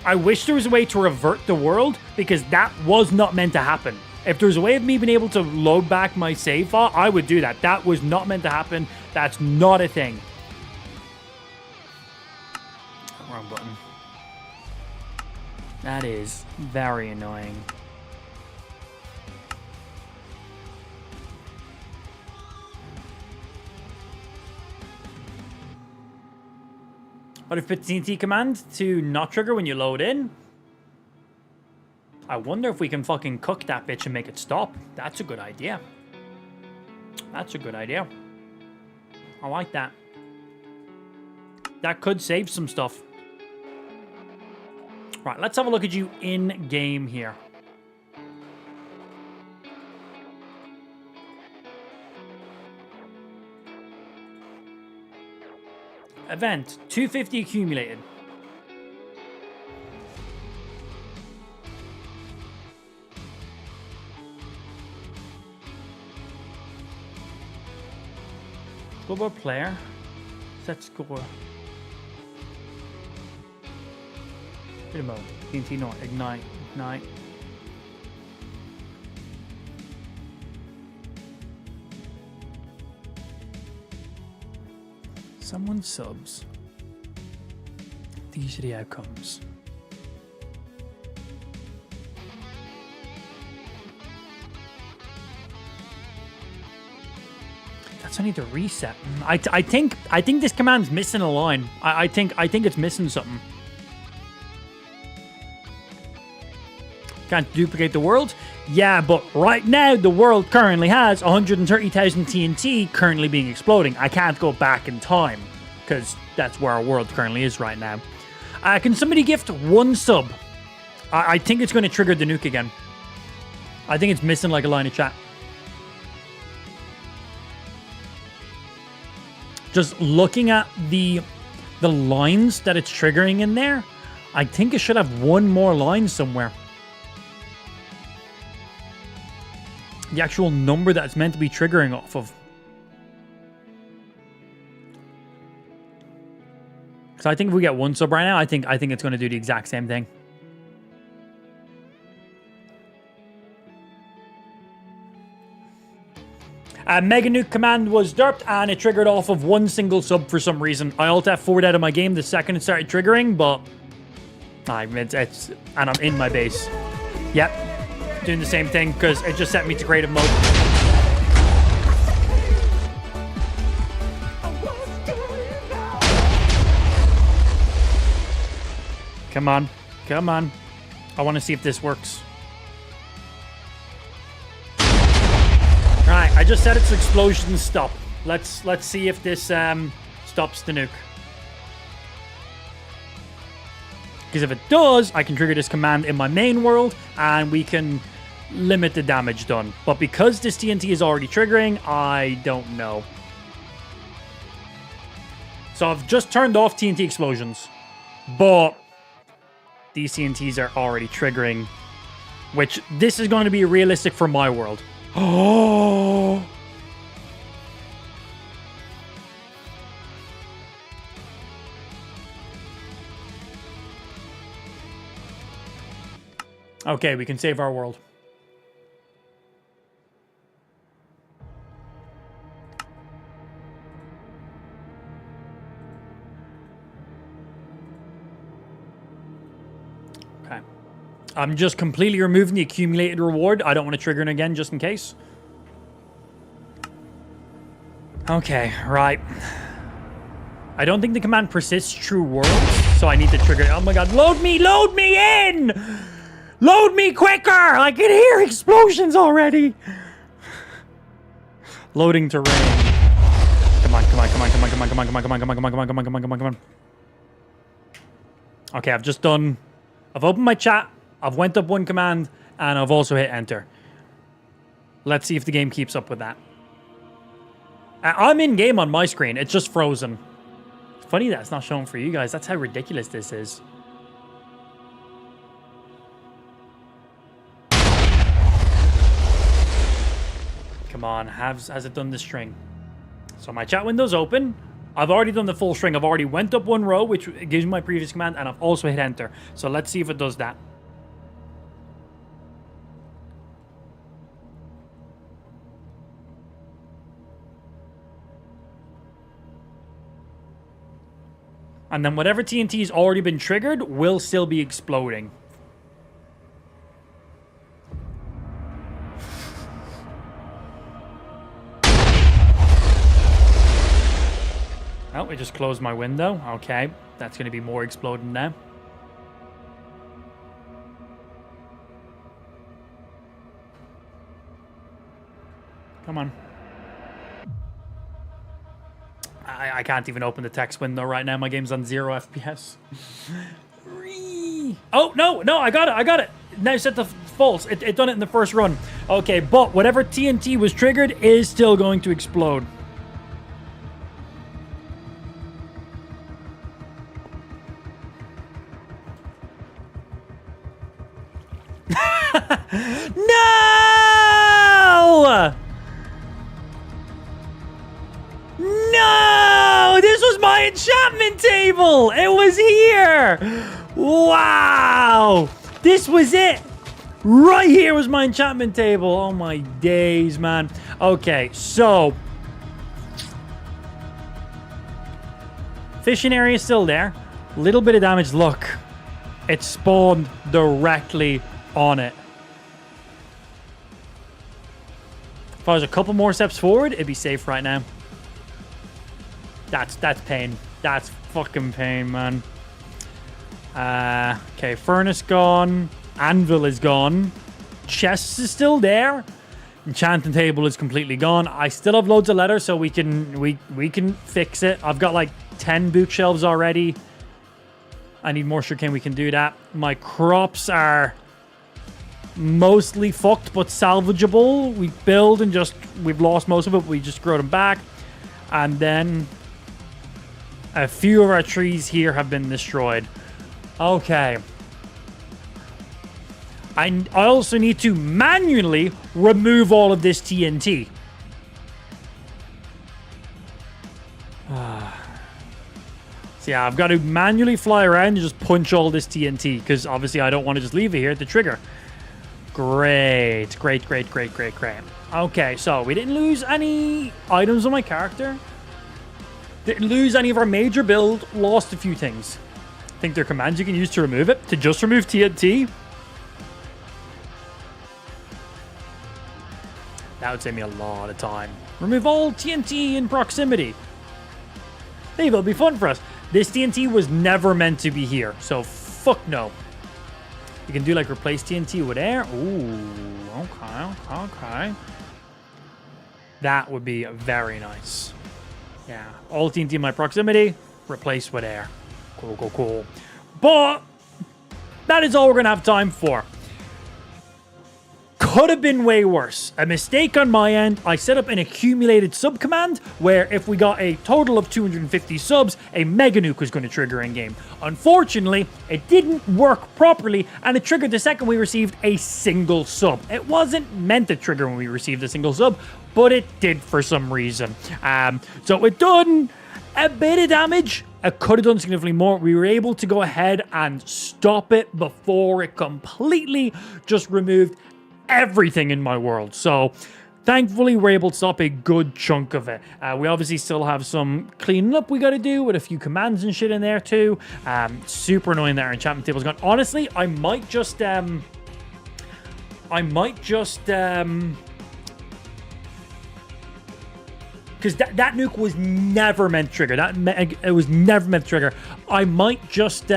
I wish there was a way to revert the world, because that was not meant to happen. If there was a way of me being able to load back my save file, I would do that. That was not meant to happen. That's not a thing. Wrong button. That is very annoying. What if it's TNT command to not trigger when you load in? I wonder if we can fucking cook that bitch and make it stop. That's a good idea. That's a good idea. I like that. That could save some stuff. Right, let's have a look at you in-game here. Event, 250 accumulated. Scoreboard player. Set score. Freedom mode. TNT not. Ignite. Ignite. Someone subs. These are the outcomes. That's only the reset. I think this command's missing a line. I think it's missing something. Can't duplicate the world? Yeah, but right now the world currently has 130,000 TNT currently being exploding. I can't go back in time because that's where our world currently is right now. Can somebody gift one sub? I think it's going to trigger the nuke again. I think it's missing like a line of chat. Just looking at the lines that it's triggering in there, I think it should have one more line somewhere. The actual number that it's meant to be triggering off of. Because I think if we get one sub right now, I think it's going to do the exact same thing. Mega Nuke command was derped and it triggered off of one single sub for some reason. I alt F4'd out of my game the second it started triggering, but and I'm in my base. Yep, doing the same thing because it just set me to creative mode. Come on, come on. I want to see if this works. Right, I just set its explosion to stop. Let's see if this stops the nuke. Because if it does, I can trigger this command in my main world and we can limit the damage done. But because this TNT is already triggering, I don't know. So I've just turned off TNT explosions. But these TNTs are already triggering. Which, this is going to be realistic for my world. Oh! Okay, we can save our world. Okay. I'm just completely removing the accumulated reward. I don't want to trigger it again, just in case. Okay, right. I don't think the command persists true worlds, so I need to trigger it. Oh my god, load me in! Load me quicker! I can hear explosions already! Loading terrain. Come on, come on, come on, come on, come on, come on, come on, come on, come on, come on, come on, come on, come on, come on, come on. Okay, I've opened my chat, I've went up one command, and I've also hit enter. Let's see if the game keeps up with that. I'm in game on my screen, it's just frozen. It's funny that it's not showing for you guys, that's how ridiculous this is. Come on, has it done the string? So my chat window's open. I've already done the full string. I've already went up one row, which gives me my previous command, and I've also hit enter. So let's see if it does that. And then whatever TNT's already been triggered will still be exploding. Oh, we just closed my window. Okay, that's going to be more exploding now. Come on. I can't even open the text window right now. My game's on 0 FPS. Oh, no, I got it. Now set the false. It done it in the first run. Okay, but whatever TNT was triggered is still going to explode. No! No! This was my enchantment table! It was here! Wow! This was it! Right here was my enchantment table. Oh my days, man. Okay, so fishing area is still there. Little bit of damage. Look, it spawned directly on it. If I was a couple more steps forward, it'd be safe right now. That's pain. That's fucking pain, man. Okay, furnace gone. Anvil is gone. Chest is still there. Enchanting table is completely gone. I still have loads of leather, so we can fix it. I've got like 10 bookshelves already. I need more sugarcane. We can do that. My crops are mostly fucked, but salvageable. We build and we've lost most of it. We just grow them back. And then a few of our trees here have been destroyed. Okay. I also need to manually remove all of this TNT. So yeah, I've got to manually fly around and just punch all this TNT, because obviously I don't want to just leave it here at the trigger. Great. Okay, so we didn't lose any items on my character. Didn't lose any of our major build. Lost a few things. I think there are commands you can use to remove it. To just remove TNT. That would save me a lot of time. Remove all TNT in proximity. Maybe it'll be fun for us. This TNT was never meant to be here, so fuck no. You can do like replace TNT with air. Ooh, okay. That would be very nice. Yeah, all TNT in my proximity, replace with air. Cool. But that is all we're gonna have time for. Could have been way worse. A mistake on my end. I set up an accumulated sub command where if we got a total of 250 subs, a mega nuke was going to trigger in game. Unfortunately, it didn't work properly and it triggered the second we received a single sub. It wasn't meant to trigger when we received a single sub, but it did for some reason. So it done a bit of damage. It could have done significantly more. We were able to go ahead and stop it before it completely just removed everything in my world. So thankfully we're able to stop a good chunk of it. We obviously still have some cleaning up we got to do with a few commands and shit in there too. Super annoying that our enchantment table's gone. Honestly, I might just because that nuke was never meant to trigger. It was never meant to trigger. I might just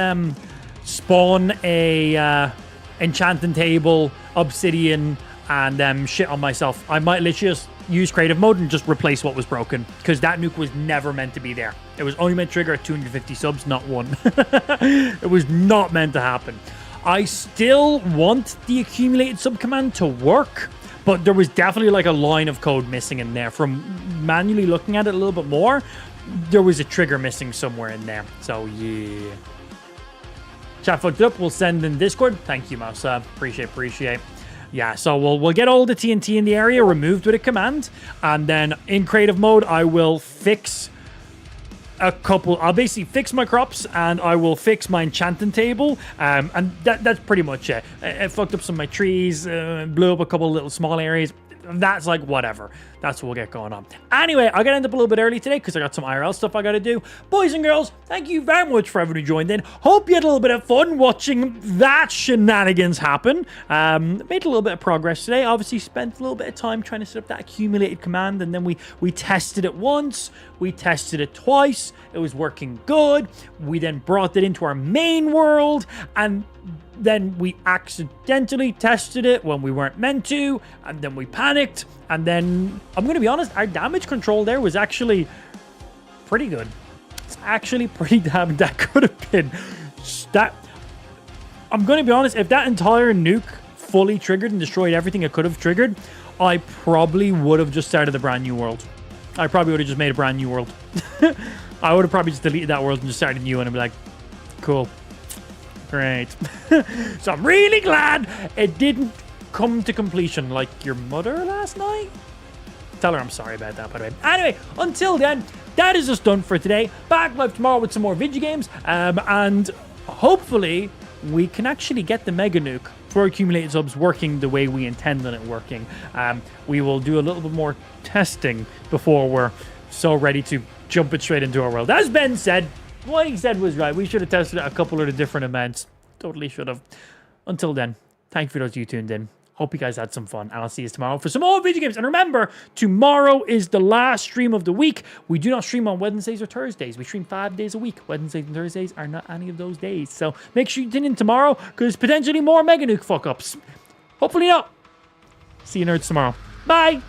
spawn a enchanting table, obsidian, and shit on myself. I might literally just use creative mode and just replace what was broken, because that nuke was never meant to be there. It was only meant to trigger at 250 subs, not one. It was not meant to happen. I still want the accumulated sub command to work, but there was definitely like a line of code missing in there. From manually looking at it a little bit more, there was a trigger missing somewhere in there. So yeah. Chat fucked up. We'll send in Discord. Thank you, Mouse. Appreciate. Yeah, so we'll get all the TNT in the area removed with a command, and then in creative mode, I will fix a couple. I'll basically fix my crops, and I will fix my enchanting table, and that's pretty much it. It fucked up some of my trees, blew up a couple little small areas. That's like whatever. That's what we'll get going on. Anyway, I gotta end up a little bit early today because I got some IRL stuff I gotta do. Boys and girls, thank you very much for everyone who joined in. Hope you had a little bit of fun watching that shenanigans happen. Made a little bit of progress today. Obviously spent a little bit of time trying to set up that accumulated command, and then we tested it once, we tested it twice, it was working good. We then brought it into our main world, and then we accidentally tested it when we weren't meant to, and then we panicked, and then, I'm going to be honest, our damage control there was actually pretty good. It's actually pretty damn, that could have been, that, I'm going to be honest, if that entire nuke fully triggered and destroyed everything it could have triggered, I probably would have just started a brand new world. I probably would have just made a brand new world. I would have probably just deleted that world and just started a new one and be like, cool. Great. So I'm really glad it didn't come to completion like your mother last night. Tell her I'm sorry about that, by the way. Anyway, until then, that is just done for today. Back live tomorrow with some more video games. And hopefully we can actually get the Mega Nuke for accumulated subs working the way we intend on it working. We will do a little bit more testing before we're so ready to jump it straight into our world. As Ben said, what he said was right. We should have tested a couple of the different events. Totally should have. Until then, thank you for those of you tuned in. Hope you guys had some fun, and I'll see you tomorrow for some more video games. And remember, tomorrow is the last stream of the week. We do not stream on Wednesdays or Thursdays. We stream 5 days a week. Wednesdays and Thursdays are not any of those days. So make sure you tune in tomorrow, because potentially more Mega Nuke fuck-ups. Hopefully not. See you nerds tomorrow. Bye!